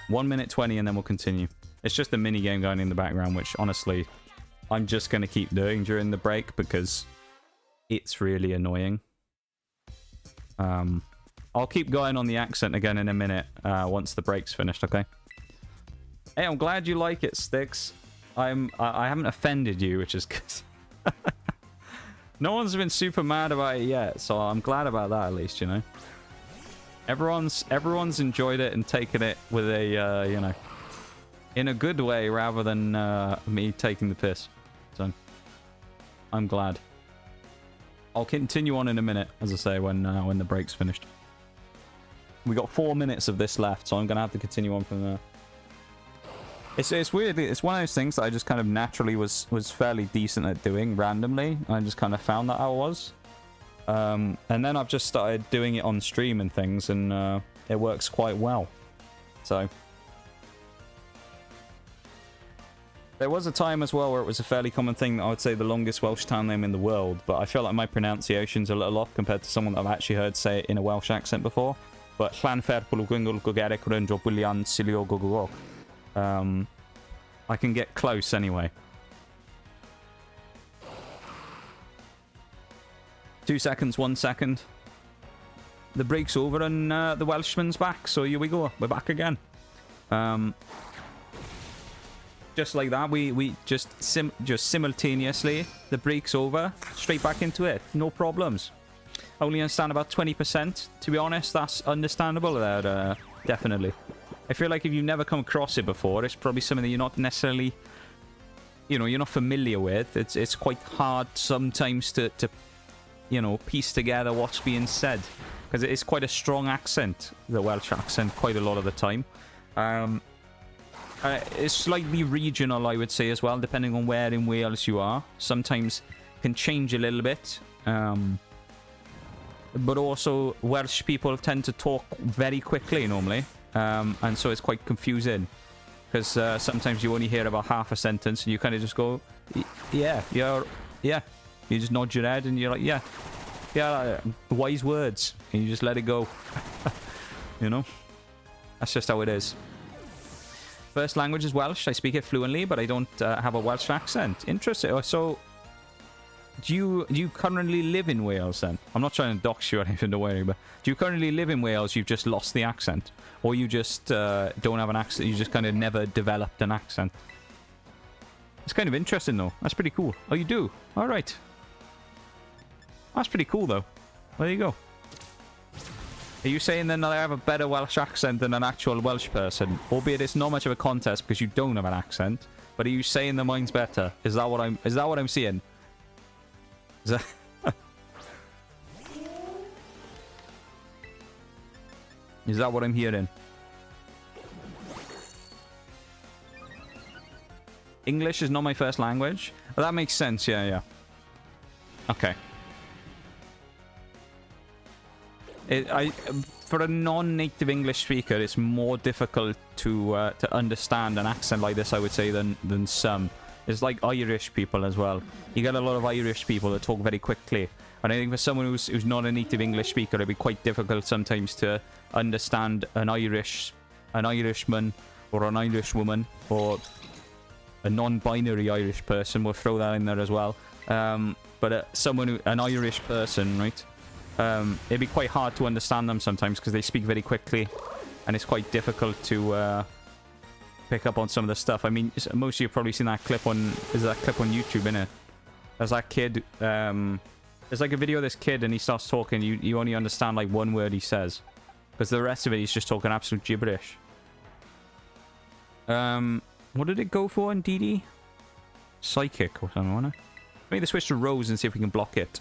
1 minute 20 and then we'll continue. It's just a mini game going in the background, which honestly, I'm just going to keep doing during the break because it's really annoying. I'll keep going on the accent again in a minute once the break's finished, okay? Hey, I'm glad you like it, Sticks. I haven't offended you, which is good. No one's been super mad about it yet, so I'm glad about that at least, you know. Everyone's enjoyed it and taken it with a, you know, in a good way rather than me taking the piss. So, I'm glad. I'll continue on in a minute, as I say, when the break's finished. We got 4 minutes of this left, so I'm gonna have to continue on from there. It's weird. It's one of those things that I just kind of naturally was fairly decent at doing randomly. I just kind of found that I was. And then I've just started doing it on stream and things, and it works quite well. So there was a time as well where it was a fairly common thing that I would say the longest Welsh town name in the world, but I feel like my pronunciation's a little off compared to someone that I've actually heard say it in a Welsh accent before. But I can get close anyway. 2 seconds, 1 second. The break's over and the Welshman's back, so here we go. We're back again. Just like that, we just simultaneously, the break's over, straight back into it. No problems. I only understand about 20%. To be honest, that's understandable there, definitely. I feel like if you've never come across it before, it's probably something that you're not necessarily, you know, you're not familiar with. It's quite hard sometimes to you know, piece together what's being said, because it is quite a strong accent, the Welsh accent, quite a lot of the time. It's slightly regional, I would say, as well, depending on where in Wales you are. Sometimes can change a little bit. But also, Welsh people tend to talk very quickly normally. And so it's quite confusing. Because sometimes you only hear about half a sentence and you kind of just go, yeah. You just nod your head and you're like, yeah, wise words. And you just let it go. You know? That's just how it is. First language is Welsh. I speak it fluently, but I don't have a Welsh accent. Interesting. So, do you currently live in Wales then? I'm not trying to dox you or anything, don't worry, but do you currently live in Wales? You've just lost the accent? Or you just don't have an accent? You just kind of never developed an accent? It's kind of interesting, though. That's pretty cool. Oh, you do? All right. That's pretty cool, though. There you go. Are you saying then that I have a better Welsh accent than an actual Welsh person? Albeit it's not much of a contest because you don't have an accent. But are you saying that mine's better? Is that what I'm seeing? Is that is that what I'm hearing? English is not my first language. Well, that makes sense. Yeah. Okay. For a non-native English speaker, it's more difficult to understand an accent like this, I would say, than some. It's like Irish people as well. You get a lot of Irish people that talk very quickly. And I think for someone who's not a native English speaker, it'd be quite difficult sometimes to understand an Irishman or an Irish woman or a non-binary Irish person. We'll throw that in there as well. But an Irish person, right? It'd be quite hard to understand them sometimes because they speak very quickly, and it's quite difficult to pick up on some of the stuff. I mean, most of you have probably seen that clip on YouTube, innit? There's that kid. There's like a video of this kid, and he starts talking. You only understand like one word he says, because the rest of it he's just talking absolute gibberish. What did it go for in DD? Psychic or something, wasn't it? Maybe switch to Rose and see if we can block it.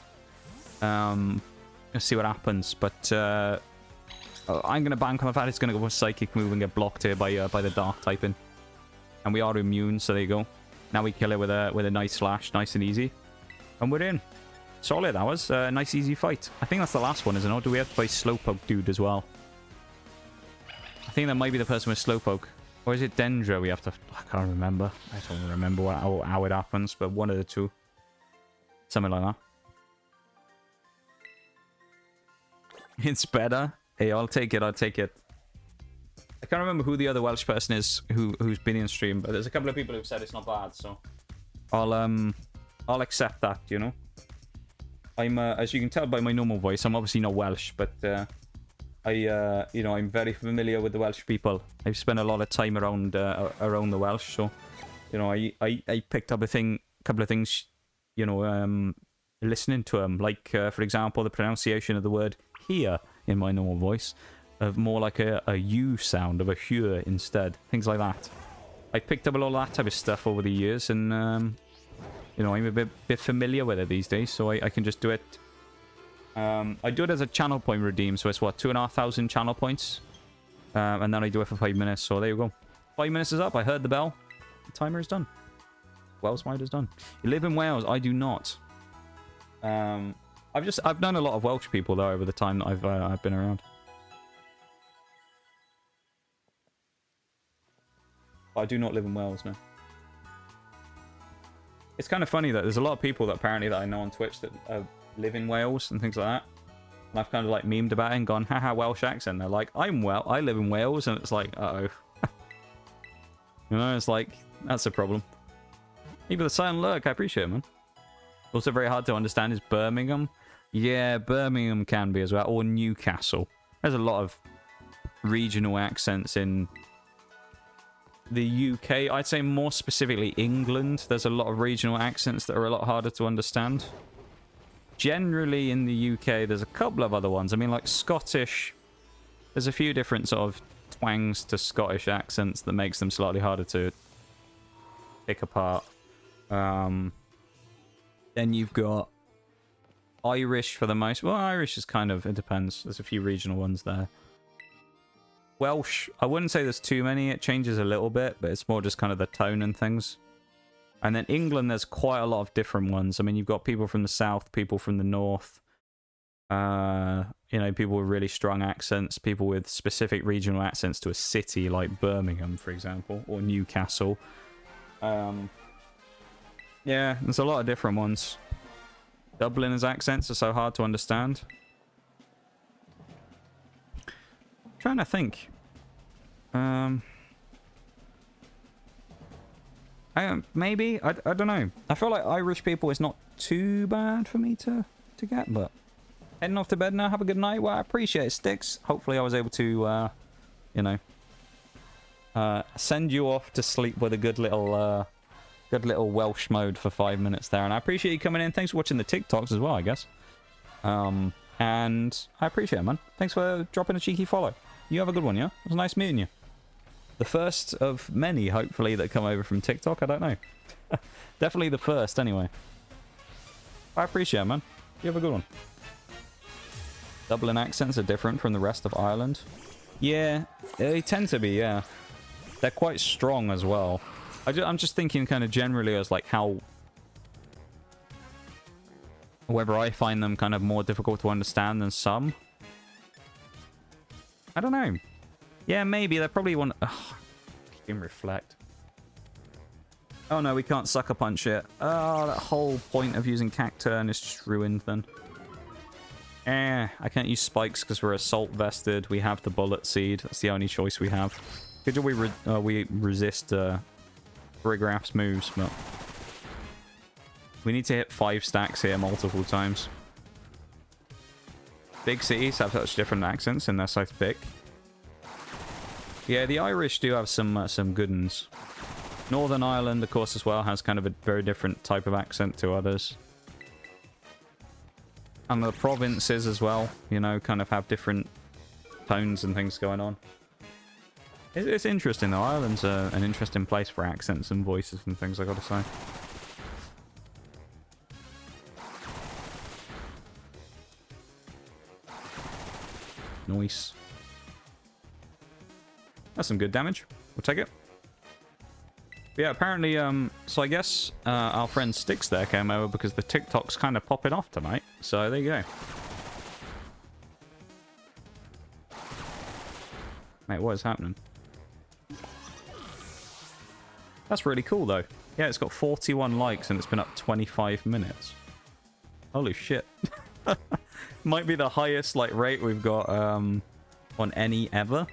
Let's see what happens. But I'm going to bank on the fact it's going to go for Psychic move and get blocked here by the Dark typing. And we are immune, so there you go. Now we kill it with a nice slash, nice and easy. And we're in. Solid, that was. A nice, easy fight. I think that's the last one, isn't it? Or do we have to play Slowpoke dude as well? I think that might be the person with Slowpoke. Or is it Dendro we have to... I can't remember. I don't remember how it happens, but one of the two. Something like that. It's better. Hey, I'll take it. I'll take it. I can't remember who the other Welsh person is who's been in stream, but there's a couple of people who've said it's not bad, so I'll accept that, you know. I'm as you can tell by my normal voice, I'm obviously not Welsh, but you know, I'm very familiar with the Welsh people. I've spent a lot of time around the Welsh, so you know, I picked up a couple of things, you know, listening to them, like for example, the pronunciation of the word here in my normal voice. Of more like a U sound, of a hure instead. Things like that. I picked up a lot of that type of stuff over the years, and you know, I'm a bit familiar with it these days, so I can just do it. I do it as a channel point redeem, so it's what, 2,500 channel points, and then I do it for 5 minutes. So there you go. 5 minutes is up. I heard the bell. The timer is done. Welsh Wide is done. You live in Wales? I do not. I've known a lot of Welsh people though over the time that I've been around. I do not live in Wales, no. It's kind of funny that there's a lot of people that apparently that I know on Twitch that live in Wales and things like that. And I've kind of like memed about it and gone, haha, Welsh accent. They're like, I live in Wales. And it's like, uh-oh. You know, it's like, that's a problem. Even the silent lurk, I appreciate it, man. Also very hard to understand is Birmingham. Yeah, Birmingham can be as well. Or Newcastle. There's a lot of regional accents in... the UK, I'd say more specifically England. There's a lot of regional accents that are a lot harder to understand. Generally in the UK, there's a couple of other ones. I mean, like Scottish, there's a few different sort of twangs to Scottish accents that makes them slightly harder to pick apart. Then you've got Irish for the most. Well, Irish is kind of, it depends. There's a few regional ones there. Welsh, I wouldn't say there's too many. It changes a little bit, but it's more just kind of the tone and things. And then England, there's quite a lot of different ones. I mean, you've got people from the south, people from the north. You know, people with really strong accents, people with specific regional accents to a city like Birmingham, for example, or Newcastle. Yeah, there's a lot of different ones. Dubliners' accents are so hard to understand. Trying to think. Maybe I don't know. I feel like Irish people is not too bad for me to get, but heading off to bed now. Have a good night. Well, I appreciate it, Sticks. Hopefully, I was able to, you know, send you off to sleep with a good little Welsh mode for 5 minutes there. And I appreciate you coming in. Thanks for watching the TikToks as well, I guess. And I appreciate it, man. Thanks for dropping a cheeky follow. You have a good one, yeah? It was nice meeting you. The first of many, hopefully, that come over from TikTok. I don't know. Definitely the first, anyway. I appreciate it, man. You have a good one. Dublin accents are different from the rest of Ireland. Yeah, they tend to be, yeah. They're quite strong as well. I'm just thinking kind of generally as like how... whether I find them kind of more difficult to understand than some. I don't know. Yeah, maybe. They're probably one... Can reflect. Oh no, we can't Sucker Punch it. Oh, that whole point of using Cacturn is just ruined then. I can't use Spikes because we're Assault Vested. We have the Bullet Seed. That's the only choice we have. Good job we resist Brigraph's moves, but... we need to hit 5 stacks here multiple times. Big cities have such different accents and they're so thick. Yeah, the Irish do have some good ones. Northern Ireland, of course, as well, has kind of a very different type of accent to others. And the provinces as well, you know, kind of have different tones and things going on. It's interesting though. Ireland's an interesting place for accents and voices and things, I gotta say. Nice. That's some good damage. We'll take it. But yeah, apparently, so I guess our friend Sticks there came over because the TikTok's kind of popping off tonight. So there you go. Mate, what is happening? That's really cool, though. Yeah, it's got 41 likes and it's been up 25 minutes. Holy shit. Might be the highest like rate we've got on any ever.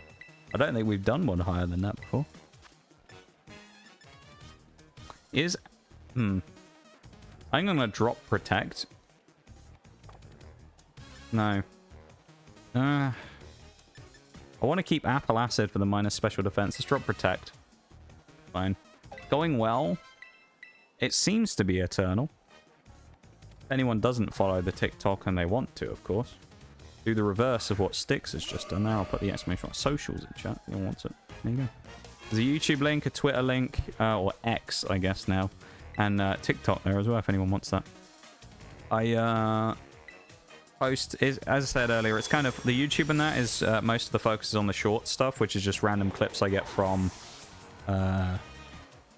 I don't think we've done one higher than that before. I'm gonna drop Protect. No. I want to keep Apple Acid for the minus special defense. Let's drop Protect. Fine. Going well. It seems to be eternal. If anyone doesn't follow the TikTok and they want to, of course, do the reverse of what Sticks has just done. Now I'll put the exclamation mark socials in chat. You want it. There you go. There's a YouTube link, a Twitter link, or X, I guess now, and TikTok there as well if anyone wants that. I post, as I said earlier, it's kind of, the YouTube and that is, most of the focus is on the short stuff, which is just random clips I get from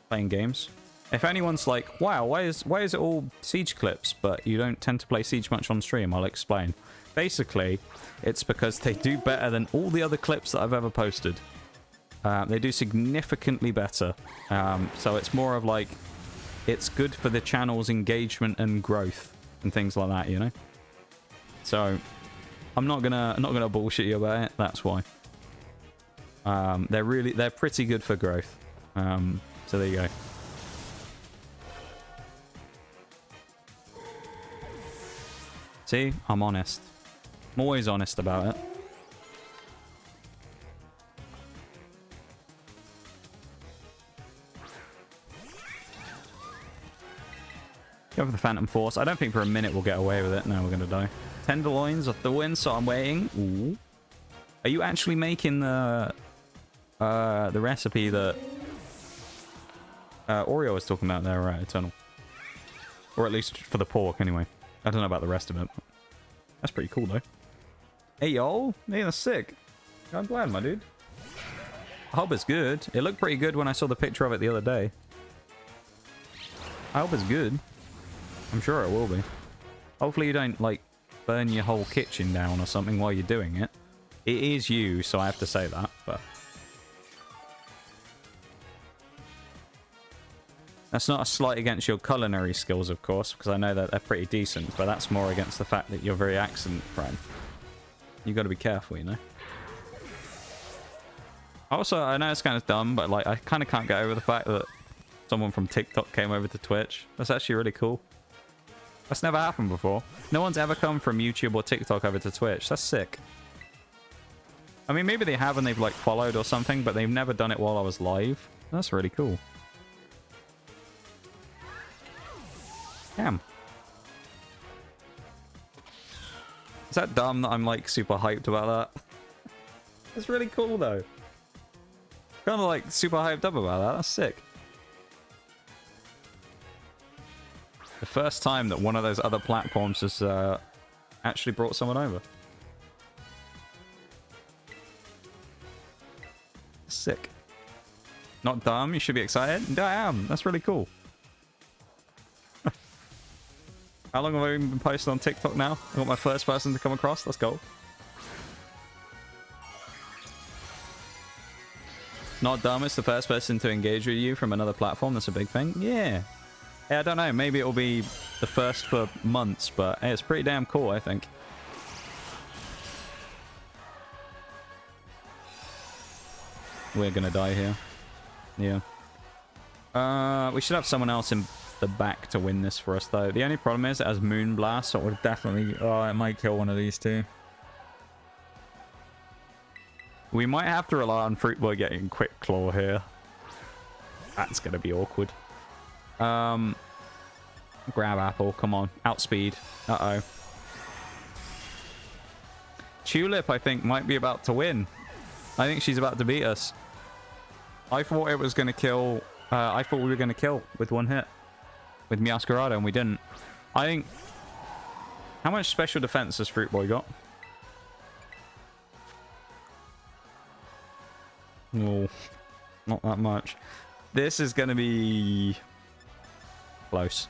playing games. If anyone's like, wow, why is it all Siege clips, but you don't tend to play Siege much on stream, I'll explain. Basically, it's because they do better than all the other clips that I've ever posted. They do significantly better. So it's more of like, it's good for the channel's engagement and growth and things like that, you know? So I'm not gonna bullshit you about it. That's why. They're pretty good for growth. So there you go. See, I'm honest. I'm always honest about it. Go for the Phantom Force. I don't think for a minute we'll get away with it. No, we're gonna die. Tenderloins of Thorn, so I'm waiting. Ooh. Are you actually making the recipe that Oreo was talking about there, right, Eternal? Or at least for the pork, anyway. I don't know about the rest of it. That's pretty cool, though. Hey, y'all. Man, that's sick. I'm glad, my dude. I hope it's good. It looked pretty good when I saw the picture of it the other day. I hope it's good. I'm sure it will be. Hopefully you don't, like, burn your whole kitchen down or something while you're doing it. It is you, so I have to say that, but... That's not a slight against your culinary skills, of course, because I know that they're pretty decent, but that's more against the fact that you're very accent-prone. You got to be careful, you know? Also, I know it's kind of dumb, but like I kind of can't get over the fact that someone from TikTok came over to Twitch. That's actually really cool. That's never happened before. No one's ever come from YouTube or TikTok over to Twitch. That's sick. I mean, maybe they have and they've like followed or something, but they've never done it while I was live. That's really cool. Damn. Is that dumb that I'm like super hyped about that? That's really cool though. Kind of like super hyped up about that. That's sick. The first time that one of those other platforms has actually brought someone over. Sick. Not dumb, you should be excited. I am. That's really cool. How long have I been posting on TikTok now? I got my first person to come across. Let's go. Not dumb, it's the first person to engage with you from another platform. That's a big thing. Yeah. Hey, I don't know. Maybe it'll be the first for months, but hey, it's pretty damn cool, I think. We're gonna die here. Yeah. We should have someone else in the back to win this for us, though. The only problem is it has Moonblast, so it would definitely... Oh, it might kill one of these two. We might have to rely on Fruit Boy getting Quick Claw here. That's gonna be awkward. Grab Apple, come on. Outspeed. Uh-oh. Tulip, I think, might be about to win. I think she's about to beat us. I thought it was going to kill... I thought we were going to kill with one hit. With Meowscarado, and we didn't. I think... How much special defense has Fruit Boy got? No. Not that much. This is going to be... close.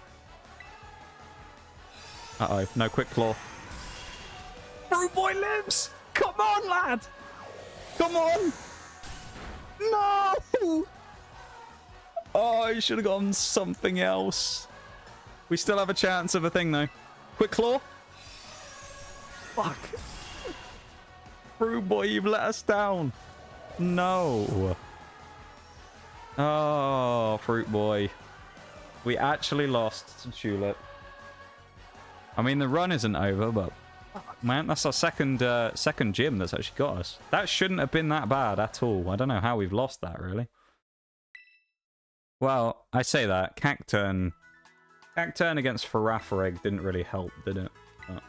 Uh-oh. No Quick Claw. Fruit Boy lives! Come on, lad! Come on! No! Oh, I should have gone something else. We still have a chance of a thing, though. Quick Claw. Fuck. Fruit Boy, you've let us down. No. Oh, Fruit Boy. We actually lost to Tulip. I mean, the run isn't over, but... Man, that's our second gym that's actually got us. That shouldn't have been that bad at all. I don't know how we've lost that, really. Well, I say that. Cacturn against Farafrig didn't really help, did it? But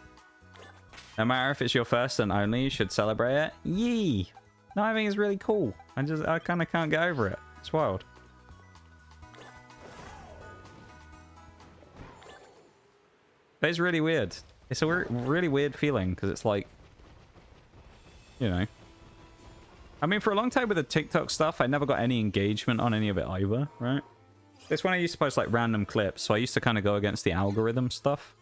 no matter if it's your first and only, you should celebrate it. Yee! No, I think it's really cool. I kind of can't get over it. It's wild. But it's really weird. It's a really weird feeling, because it's like, you know. I mean, for a long time with the TikTok stuff, I never got any engagement on any of it either, right? It's when I used to post like random clips, so I used to kind of go against the algorithm stuff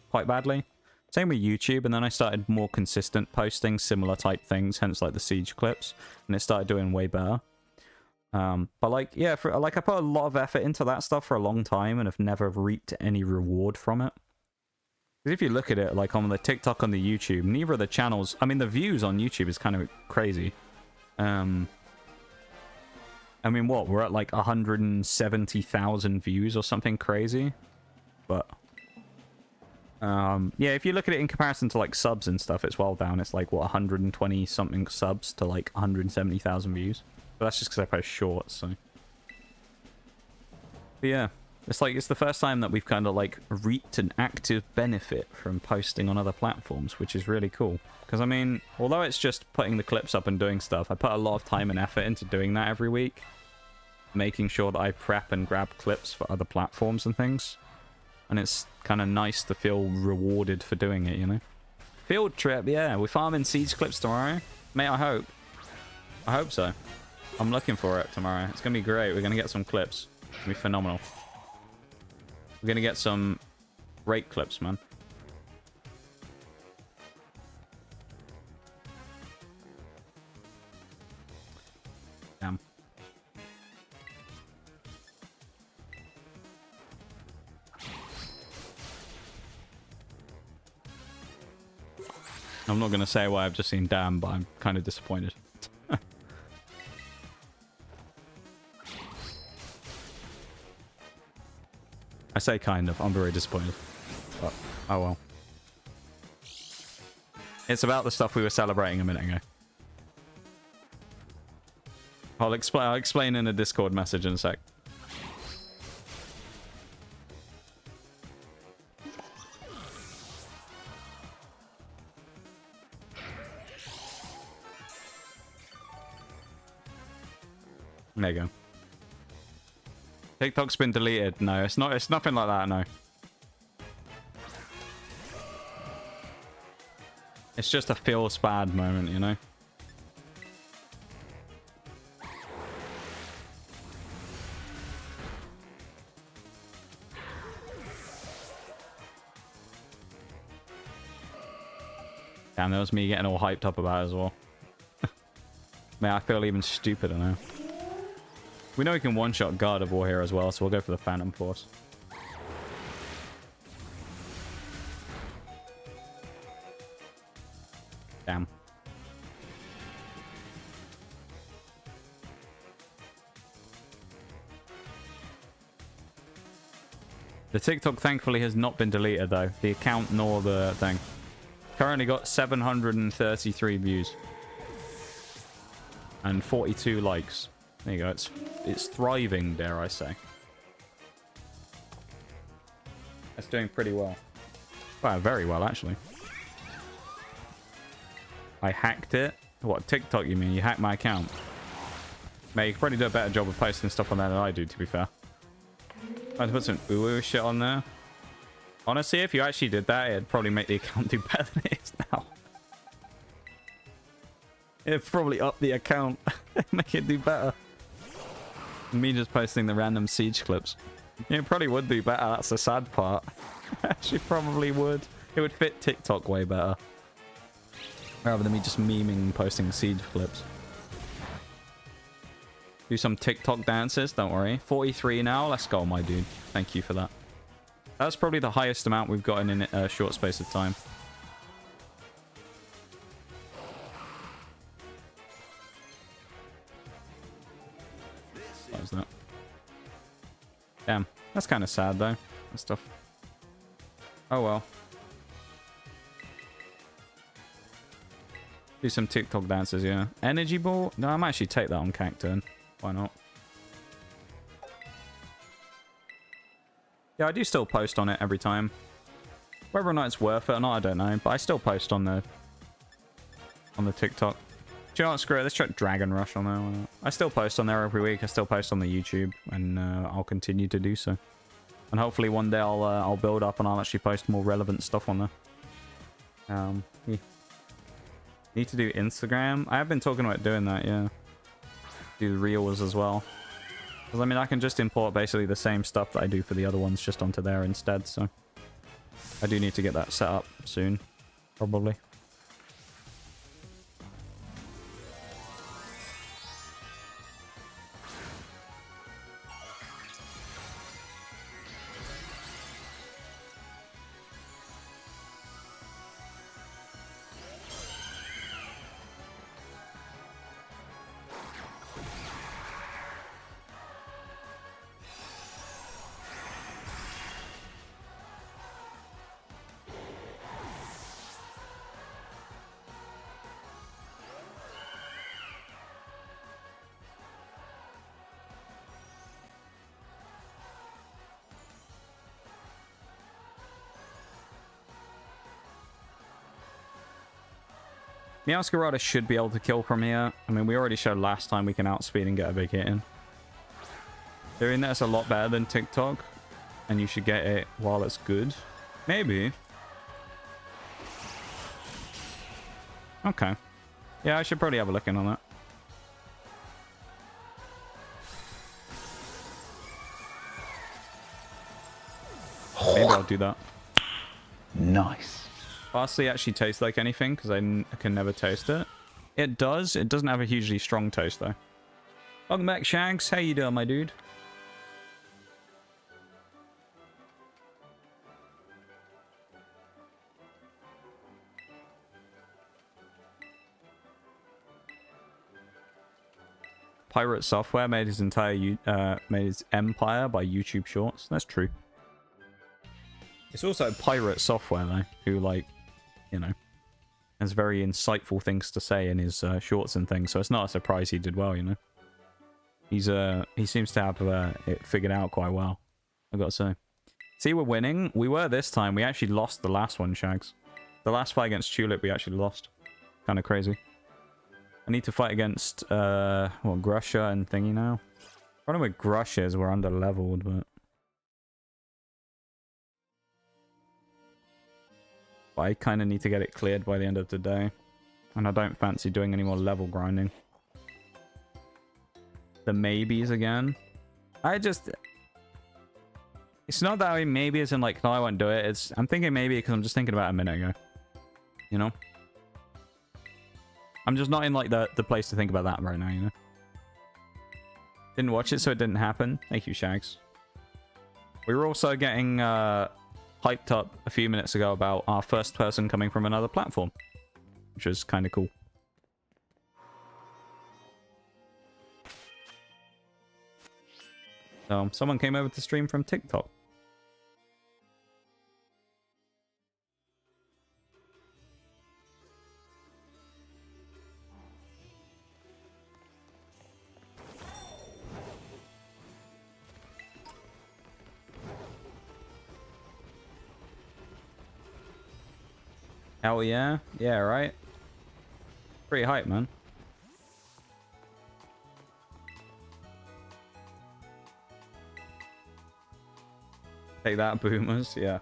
quite badly. Same with YouTube, and then I started more consistent posting similar type things, hence like the Siege clips, and it started doing way better. But like, yeah, I put a lot of effort into that stuff for a long time and have never reaped any reward from it. Because if you look at it, like on the TikTok and the YouTube, neither of the channels... I mean, the views on YouTube is kind of crazy. I mean, what? We're at like 170,000 views or something crazy. But... yeah, if you look at it in comparison to like subs and stuff, it's well down. It's like, what, 120 something subs to like 170,000 views. But that's just because I post shorts, so... But yeah. It's like, it's the first time that we've kind of like reaped an active benefit from posting on other platforms, which is really cool. Because I mean, although it's just putting the clips up and doing stuff, I put a lot of time and effort into doing that every week. Making sure that I prep and grab clips for other platforms and things. And it's kind of nice to feel rewarded for doing it, you know? Field trip, yeah. We're farming Siege clips tomorrow. Mate, I hope. I hope so. I'm looking for it tomorrow. It's going to be great. We're going to get some clips. It's going to be phenomenal. We're gonna get some great clips, man. Damn. I'm not gonna say why I've just seen damn, but I'm kind of disappointed. I say kind of. I'm very disappointed. But, oh well. It's about the stuff we were celebrating a minute ago. I'll explain in a Discord message in a sec. There you go. TikTok's been deleted. No, it's not. It's nothing like that. No. It's just a feels bad moment, you know. Damn, that was me getting all hyped up about it as well. Man, I feel even stupider now. We know we can one-shot Gardevoir here as well, so we'll go for the Phantom Force. Damn. The TikTok thankfully has not been deleted though. The account nor the thing. Currently got 733 views. And 42 likes. There you go. It's thriving, dare I say. It's doing pretty well. Well, very well, actually. I hacked it. What, TikTok you mean? You hacked my account? Mate, you could probably do a better job of posting stuff on there than I do, to be fair. I had to put some ooh shit on there. Honestly, if you actually did that, it'd probably make the account do better than it is now. It'd probably up the account. Make it do better. Me just posting the random siege clips. It probably would do better. That's the sad part. Actually, probably would. It would fit TikTok way better. Rather than me just memeing and posting siege clips. Do some TikTok dances, don't worry. 43 now. Let's go, my dude. Thank you for that. That's probably the highest amount we've gotten in a short space of time. What is that? Damn. That's kind of sad, though. That stuff. Oh, well. Do some TikTok dances, yeah. Energy ball? No, I might actually take that on Cacturn. Why not? Yeah, I do still post on it every time. Whether or not it's worth it or not, I don't know. But I still post on the TikTok. Do you know what? Screw it. Let's try Dragon Rush on there. I still post on there every week. I still post on the YouTube, and I'll continue to do so. And hopefully one day I'll build up and I'll actually post more relevant stuff on there. Yeah. Need to do Instagram. I have been talking about doing that, yeah. Do the reels as well. Because I mean, I can just import basically the same stuff that I do for the other ones just onto there instead. So I do need to get that set up soon, probably. Meowscarada should be able to kill from here. I mean, we already showed last time we can outspeed and get a big hit in. Doing that's a lot better than TikTok. And you should get it while it's good. Maybe. Okay. Yeah, I should probably have a look in on that. Maybe I'll do that. Nice. Parsley actually tastes like anything because I can never taste it. It does. It doesn't have a hugely strong taste though. Welcome back, Shags. How you doing, my dude? Pirate Software made his entire made his empire by YouTube Shorts. That's true. It's also Pirate Software though, who like, you know, has very insightful things to say in his shorts and things. So it's not a surprise he did well, you know. He seems to have it figured out quite well, I gotta say. See, we're winning. We were this time. We actually lost the last one, Shags. The last fight against Tulip, we actually lost. Kind of crazy. I need to fight against, well, Grusha and Thingy now. Problem with Grusha is we're under-leveled, but I kind of need to get it cleared by the end of the day. And I don't fancy doing any more level grinding. The maybes again. It's not that I mean maybe as in like, no, I won't do it. I'm thinking maybe because I'm just thinking about it a minute ago. You know? I'm just not in like the place to think about that right now, you know? Didn't watch it, so it didn't happen. Thank you, Shags. We were also getting hyped up a few minutes ago about our first person coming from another platform, which was kind of cool. So someone came over to stream from TikTok. Hell yeah. Yeah, right? Pretty hype, man. Take that, boomers. Yeah.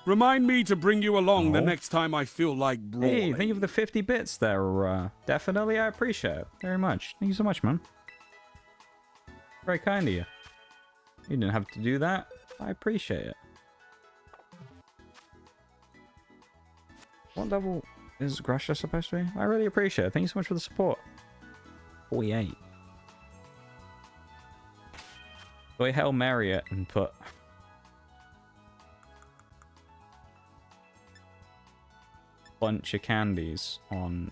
Remind me to bring you along the Oh. next time I feel like brawling. Hey, thank you for the 50 bits there. Definitely, I appreciate it very much. Thank you so much, man. Very kind of you. You didn't have to do that. I appreciate it. What level is Grusha supposed to be? I really appreciate it. Thank you so much for the support. 48. So I Hail Mary it and put... bunch of candies on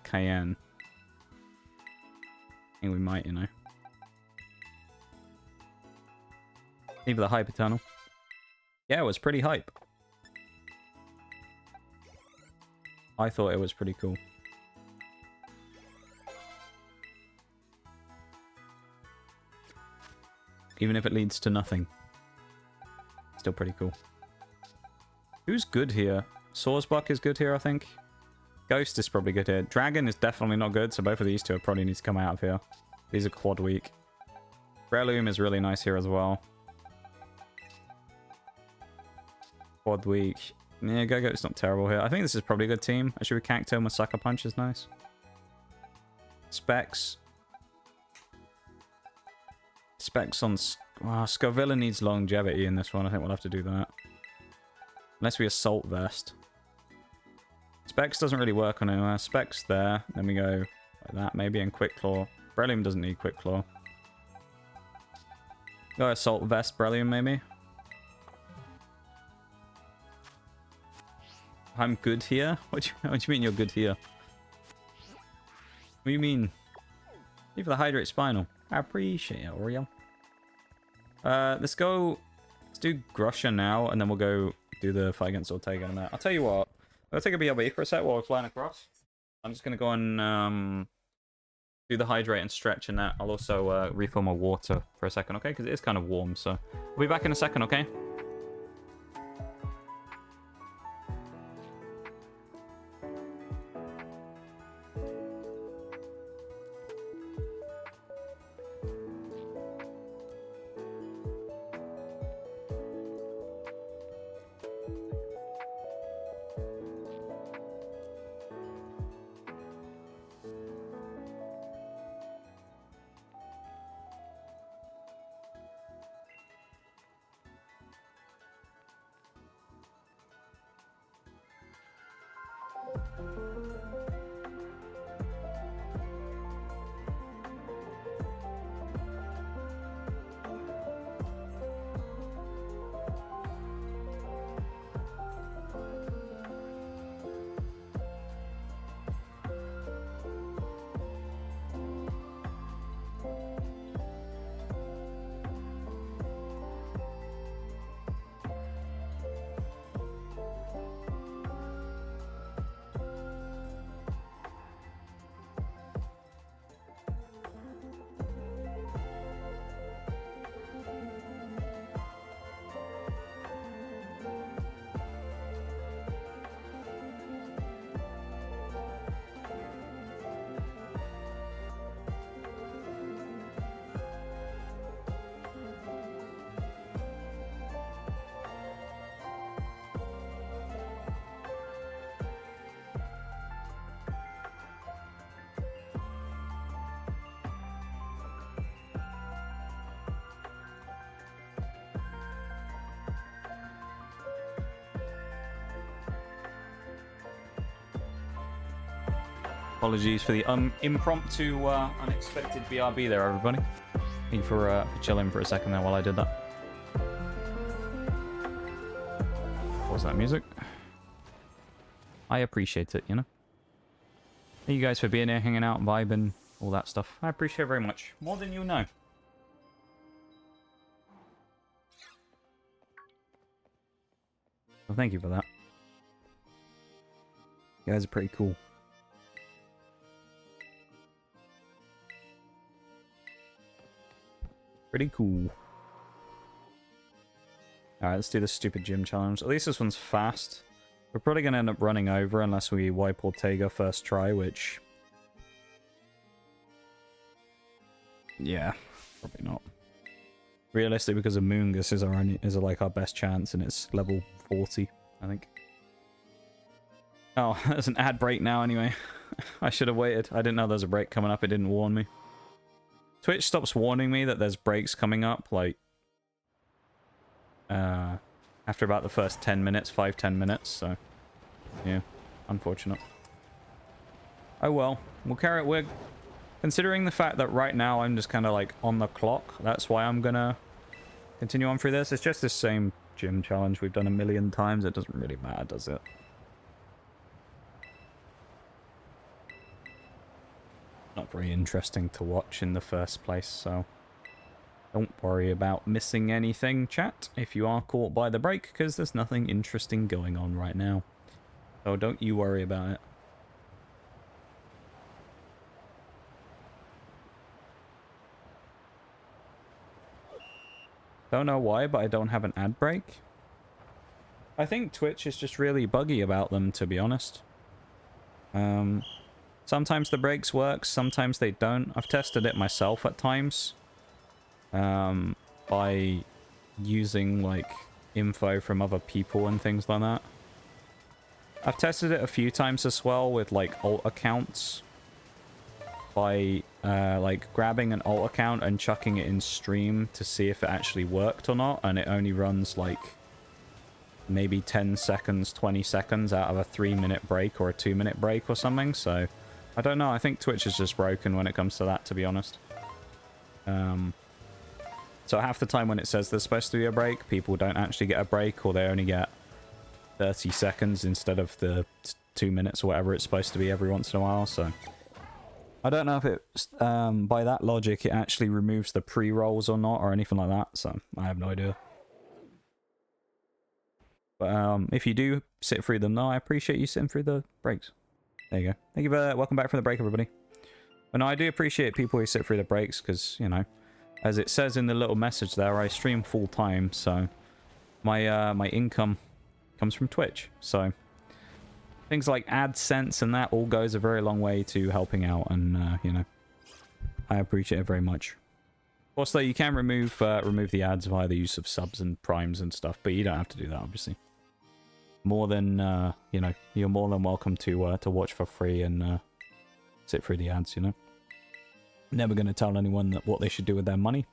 Cayenne. I think we might, you know. Even the Hyper Tunnel. Yeah, it was pretty hype. I thought it was pretty cool. Even if it leads to nothing. Still pretty cool. Who's good here? Sawsbuck is good here, I think. Ghost is probably good here. Dragon is definitely not good, so both of these two probably need to come out of here. These are quad weak. Breloom is really nice here as well. Quad weak. Yeah, Go-Go's not terrible here. I think this is probably a good team. Actually, with Cactome with Sucker Punch is nice. Specs. Specs on... Scovillain needs longevity in this one. I think we'll have to do that. Unless we Assault Vest. Specs doesn't really work on it. Specs there. Then we go like that maybe, and Quick Claw. Breloom doesn't need Quick Claw. Go Assault Vest Breloom maybe. I'm good here? What do you mean you're good here? What do you mean? Leave the Hydrate Spinal. I appreciate it, Oriel. Let's go... Let's do Grusha now, and then we'll go do the fight against Ortega in a minute. I'll tell you what. I'll take a BRB for a sec while we're flying across. I'm just going to go and do the Hydrate and stretch in that. I'll also refill my water for a second, okay? Because it is kind of warm, so... We'll be back in a second, okay? Apologies for the impromptu, unexpected BRB there, everybody. Thank you for chilling for a second there while I did that. What was that music? I appreciate it, you know? Thank you guys for being here, hanging out, vibing, all that stuff. I appreciate it very much. More than you know. Well, thank you for that. You guys are pretty cool. Pretty cool. Alright, let's do this stupid gym challenge. At least this one's fast. We're probably going to end up running over unless we wipe Ortega first try, which... Yeah. Probably not. Realistically, because of Moongus is like our best chance, and it's level 40, I think. Oh, there's an ad break now anyway. I should have waited. I didn't know there's a break coming up. It didn't warn me. Twitch stops warning me that there's breaks coming up, like, after about the first 10 minutes, 5-10 minutes, so, yeah, unfortunate. Oh well, we'll carry it. We're considering the fact that right now I'm just kind of like on the clock. That's why I'm gonna continue on through this. It's just the same gym challenge we've done a million times. It doesn't really matter, does it? Not very interesting to watch in the first place, so don't worry about missing anything, chat, if you are caught by the break, because there's nothing interesting going on right now. So don't you worry about it. Don't know why, but I don't have an ad break. I think Twitch is just really buggy about them, to be honest. Sometimes the breaks work, sometimes they don't. I've tested it myself at times. By using, like, info from other people and things like that. I've tested it a few times as well with, like, alt accounts. By, like, grabbing an alt account and chucking it in stream to see if it actually worked or not. And it only runs, like, maybe 10 seconds, 20 seconds out of a 3-minute break or a 2-minute break or something. So, I don't know. I think Twitch is just broken when it comes to that, to be honest. So half the time when it says there's supposed to be a break, people don't actually get a break, or they only get 30 seconds instead of the 2 minutes or whatever it's supposed to be every once in a while. So I don't know if it, by that logic, it actually removes the pre-rolls or not, or anything like that. So I have no idea. But if you do sit through them, though, I appreciate you sitting through the breaks. There you go. Thank you for welcome back from the break, everybody. But no, I do appreciate people who sit through the breaks, because, you know, as it says in the little message there, I stream full time, so my my income comes from Twitch. So things like AdSense and that all goes a very long way to helping out, and you know, I appreciate it very much. Also, you can remove the ads via the use of subs and primes and stuff, but you don't have to do that, obviously. More than you know, you're more than welcome to watch for free and sit through the ads, you know. Never going to tell anyone that what they should do with their money.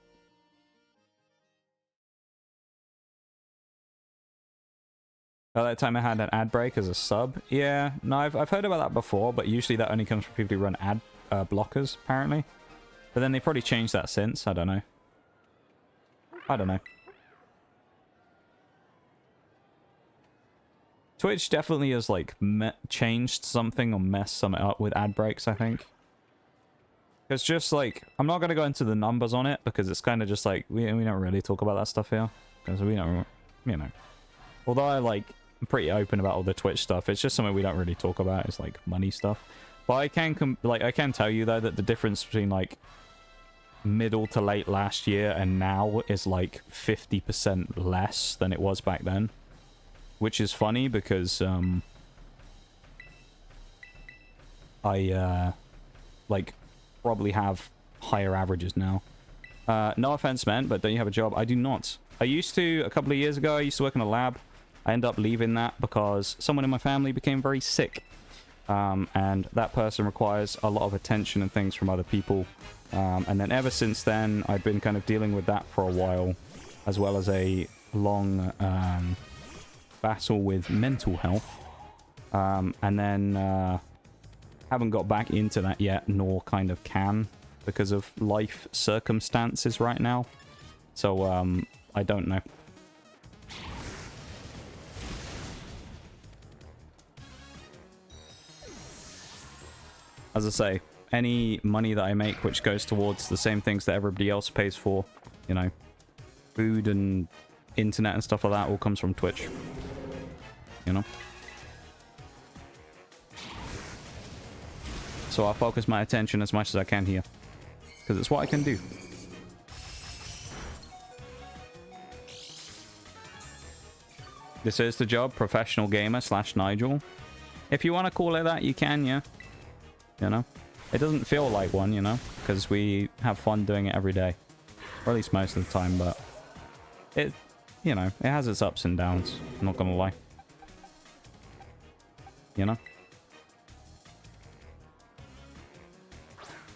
That time I had an ad break as a sub. Yeah, no, I've heard about that before, but usually that only comes from people who run ad blockers, apparently. But then they probably changed that since. I don't know. I don't know. Twitch definitely has, like, changed something or messed something up with ad breaks, I think. It's just like, I'm not going to go into the numbers on it, because it's kind of just like, we don't really talk about that stuff here. Because we don't, you know. Although I'm pretty open about all the Twitch stuff, it's just something we don't really talk about. It's like money stuff. But I can tell you, though, that the difference between, like, middle to late last year and now is, like, 50% less than it was back then. Which is funny, because, I, like, probably have higher averages now. No offense, man, but don't you have a job? I do not. I used to, a couple of years ago, I used to work in a lab. I ended up leaving that because someone in my family became very sick. And that person requires a lot of attention and things from other people. And then ever since then, I've been kind of dealing with that for a while, as well as a long battle with mental health. And then haven't got back into that yet, nor kind of can, because of life circumstances right now. So I don't know. As I say, any money that I make which goes towards the same things that everybody else pays for, you know, food and internet and stuff like that, all comes from Twitch. You know? So I'll focus my attention as much as I can here, because it's what I can do. This is the job, professional gamer / Nigel. If you want to call it that, you can, yeah. You know? It doesn't feel like one, you know? Because we have fun doing it every day. Or at least most of the time, but it, you know, it has its ups and downs. I'm not gonna lie. You know?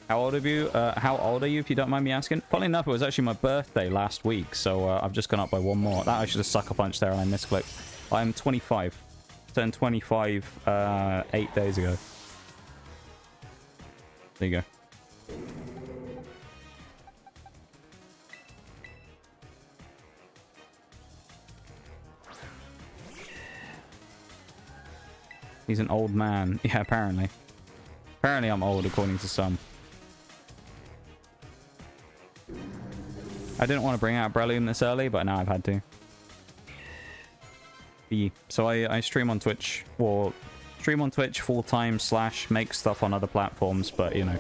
How old are you? How old are you, if you don't mind me asking? Funnily enough, it was actually my birthday last week, so I've just gone up by one more. That I should have sucker punched there and I misclicked. I'm 25. Turned 25 8 days ago. There you go. He's an old man. Yeah, apparently. Apparently I'm old, according to some. I didn't want to bring out Breloom this early, but now I've had to. So I stream on Twitch, or stream on Twitch full-time / make stuff on other platforms, but, you know.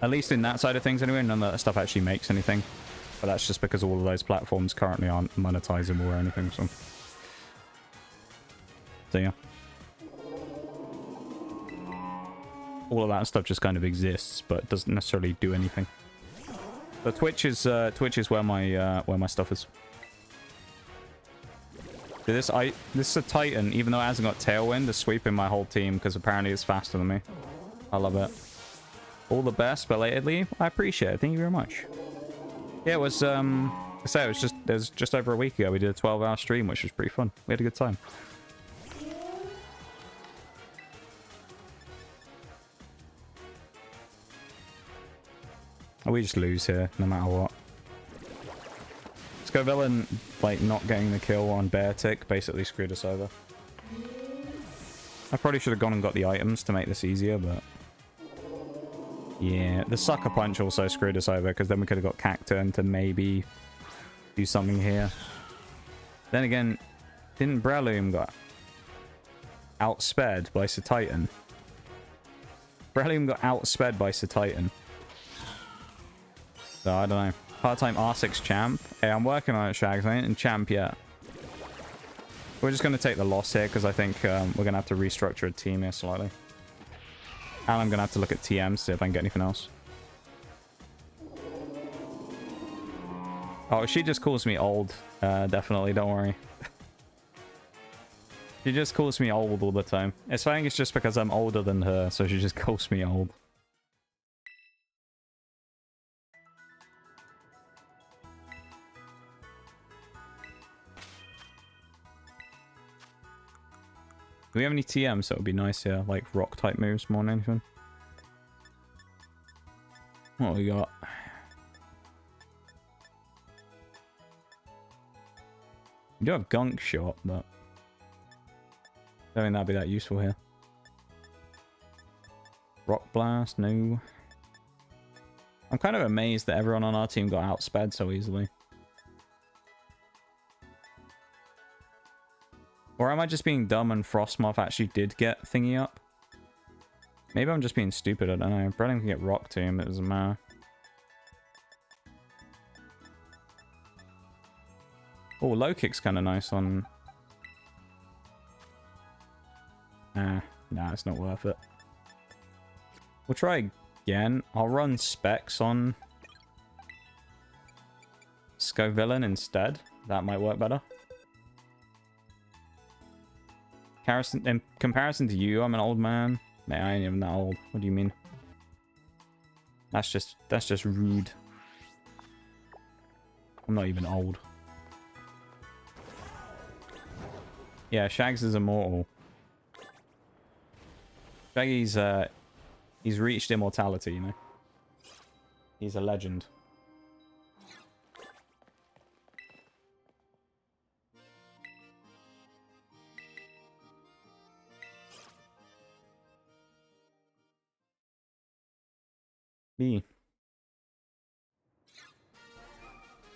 At least in that side of things anyway, none of that stuff actually makes anything. But that's just because all of those platforms currently aren't monetizable or anything, so... So, yeah. All of that stuff just kind of exists, but doesn't necessarily do anything. But Twitch is where my stuff is. This is a Titan, even though it hasn't got Tailwind, is sweeping my whole team because apparently it's faster than me. I love it. All the best, belatedly. I appreciate it. Thank you very much. Yeah, it was I say it was just over a week ago. We did a 12-hour stream, which was pretty fun. We had a good time. We just lose here, no matter what. Scovillain, like, not getting the kill on Beartick basically screwed us over. I probably should have gone and got the items to make this easier, but... Yeah, the Sucker Punch also screwed us over, because then we could have got Cacturn to maybe do something here. Then again, didn't Breloom got outsped by Titan? Breloom got outsped by Titan. So, I don't know. Part-time R6 champ. Hey, I'm working on it, Shags. I ain't in champ yet. We're just going to take the loss here, because I think we're going to have to restructure a team here slightly. And I'm going to have to look at TM, see if I can get anything else. Oh, she just calls me old. Definitely, don't worry. She just calls me old all the time. I think it's just because I'm older than her, so she just calls me old. Do we have any TMs that would be nice here? Like rock type moves more than anything. What we got? We do have Gunk Shot, but I don't think that'd be that useful here. Rock Blast, no. I'm kind of amazed that everyone on our team got outsped so easily. Or am I just being dumb and Frostmoth actually did get thingy up? Maybe I'm just being stupid, I don't know. Breloom can get Rock Tomb, it doesn't matter. Oh, low kick's kind of nice on... Nah, it's not worth it. We'll try again. I'll run Specs on Scovillain instead. That might work better. In comparison to you, I'm an old man. Man, I ain't even that old. What do you mean? That's just rude. I'm not even old. Yeah, Shags is immortal. Shaggy's he's reached immortality, you know. He's a legend.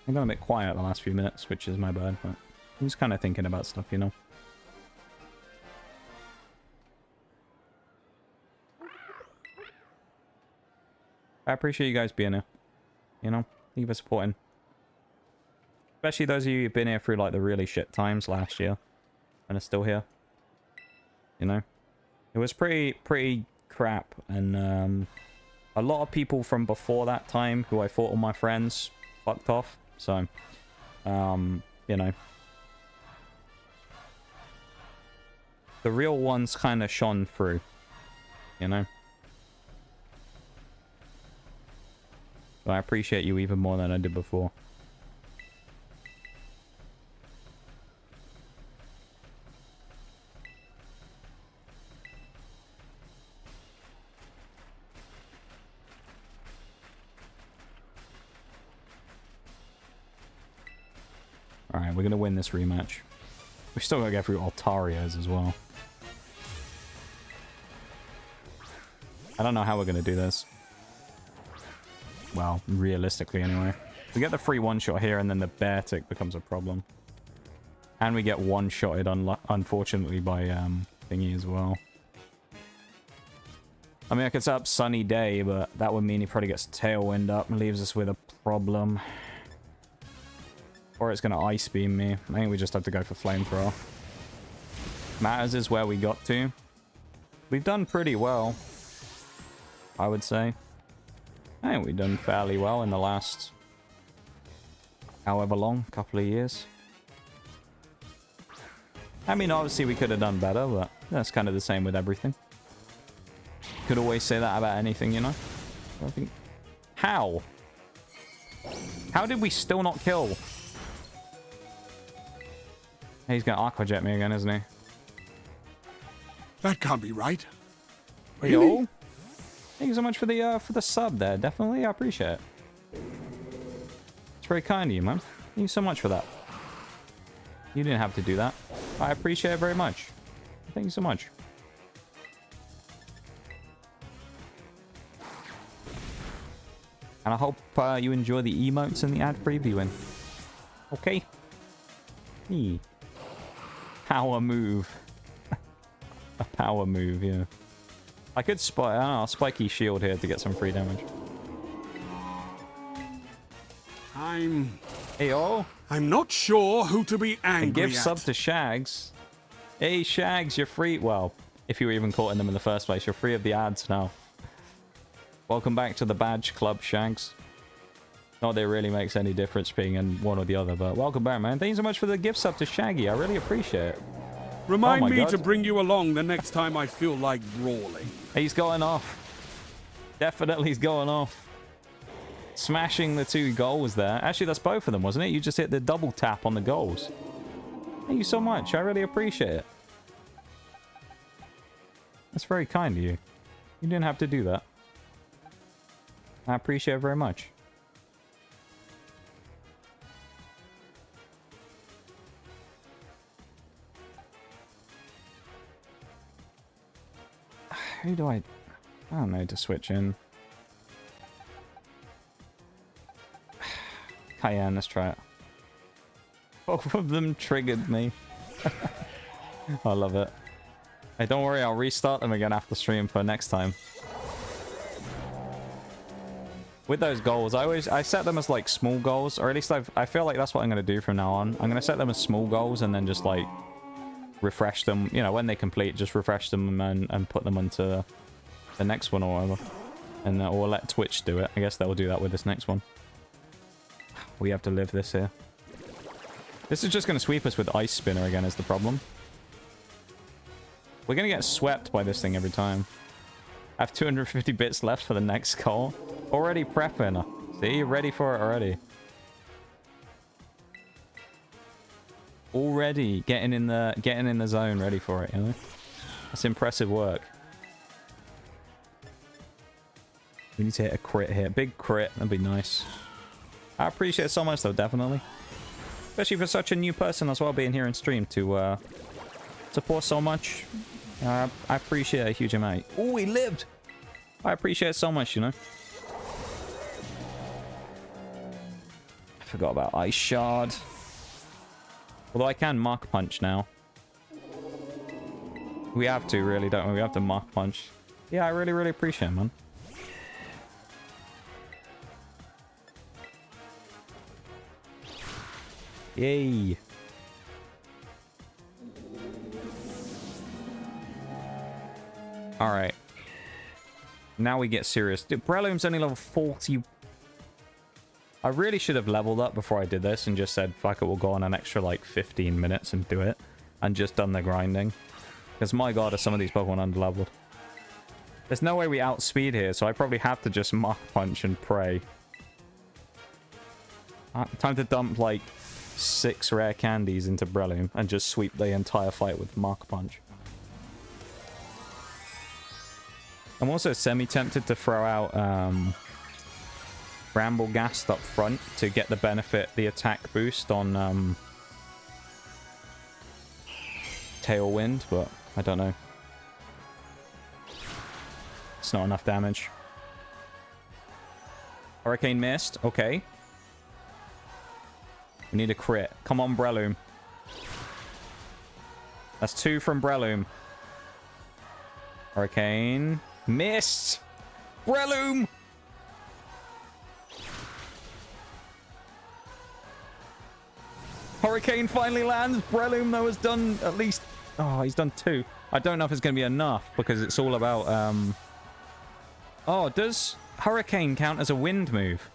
I've gone a bit quiet the last few minutes, which is my bad, but I'm just kind of thinking about stuff, you know. I appreciate you guys being here, you know. Thank you for supporting. Especially those of you who've been here through like the really shit times last year and are still here. You know, it was pretty crap, and a lot of people from before that time who I thought were my friends fucked off. So, you know. The real ones kind of shone through, you know. So I appreciate you even more than I did before. Alright, we're going to win this rematch. We still got to get through Altarios as well. I don't know how we're going to do this. Well, realistically anyway. We get the free one-shot here and then the bear tick becomes a problem. And we get one-shotted unfortunately by thingy as well. I mean, I could set up Sunny Day, but that would mean he probably gets Tailwind up and leaves us with a problem. Or it's going to Ice Beam me. I think we just have to go for Flamethrower. Matters is where we got to. We've done pretty well, I would say. I think we've done fairly well in the last however long, couple of years. I mean, obviously we could have done better, but that's kind of the same with everything. Could always say that about anything, you know? I think... How? How did we still not kill? He's going to Aqua Jet me again, isn't he? That can't be right. Really? Yo. Thank you so much for the sub there. Definitely, I appreciate it. It's very kind of you, man. Thank you so much for that. You didn't have to do that. I appreciate it very much. Thank you so much. And I hope you enjoy the emotes and the ad previewing. Okay. Hey. Power move. A power move, yeah. I could I don't know, spiky shield here to get some free damage. I'm not sure who to be angry and give at. sub to Shags. Hey Shags, you're free. Well, if you were even caught in them in the first place, you're free of the ads now. Welcome back to the badge club, Shags. Not that it really makes any difference being in one or the other, but welcome back, man. Thank you so much for the gift sub to Shaggy. I really appreciate it. Remind me to bring you along the next time I feel like brawling. He's going off. Definitely he's going off. Smashing the 2 goals there. Actually, that's both of them, wasn't it? You just hit the double tap on the goals. Thank you so much. I really appreciate it. That's very kind of you. You didn't have to do that. I appreciate it very much. Who do I don't know to switch in. Cayenne, let's try it. Both of them triggered me. I love it. Hey, don't worry, I'll restart them again after stream for next time. With those goals, I set them as like small goals, or at least I feel like that's what I'm going to do from now on. I'm going to set them as small goals and then just like refresh them, you know, when they complete, just refresh them and put them onto the next one or whatever. And or let Twitch do it. I guess they'll do that with this next one. We have to live this here. This is just going to sweep us with Ice Spinner again is the problem. We're going to get swept by this thing every time. I have 250 bits left for the next goal. Already prepping. See, ready for it already. Already getting in the zone, ready for it, you know? That's impressive work. We need to hit a crit here. Big crit, that'd be nice. I appreciate it so much though, definitely. Especially for such a new person as well, being here in stream to support so much. I appreciate it a huge amount. Oh, he lived! I appreciate it so much, you know? I forgot about Ice Shard. Although I can Mark Punch now. We have to, really, don't we? We have to Mark Punch. Yeah, I really, really appreciate it, man. Yay. Alright. Now we get serious. Dude, Breloom's only level 40. I really should have leveled up before I did this and just said, fuck it, we'll go on an extra, like, 15 minutes and do it. And just done the grinding. Because, my god, are some of these Pokemon underleveled. There's no way we outspeed here, so I probably have to just Mach Punch and pray. Time to dump, like, 6 rare candies into Breloom and just sweep the entire fight with Mach Punch. I'm also semi-tempted to throw out Bramble Ghast up front to get the benefit, the attack boost on Tailwind, but I don't know. It's not enough damage. Hurricane missed. Okay. We need a crit. Come on, Breloom. That's 2 from Breloom. Hurricane. Missed! Breloom! Hurricane finally lands. Breloom, though, has done at least... Oh, he's done 2. I don't know if it's going to be enough, because it's all about... Oh, does Hurricane count as a wind move?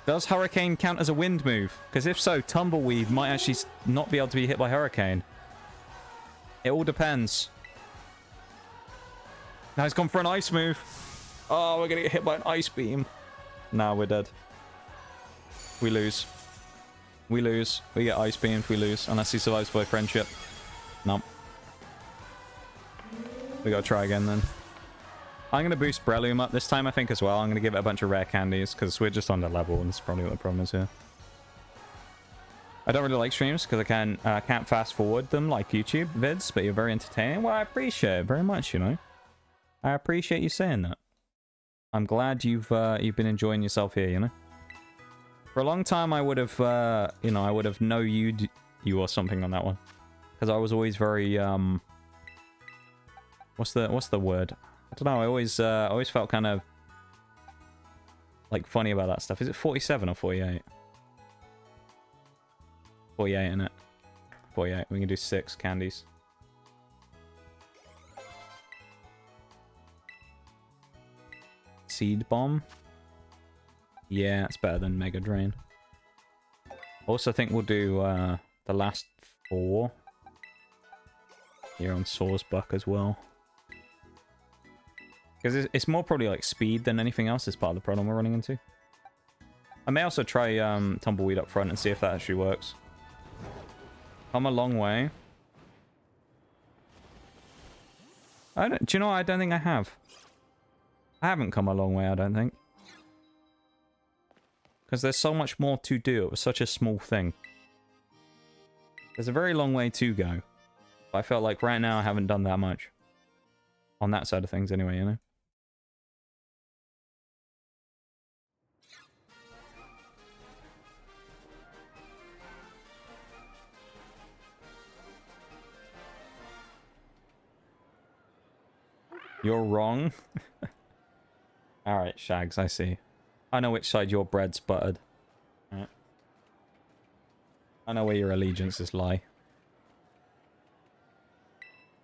Does Hurricane count as a wind move? Because if so, Tumbleweed might actually not be able to be hit by Hurricane. It all depends. Now he's gone for an ice move. Oh, we're going to get hit by an ice beam. Nah, we're dead. We lose. We lose. We get ice beamed, we lose. Unless he survives by friendship. Nope. We gotta try again then. I'm gonna boost Breloom up this time, I think, as well. I'm gonna give it a bunch of rare candies, because we're just under level, and that's probably what the problem is here. I don't really like streams, because I can't fast forward them like YouTube vids, but you're very entertaining. Well, I appreciate it very much, you know. I appreciate you saying that. I'm glad you've been enjoying yourself here, you know. For a long time, I would have, you know, I would have you or something on that one, because I was always very, what's the word? I don't know. I always felt kind of like funny about that stuff. Is it 47 or 48? 48, isn't it? 48. We can do 6 candies. Seed Bomb. Yeah, it's better than Mega Drain. Also, think we'll do the last 4 here on Sawsbuck as well. Because it's more probably like speed than anything else is part of the problem we're running into. I may also try Tumbleweed up front and see if that actually works. Come a long way. Do you know what? I don't think I have. I haven't come a long way, I don't think. Because there's so much more to do. It was such a small thing. There's a very long way to go. But I felt like right now I haven't done that much. On that side of things anyway, you know? You're wrong. Alright, Shags, I see. I know which side your bread's buttered. Right. I know where your allegiances lie.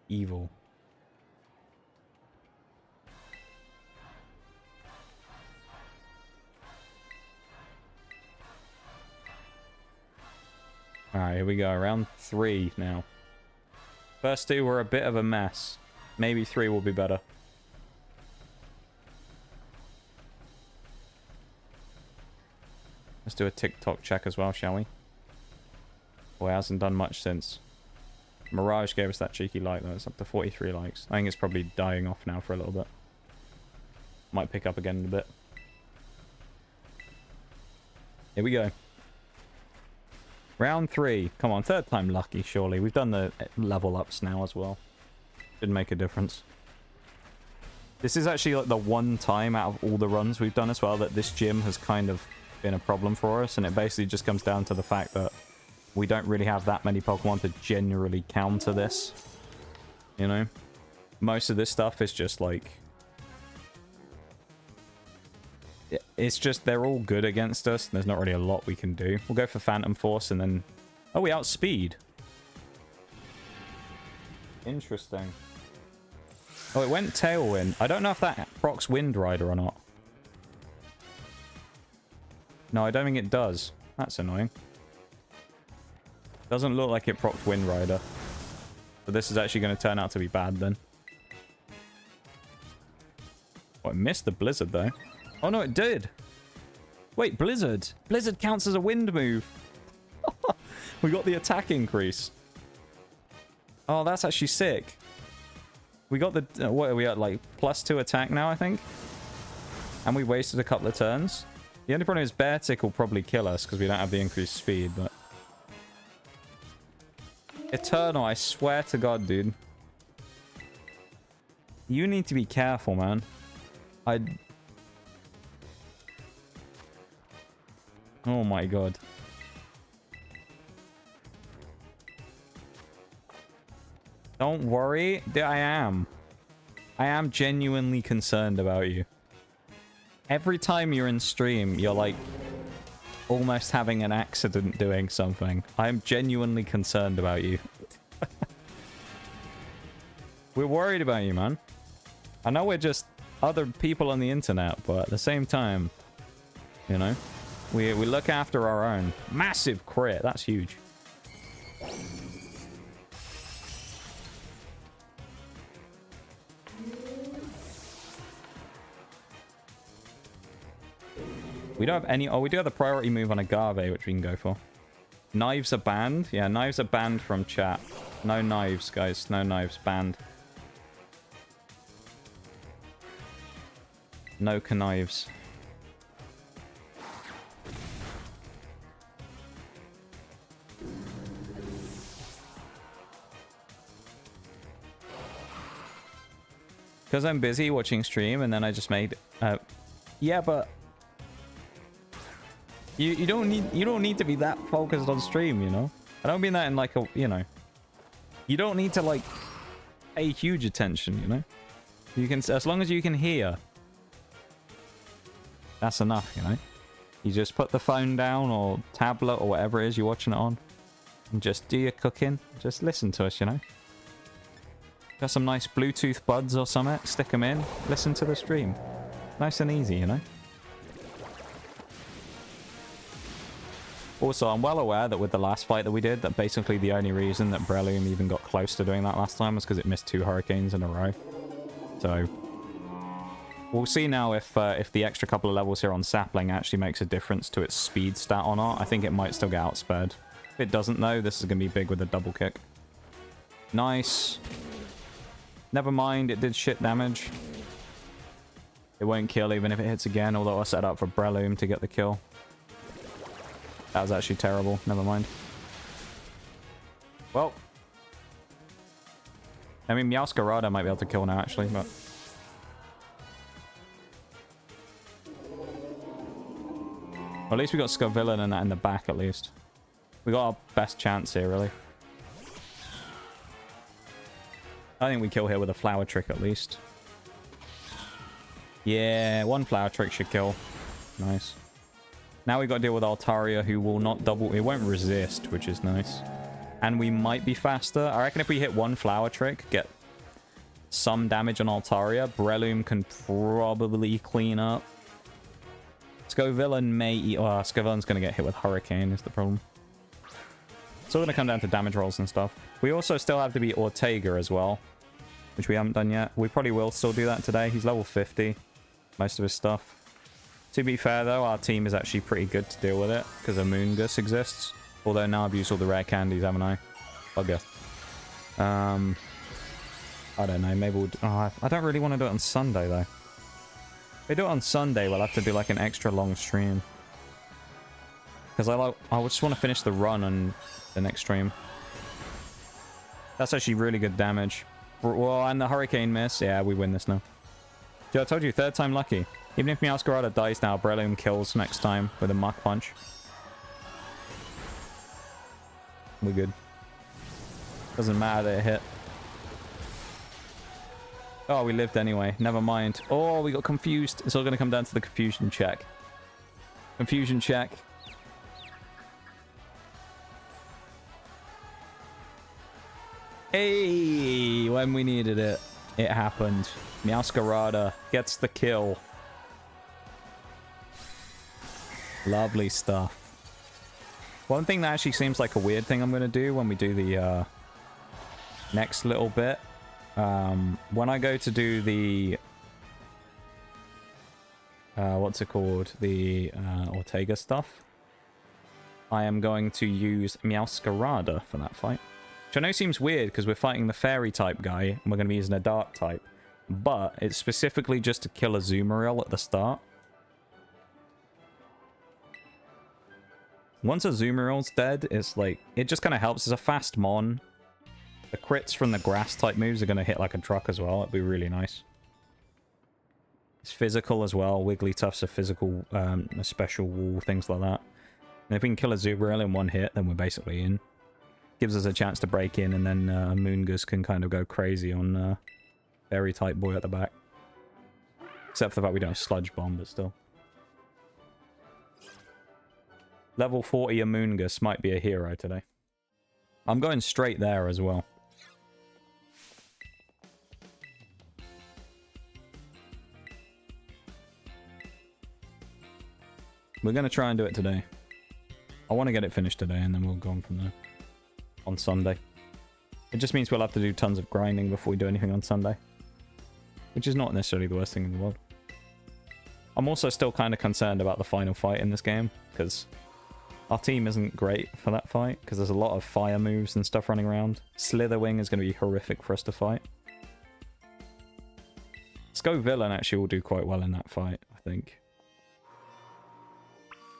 Evil. Alright, here we go. Round 3 now. First 2 were a bit of a mess. Maybe 3 will be better. Let's do a TikTok check as well, shall we? Boy, it hasn't done much since. Mirage gave us that cheeky like, though. It's up to 43 likes. I think it's probably dying off now for a little bit. Might pick up again in a bit. Here we go. Round 3. Come on, 3rd time lucky, surely. We've done the level ups now as well. Should make a difference. This is actually like the one time out of all the runs we've done as well that this gym has kind of been a problem for us, and it basically just comes down to the fact that we don't really have that many Pokemon to generally counter this. You know? Most of this stuff is just like... It's just they're all good against us, and there's not really a lot we can do. We'll go for Phantom Force and then... Oh, we outspeed. Interesting. Oh, it went Tailwind. I don't know if that procs Wind Rider or not. No, I don't think it does. That's annoying. Doesn't look like it procs Wind Rider. So this is actually going to turn out to be bad then. Oh, I missed the Blizzard though. Oh no, it did. Wait, Blizzard. Blizzard counts as a wind move. We got the attack increase. Oh, that's actually sick. We got the... what are we at? Like, +2 attack now, I think? And we wasted a couple of turns. The only problem is Bear Tick will probably kill us because we don't have the increased speed, but... Eternal, I swear to God, dude. You need to be careful, man. Oh my God. Don't worry. I am. I am genuinely concerned about you. Every time you're in stream, you're like almost having an accident doing something. I am genuinely concerned about you. We're worried about you, man. I know we're just other people on the internet, but at the same time, you know, we look after our own. Massive crit. That's huge. We don't have any... oh, we do have the priority move on Agave, which we can go for. Knives are banned. Yeah, knives are banned from chat. No knives, guys. No knives. Banned. No knives. Because I'm busy watching stream and then I just made... yeah, but... You don't need to be that focused on stream, you know? I don't mean that in like a, you know. You don't need to like pay huge attention, you know? You can, as long as you can hear. That's enough, you know? You just put the phone down or tablet or whatever it is you're watching it on. And just do your cooking. Just listen to us, you know? Got some nice Bluetooth buds or something. Stick them in. Listen to the stream. Nice and easy, you know? Also, I'm well aware that with the last fight that we did, that basically the only reason that Breloom even got close to doing that last time was because it missed 2 Hurricanes in a row. So, we'll see now if the extra couple of levels here on Sapling actually makes a difference to its speed stat or not. I think it might still get outspared. If it doesn't, though, this is going to be big with a double kick. Nice. Never mind, it did shit damage. It won't kill even if it hits again, although I set up for Breloom to get the kill. That was actually terrible. Never mind. Well. I mean, Meowscarada might be able to kill now, actually, but... well, at least we got Scovillain and that in the back, at least. We got our best chance here, really. I think we kill here with a Flower Trick, at least. Yeah, 1 Flower Trick should kill. Nice. Now we got to deal with Altaria, who will not double... it won't resist, which is nice. And we might be faster. I reckon if we hit 1 Flower Trick, get some damage on Altaria, Breloom can probably clean up. Scovillain may eat... oh, Scovillain's going to get hit with Hurricane, is the problem. It's all going to come down to damage rolls and stuff. We also still have to beat Ortega as well, which we haven't done yet. We probably will still do that today. He's level 50, most of his stuff. To be fair, though, our team is actually pretty good to deal with it, because a Moongus exists. Although now I've used all the rare candies, haven't I? Bugger. I don't know, maybe we'll... oh, I don't really want to do it on Sunday, though. If we do it on Sunday, we'll have to do, like, an extra long stream. Because I just want to finish the run on the next stream. That's actually really good damage. Well, and the Hurricane miss. Yeah, we win this now. Yeah, I told you, 3rd time lucky. Even if Meowscarada dies now, Breloom kills next time with a Mach Punch. We're good. Doesn't matter that it hit. Oh, we lived anyway. Never mind. Oh, we got confused. It's all going to come down to the confusion check. Confusion check. Hey, when we needed it. It happened. Meowscarada gets the kill. Lovely stuff. One thing that actually seems like a weird thing I'm going to do when we do the next little bit. When I go to do the... what's it called? The Ortega stuff. I am going to use Meowscarada for that fight. Which I know seems weird because we're fighting the fairy type guy and we're going to be using a dark type. But it's specifically just to kill a Azumarill at the start. Once a Azumarill's dead, it's like, it just kind of helps as a fast mon. The crits from the grass type moves are going to hit like a truck as well. It'd be really nice. It's physical as well. Wigglytuff's a physical, a special wall, things like that. And if we can kill a Azumarill in one hit, then we're basically in. Gives us a chance to break in, and then Moongus can kind of go crazy on Fairy type boy at the back. Except for the fact we don't have Sludge Bomb, but still. Level 40 Amoongus might be a hero today. I'm going straight there as well. We're going to try and do it today. I want to get it finished today, and then we'll go on from there. On Sunday. It just means we'll have to do tons of grinding before we do anything on Sunday. Which is not necessarily the worst thing in the world. I'm also still kind of concerned about the final fight in this game, because our team isn't great for that fight, because there's a lot of fire moves and stuff running around. Slitherwing is going to be horrific for us to fight. Scovillain actually will do quite well in that fight, I think.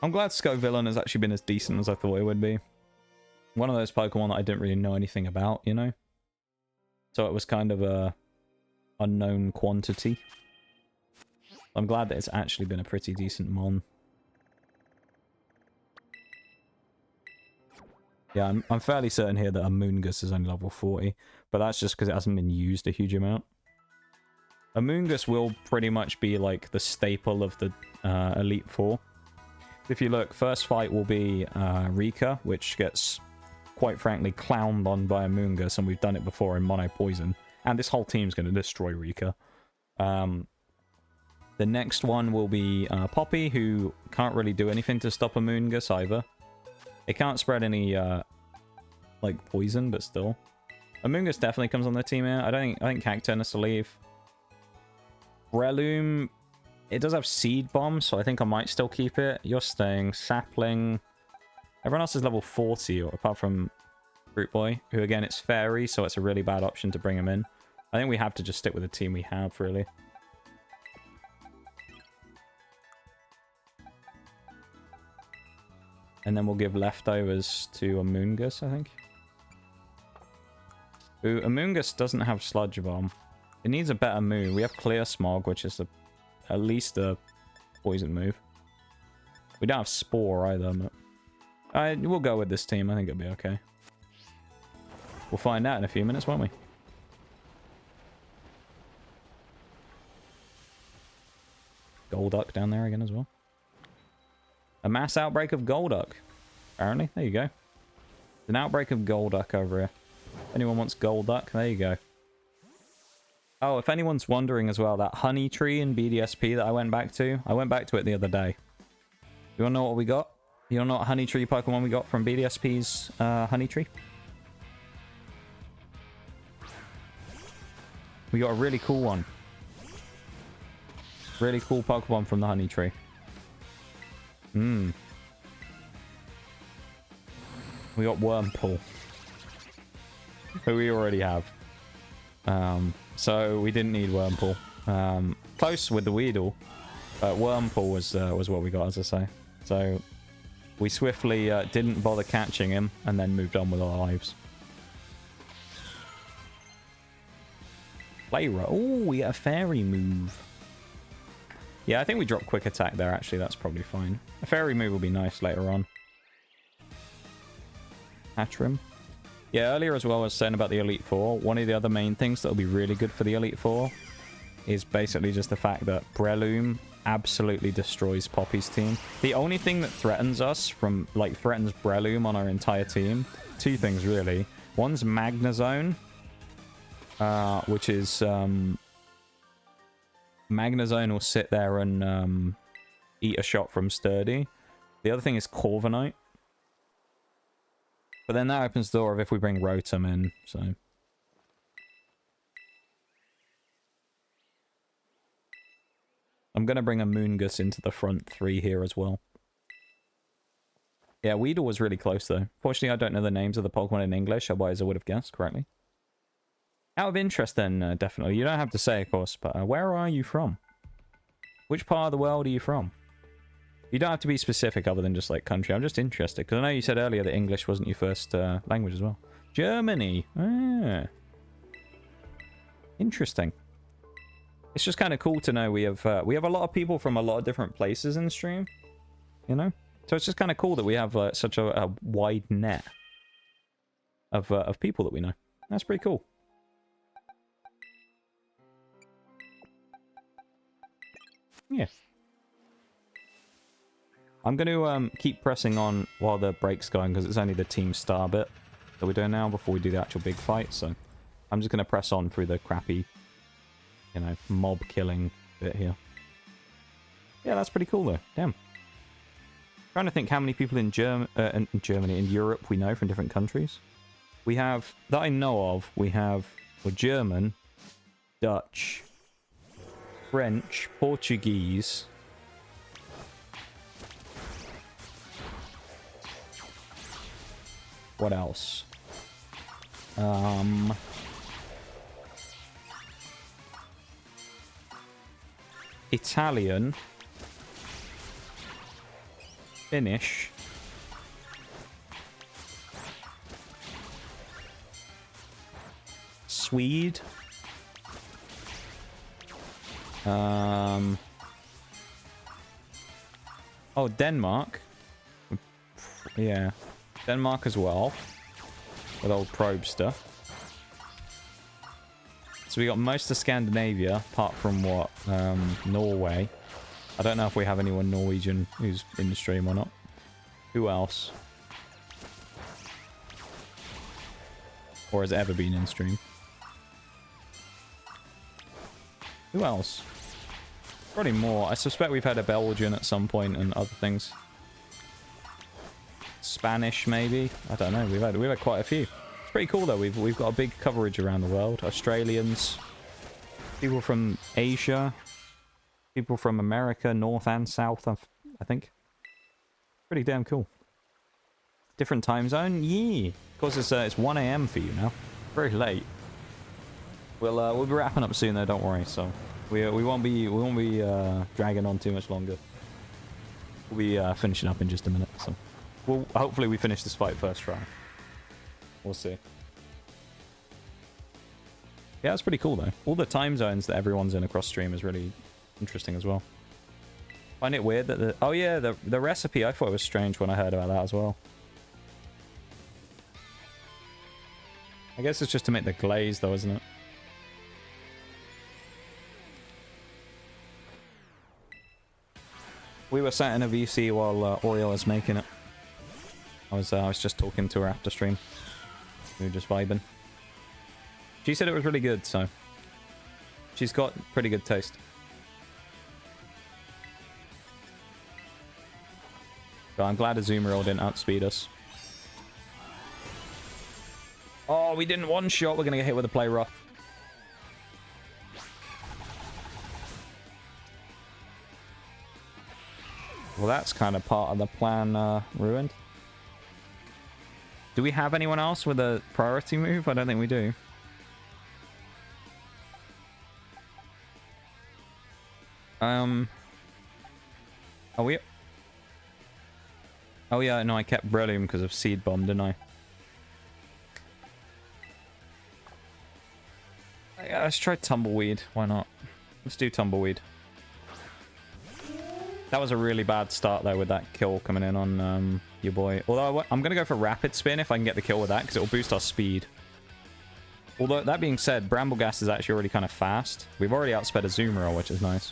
I'm glad Scovillain has actually been as decent as I thought it would be. One of those Pokemon that I didn't really know anything about, you know? So it was kind of a unknown quantity. I'm glad that it's actually been a pretty decent mon. Yeah, I'm fairly certain here that Amoongus is only level 40, but that's just because it hasn't been used a huge amount. Amoongus will pretty much be like the staple of the Elite Four. If you look, first fight will be Rika, which gets, quite frankly, clowned on by Amoongus, and we've done it before in Mono Poison. And this whole team's going to destroy Rika. The next one will be Poppy, who can't really do anything to stop Amoongus either. It can't spread any, like, poison, but still. Amoongus definitely comes on the team here. I think Cacturne has to leave. Breloom, it does have Seed Bomb, so I think I might still keep it. You're staying. Sapling. Everyone else is level 40, apart from Fruit Boy, who again, it's Fairy, so it's a really bad option to bring him in. I think we have to just stick with the team we have, really. And then we'll give leftovers to Amoongus, I think. Ooh, Amoongus doesn't have Sludge Bomb. It needs a better move. We have Clear Smog, which is at least a poison move. We don't have Spore either, but... we'll go with this team. I think it'll be okay. We'll find out in a few minutes, won't we? Golduck down there again as well. A mass outbreak of Golduck. Apparently. There you go. An outbreak of Golduck over here. If anyone wants Golduck, there you go. Oh, if anyone's wondering as well, that honey tree in BDSP that I went back to it the other day. You wanna know what we got? You wanna know what honey tree Pokemon we got from BDSP's honey tree? We got a really cool one. Really cool Pokemon from the honey tree. We got Wurmple. Who we already have. So we didn't need Wurmple. Close with the Weedle. Wurmple was what we got, as I say. So we swiftly didn't bother catching him and then moved on with our lives. Playro. Oh, we get a fairy move. Yeah, I think we dropped quick attack there, actually. That's probably fine. A fairy move will be nice later on. Hatchrim. Yeah, earlier as well I was saying about the Elite Four. One of the other main things that will be really good for the Elite Four is basically just the fact that Breloom absolutely destroys Poppy's team. The only thing that threatens us from, like, threatens Breloom on our entire team, two things really. One's Magnezone. which is Magnezone will sit there and eat a shot from Sturdy. The other thing is Corviknight. But then that opens the door of if we bring Rotom in, so... I'm going to bring a Moongus into the front 3 here as well. Yeah, Weedle was really close though. Fortunately, I don't know the names of the Pokemon in English, otherwise I would have guessed correctly. Out of interest then, definitely. You don't have to say, of course, but where are you from? Which part of the world are you from? You don't have to be specific other than just like country. I'm just interested, because I know you said earlier that English wasn't your first language as well. Germany! Ah. Interesting. It's just kind of cool to know we have a lot of people from a lot of different places in the stream, you know? So it's just kind of cool that we have such a wide net of people that we know. That's pretty cool. Yeah. I'm going to keep pressing on while the break's going, because it's only the team star bit that we're doing now before we do the actual big fight. So I'm just going to press on through the crappy, you know, mob killing bit here. Yeah, that's pretty cool though. Damn. Trying to think how many people in Germany, in Europe, we know from different countries. We have, that I know of, we have German, Dutch, French, Portuguese. What else? Italian. Finnish. Swede. Oh, Denmark. Yeah. Denmark as well. With old probe stuff. So we got most of Scandinavia, apart from what? Norway. I don't know if we have anyone Norwegian who's in the stream or not. Who else? Or has ever been in stream? Who else? Probably more. I suspect we've had a Belgian at some point and other things. Spanish, maybe? I don't know. We've had quite a few. It's pretty cool though. We've got a big coverage around the world. Australians, people from Asia, people from America, North and South, I think. Pretty damn cool. Different time zone? Yeah. Of course, it's 1 AM for you now. Very late. We'll be wrapping up soon though, don't worry. So we won't be dragging on too much longer. We'll be finishing up in just a minute. So we'll hopefully we finish this fight first try. We'll see. Yeah, it's pretty cool though. All the time zones that everyone's in across stream is really interesting as well. Find it weird that the recipe, I thought it was strange when I heard about that as well. I guess it's just to make the glaze though, isn't it? We were sat in a VC while Oriel was making it. I was just talking to her after stream. We were just vibing. She said it was really good, so she's got pretty good taste. But I'm glad Azumarill didn't outspeed us. Oh, we didn't one shot. We're gonna get hit with a play rough. Well, that's kind of part of the plan ruined. Do we have anyone else with a priority move? I don't think we do. Are we... Oh yeah, no, I kept Breloom because of Seed Bomb, didn't I? Yeah, let's try Tumbleweed. Why not? Let's do Tumbleweed. That was a really bad start though with that kill coming in on your boy. Although I'm going to go for Rapid Spin if I can get the kill with that because it will boost our speed. Although that being said, Brambleghast is actually already kind of fast. We've already outsped Azumarill, which is nice.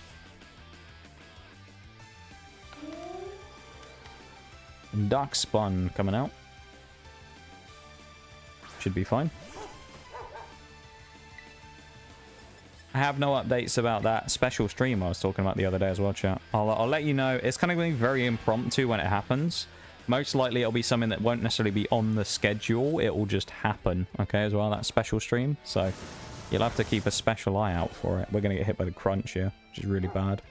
Dark Spun coming out. Should be fine. I have no updates about that special stream I was talking about the other day as well, chat. I'll let you know. It's kind of going to be very impromptu when it happens. Most likely it'll be something that won't necessarily be on the schedule. It will just happen, okay, as well, that special stream. So you'll have to keep a special eye out for it. We're going to get hit by the crunch here, which is really bad.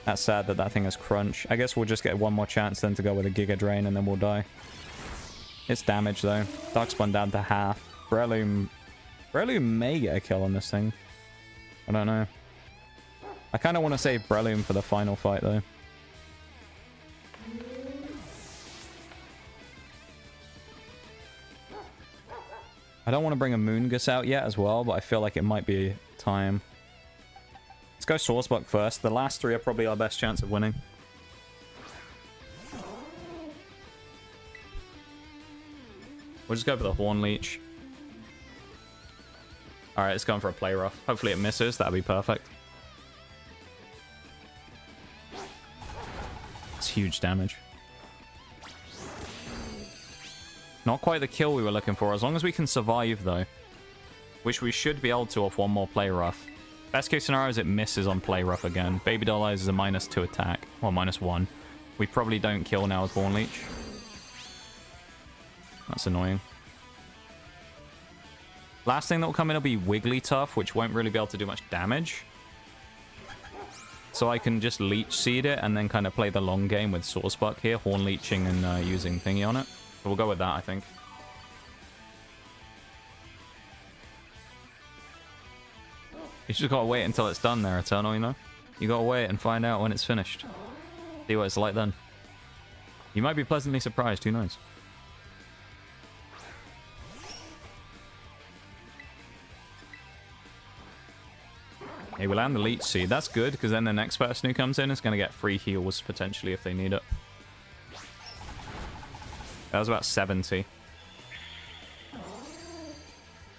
That's sad that that thing has crunch. I guess we'll just get one more chance then to go with a Giga Drain and then we'll die. It's damage though. Darkspawn down to half. Breloom may get a kill on this thing. I don't know. I kind of want to save Breloom for the final fight though. I don't want to bring a Moongus out yet as well, but I feel like it might be time. Let's go Swordsbuck first. The last three are probably our best chance of winning. We'll just go for the Horn Leech. Alright, it's going for a Play Rough. Hopefully it misses. That'd be perfect. It's huge damage. Not quite the kill we were looking for. As long as we can survive, though. Which we should be able to off one more Play Rough. Best case scenario is it misses on Play Rough again. Baby Doll Eyes is a -2 attack. Well, -1. We probably don't kill now with Horn Leech. That's annoying. Last thing that will come in will be Wigglytuff, which won't really be able to do much damage. So I can just Leech Seed it and then kind of play the long game with Swordsbuck here, Horn Leeching and using Thingy on it. So we'll go with that, I think. You just gotta wait until it's done there, Eternal, you know? You gotta wait and find out when it's finished. See what it's like then. You might be pleasantly surprised, who knows? Okay, we'll land the Leech Seed. That's good, because then the next person who comes in is going to get free heals, potentially, if they need it. That was about 70.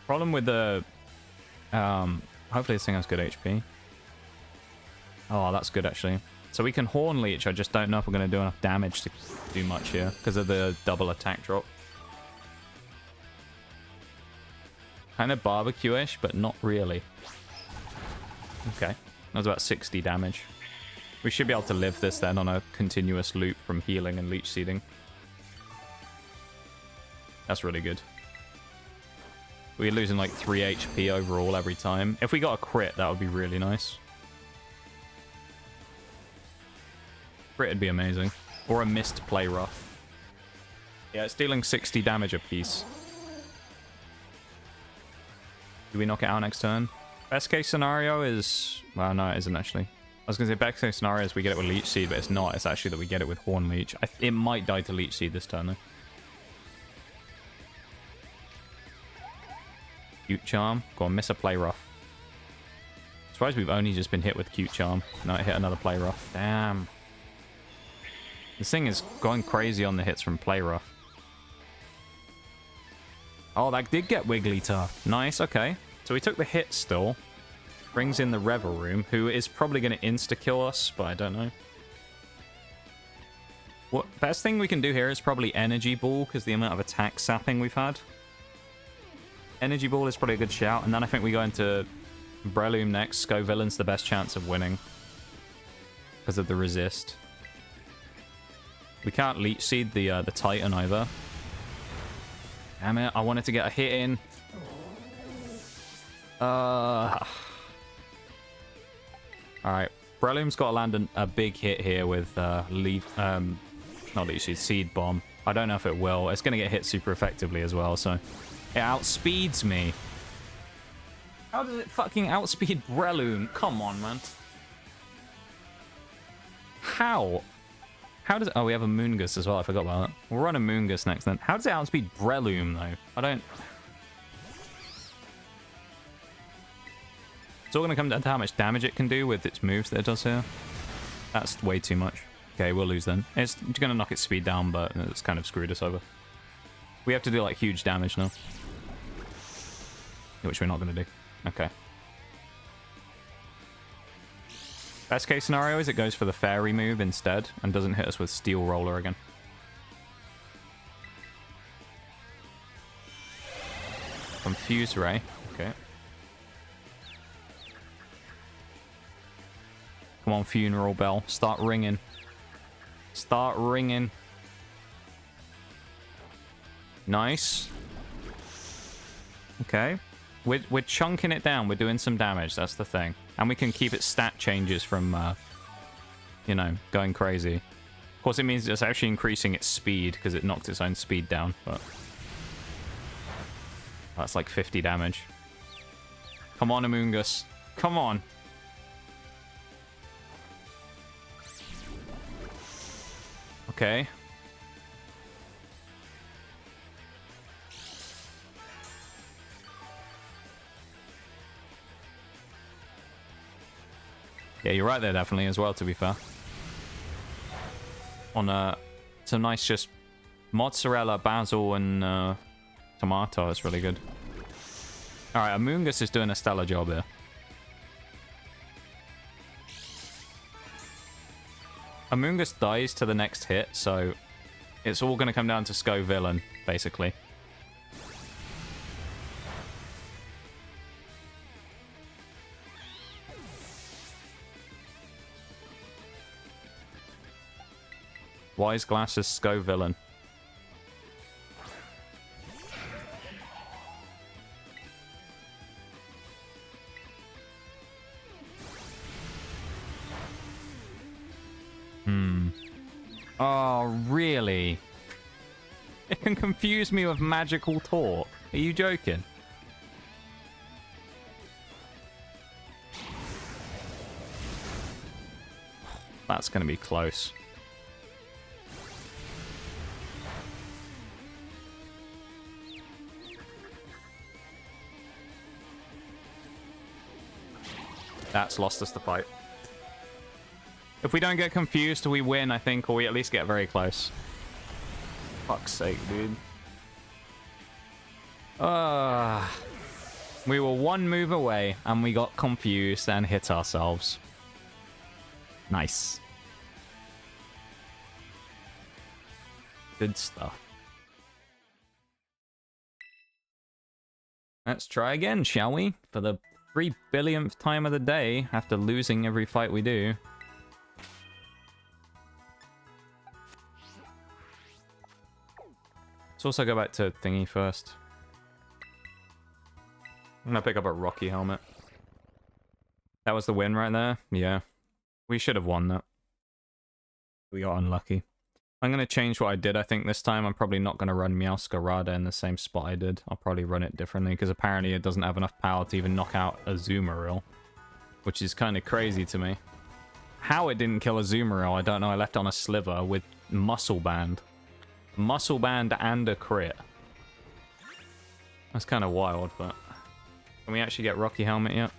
Problem with the... hopefully this thing has good HP. Oh, that's good, actually. So we can Horn Leech. I just don't know if we're going to do enough damage to do much here, because of the double attack drop. Kind of barbecue-ish, but not really. Okay, that was about 60 damage. We should be able to live this then on a continuous loop from healing and leech seeding. That's really good. We're losing like 3 HP overall every time. If we got a crit, that would be really nice. Crit would be amazing. Or a missed Play Rough. Yeah, it's dealing 60 damage apiece. Do we knock it out next turn? Best case scenario is... Well, no, it isn't actually. I was going to say best case scenario is we get it with Leech Seed, but it's not. It's actually that we get it with Horn Leech. It might die to Leech Seed this turn, though. Cute Charm. Go on, miss a Play Rough. Surprised we've only just been hit with Cute Charm. No, it hit another Play Rough. Damn. This thing is going crazy on the hits from Play Rough. Oh, that did get Wigglytuff. Nice, okay. So we took the hit still. Brings in the Revelroom, who is probably going to insta-kill us, but I don't know. What best thing we can do here is probably Energy Ball, because the amount of attack sapping we've had. Energy Ball is probably a good shout, and then I think we go into Breloom next. Scovillain's the best chance of winning. Because of the resist. We can't Leech Seed the Titan either. Damn it, I wanted to get a hit in. Alright, Breloom's got to land a big hit here with not Leech Seed, Seed Bomb. I don't know if it will. It's going to get hit super effectively as well, so... It outspeeds me. How does it fucking outspeed Breloom? Come on, man. How? How does it... Oh, we have a Moongus as well. I forgot about that. We'll run a Moongus next then. How does it outspeed Breloom, though? I don't... It's all going to come down to how much damage it can do with its moves that it does here. That's way too much. Okay, we'll lose then. It's going to knock its speed down, but it's kind of screwed us over. We have to do, like, huge damage now. Which we're not going to do. Okay. Best case scenario is it goes for the Fairy move instead and doesn't hit us with Steel Roller again. Confuse Ray. Okay. Come on, funeral bell. Start ringing. Start ringing. Nice. Okay. We're chunking it down. We're doing some damage. That's the thing. And we can keep its stat changes from, you know, going crazy. Of course, it means it's actually increasing its speed because it knocked its own speed down. But that's like 50 damage. Come on, Amoongus. Come on. Okay. Yeah, you're right there, definitely, as well, to be fair. On some nice just mozzarella, basil, and tomato. It's really good. Alright, Amoongus is doing a stellar job here. Amoongus dies to the next hit, so it's all going to come down to Scovillain, basically. Wise Glasses Scovillain. Oh, really? It can confuse me with magical talk. Are you joking? That's going to be close. That's lost us the fight. If we don't get confused, we win, I think, or we at least get very close. Fuck's sake, dude. We were one move away, and we got confused and hit ourselves. Nice. Good stuff. Let's try again, shall we? For the 3 billionth time of the day, after losing every fight we do. Let's also go back to thingy first. I'm gonna pick up a Rocky helmet. That was the win right there? Yeah. We should have won that. We got unlucky. I'm gonna change what I did, I think, this time. I'm probably not gonna run Meowscarada in the same spot I did. I'll probably run it differently, because apparently it doesn't have enough power to even knock out a Azumarill. Which is kind of crazy to me. How it didn't kill a Azumarill, I don't know. I left on a Sliver with Muscle Band. Muscle Band and a crit. That's kind of wild, but... Can we actually get Rocky Helmet yet?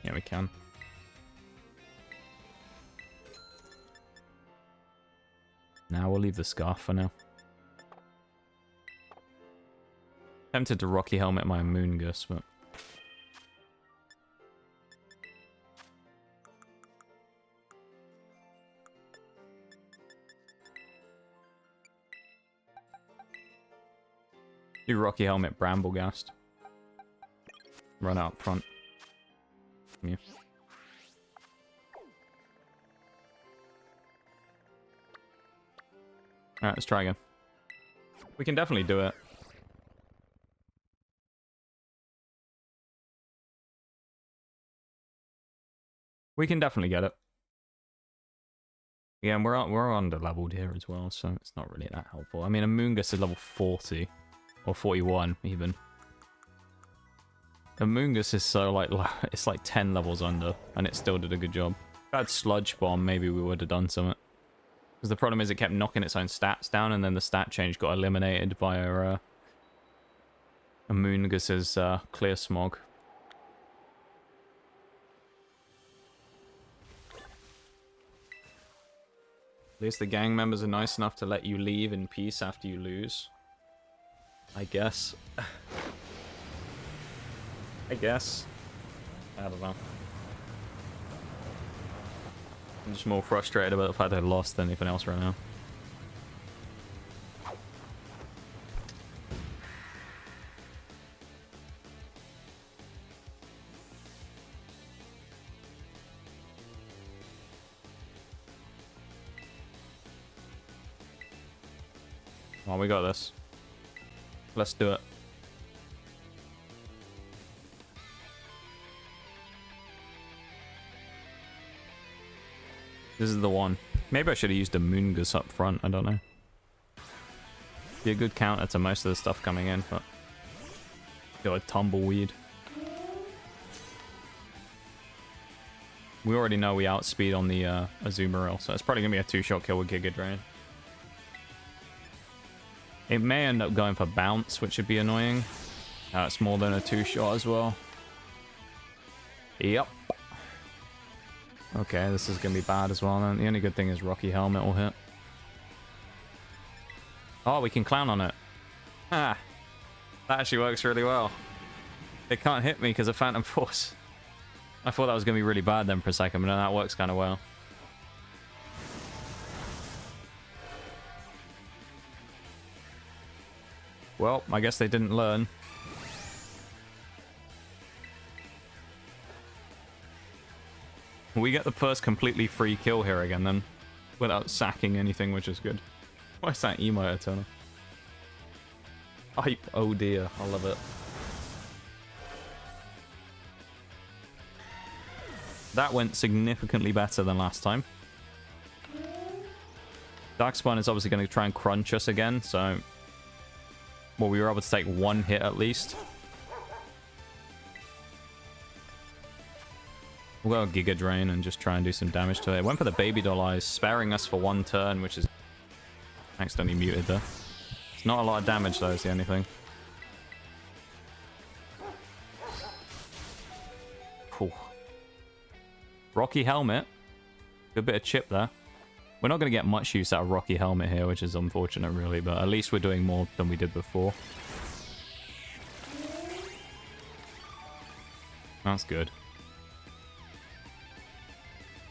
Yeah, we can. Now we'll leave the Scarf for now. Tempted to Rocky Helmet my Amoongus, but... Do Rocky Helmet Bramblegast. Run out front. Yeah. Alright, let's try again. We can definitely do it. We can definitely get it. Yeah, we're under-leveled here as well, so it's not really that helpful. I mean, Amoongus is level 40. Or 41, even. Amoongus is so, like, it's like 10 levels under, and it still did a good job. If I had Sludge Bomb, maybe we would have done something. Because the problem is it kept knocking its own stats down, and then the stat change got eliminated via Amoongus's Clear Smog. At least the gang members are nice enough to let you leave in peace after you lose. I guess. I guess. I don't know. I'm just more frustrated about the fact that I lost than anything else right now. Well, we got this. Let's do it. This is the one. Maybe I should have used a Moongus up front. I don't know. Be a good counter to most of the stuff coming in, but... Got a Tumbleweed. We already know we outspeed on the Azumarill, so it's probably going to be a two-shot kill with Giga Drain. It may end up going for Bounce, which would be annoying. It's more than a two-shot as well. Yep. Okay, this is going to be bad as well then. The only good thing is Rocky Helmet will hit. Oh, we can clown on it. Ah, that actually works really well. It can't hit me because of Phantom Force. I thought that was going to be really bad then for a second, but no, that works kind of well. Well, I guess they didn't learn. We get the first completely free kill here again then, without sacking anything, which is good. Why is that emote Eternal? Hype, oh dear, I love it. That went significantly better than last time. Darkspawn is obviously going to try and crunch us again, so... Well, we were able to take one hit at least. We'll go Giga Drain and just try and do some damage to it. It went for the Baby Doll Eyes, sparing us for one turn, which is accidentally muted there. It's not a lot of damage though, is the only thing. Whew. Rocky Helmet. Good bit of chip there. We're not going to get much use out of Rocky Helmet here, which is unfortunate really, but at least we're doing more than we did before. That's good.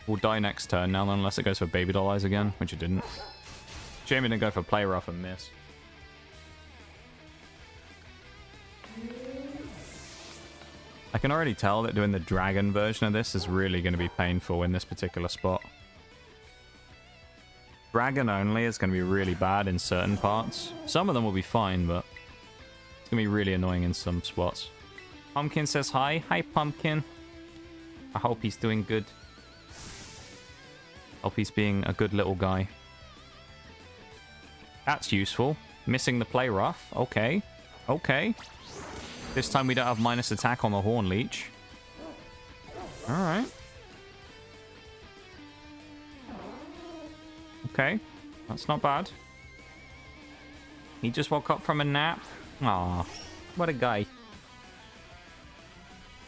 We'll die next turn now, unless it goes for Baby Doll Eyes again, which it didn't. Shame it didn't go for Play Rough and miss. I can already tell that doing the dragon version of this is really going to be painful in this particular spot. Dragon only is going to be really bad in certain parts. Some of them will be fine, but it's going to be really annoying in some spots. Pumpkin says hi. Hi, Pumpkin. I hope he's doing good. Hope he's being a good little guy. That's useful. Missing the Play Rough. Okay. Okay. This time we don't have minus attack on the Horn Leech. Alright. Okay. That's not bad. He just woke up from a nap. Aw. What a guy.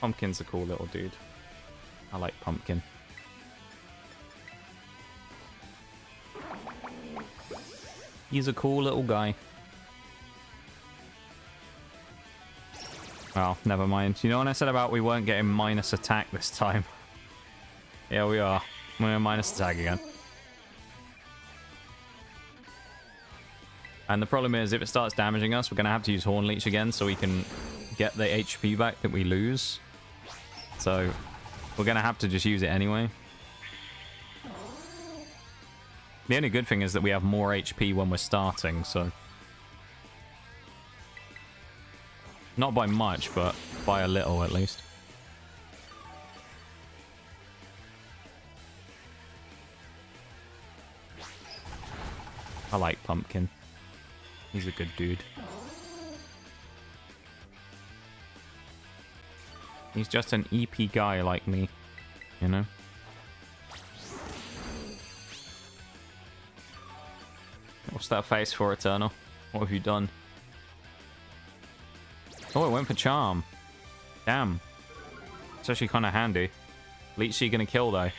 Pumpkin's a cool little dude. I like Pumpkin. He's a cool little guy. Well, never mind. You know what I said about we weren't getting minus attack this time? Yeah, we are. We're minus attack again. And the problem is, if it starts damaging us, we're going to have to use Horn Leech again so we can get the HP back that we lose. So, we're going to have to just use it anyway. The only good thing is that we have more HP when we're starting, so... Not by much, but by a little at least. I like Pumpkin. He's a good dude. He's just an EP guy like me, you know? What's that face for, Eternal? What have you done? Oh, it went for Charm. Damn. It's actually kind of handy. Leech Seed gonna kill, though.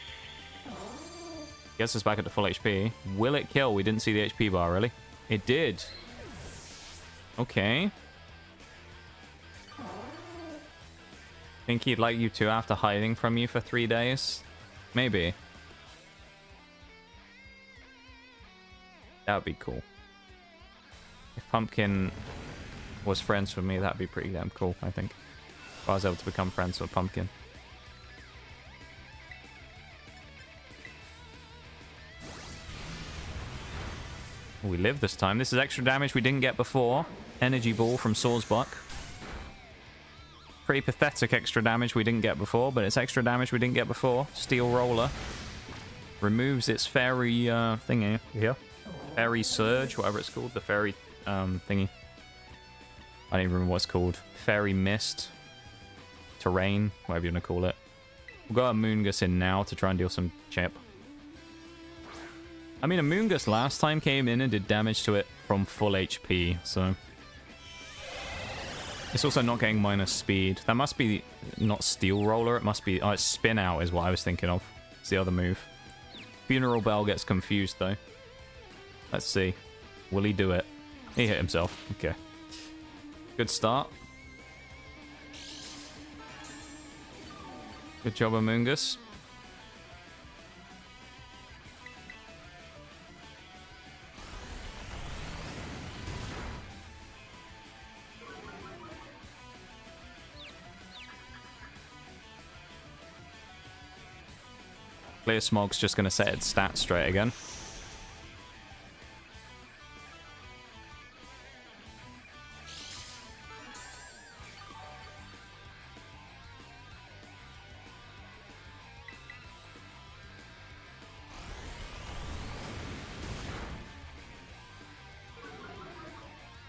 Gets us back at the full HP. Will it kill? We didn't see the HP bar, really. It did. Okay. Think he'd like you to after hiding from you for 3 days? Maybe. That would be cool. If Pumpkin was friends with me, that'd be pretty damn cool, I think. If I was able to become friends with Pumpkin. We live this time. This is extra damage we didn't get before. Energy Ball from Sawsbuck. Pretty pathetic extra damage we didn't get before, but it's extra damage we didn't get before. Steel Roller. Removes its fairy thingy. Yeah. Fairy Surge, whatever it's called. The fairy thingy. I don't even remember what it's called. Fairy Mist. Terrain, whatever you want to call it. We'll go a Moongus in now to try and deal some chip. I mean, a Moongus last time came in and did damage to it from full HP, so... It's also not getting minus speed. That must be not Steel Roller, it must be... Oh, it's Spin Out is what I was thinking of. It's the other move. Funeral Bell gets confused, though. Let's see. Will he do it? He hit himself. Okay. Good start. Good job, Amoongus. Clear Smog's just going to set its stats straight again.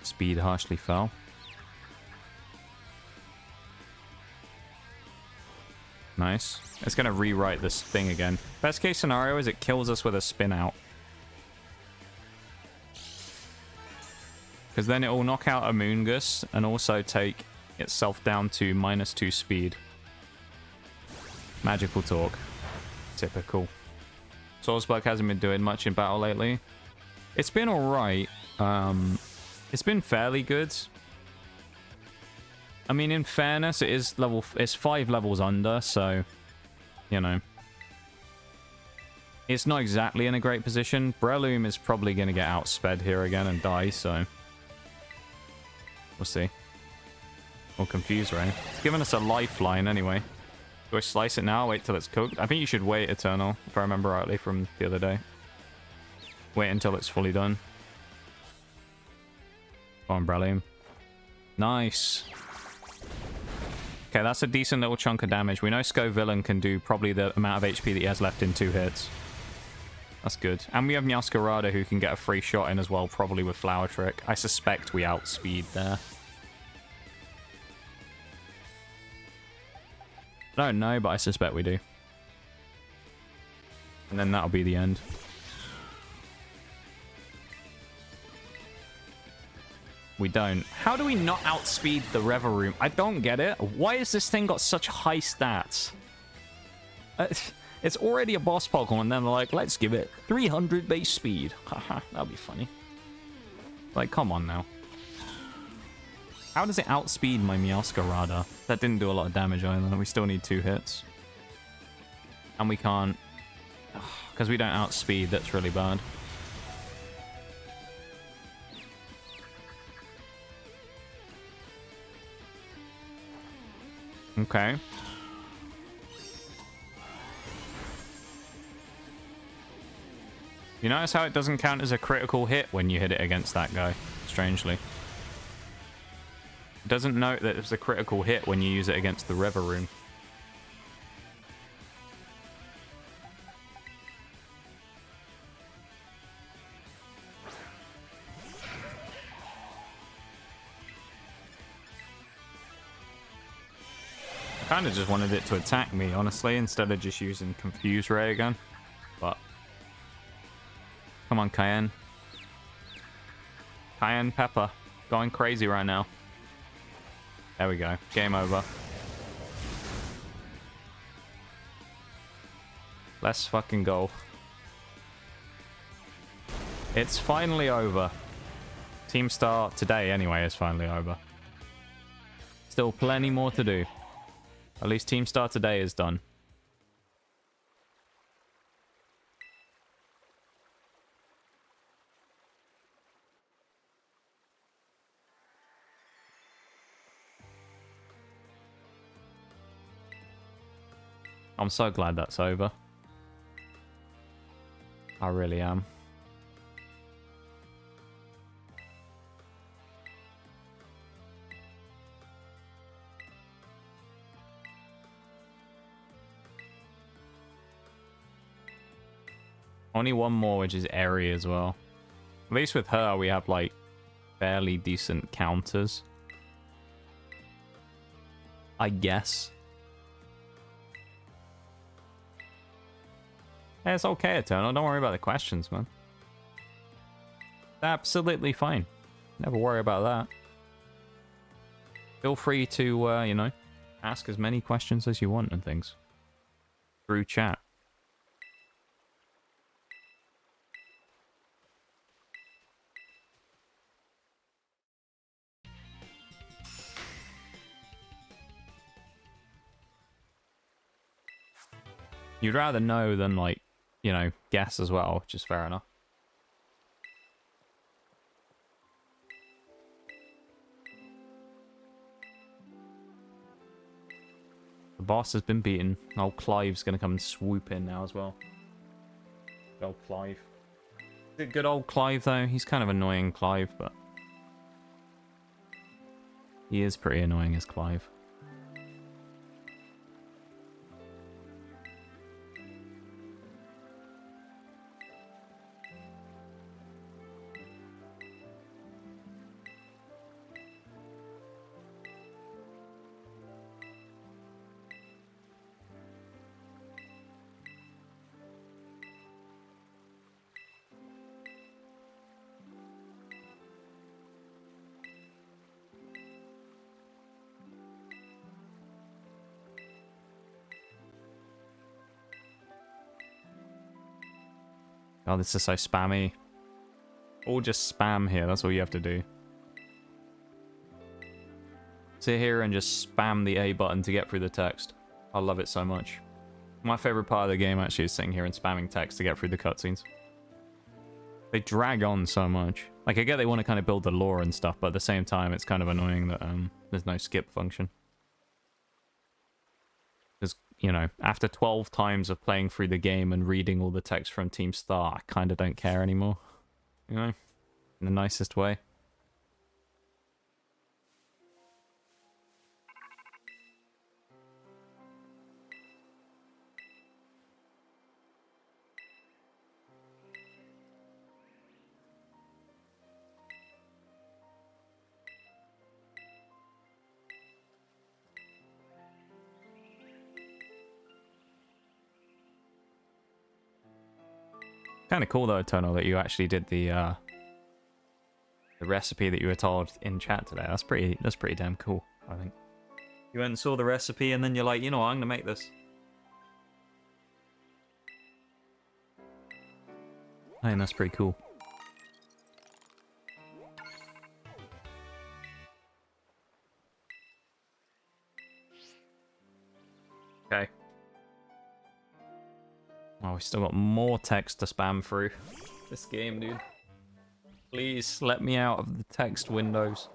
Speed harshly fell. Nice. It's going to rewrite this thing again. Best case scenario is it kills us with a Spin Out. Because then it will knock out a Moongus and also take itself down to -2 speed. Magical Talk. Typical. Sawsbuck hasn't been doing much in battle lately. It's been alright. It's been fairly good. I mean, in fairness, it's 5 levels under, so, you know. It's not exactly in a great position. Breloom is probably going to get outsped here again and die, so... We'll see. Or Confuse Ray. It's given us a lifeline anyway. Do I slice it now? Wait till it's cooked? I think you should wait, Eternal, if I remember rightly from the other day. Wait until it's fully done. Come on, Breloom. Nice. Okay, that's a decent little chunk of damage. We know Scovillain can do probably the amount of HP that he has left in 2 hits. That's good. And we have Meowscarada who can get a free shot in as well, probably with Flower Trick. I suspect we outspeed there. I don't know, but I suspect we do. And then that'll be the end. We don't. How do we not outspeed the Reveroom? I don't get it. Why has this thing got such high stats? It's already a boss Pokemon, and then they're like, let's give it 300 base speed. Haha, that'll be funny. Like, come on now. How does it outspeed my Meowscarada? That didn't do a lot of damage either. We still need 2 hits. And we can't... Because we don't outspeed, that's really bad. Okay. You notice how it doesn't count as a critical hit when you hit it against that guy? Strangely. It doesn't note that it's a critical hit when you use it against the Reveroom. I kind of just wanted it to attack me, honestly, instead of just using Confuse Ray again. But... Come on, Cayenne. Cayenne Pepper. Going crazy right now. There we go. Game over. Let's fucking go. It's finally over. Team Star today, anyway, is finally over. Still plenty more to do. At least Team Star today is done. I'm so glad that's over. I really am. Only one more, which is Airy as well. At least with her, we have, like, fairly decent counters. I guess. Yeah, it's okay, Eternal. Don't worry about the questions, man. Absolutely fine. Never worry about that. Feel free to, you know, ask as many questions as you want and things. Through chat. You'd rather know than, like, you know, guess as well, which is fair enough. The boss has been beaten. Old Clive's going to come and swoop in now as well. Good old Clive. Good old Clive, though. He's kind of annoying, Clive, but... he is pretty annoying as Clive. Oh, this is so spammy. Or just spam here, that's all you have to do. Sit here and just spam the A button to get through the text. I love it so much. My favorite part of the game actually is sitting here and spamming text to get through the cutscenes. They drag on so much. Like, I get they want to kind of build the lore and stuff, but at the same time, it's kind of annoying that there's no skip function. Because, you know, after 12 times of playing through the game and reading all the text from Team Star, I kind of don't care anymore. You know? In the nicest way. Kind of cool though, Eternal, that you actually did the recipe that you were told in chat today. That's pretty damn cool, I think. You went and saw the recipe and then you're like, you know what, I'm gonna make this. I think that's pretty cool. Okay. Oh, we still got more text to spam through. This game, dude. Please, let me out of the text windows.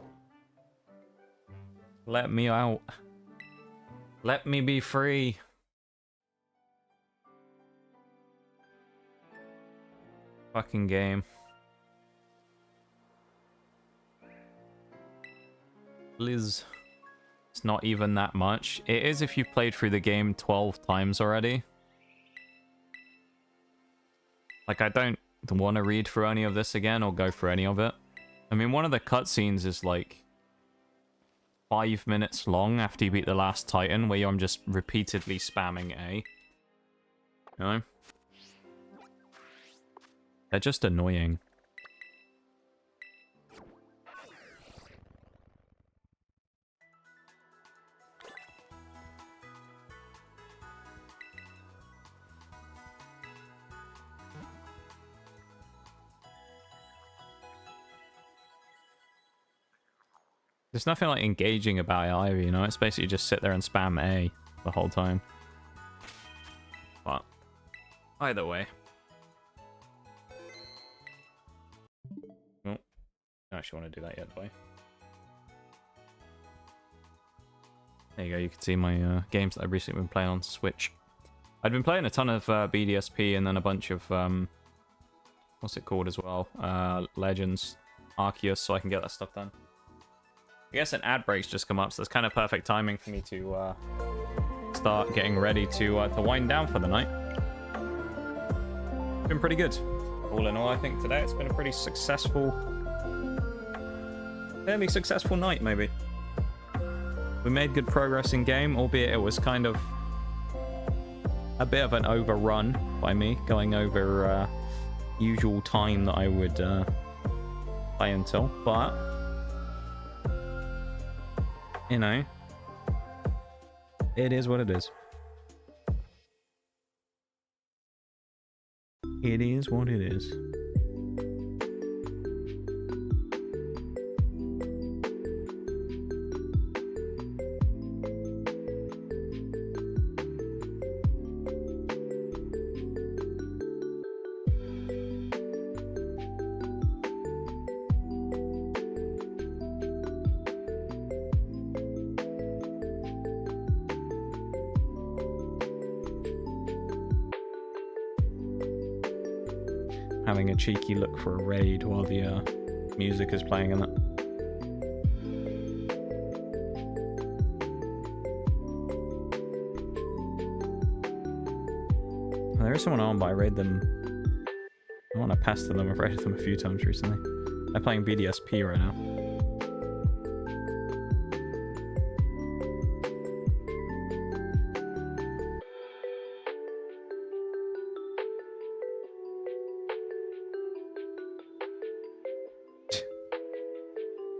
Let me out. Let me be free. Fucking game. Liz. It's not even that much. It is if you've played through the game 12 times already. Like, I don't want to read through any of this again or go through any of it. I mean, one of the cutscenes is like 5 minutes long after you beat the last Titan, where I'm just repeatedly spamming A. You know? They're just annoying. There's nothing like engaging about it either, you know? It's basically just sit there and spam A the whole time. But either way. Oh, I don't actually want to do that yet, boy. There you go, you can see my games that I've recently been playing on Switch. I'd been playing a ton of BDSP and then a bunch of, what's it called as well? Legends, Arceus, so I can get that stuff done. I guess an ad break's just come up, so it's kind of perfect timing for me to start getting ready to wind down for the night. been pretty good. All in all, I think today it's been a pretty successful, fairly successful night, maybe. We made good progress in game, albeit it was kind of a bit of an overrun by me, going over usual time that I would play until. But, you know, it is what it is. It is what it is. Having a cheeky look for a raid while the music is playing in that. There is someone on, but I raid them. I want to pester them. I've raided them a few times recently. They're playing BDSP right now.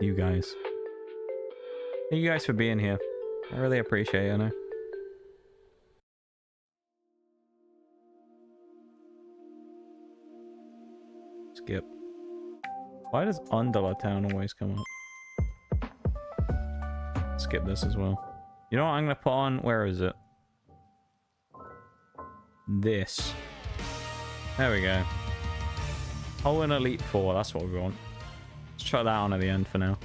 You guys. Thank you guys for being here. I really appreciate it, I know. Skip. Why does Undula Town always come up? Skip this as well. You know what I'm gonna put on? Where is it? This. There we go. Oh, an Elite Four. That's what we want. Let's try that on at the end for now.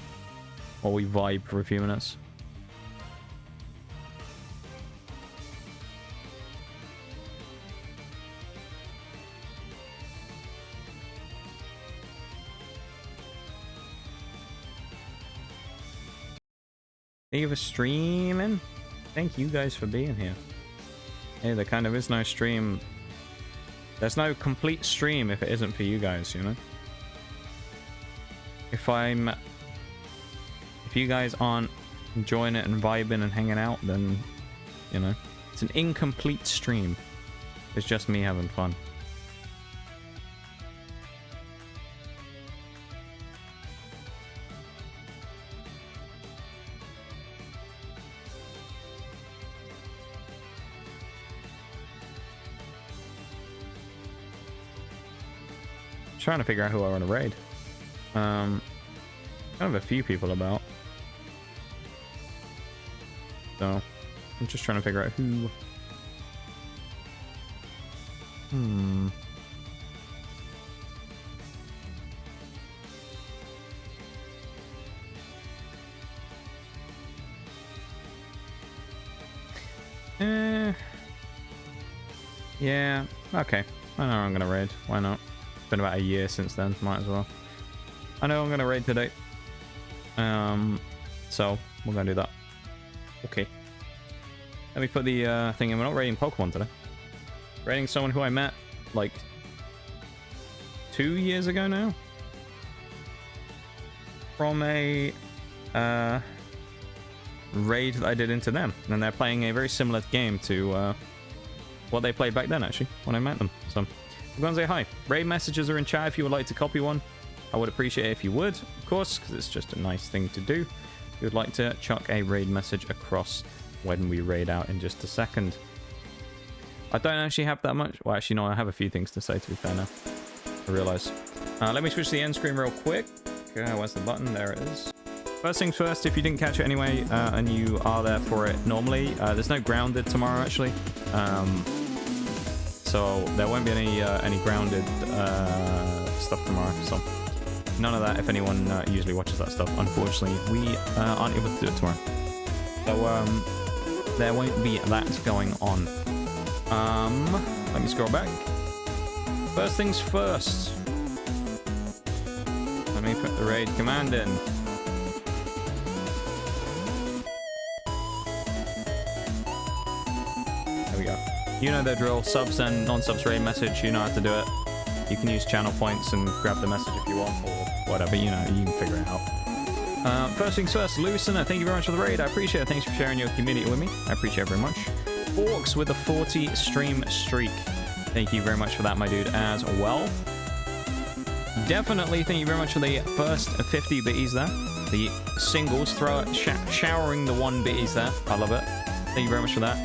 While we vibe for a few minutes. Thank you for streaming. Thank you guys for being here. Hey, there kind of is no stream. There's no complete stream if it isn't for you guys, you know? If you guys aren't enjoying it and vibing and hanging out, then, you know, it's an incomplete stream. It's just me having fun. Trying to figure out who I want to raid. Kind of a few people about. So, I'm just trying to figure out who. Yeah, okay. I know I'm gonna raid. Why not? It's been about a year since then, might as well. I know I'm gonna raid today. So we're gonna do that. Okay. Let me put the thing in. We're not raiding Pokemon today. Raiding someone who I met like 2 years ago now. From a raid that I did into them. And they're playing a very similar game to what they played back then, actually, when I met them. So I'm going to say hi. Raid messages are in chat if you would like to copy one. I would appreciate it if you would, of course, because it's just a nice thing to do. If you would like to chuck a raid message across when we raid out in just a second. I don't actually have that much. Well, actually, no, I have a few things to say, to be fair now. I realise. Let me switch to the end screen real quick. Where's the button? There it is. First things first, if you didn't catch it anyway, and you are there for it normally, there's no grounded tomorrow, actually. So there won't be any grounded stuff tomorrow. So none of that if anyone usually watches that stuff. Unfortunately, we aren't able to do it tomorrow. So there won't be that going on. Let me scroll back. First things first. Let me put the raid command in. There we go. You know the drill. Subs and non-subs raid message. You know how to do it. You can use channel points and grab the message if you want, or whatever, you know, you can figure it out. First things first, Lucina, thank you very much for the raid. I appreciate it. Thanks for sharing your community with me. I appreciate it very much. Forks with a 40 stream streak. Thank you very much for that, my dude, as well. Definitely thank you very much for the first 50 bitties there. The singles, showering the 1 bitties there. I love it. Thank you very much for that.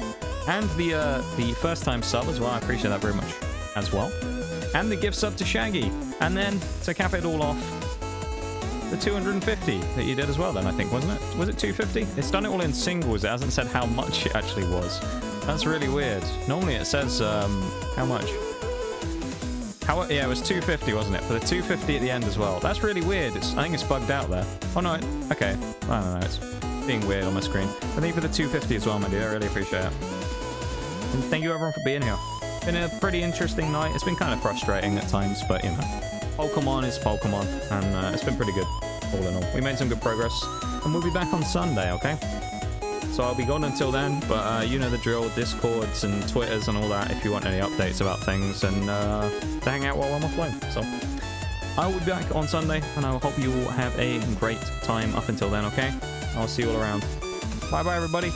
And the first time sub as well. I appreciate that very much as well. And the gift sub to Shaggy. And then to cap it all off, the 250 that you did as well then, I think, wasn't it? Was it 250? It's done it all in singles. It hasn't said how much it actually was. That's really weird. Normally it says how much. Yeah, it was 250, wasn't it? For the 250 at the end as well. That's really weird. I think it's bugged out there. Oh no, okay. I don't know. It's being weird on my screen. I think for the 250 as well, my dude. I really appreciate it. And thank you everyone for being here. It's been a pretty interesting night. It's been kind of frustrating at times, but you know, Pokemon is Pokemon, and it's been pretty good all in all. We made some good progress, and we'll be back on Sunday, okay? So I'll be gone until then, but you know the drill, Discords and Twitters and all that if you want any updates about things, and to hang out while I'm offline. So I will be back on Sunday, and I hope you all have a great time up until then, okay? I'll see you all around. Bye-bye, everybody.